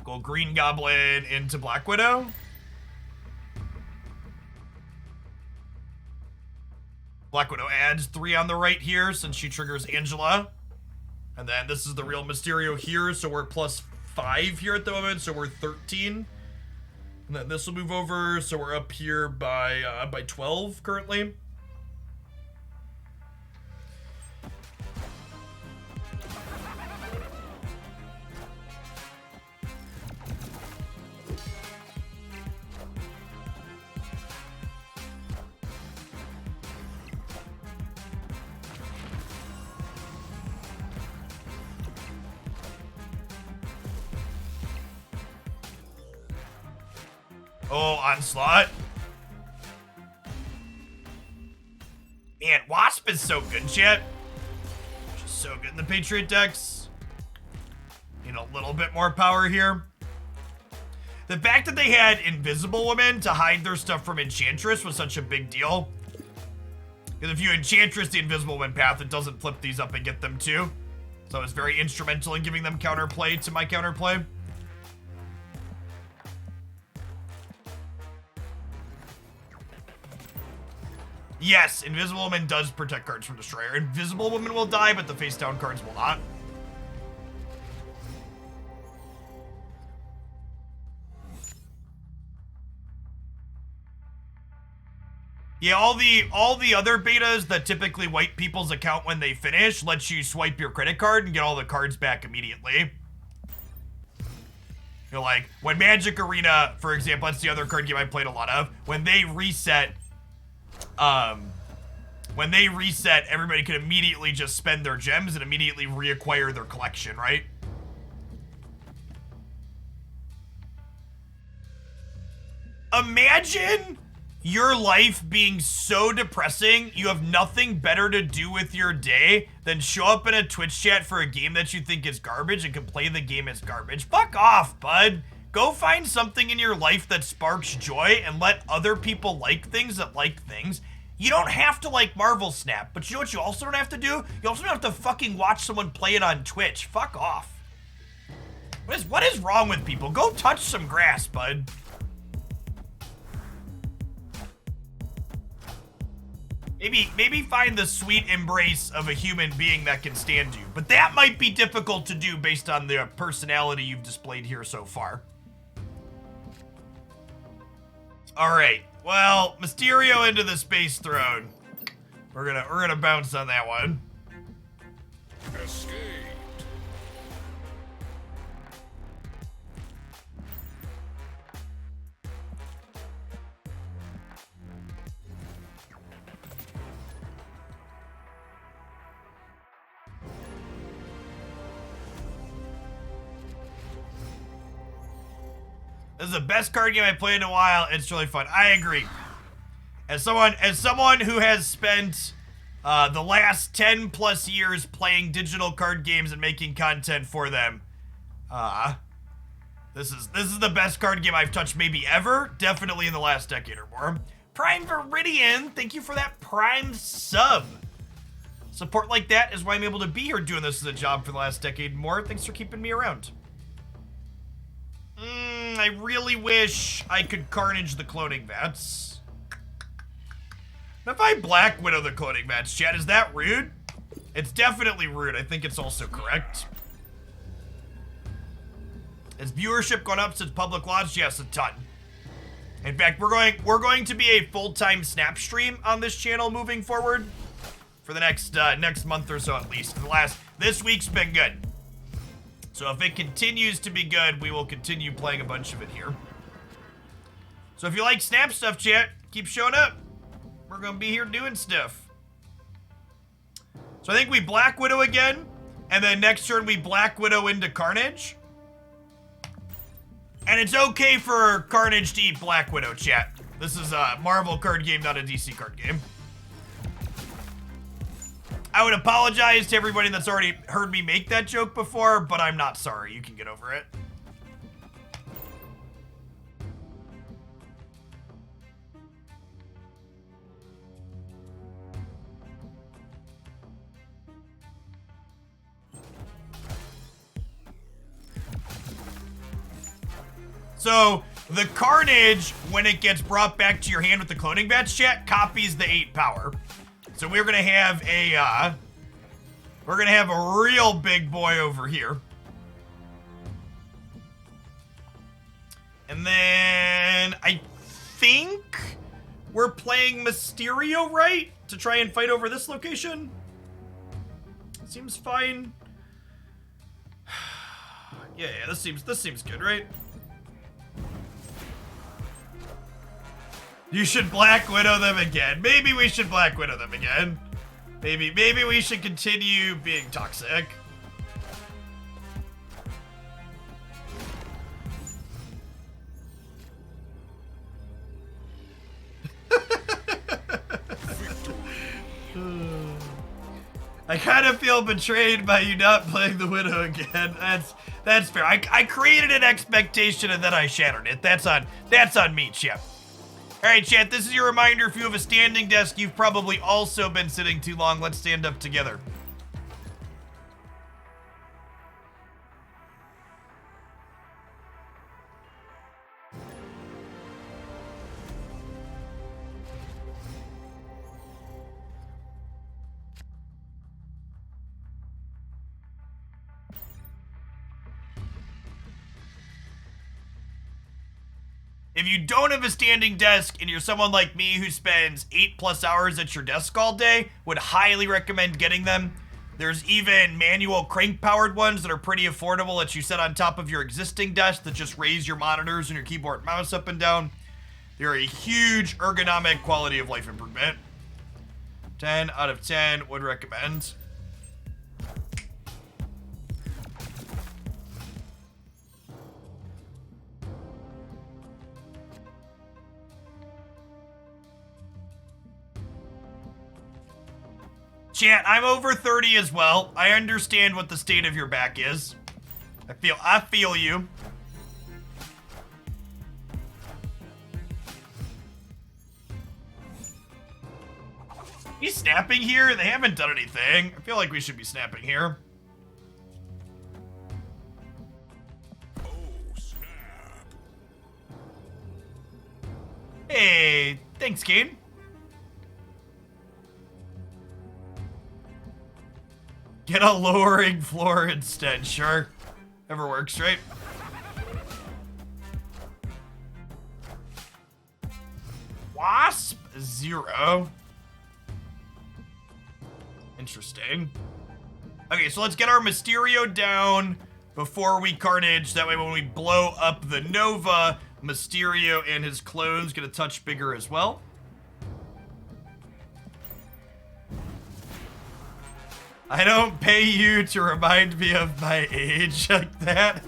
Go Green Goblin into Black Widow. Black Widow adds 3 on the right here since she triggers Angela. And then this is the real Mysterio here, so we're +5 here at the moment, so we're 13. And then this will move over, so we're up here by 12 currently. Oh, Onslaught. Man, Wasp is so good, chat. Just so good in the Patriot decks. Need a little bit more power here. The fact that they had Invisible Woman to hide their stuff from Enchantress was such a big deal. Because if you Enchantress the Invisible Woman path, it doesn't flip these up and get them too. So it's very instrumental in giving them counterplay to my counterplay. Yes, Invisible Woman does protect cards from Destroyer. Invisible Woman will die, but the face down cards will not. Yeah, all the other betas that typically wipe people's account when they finish lets you swipe your credit card and get all the cards back immediately. You know, like when Magic Arena, for example, that's the other card game I played a lot of. When they reset, everybody could immediately just spend their gems and immediately reacquire their collection, right? Imagine your life being so depressing, you have nothing better to do with your day than show up in a Twitch chat for a game that you think is garbage and can play the game as garbage. Fuck off, bud. Go find something in your life that sparks joy and let other people like things that like things. You don't have to like Marvel Snap, but you know what you also don't have to do? You also don't have to fucking watch someone play it on Twitch. Fuck off. What is wrong with people? Go touch some grass, bud. Maybe find the sweet embrace of a human being that can stand you. But that might be difficult to do based on the personality you've displayed here so far. Alright. Well, Mysterio into the Space Throne. We're gonna bounce on that one. Escape. This is the best card game I played in a while. It's really fun. I agree. As someone who has spent the last 10 plus years playing digital card games and making content for them, this is the best card game I've touched maybe ever. Definitely in the last decade or more. Prime Viridian, thank you for that Prime sub. Support like that is why I'm able to be here doing this as a job for the last decade and more. Thanks for keeping me around. I really wish I could carnage the cloning vats. If I Black Widow the cloning vats, chat, is that rude? It's definitely rude. I think it's also correct. Has viewership gone up since public launch? Yes, a ton. In fact, we're going to be a full-time Snap stream on this channel moving forward for the next month or so at least. This week's been good. So if it continues to be good, we will continue playing a bunch of it here. So if you like Snap stuff, chat, keep showing up. We're going to be here doing stuff. So I think we Black Widow again, and then next turn we Black Widow into Carnage. And it's okay for Carnage to eat Black Widow, chat. This is a Marvel card game, not a DC card game. I would apologize to everybody that's already heard me make that joke before, but I'm not sorry. You can get over it. So, the Carnage, when it gets brought back to your hand with the cloning bats, chat, copies the 8 power. So we're gonna have a real big boy over here. And then I think we're playing Mysterio, right? To try and fight over this location? Seems fine. Yeah, this seems good, right? You should Black Widow them again. Maybe we should Black Widow them again. Maybe we should continue being toxic. I kind of feel betrayed by you not playing the Widow again. That's fair. I created an expectation and then I shattered it. That's on me, Chip. Alright, chat, this is your reminder. If you have a standing desk, you've probably also been sitting too long. Let's stand up together. If you don't have a standing desk and you're someone like me who spends 8+ hours at your desk all day, would highly recommend getting them. There's even manual crank-powered ones that are pretty affordable that you set on top of your existing desk that just raise your monitors and your keyboard and mouse up and down. They're a huge ergonomic quality of life improvement. 10 out of 10 would recommend. Chat, I'm over 30 as well. I understand what the state of your back is. I feel you. We snapping here? They haven't done anything. I feel like we should be snapping here. Oh, snap. Hey, thanks, Kane. Get a lowering floor instead, sure. Never works, right? Wasp 0. Interesting. Okay, so let's get our Mysterio down before we carnage. That way when we blow up the Nova, Mysterio and his clones get a touch bigger as well. I don't pay you to remind me of my age like that.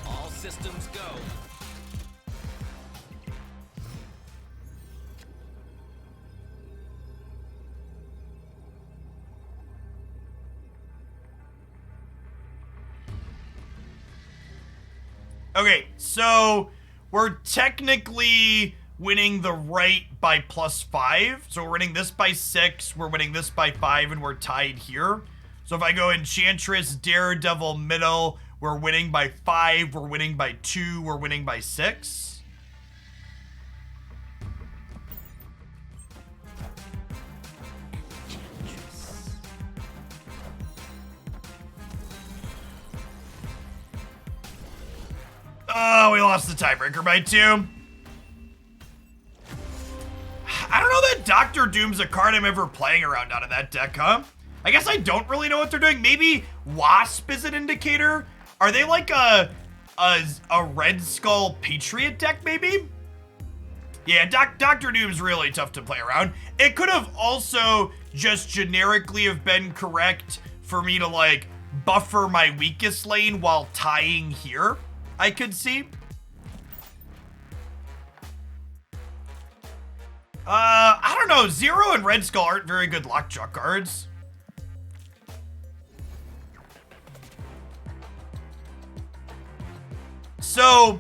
All systems go. Okay, so we're technically winning the right by +5. So we're winning this by 6, we're winning this by 5, and we're tied here. So if I go Enchantress, Daredevil, middle, we're winning by 5, we're winning by 2, we're winning by 6. Oh, we lost the tiebreaker by 2. I don't know that Dr. Doom's a card I'm ever playing around out of that deck, huh? I guess I don't really know what they're doing. Maybe Wasp is an indicator. Are they like a Red Skull Patriot deck, maybe? Yeah, Dr. Doom's really tough to play around. It could have also just generically have been correct for me to like buffer my weakest lane while tying here. I could see. I don't know. Zero and Red Skull aren't very good Lockjaw cards. So,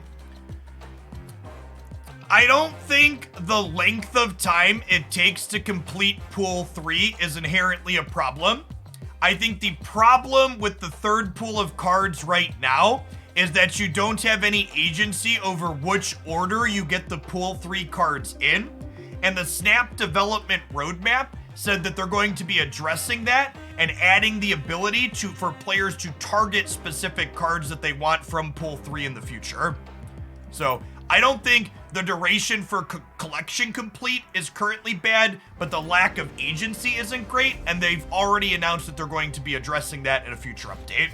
I don't think the length of time it takes to complete pool 3 is inherently a problem. I think the problem with the third pool of cards right now is that you don't have any agency over which order you get the pool 3 cards in. And the Snap development roadmap said that they're going to be addressing that and adding the ability for players to target specific cards that they want from pool 3 in the future. So I don't think the duration for collection complete is currently bad, but the lack of agency isn't great, and they've already announced that they're going to be addressing that in a future update.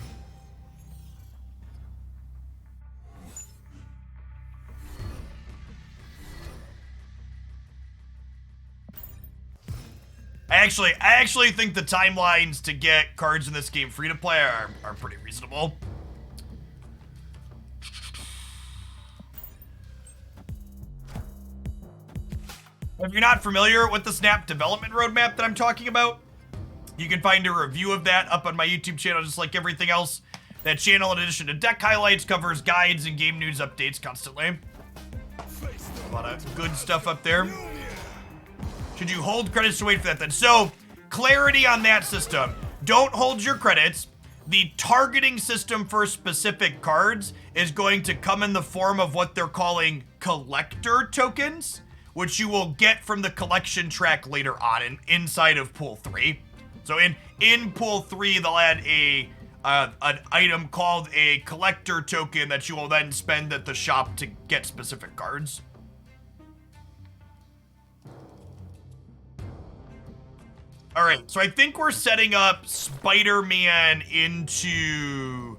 I actually think the timelines to get cards in this game free to play are pretty reasonable. If you're not familiar with the Snap development roadmap that I'm talking about, you can find a review of that up on my YouTube channel, just like everything else. That channel, in addition to deck highlights, covers guides and game news updates constantly. A lot of good stuff up there. Should you hold credits to wait for that then? So, clarity on that system. Don't hold your credits. The targeting system for specific cards is going to come in the form of what they're calling collector tokens, which you will get from the collection track later on inside of Pool 3. So in Pool 3, they'll add an item called a collector token that you will then spend at the shop to get specific cards. All right, so I think we're setting up Spider-Man into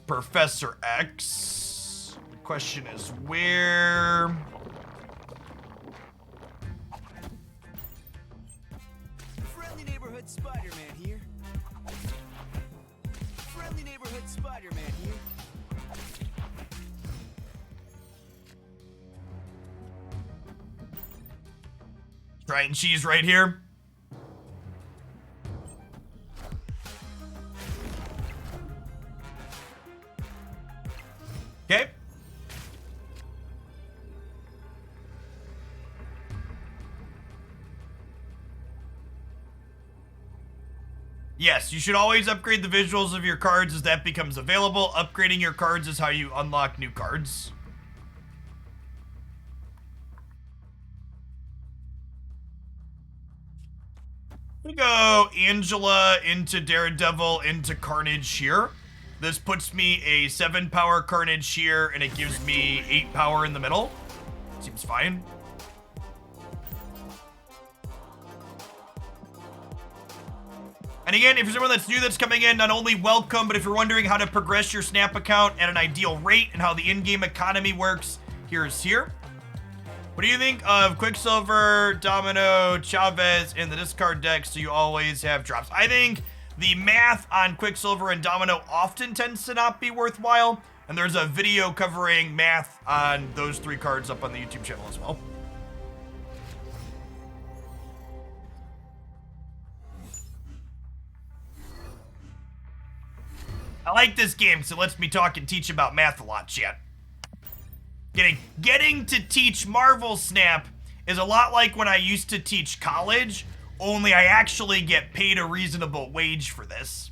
Professor X. The question is where? Friendly neighborhood Spider-Man here. Friendly neighborhood Spider-Man here. Try and cheese right here. Yes, you should always upgrade the visuals of your cards as that becomes available. Upgrading your cards is how you unlock new cards. We go Angela into Daredevil into Carnage here. This puts me a 7 power Carnage here, and it gives me 8 power in the middle. Seems fine. And again, if you're someone that's new that's coming in, not only welcome, but if you're wondering how to progress your Snap account at an ideal rate and how the in-game economy works, here's here. What do you think of Quicksilver, Domino, Chavez in the discard deck so you always have drops? I think the math on Quicksilver and Domino often tends to not be worthwhile, and there's a video covering math on those 3 cards up on the YouTube channel as well. I like this game, so it lets me talk and teach about math a lot, chat. Getting to teach Marvel Snap is a lot like when I used to teach college, only I actually get paid a reasonable wage for this.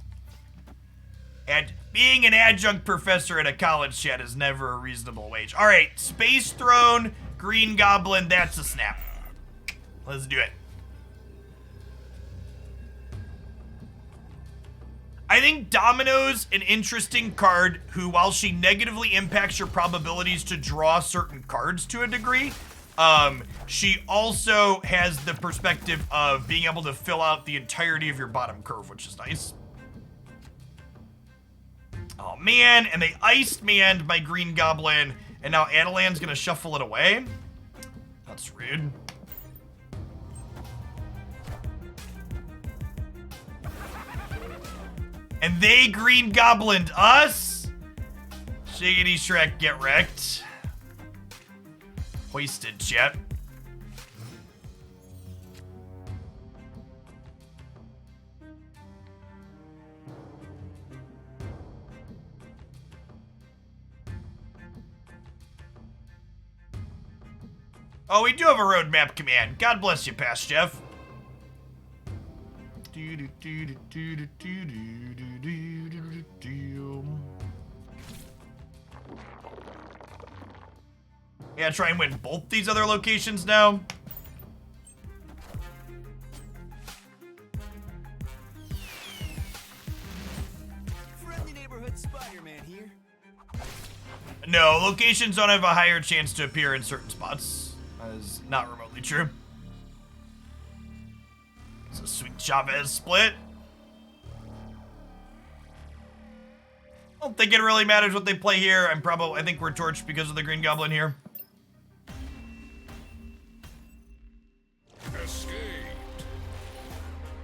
And being an adjunct professor at a college, chat, is never a reasonable wage. All right, Space Throne, Green Goblin, that's a Snap. Let's do it. I think Domino's an interesting card who, while she negatively impacts your probabilities to draw certain cards to a degree, she also has the perspective of being able to fill out the entirety of your bottom curve, which is nice. Oh man, and they iced manned my Green Goblin, and now Adelan's gonna shuffle it away? That's rude. And they Green Goblined us? Shiggity Shrek, get wrecked. Hoisted, chat. Oh, we do have a roadmap command. God bless you, Past Jeff. Yeah, try and win both these other locations now. Friendly neighborhood Spider-Man here. No, locations don't have a higher chance to appear in certain spots. That is not remotely true. It's a sweet Chavez split. I don't think it really matters what they play here. I think we're torched because of the Green Goblin here.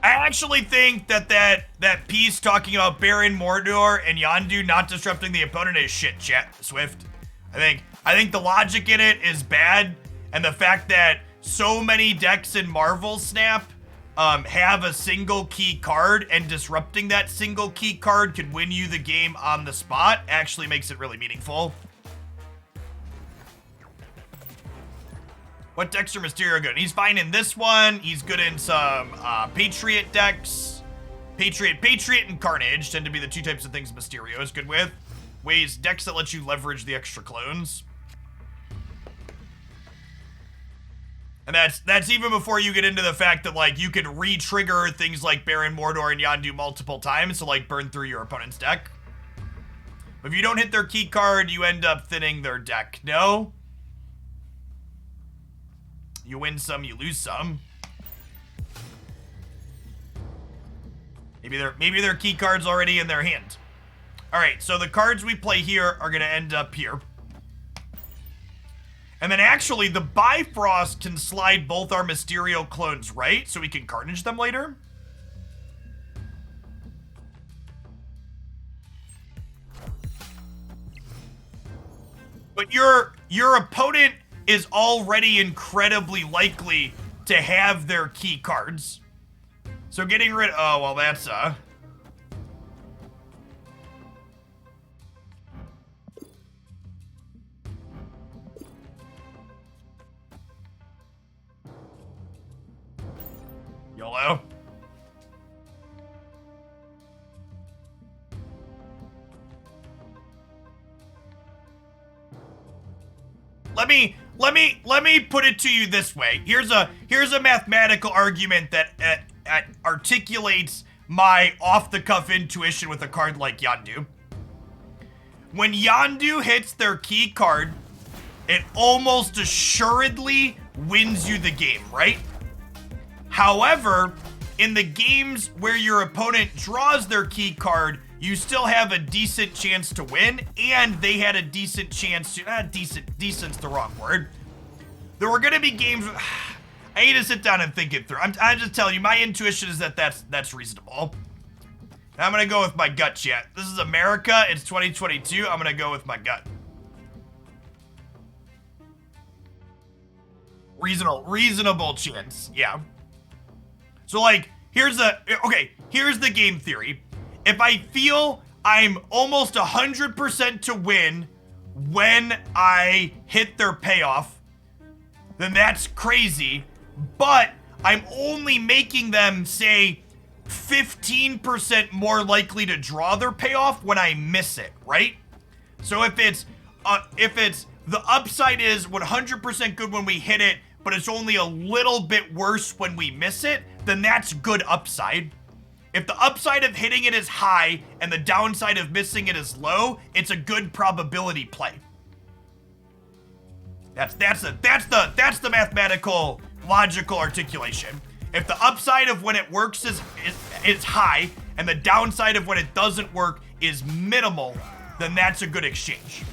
I actually think that piece talking about Baron Mordor and Yondu not disrupting the opponent is shit, chat, Swift. I think the logic in it is bad, and the fact that so many decks in Marvel Snap have a single key card, and disrupting that single key card could win you the game on the spot actually makes it really meaningful. What decks are Mysterio good? He's fine in this one. He's good in some Patriot decks. Patriot, and Carnage tend to be the 2 types of things Mysterio is good with. Decks that let you leverage the extra clones. And that's even before you get into the fact that, like, you can re-trigger things like Baron Mordor and Yondu multiple times to, like, burn through your opponent's deck. But if you don't hit their key card, you end up thinning their deck. No? You win some, you lose some. Maybe their key card's already in their hand. Alright, so the cards we play here are gonna end up here. And then actually, the Bifrost can slide both our Mysterio clones right, so we can Carnage them later. But your opponent is already incredibly likely to have their key cards. So getting rid... Oh, well, that's, YOLO. let me put it to you this way. Here's a mathematical argument that articulates my off-the-cuff intuition with a card like Yondu. When Yondu hits their key card, it almost assuredly wins you the game, right? However, in the games where your opponent draws their key card, you still have a decent chance to win, and they had a decent chance to, decent's the wrong word. There were gonna be games, I need to sit down and think it through. I'm just telling you, my intuition is that that's reasonable. I'm gonna go with my gut, chat. This is America, it's 2022, I'm gonna go with my gut. Reasonable chance, yeah. So like, here's the game theory. If I feel I'm almost 100% to win when I hit their payoff, then that's crazy. But I'm only making them, say, 15% more likely to draw their payoff when I miss it, right? So if it's the upside is 100% good when we hit it, but it's only a little bit worse when we miss it, then that's good upside. If the upside of hitting it is high and the downside of missing it is low, it's a good probability play. That's the mathematical logical articulation. If the upside of when it works is high and the downside of when it doesn't work is minimal, then that's a good exchange.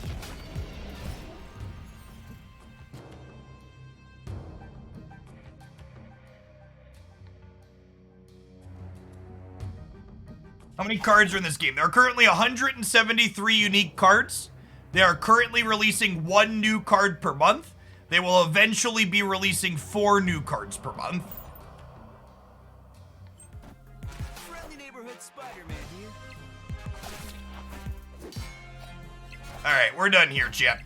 How many cards are in this game? There are currently 173 unique cards. They are currently releasing 1 new card per month. They will eventually be releasing 4 new cards per month. Friendly neighborhood Spider-Man here. Alright, we're done here, chat.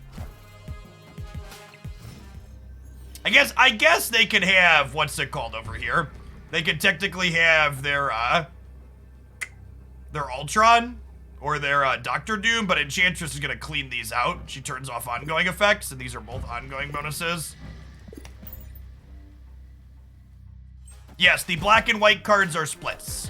I guess they could have, what's it called over here? They could technically have their Ultron or their Doctor Doom, but Enchantress is gonna clean these out. She turns off ongoing effects, and these are both ongoing bonuses. Yes, the black and white cards are splits.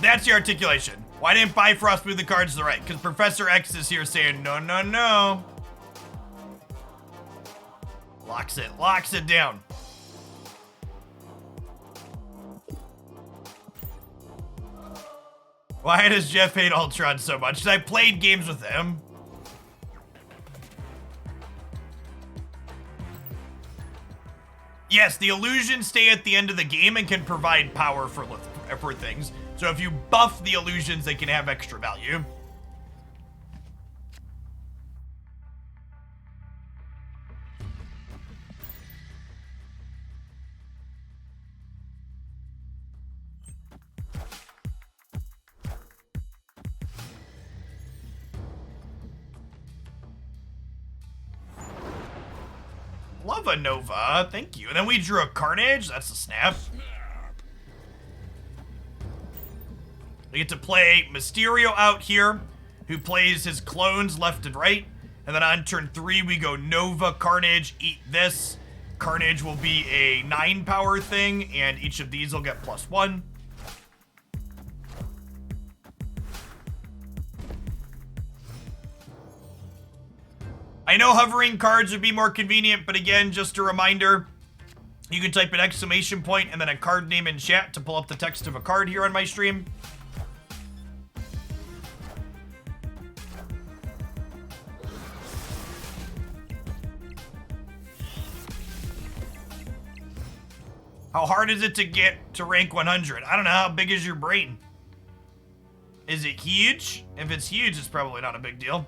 That's the articulation. Why didn't Bifrost move the cards to the right? Because Professor X is here saying, no, no, no. Locks it down. Why does Jeff hate Ultron so much? Because I played games with him. Yes, the illusions stay at the end of the game and can provide power for things. So if you buff the illusions, they can have extra value. Love a Nova, thank you. And then we drew a Carnage, that's a snap. We get to play Mysterio out here, who plays his clones left and right. And then on turn 3, we go Nova, Carnage, eat this. Carnage will be a 9 power thing, and each of these will get +1. I know hovering cards would be more convenient, but again, just a reminder, you can type an exclamation point and then a card name in chat to pull up the text of a card here on my stream. How hard is it to get to rank 100? I don't know. How big is your brain? Is it huge? If it's huge, it's probably not a big deal.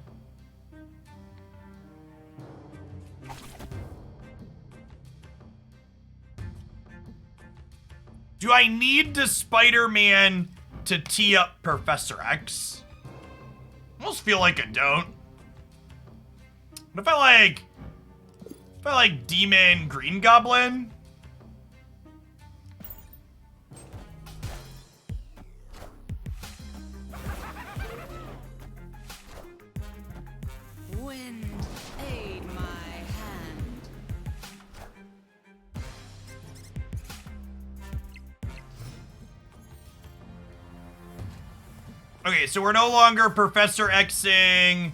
Do I need the Spider-Man to tee up Professor X? Almost feel like I don't. What if I like Demon Green Goblin? Wind, aid my hand. Okay, so we're no longer Professor Xing,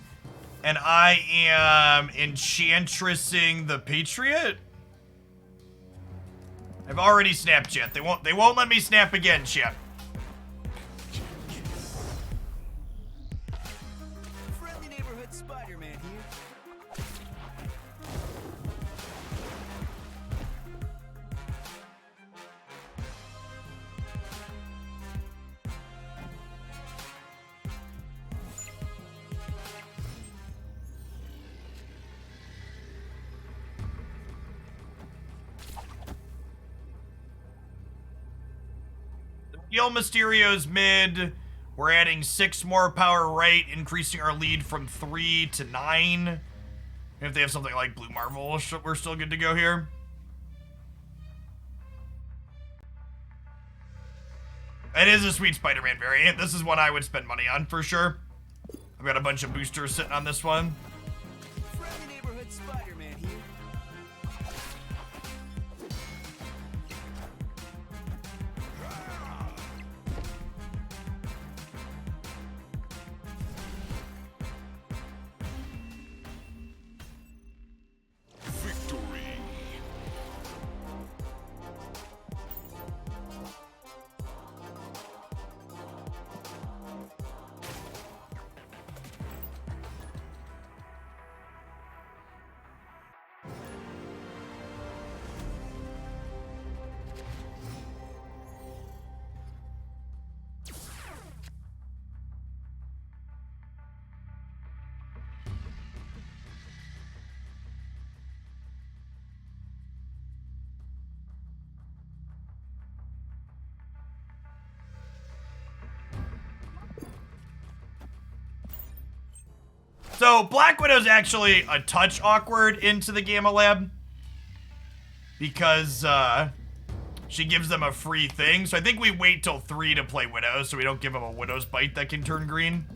and I am Enchantressing the Patriot. I've already snapped, chat. They won't let me snap again, chat. Friendly neighborhood Spider-Man here. Heal Mysterio's mid. We're adding 6 more power right, increasing our lead from 3 to 9. And if they have something like Blue Marvel, we're still good to go here. It is a sweet Spider-Man variant. This is one I would spend money on for sure. I've got a bunch of boosters sitting on this one. Friendly neighborhood Spider-Man here. Victory. So Black Widow's actually a touch awkward into the Gamma Lab because she gives them a free thing. So I think we wait till 3 to play Widow so we don't give them a Widow's Bite that can turn green.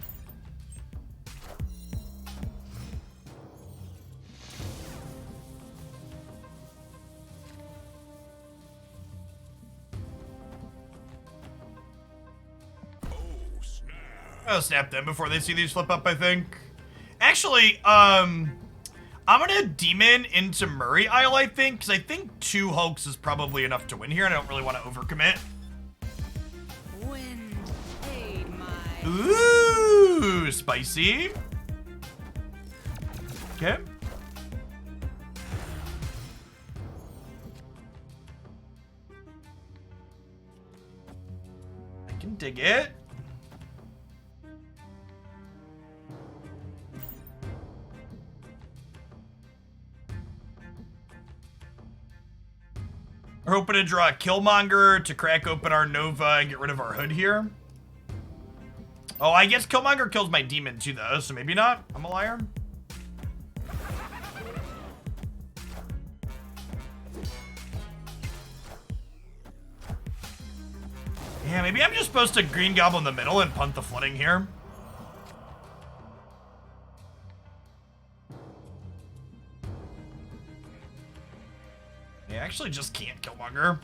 Oh, snap. I'll snap them before they see these flip up, I think. Actually, I'm gonna Demon into Murray Isle, I think, because I think 2 Hulks is probably enough to win here, and I don't really want to overcommit. Wind, aid my Ooh, spicy. Okay. I can dig it. We're hoping to draw a Killmonger to crack open our Nova and get rid of our Hood here. Oh, I guess Killmonger kills my Demon too, though, so maybe not. I'm a liar. Yeah, maybe I'm just supposed to Green Goblin the middle and punt the flooding here. Yeah, I actually just can't Killmonger.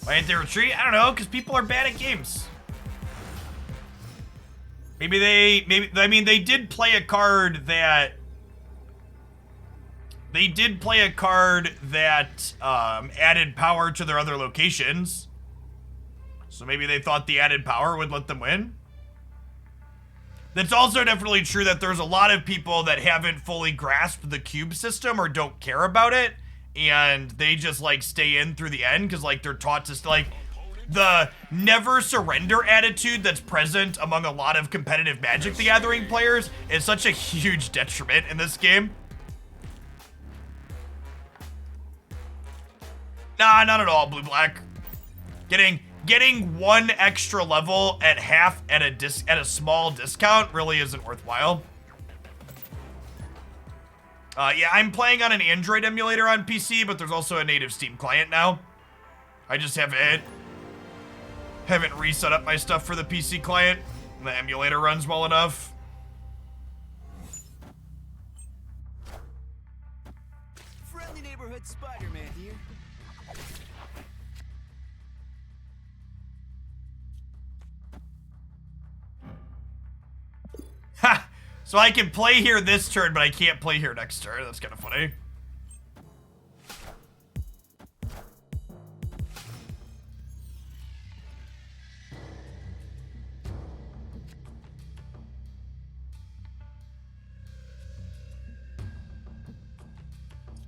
Why didn't they retreat? I don't know, because people are bad at games. I mean, they did play a card that... They did play a card that added power to their other locations. So maybe they thought the added power would let them win. That's also definitely true that there's a lot of people that haven't fully grasped the cube system or don't care about it. And they just, like, stay in through the end because, like, they're taught to, like, the never surrender attitude that's present among a lot of competitive Magic the Gathering players is such a huge detriment in this game. Nah, not at all, blue-black. Getting one extra level at half at a small discount really isn't worthwhile. Yeah, I'm playing on an Android emulator on PC, but there's also a native Steam client now. I just haven't reset up my stuff for the PC client. The emulator runs well enough. Friendly neighborhood Spider-Man here. Ha! So I can play here this turn, but I can't play here next turn. That's kind of funny.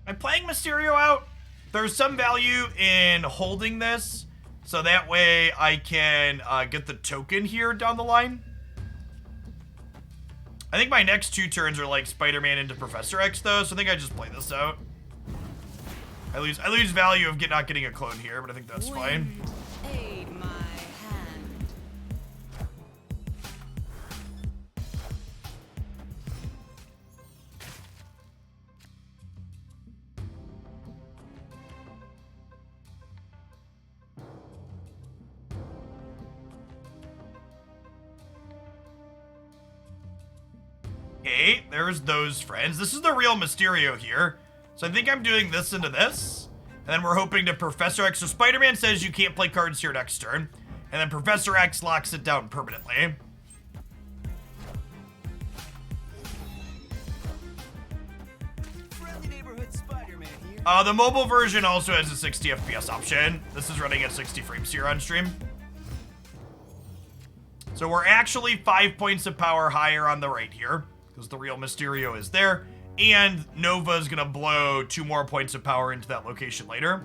I'm playing Mysterio out. There's some value in holding this, so that way I can get the token here down the line. I think my next 2 turns are like Spider-Man into Professor X though, so I think I just play this out. I lose value of not getting a clone here, but I think that's fine. Aid my hand. Okay, there's those friends. This is the real Mysterio here. So I think I'm doing this into this. And then we're hoping to Professor X. So Spider-Man says you can't play cards here next turn. And then Professor X locks it down permanently. Friendly neighborhood Spider-Man here. The mobile version also has a 60 FPS option. This is running at 60 frames here on stream. So we're actually 5 points of power higher on the right here, because the real Mysterio is there. And Nova's gonna blow 2 more points of power into that location later.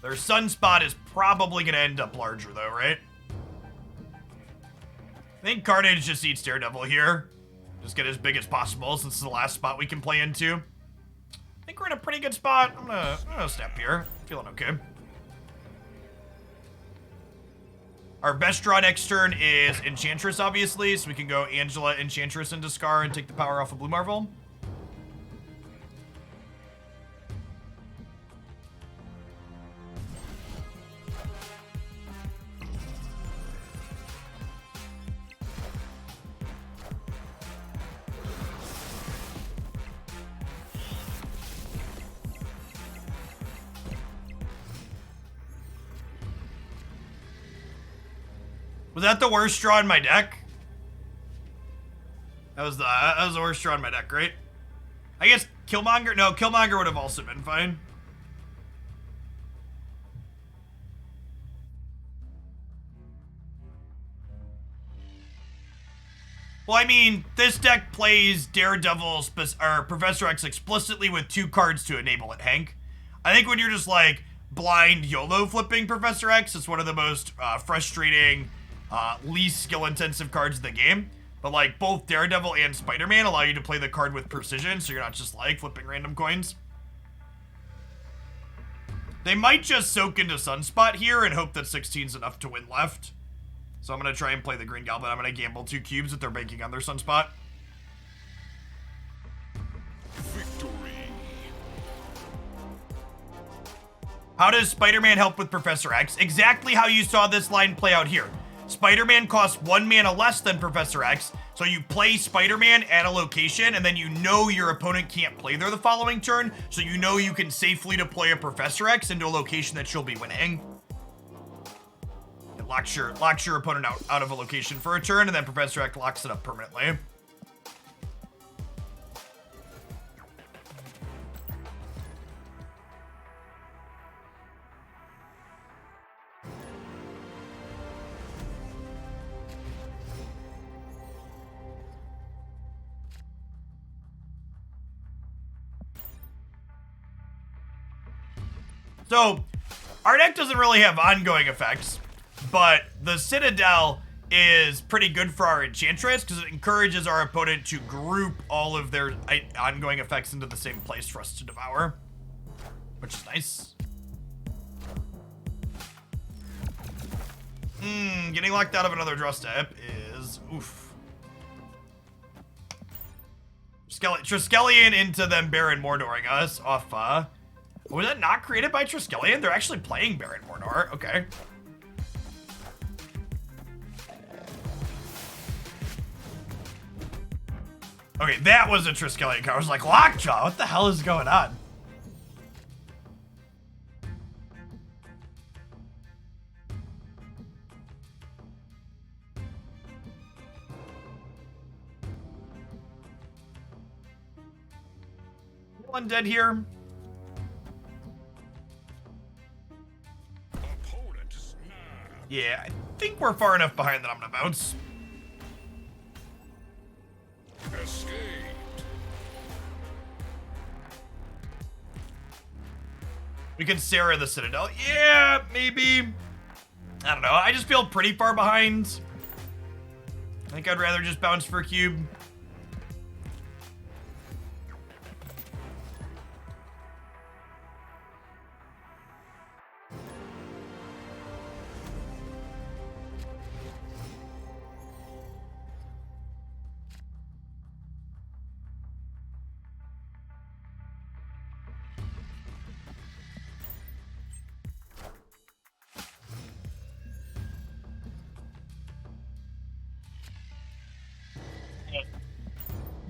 Their sunspot is probably gonna end up larger though, right? I think Carnage just eats Daredevil here. Just get as big as possible since it's the last spot we can play into. I think we're in a pretty good spot. I'm gonna snap here. Feeling okay. Our best draw next turn is Enchantress, obviously, so we can go Angela, Enchantress into Scar and take the power off of Blue Marvel. Was that the worst draw in my deck? That was the worst draw in my deck, right? I guess Killmonger? No, Killmonger would have also been fine. Well, I mean, this deck plays Daredevil or Professor X explicitly with 2 cards to enable it, Hank. I think when you're just like blind YOLO flipping Professor X, it's one of the most frustrating, least skill-intensive cards in the game. But like both Daredevil and Spider-Man allow you to play the card with precision, so you're not just like flipping random coins. They might just soak into Sunspot here and hope that 16's enough to win left. So I'm gonna try and play the Green Goblin. I'm gonna gamble 2 cubes if they're banking on their Sunspot. Victory. How does Spider-Man help with Professor X? Exactly how you saw this line play out here. Spider-Man costs 1 mana less than Professor X, so you play Spider-Man at a location, and then you know your opponent can't play there the following turn, so you know you can safely deploy a Professor X into a location that she'll be winning. It locks your opponent out of a location for a turn, and then Professor X locks it up permanently. So, our deck doesn't really have ongoing effects, but the Citadel is pretty good for our Enchantress because it encourages our opponent to group all of their ongoing effects into the same place for us to devour, which is nice. Getting locked out of another draw step is oof. Triskelion into them Baron Mordoring us off, was that not created by Triskelion? They're actually playing Baron Mordor, okay. Okay, that was a Triskelion card. I was like, Lockjaw, what the hell is going on? Undead here. Yeah, I think we're far enough behind that I'm gonna bounce. Escaped. We can Sarah the Citadel. Yeah, maybe. I don't know. I just feel pretty far behind. I think I'd rather just bounce for a cube.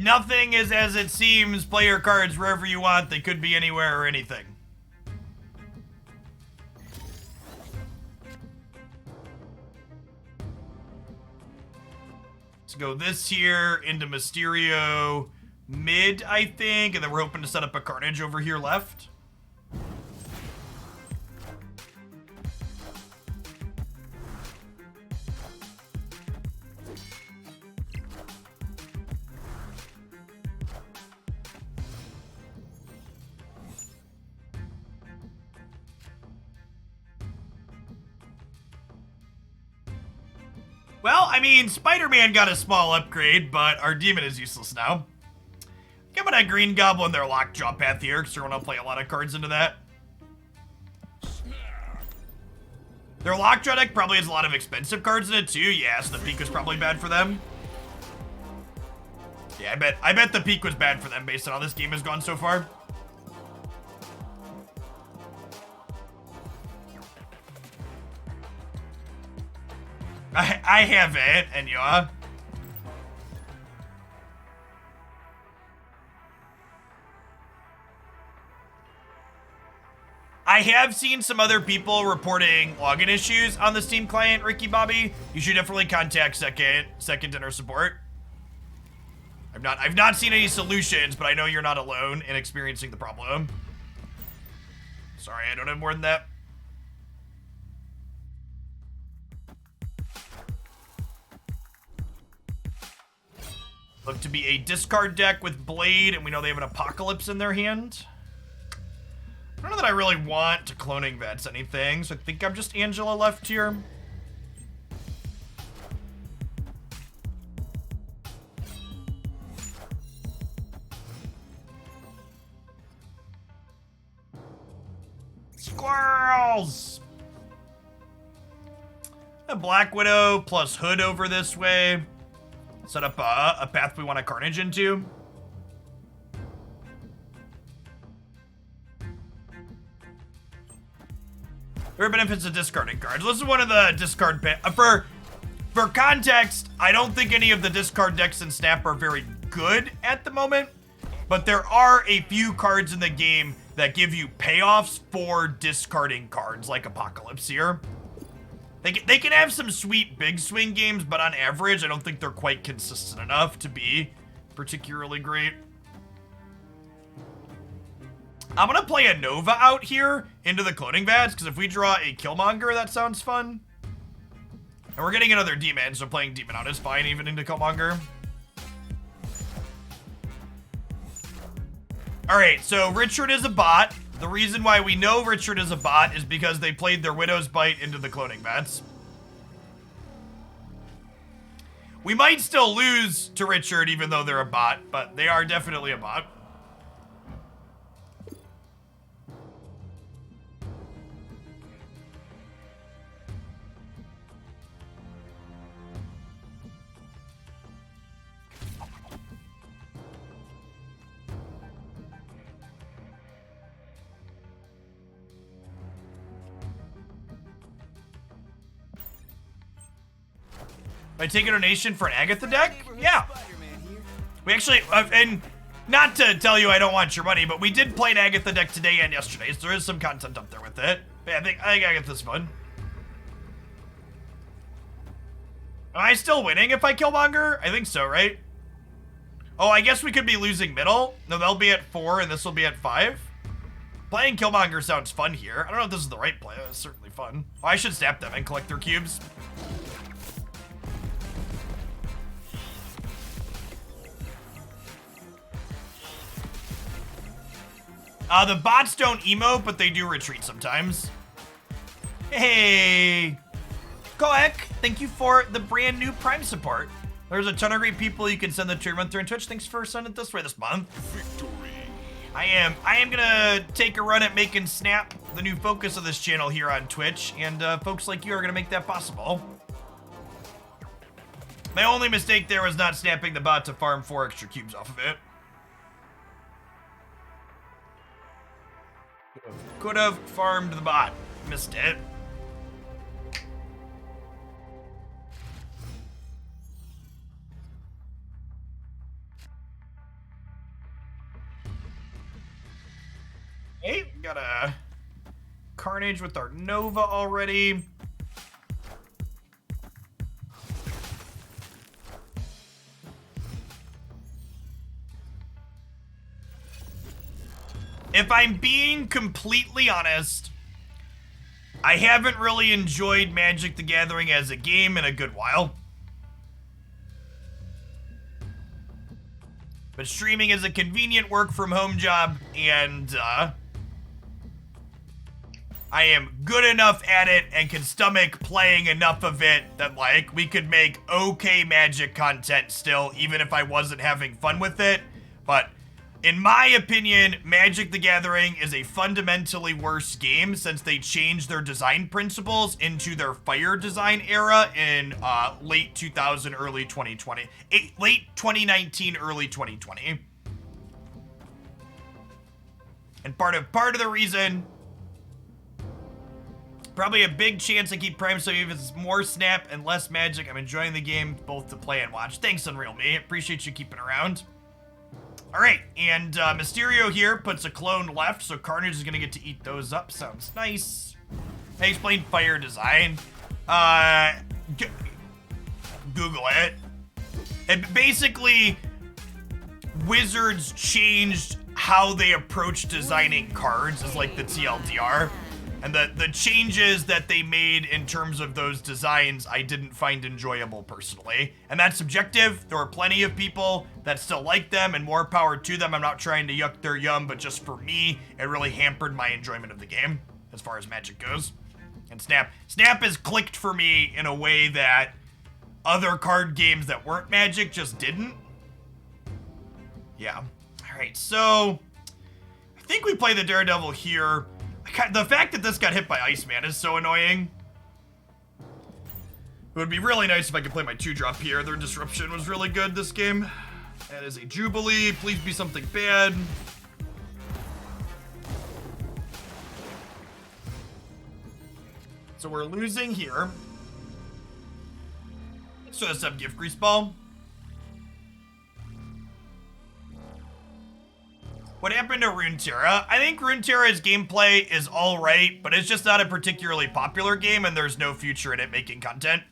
Nothing is as it seems. Play your cards wherever you want. They could be anywhere or anything. Let's go this here into Mysterio mid, I think, and then we're hoping to set up a Carnage over here left. Well, I mean, Spider-Man got a small upgrade, but our demon is useless now. I think I'm gonna Green Goblin their Lockjaw path here, because we're gonna play a lot of cards into that. Their Lockjaw deck probably has a lot of expensive cards in it too. Yeah, so the peak was probably bad for them. Yeah, I bet the peak was bad for them based on how this game has gone so far. I have it, and you are. I have seen some other people reporting login issues on the Steam client, Ricky Bobby. You should definitely contact second dinner support. I've not seen any solutions, but I know you're not alone in experiencing the problem. Sorry, I don't have more than that. Look to be a discard deck with Blade, and we know they have an Apocalypse in their hand. I don't know that I really want to Cloning Vets anything, so I think I'm just Angela left here. Squirrels! A Black Widow plus Hood over this way. Set up a path we want to Carnage into. There are benefits of discarding cards. This is one of the discard for context, I don't think any of the discard decks in Snap are very good at the moment, but there are a few cards in the game that give you payoffs for discarding cards, like Apocalypse here. They can have some sweet big swing games, but on average, I don't think they're quite consistent enough to be particularly great. I'm gonna play a Nova out here into the Cloning Vats, because if we draw a Killmonger, that sounds fun. And we're getting another Demon, so playing Demon out is fine, even into Killmonger. Alright, so Richard is a bot. The reason why we know Richard is a bot is because they played their Widow's Bite into the Cloning Vats. We might still lose to Richard even though they're a bot, but they are definitely a bot. I take a donation for an Agatha deck? Yeah. We actually, and not to tell you I don't want your money, but we did play an Agatha deck today and yesterday, so there is some content up there with it. But yeah, I think Agatha's fun. Am I still winning if I Killmonger? I think so, right? Oh, I guess we could be losing middle. No, they'll be at 4 and this will be at 5. Playing Killmonger sounds fun here. I don't know if this is the right play. It's certainly fun. Oh, I should snap them and collect their cubes. The bots don't emote, but they do retreat sometimes. Hey! Koek, thank you for the brand new Prime support. There's a ton of great people you can send the tournament through on Twitch. Thanks for sending it this way this month. Victory. I am gonna take a run at making Snap the new focus of this channel here on Twitch, and folks like you are gonna make that possible. My only mistake there was not snapping the bot to farm 4 extra cubes off of it. Could have farmed the bot. Missed it. Hey, got a Carnage with our Nova already. If I'm being completely honest, I haven't really enjoyed Magic the Gathering as a game in a good while. But streaming is a convenient work from home job, and I am good enough at it and can stomach playing enough of it that, like, we could make okay Magic content still, even if I wasn't having fun with it. But in my opinion, Magic the Gathering is a fundamentally worse game since they changed their design principles into their fire design era in late 2000, early 2020. Late 2019, early 2020. And part of the reason, probably a big chance I keep Prime, so if it's more Snap and less Magic, I'm enjoying the game both to play and watch. Thanks, Unreal Me. Appreciate you keeping around. All right, and Mysterio here puts a clone left, so Carnage is gonna get to eat those up. Sounds nice. I explained fire design. Google it. And basically, Wizards changed how they approach designing cards as like the TLDR. And the changes that they made in terms of those designs, I didn't find enjoyable personally. And that's subjective. There are plenty of people that still like them, and more power to them. I'm not trying to yuck their yum, but just for me, it really hampered my enjoyment of the game as far as Magic goes. And Snap has clicked for me in a way that other card games that weren't Magic just didn't. Yeah. All right, so I think we play the Daredevil here. The fact that this got hit by Iceman is so annoying. It would be really nice if I could play my 2-drop here. Their Disruption was really good this game. That is a Jubilee. Please be something bad. So we're losing here. Let's just have Gift Grease Ball. What happened to Runeterra? I think Runeterra's gameplay is alright, but it's just not a particularly popular game, and there's no future in it making content.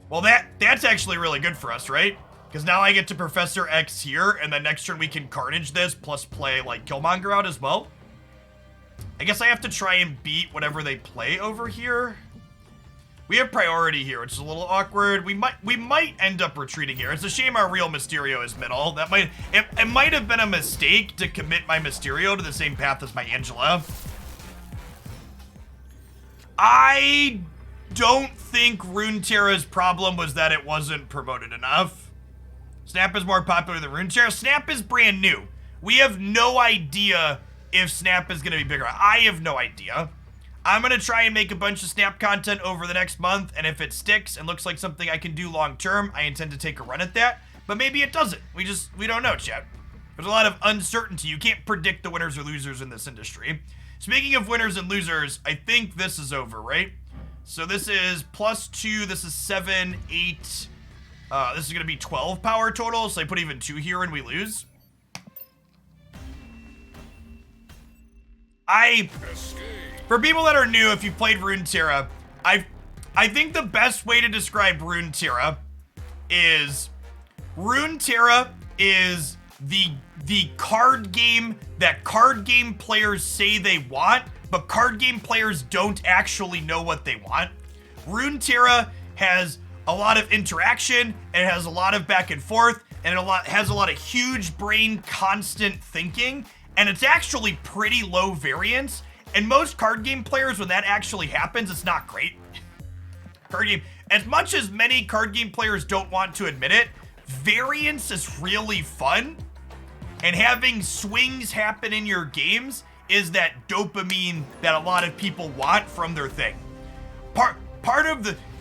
Well, that's actually really good for us, right? Because now I get to Professor X here, and then next turn we can Carnage this, plus play, like, Killmonger out as well. I guess I have to try and beat whatever they play over here. We have priority here, which is a little awkward. We might end up retreating here. It's a shame our real Mysterio is middle. That it might have been a mistake to commit my Mysterio to the same path as my Angela. I don't think Runeterra's problem was that it wasn't promoted enough. Snap is more popular than Runeterra. Snap is brand new. We have no idea if Snap is going to be bigger. I have no idea. I'm going to try and make a bunch of Snap content over the next month, and if it sticks and looks like something I can do long term, I intend to take a run at that. But maybe it doesn't. We don't know, chat. There's a lot of uncertainty. You can't predict the winners or losers in this industry. Speaking of winners and losers, I think this is over, right? So this is +2, this is 7, 8. This is going to be 12 power total, so I put even 2 here and we lose. For people that are new, if you've played Runeterra, I think the best way to describe Runeterra is the card game that card game players say they want, but card game players don't actually know what they want. Runeterra has a lot of interaction, and it has a lot of back and forth, and has a lot of huge brain constant thinking, and it's actually pretty low variance. And most card game players, when that actually happens, it's not great. Card game, as much as many card game players don't want to admit it, variance is really fun. And having swings happen in your games is that dopamine that a lot of people want from their thing.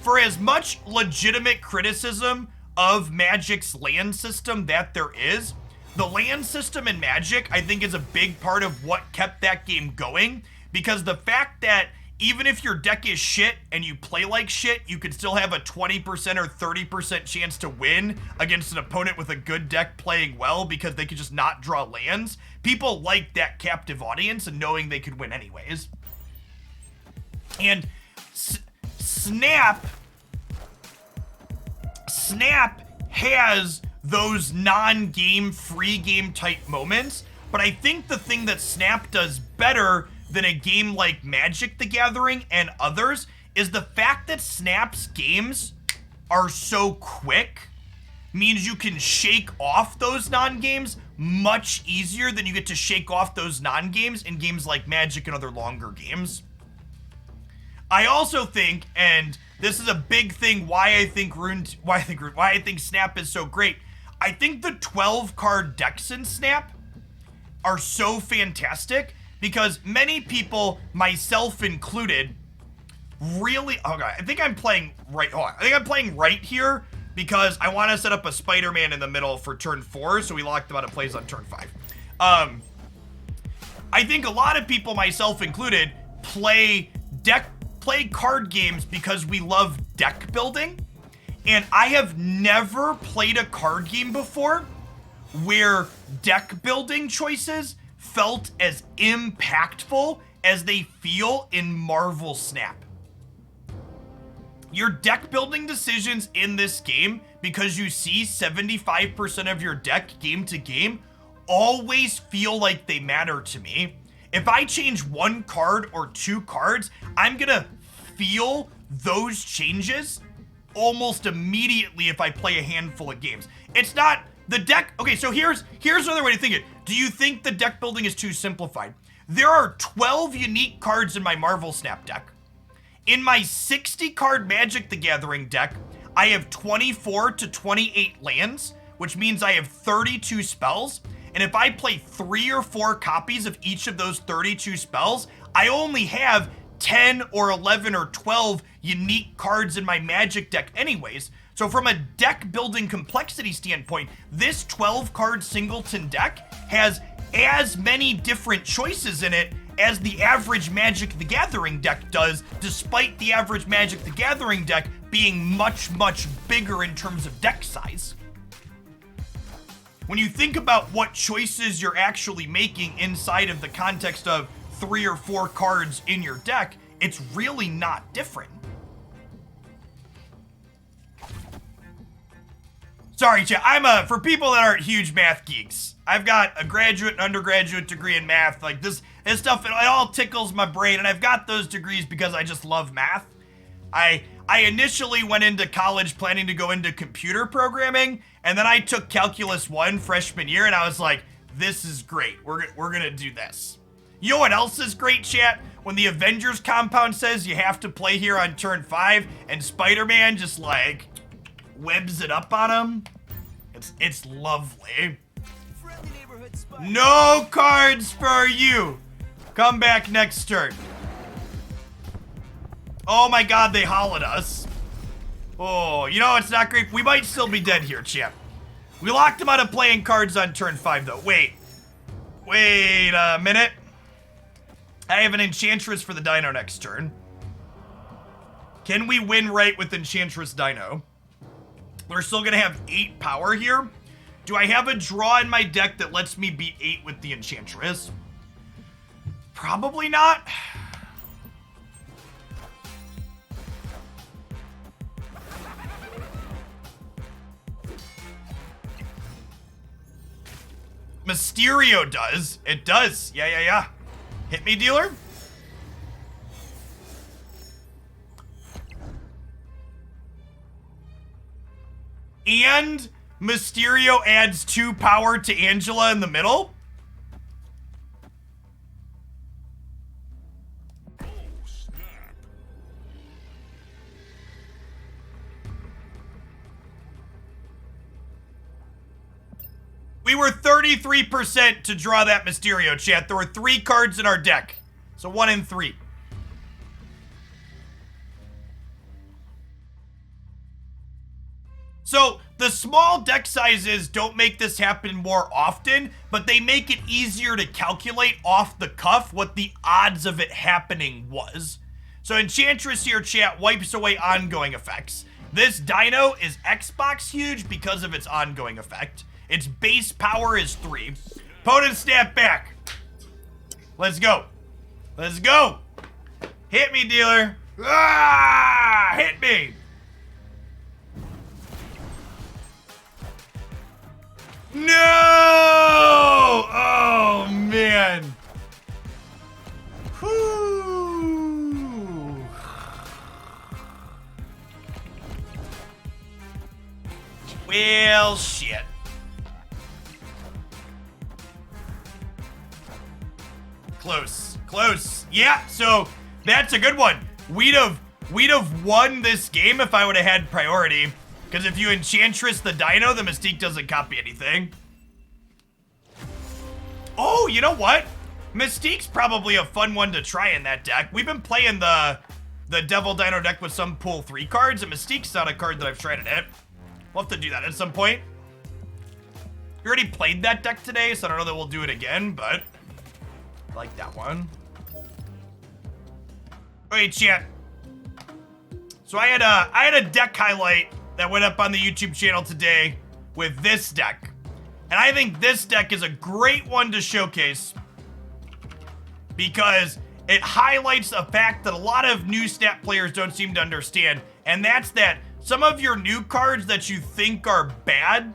For as much legitimate criticism of Magic's land system that there is, the land system in Magic, I think, is a big part of what kept that game going, because the fact that even if your deck is shit and you play like shit, you could still have a 20% or 30% chance to win against an opponent with a good deck playing well because they could just not draw lands. People like that captive audience and knowing they could win anyways. And Snap has those non-game, free game type moments, but I think the thing that Snap does better than a game like Magic the Gathering and others is the fact that Snap's games are so quick means you can shake off those non-games much easier than you get to shake off those non-games in games like Magic and other longer games. I also think, and this is a big thing why I think Snap is so great, I think the 12 card decks in Snap are so fantastic because many people, myself included, really, okay, I think I'm playing right, hold on, I think I'm playing right here because I want to set up a Spider-Man in the middle for turn 4, so we locked them out of plays on turn 5. I think a lot of people, myself included, play card games because we love deck building, and I have never played a card game before where deck building choices felt as impactful as they feel in Marvel Snap. Your deck building decisions in this game, because you see 75% of your deck game to game, always feel like they matter to me. If I change 1 card or 2 cards, I'm gonna feel those changes almost immediately if I play a handful of games. It's not the deck. Okay, so here's another way to think it. Do you think the deck building is too simplified? There are 12 unique cards in my Marvel Snap deck. In my 60 card Magic the Gathering deck, I have 24 to 28 lands, which means I have 32 spells. And if I play 3 or 4 copies of each of those 32 spells, I only have 10 or 11 or 12 unique cards in my Magic deck anyways. So from a deck building complexity standpoint, this 12 card singleton deck has as many different choices in it as the average Magic the Gathering deck does, despite the average Magic the Gathering deck being much, much bigger in terms of deck size. When you think about what choices you're actually making inside of the context of 3 or 4 cards in your deck, it's really not different. Sorry, chat. For people that aren't huge math geeks, I've got a graduate and undergraduate degree in math. Like this stuff, it all tickles my brain, and I've got those degrees because I just love math. I initially went into college planning to go into computer programming, and then I took Calculus 1 freshman year, and I was like, this is great. We're gonna do this. You know what else is great, chat? When the Avengers compound says you have to play here on turn 5 and Spider-Man just like webs it up on him. It's lovely. Friendly neighborhood Spider. No cards for you. Come back next turn. Oh my god, they hollered us. Oh, you know, it's not great. We might still be dead here, champ. We locked him out of playing cards on turn 5, though. Wait a minute. I have an Enchantress for the Dino next turn. Can we win right with Enchantress Dino? We're still gonna have 8 power here. Do I have a draw in my deck that lets me beat 8 with the Enchantress? Probably not. Mysterio does. It does. Yeah. Hit me, dealer. And Mysterio adds 2 power to Angela in the middle. Oh, snap. We were 33% to draw that Mysterio, chat. There were 3 cards in our deck. So 1 in 3. So the small deck sizes don't make this happen more often, but they make it easier to calculate off the cuff what the odds of it happening was. So Enchantress here, chat, wipes away ongoing effects. This Dino is Xbox huge because of its ongoing effect. Its base power is 3. Opponent snap back. Let's go. Let's go. Hit me, dealer. Ah! Hit me. No! Oh, man. Whew. Well, shit. Close. Yeah, so that's a good one. We'd have won this game if I would have had priority. Because if you Enchantress the Dino, the Mystique doesn't copy anything. Oh, you know what? Mystique's probably a fun one to try in that deck. We've been playing the Devil Dino deck with some pool 3 cards, and Mystique's not a card that I've tried in it. We'll have to do that at some point. We already played that deck today, so I don't know that we'll do it again, but I like that one. Okay, chat. So I had a deck highlight that went up on the YouTube channel today with this deck. And I think this deck is a great one to showcase because it highlights a fact that a lot of new Snap players don't seem to understand, and that's that some of your new cards that you think are bad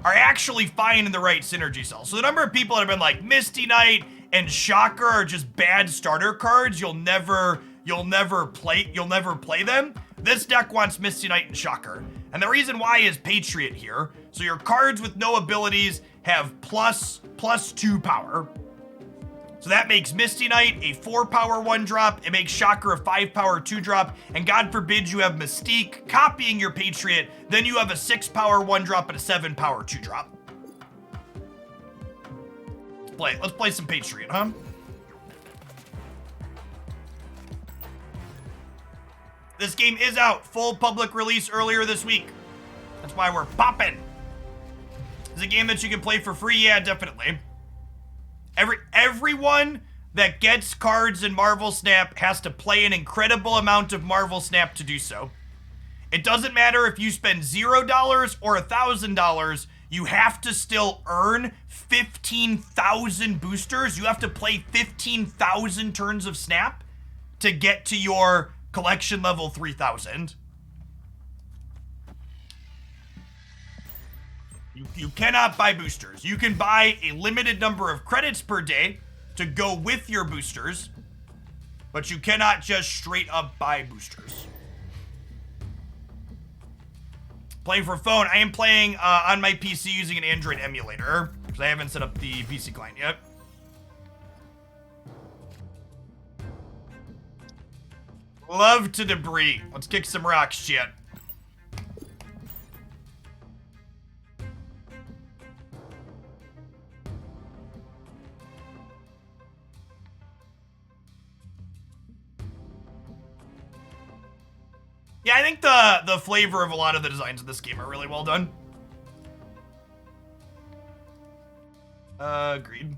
are actually fine in the right synergy cell. So the number of people that have been like Misty Knight and Shocker are just bad starter cards, you'll never play them. This deck wants Misty Knight and Shocker. And the reason why is Patriot here. So your cards with no abilities have plus 2 power. So that makes Misty Knight a 4 power 1 drop. It makes Shocker a 5 power 2 drop. And God forbid you have Mystique copying your Patriot. Then you have a 6 power 1 drop and a 7 power 2 drop. Let's play some Patriot, huh? This game is out. Full public release earlier this week. That's why we're popping. Is it a game that you can play for free? Yeah, definitely. Everyone that gets cards in Marvel Snap has to play an incredible amount of Marvel Snap to do so. It doesn't matter if you spend $0 or $1,000, you have to still earn 15,000 boosters. You have to play 15,000 turns of Snap to get to your collection level 3,000. You cannot buy boosters. You can buy a limited number of credits per day to go with your boosters, but you cannot just straight up buy boosters. Playing for phone. I am playing on my PC using an Android emulator because I haven't set up the PC client yet. Love to debris. Let's kick some rocks, shit. Yeah, I think the flavor of a lot of the designs in this game are really well done. Agreed.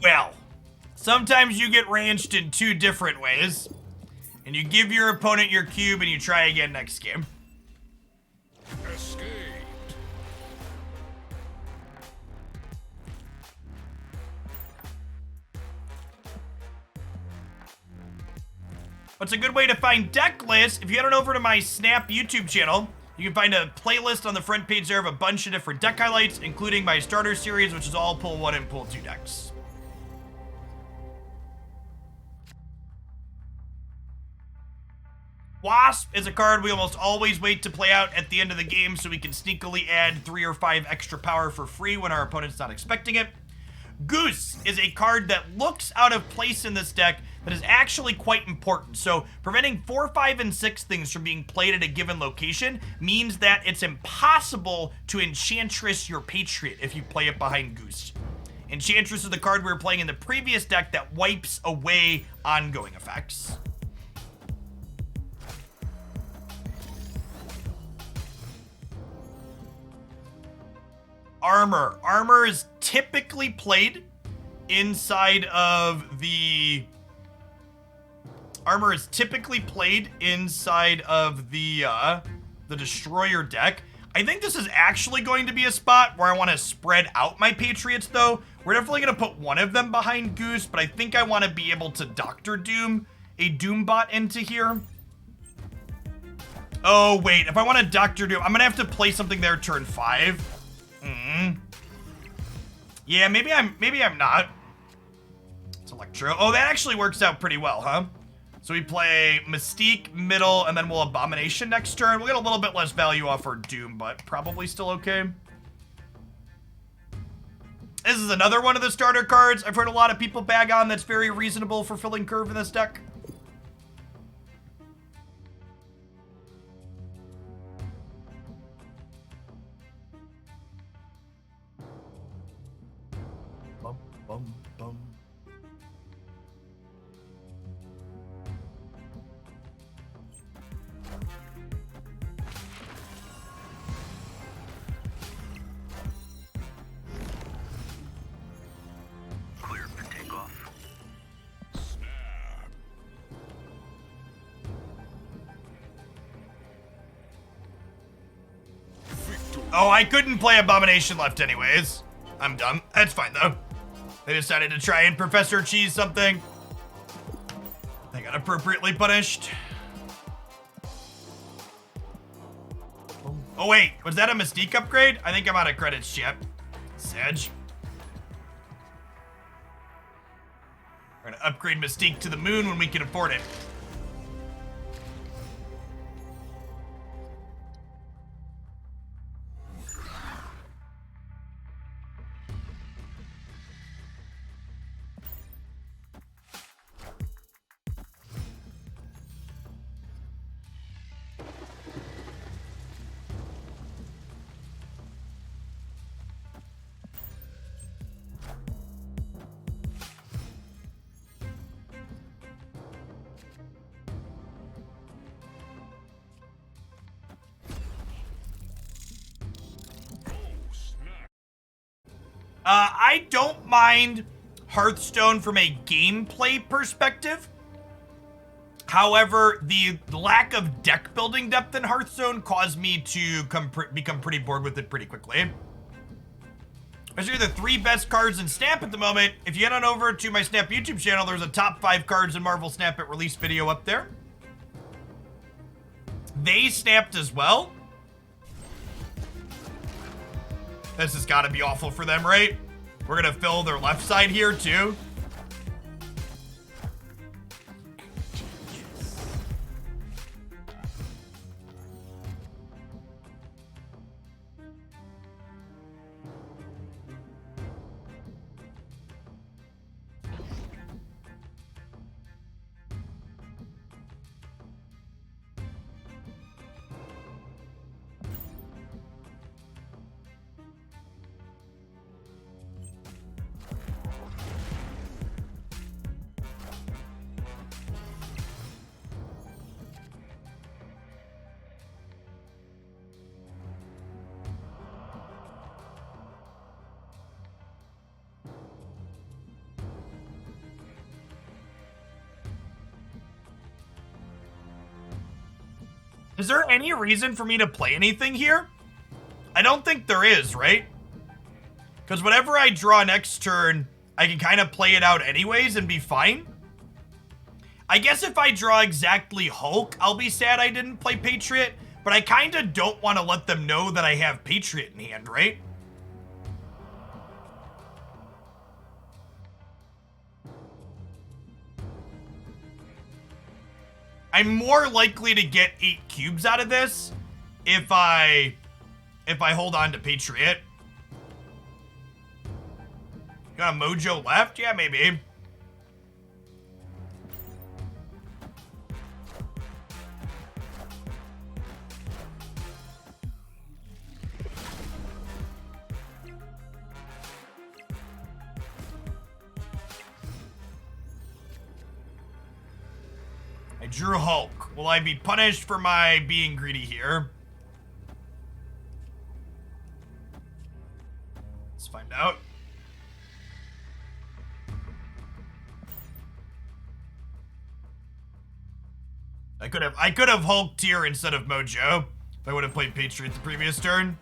Well, sometimes you get ranched in two different ways, and you give your opponent your cube and you try again next game. Escaped. What's a good way to find deck lists? If you head on over to my Snap YouTube channel, you can find a playlist on the front page there of a bunch of different deck highlights, including my starter series, which is all pull 1 and pull 2 decks. Wasp is a card we almost always wait to play out at the end of the game so we can sneakily add 3 or 5 extra power for free when our opponent's not expecting it. Goose is a card that looks out of place in this deck that is actually quite important. So preventing 4, 5, and 6 things from being played at a given location means that it's impossible to Enchantress your Patriot if you play it behind Goose. Enchantress is the card we were playing in the previous deck that wipes away ongoing effects. Armor. Armor is typically played inside of the... Armor is typically played inside of the Destroyer deck. I think this is actually going to be a spot where I want to spread out my Patriots, though. We're definitely going to put one of them behind Goose, but I think I want to be able to Dr. Doom a Doombot into here. Oh, wait. If I want to Dr. Doom, I'm going to have to play something there turn 5. Yeah, maybe I'm not. It's Electro. Oh, that actually works out pretty well, huh? So we play Mystique, middle, and then we'll Abomination next turn. We'll get a little bit less value off our Doom, but probably still okay. This is another one of the starter cards I've heard a lot of people bag on that's very reasonable for filling curve in this deck. Bum, bum, bum. Clear for takeoff. Snap. Victory. Oh, I couldn't play Abomination left anyways. I'm dumb. That's fine, though. They decided to try and Professor Cheese something. They got appropriately punished. Oh, wait. Was that a Mystique upgrade? I think I'm out of credits, yet. Sedge. We're gonna upgrade Mystique to the moon when we can afford it. I don't mind Hearthstone from a gameplay perspective. However, the lack of deck building depth in Hearthstone caused me to become pretty bored with it pretty quickly. Those are the 3 best cards in Snap at the moment. If you head on over to my Snap YouTube channel, there's a top 5 cards in Marvel Snap at release video up there. They snapped as well. This has got to be awful for them, right? We're gonna fill their left side here too. Is there any reason for me to play anything here? I don't think there is, right? Because whatever I draw next turn, I can kind of play it out anyways and be fine. I guess if I draw exactly Hulk, I'll be sad I didn't play Patriot, but I kind of don't want to let them know that I have Patriot in hand, right? I'm more likely to get 8 cubes out of this if I hold on to Patriot. Got a Mojo left? Yeah, maybe. I drew Hulk. Will I be punished for my being greedy here? Let's find out. I could have Hulked here instead of Mojo if I would have played Patriot the previous turn.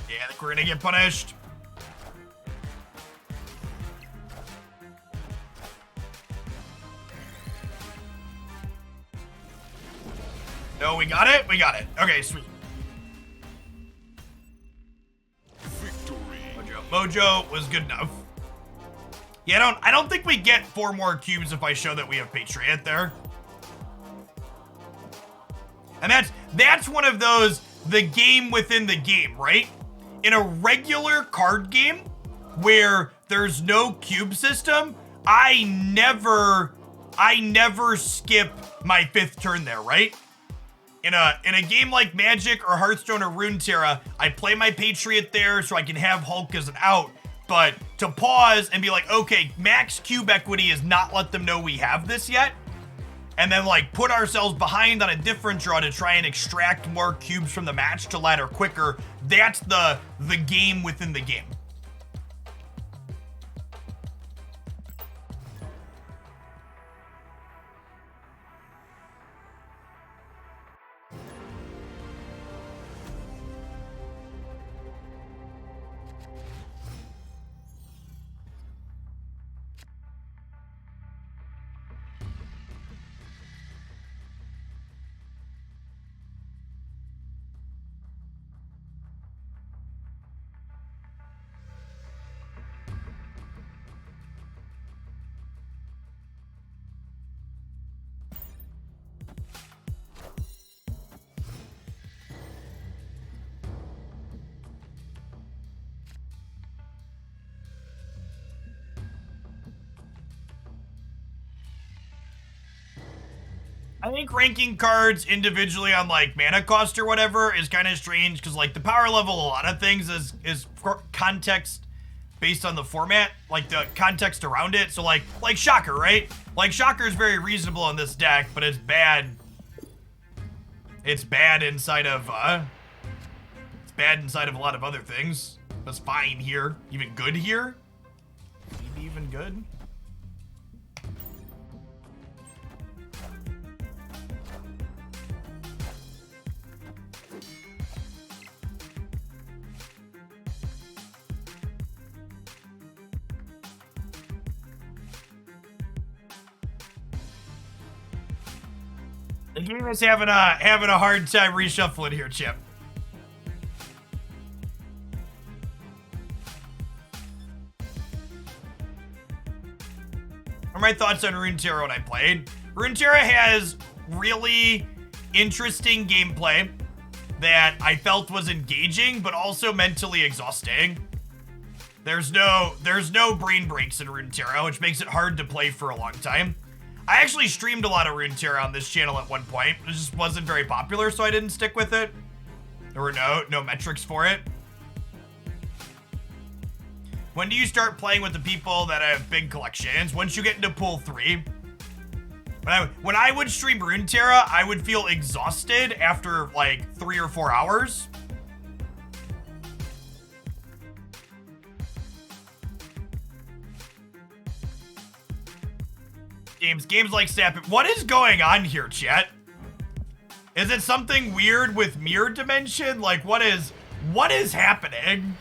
Yeah, I think we're gonna get punished. No, we got it? We got it. Okay, sweet. Victory. Mojo was good enough. Yeah, I don't think we get 4 more cubes if I show that we have Patriot there. And that's one of those, the game within the game, right? In a regular card game where there's no cube system, I never skip my 5th turn there, right? In a game like Magic or Hearthstone or Runeterra, I play my Patriot there so I can have Hulk as an out. But to pause and be like, okay, max cube equity is not let them know we have this yet. And then like put ourselves behind on a different draw to try and extract more cubes from the match to ladder quicker. That's the game within the game. I think ranking cards individually on like mana cost or whatever is kind of strange because like the power level a lot of things is context based on the format, like the context around it. So like Shocker, right? Like Shocker is very reasonable on this deck, but it's bad. It's bad inside of a lot of other things. That's fine here. Even good here? Maybe even good? The game is having a hard time reshuffling here, Chip. are my thoughts on Runeterra when I played. Runeterra has really interesting gameplay that I felt was engaging, but also mentally exhausting. There's no brain breaks in Runeterra, which makes it hard to play for a long time. I actually streamed a lot of Runeterra on this channel at one point. It just wasn't very popular, so I didn't stick with it. There were no metrics for it. When do you start playing with the people that have big collections? Once you get into pool 3. When I would stream Runeterra, I would feel exhausted after like 3 or 4 hours. Games like Snap. What is going on here, chat? Is it something weird with mirror dimension? Like, what is happening?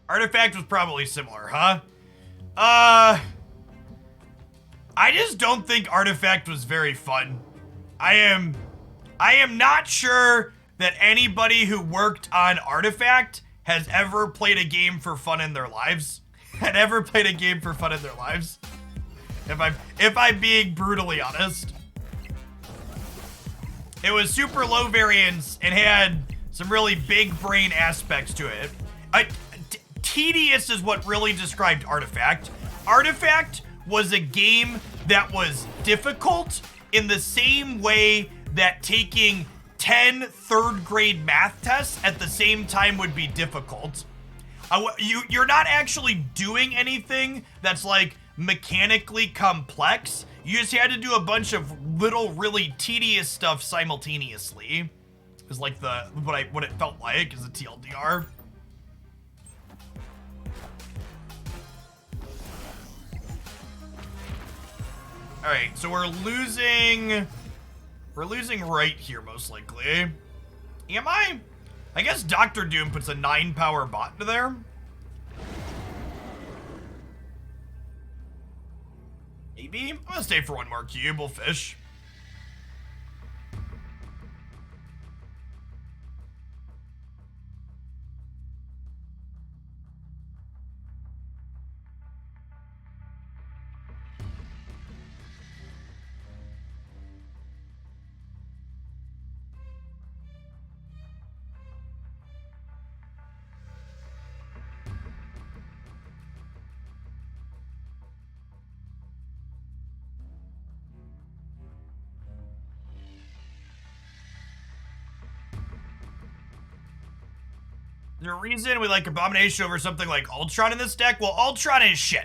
Artifact was probably similar, huh? I just don't think Artifact was very fun. I am not sure that anybody who worked on Artifact has ever played a game for fun in their lives. If I'm being brutally honest. It was super low variance and had some really big brain aspects to it. Tedious is what really described Artifact. Artifact was a game that was difficult in the same way that taking 10 third grade math tests at the same time would be difficult. You're not actually doing anything that's like mechanically complex. You just had to do a bunch of little really tedious stuff simultaneously. Is like what it felt like as a TLDR. All right, so we're losing right here most likely. Am I? I guess Dr. Doom puts a 9 power bot into there. Maybe. I'm gonna stay for one more cube. We'll fish. The reason we like Abomination over something like Ultron in this deck? Well, Ultron is shit.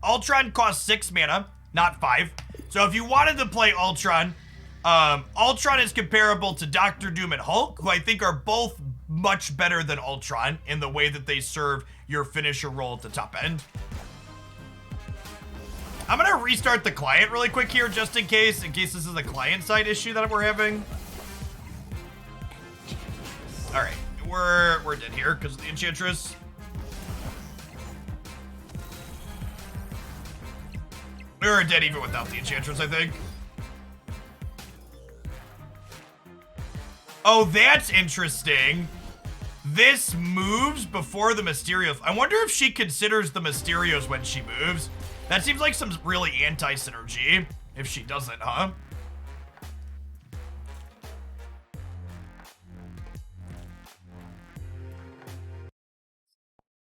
Ultron costs 6 mana, not 5. So if you wanted to play Ultron, Ultron is comparable to Dr. Doom and Hulk, who I think are both much better than Ultron in the way that they serve your finisher role at the top end. I'm gonna restart the client really quick here, just in case this is a client side issue that we're having. All right. We're dead here because of the Enchantress. We were dead even without the Enchantress, I think. Oh, that's interesting. This moves before the Mysterios. I wonder if she considers the Mysterios when she moves. That seems like some really anti-synergy. If she doesn't, huh?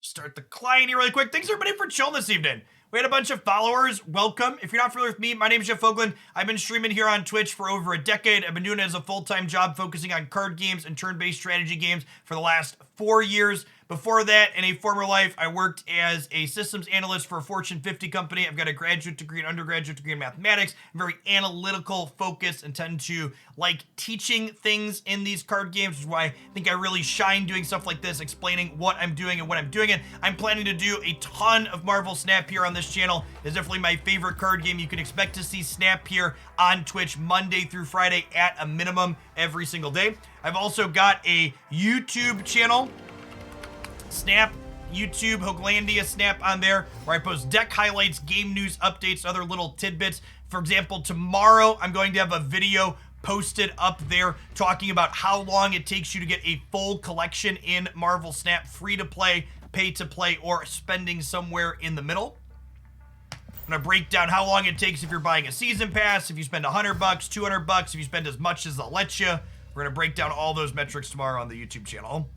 Start the client here really quick. Thanks everybody for chilling this evening. We had a bunch of followers. Welcome. If you're not familiar with me, my name is Jeff Fogland. I've been streaming here on Twitch for over a decade. I've been doing it as a full-time job, focusing on card games and turn-based strategy games for the last 4 years. Before that, in a former life, I worked as a systems analyst for a Fortune 50 company. I've got a graduate degree and undergraduate degree in mathematics. I'm very analytical, focused, and tend to like teaching things in these card games, which is why I think I really shine doing stuff like this, explaining what I'm doing and when I'm doing it. I'm planning to do a ton of Marvel Snap here on this channel. It's definitely my favorite card game. You can expect to see Snap here on Twitch Monday through Friday at a minimum every single day. I've also got a YouTube channel. Snap YouTube, Hooglandia Snap on there, where I post deck highlights, game news, updates, other little tidbits. For example, tomorrow I'm going to have a video posted up there talking about how long it takes you to get a full collection in Marvel Snap, free to play, pay to play, or spending somewhere in the middle. I'm gonna break down how long it takes if you're buying a season pass, if you spend $100, $200, if you spend as much as they'll let you. We're gonna break down all those metrics tomorrow on the YouTube channel.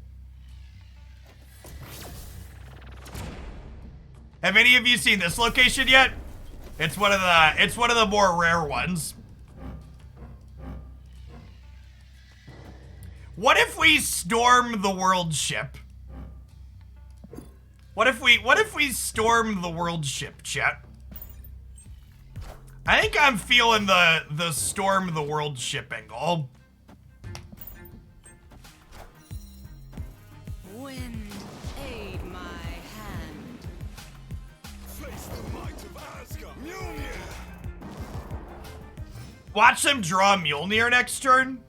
Have any of you seen this location yet? It's one of the more rare ones. What if we storm the world ship? What if we storm the world ship, chat? I think I'm feeling the storm the world ship angle. Wind, aid my hand. Face the might of Asgard. Mjolnir. Watch them draw Mjolnir next turn.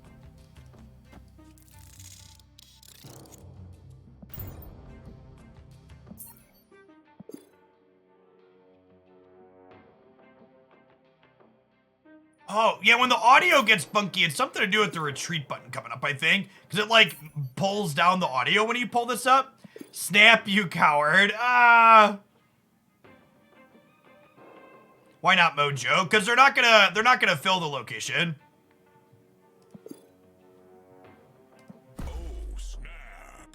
Oh, yeah, when the audio gets funky, it's something to do with the retreat button coming up, I think. Because it, like, pulls down the audio when you pull this up. Snap, you coward. Why not Mojo? Because they're not gonna fill the location. Oh, snap.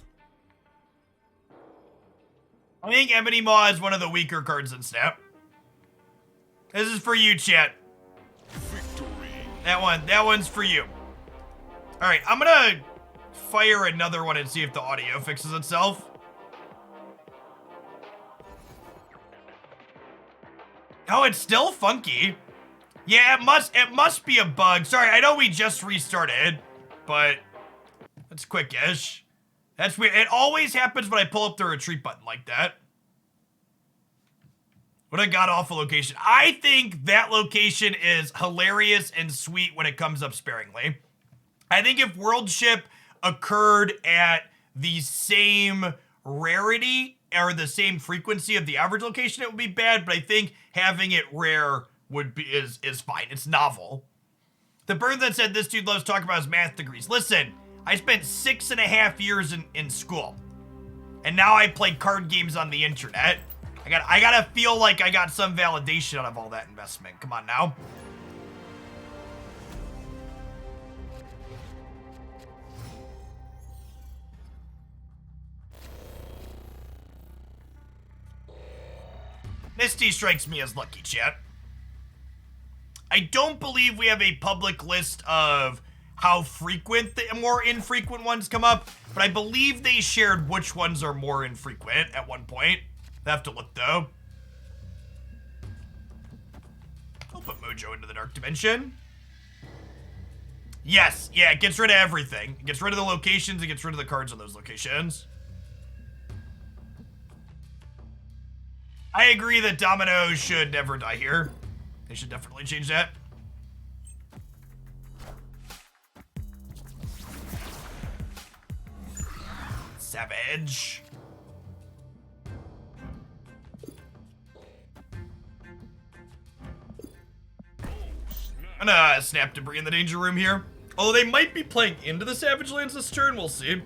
I think Ebony Maw is one of the weaker cards in Snap. This is for you, chat. Victory. That one's for you. All right, I'm gonna fire another one and see if the audio fixes itself. Oh, it's still funky. Yeah, it must be a bug. Sorry, I know we just restarted, but that's quick-ish. That's weird. It always happens when I pull up the retreat button like that. What a god-awful location. I think that location is hilarious and sweet when it comes up sparingly. I think if World Ship occurred at the same rarity or the same frequency of the average location, it would be bad, but I think having it rare would be is fine. It's novel. The bird that said this dude loves talking about his math degrees. Listen, I spent 6.5 years in school, and now I play card games on the internet. I gotta feel like I got some validation out of all that investment. Come on now. Misty strikes me as lucky, chat. I don't believe we have a public list of how frequent the more infrequent ones come up, but I believe they shared which ones are more infrequent at one point. I have to look, though. I'll put Mojo into the Dark Dimension. Yes, yeah, it gets rid of everything. It gets rid of the locations, it gets rid of the cards on those locations. I agree that Domino should never die here. They should definitely change that. Savage. I'm gonna snap debris in the danger room here. Although they might be playing into the Savage Lands this turn, we'll see.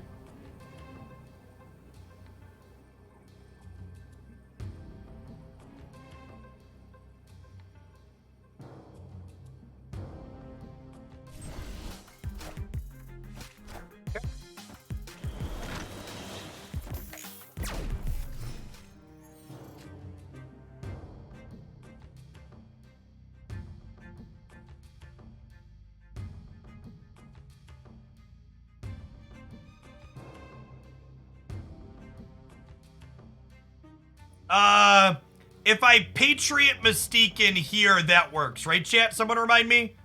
If I Patriot Mystique in here, that works, right, chat? Someone remind me?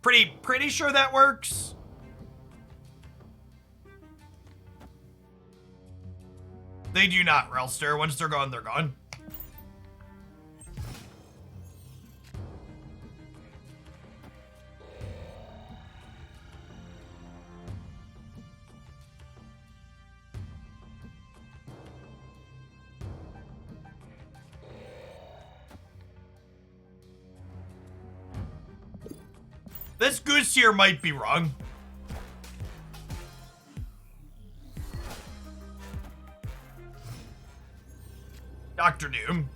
Pretty sure that works. They do not, Relster. Once they're gone, they're gone. This goose here might be wrong. Dr. Doom.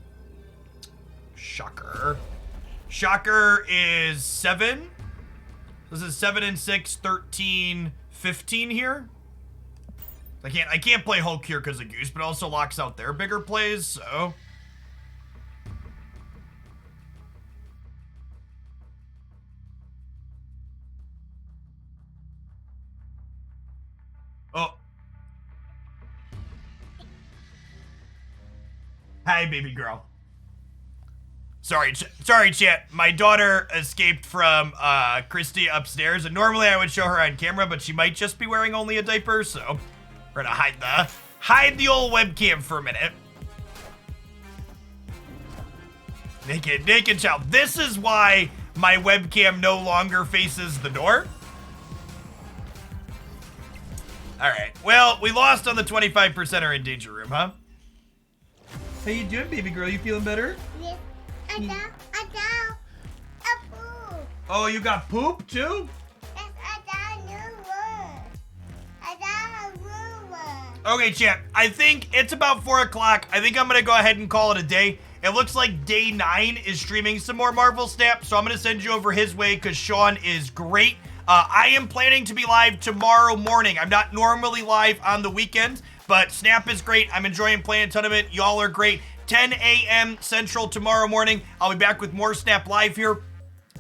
Shocker. Shocker is 7. This is 7 and 6, 13, 15 here. I can't play Hulk here because of Goose, but it also locks out their bigger plays, so. Oh. Hi, baby girl. Sorry, chat. My daughter escaped from Christy upstairs, and normally I would show her on camera, but she might just be wearing only a diaper, so we're gonna hide the old webcam for a minute. Naked child. This is why my webcam no longer faces the door. All right. Well, we lost on the 25%er in danger room, huh? How you doing, baby girl? You feeling better? Yes. I got a poop. Oh, you got poop too? Yes, I got a new one. I got a new one. Okay, chat. I think it's about 4 o'clock. I think I'm going to go ahead and call it a day. It looks like Day 9 is streaming some more Marvel Snap, so I'm going to send you over his way because Sean is great. I am planning to be live tomorrow morning. I'm not normally live on the weekends, but Snap is great. I'm enjoying playing a ton of it. Y'all are great. 10 a.m. Central tomorrow morning. I'll be back with more Snap Live here.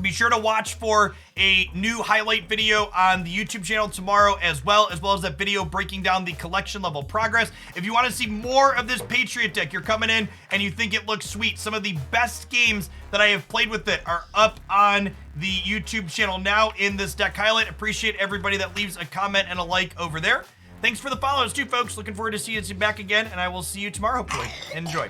Be sure to watch for a new highlight video on the YouTube channel tomorrow as well as that video breaking down the collection level progress. If you want to see more of this Patriot deck, you're coming in and you think it looks sweet, some of the best games that I have played with it are up on the YouTube channel now in this deck highlight. Appreciate everybody that leaves a comment and a like over there. Thanks for the follows too, folks. Looking forward to seeing you back again, and I will see you tomorrow, hopefully. Enjoy.